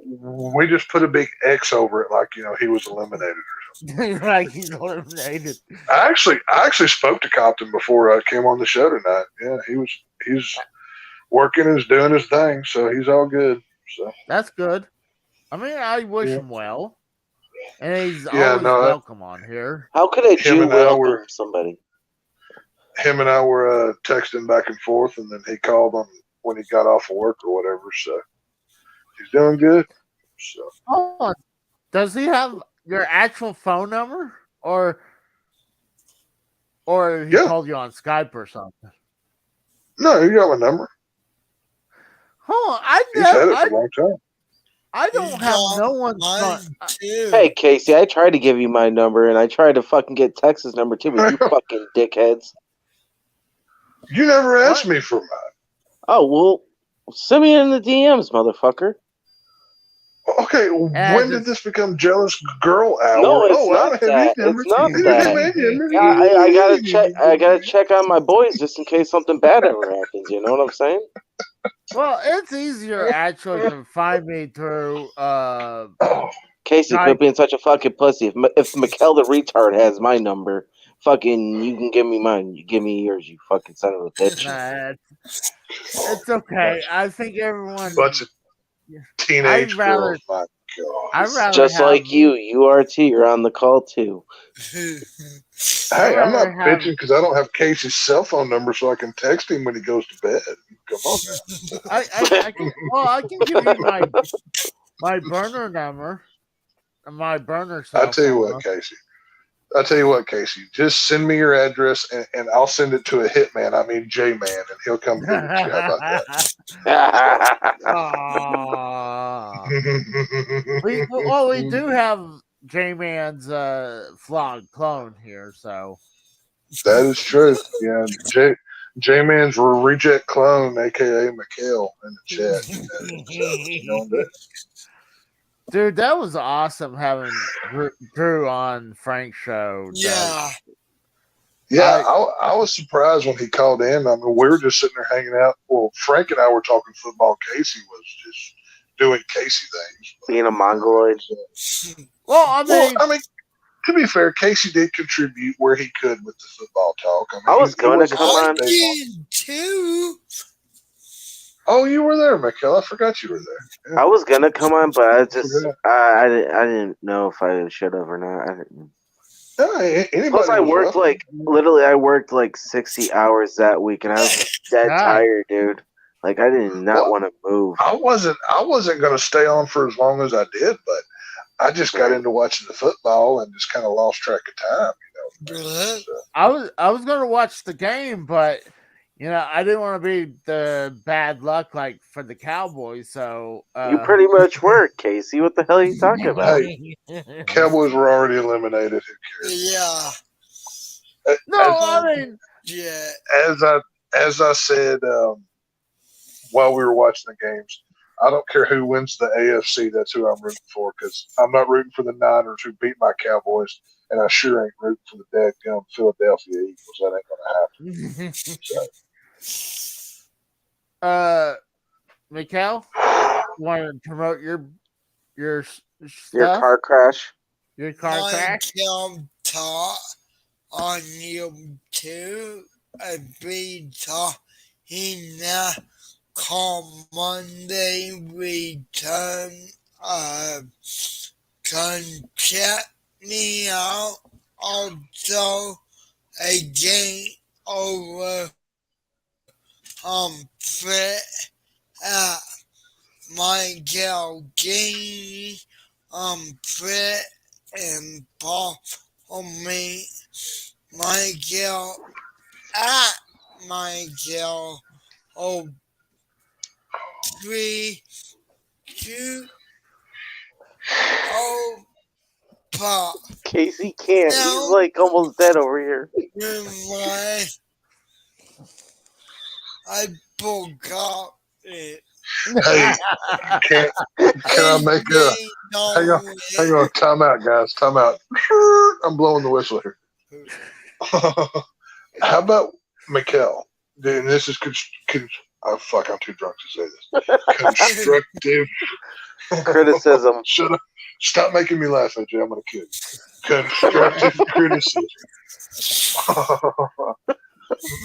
We just put a big X over it, like he was eliminated or something.
Like he's eliminated.
I actually spoke to Compton before I came on the show tonight. Yeah, he's working and doing his thing, so he's all good. So
that's good. I mean, I wish him well, and he's always welcome on here.
How could a Jew welcome somebody?
Him and I were texting back and forth, and then he called him when he got off of work or whatever. So he's doing good. So
hold on, does he have your actual phone number, or he called you on Skype or something?
No, he got my number.
Hold on,
he's had it for a long time.
I don't have no one's phone.
Hey Casey, I tried to give you my number, and I tried to fucking get Tex's number too, but you fucking dickheads.
You never asked me for mine.
Oh, well, send me in the DMs, motherfucker.
Okay, when did this become jealous girl hour?
No, it's not that. It's not that. I gotta check. I gotta check on my boys just in case something bad ever happens. You know what I'm saying?
Well, it's easier actually to find me through.
Casey, quit being such a fucking pussy. If Mikel the retard has my number, Fucking, you can give me mine. You give me yours. You fucking son of a bitch.
Nah, it's okay. I think everyone.
Bunch of
I'd
teenage
rather.
girls. My
I'd
God.
rather
Just
have.
like you, URT, you're on the call too.
Hey, I'm not
rather have.
bitching because I don't have Casey's cell phone number, so I can text him when he goes to bed. Come on now.
I can. Well, I can give you my burner number, my burner
I
cell
tell you
phone.
what, Casey. I tell you what, Casey. Just send me your address, and I'll send it to a hitman. I mean J Man, and he'll come visit you. How about that?
Aw. we do have J Man's flawed clone here, so
That is true. Yeah, J Man's reject clone, aka Mikhail, in the chat. You know that.
dude, that was awesome having Drew on Frank's show.
Yeah.
Yeah, I was surprised when he called in. I mean, we were just sitting there hanging out. Well, Frank and I were talking football. Casey was just doing Casey things.
Being a mongoloid.
Well, I mean,
to be fair, Casey did contribute where he could with the football talk. I mean,
I was going to
wasn't
come
I
on.
did too.
Oh, you were there, Mikhail. I forgot you were there. Yeah.
I was gonna come on, but I just
Forgot.
I didn't know if I should have or not. I didn't.
No, anybody
Plus, I
was
worked
welcome.
literally, I worked like 60 hours that week, and I was dead
God.
tired, dude. Like I did not
Well,
want to move.
I wasn't going to stay on for as long as I did, but I just got into watching the football and just kind of lost track of time. You know, so,
I was gonna watch the game, but I didn't want to be the bad luck like for the Cowboys. So
You pretty much were, Casey. What the hell are you talking about?
Hey, Cowboys were already eliminated. Who cares?
Yeah.
no, I mean,
Yeah.
As I said while we were watching the games, I don't care who wins the AFC. That's who I'm rooting for because I'm not rooting for the Niners who beat my Cowboys, and I sure ain't rooting for the dadgum Philadelphia Eagles. That ain't gonna happen. So,
Mikhail, want to promote your
Your
stuff?
car crash.
Your car crash?
Come talk on YouTube. A big talk in the call Monday return. Can check me out. Also, again over Fred at Michael Gainey, Fred and Paul me, Michael at Michael 3 2 Pop.
Casey can't.
No.
He's like almost dead over here.
Why? I forgot it.
hey, can I make a hang on? Time out, guys. Time out. I'm blowing the whistle here. How about Mikhail? Dude, this is oh, fuck, I'm too drunk to say this. Constructive
Criticism.
Shut up. Stop making me laugh, AJ. I'm gonna kill you. Constructive criticism.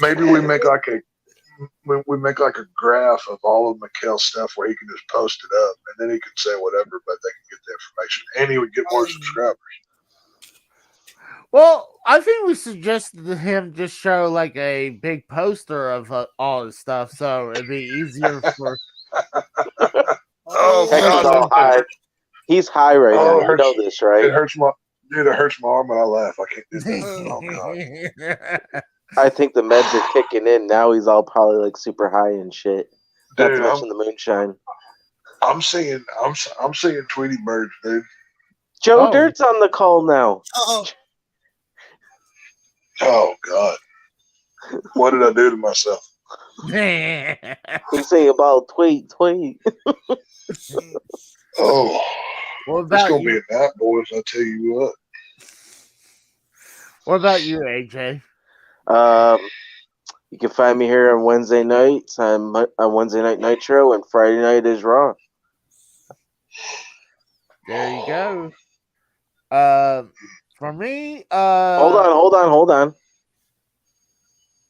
Maybe we make like a graph of all of Mikhail's stuff where he can just post it up, and then he can say whatever, but they can get the information, and he would get more subscribers.
Well, I think we suggested to him just show like a big poster of all his stuff, so it'd be easier for.
Oh,
Heck, he's all high. He's high right now. You know this, right?
It hurts my arm when I laugh. I can't do that. Oh god.
I think the meds are kicking in. Now he's all probably like super high and shit. Not
Dude,
to mention the moonshine.
I'm seeing Tweety birds, dude.
Joe Dirt's on the call now.
Oh god. What did I do to myself?
He's saying about tweet.
Oh,
what
it's
about
gonna
you?
be a night, boys. I tell you what.
What about you, AJ?
You can find me here on Wednesday nights on Wednesday Night Nitro, and Friday night is Raw.
There you go. For me,
Hold on.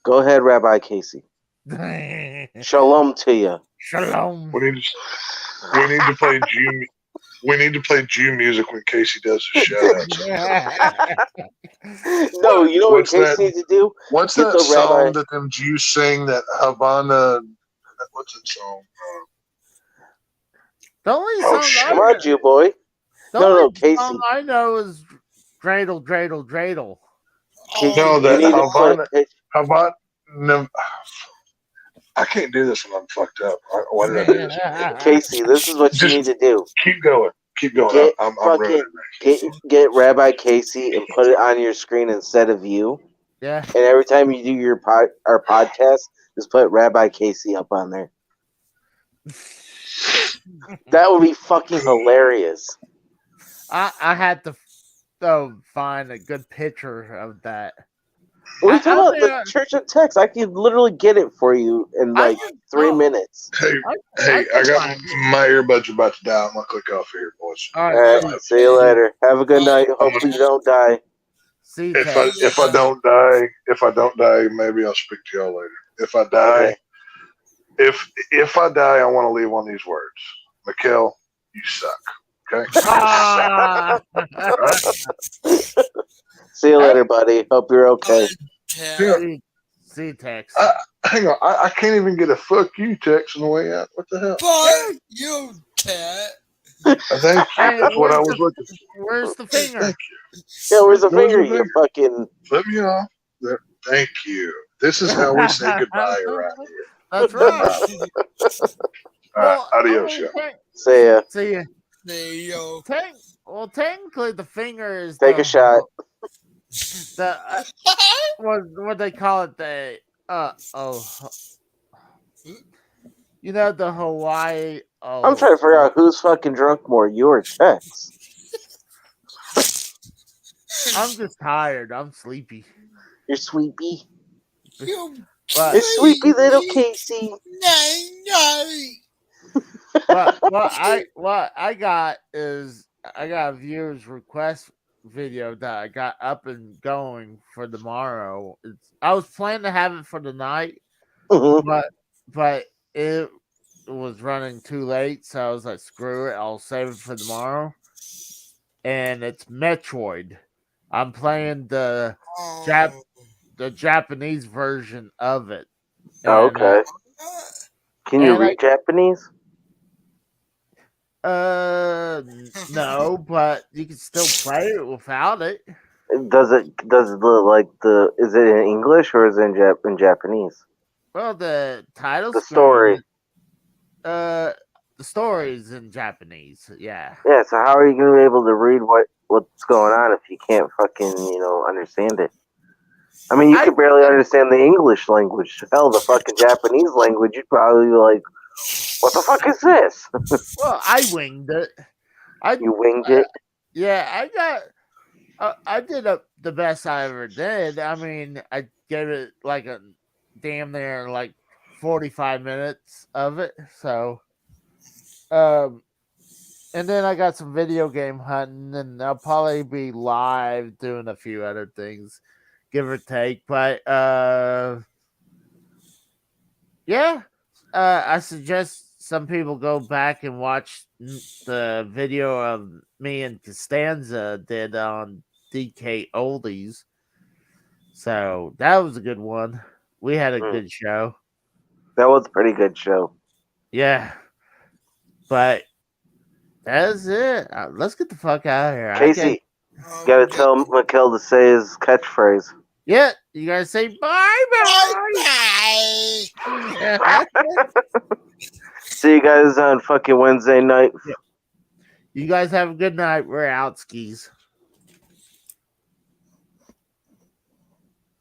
Go ahead, Rabbi Casey. Shalom to you.
Shalom.
We need to play Jew. We need to play Jew music when Casey does his shout outs.
No, you know what
What's
Casey
that?
needs to do?
What's
Get
that
the
song
rabbi-
that them Jews sing? That Havana. What's that song?
The only
Oh,
song
shit.
Come on, Jew boy.
the
No,
only
Casey.
song I know is Dreidel, Dreidel, Dreidel.
Casey,
No,
you
that
need to put
Havana. No, I can't do this when I'm fucked up. Why did I do this?
Casey. This is what you
Just
need to do.
keep going. Keep going.
Get
I'm
fucking
ruining it.
get Rabbi Casey and put it on your screen instead of you.
Yeah.
And every time you do your our podcast, just put Rabbi Casey up on there. That would be fucking hilarious.
I had to find a good picture of that.
What are you talking about?
think
The Church of Text. I can literally get it for you in like 3 minutes.
Hey, I got my earbuds about to die. I'm gonna click off here, boys.
All
All right, see you later. Have a good night. Hopefully you don't die.
See,
If I don't die, maybe I'll speak to y'all later. If I die,
Okay.
if I die, I want to leave on these words. Mikkel, you suck. Okay.
Ah.
See you later, buddy. Hope you're okay.
See, Tex.
Hang on, I can't even get a fuck you text on the way out. What the hell?
Fuck you, cat.
Thank you. That's what I was looking for.
Where's the finger?
Thank
Yeah, where's the
Where's
finger?
the
You
finger?
fucking.
Flip me off. There. Thank you. This is how we say goodbye around here.
That's right.
All right, adios, y'all.
See ya.
See ya.
Hey, yo.
Technically, the finger is
Take a shot.
The what they call it? The you know, the Hawaii.
I'm trying to figure out who's fucking drunk more, you or Tex.
I'm just tired. I'm sleepy.
You're sleepy.
You
You're sleepy little Casey.
But what I got is I got a viewer's request video that I got up and going for tomorrow. I was planning to have it for the night, but it was running too late, so I was like, screw it, I'll save it for tomorrow. And it's Metroid. I'm playing the Japanese version of it.
Oh, okay. Can you read Japanese?
No, but you can still play it without it.
Does it is it in English or is it in Japanese?
Well, the title
The story.
The story is in Japanese. Yeah.
Yeah. So how are you gonna be able to read what's going on if you can't fucking understand it? I mean, you could barely understand the English language. Hell, the fucking Japanese language, you'd probably be like, "What the fuck is this?"
Well, I winged it.
You winged it.
Yeah, I did the best I ever did. I mean, I gave it like a damn near like 45 minutes of it. So, and then I got some video game hunting, and I'll probably be live doing a few other things, give or take. But yeah, I suggest some people go back and watch the video of me and Costanza did on DK Oldies. So that was a good one. We had a good show.
That was a pretty good show.
Yeah. But that's it. Let's get the fuck out of here.
Casey, you gotta tell Mikkel to say his catchphrase.
Yeah, you gotta say bye-bye.
See you guys on fucking Wednesday night.
You guys have a good night. We're out, skis.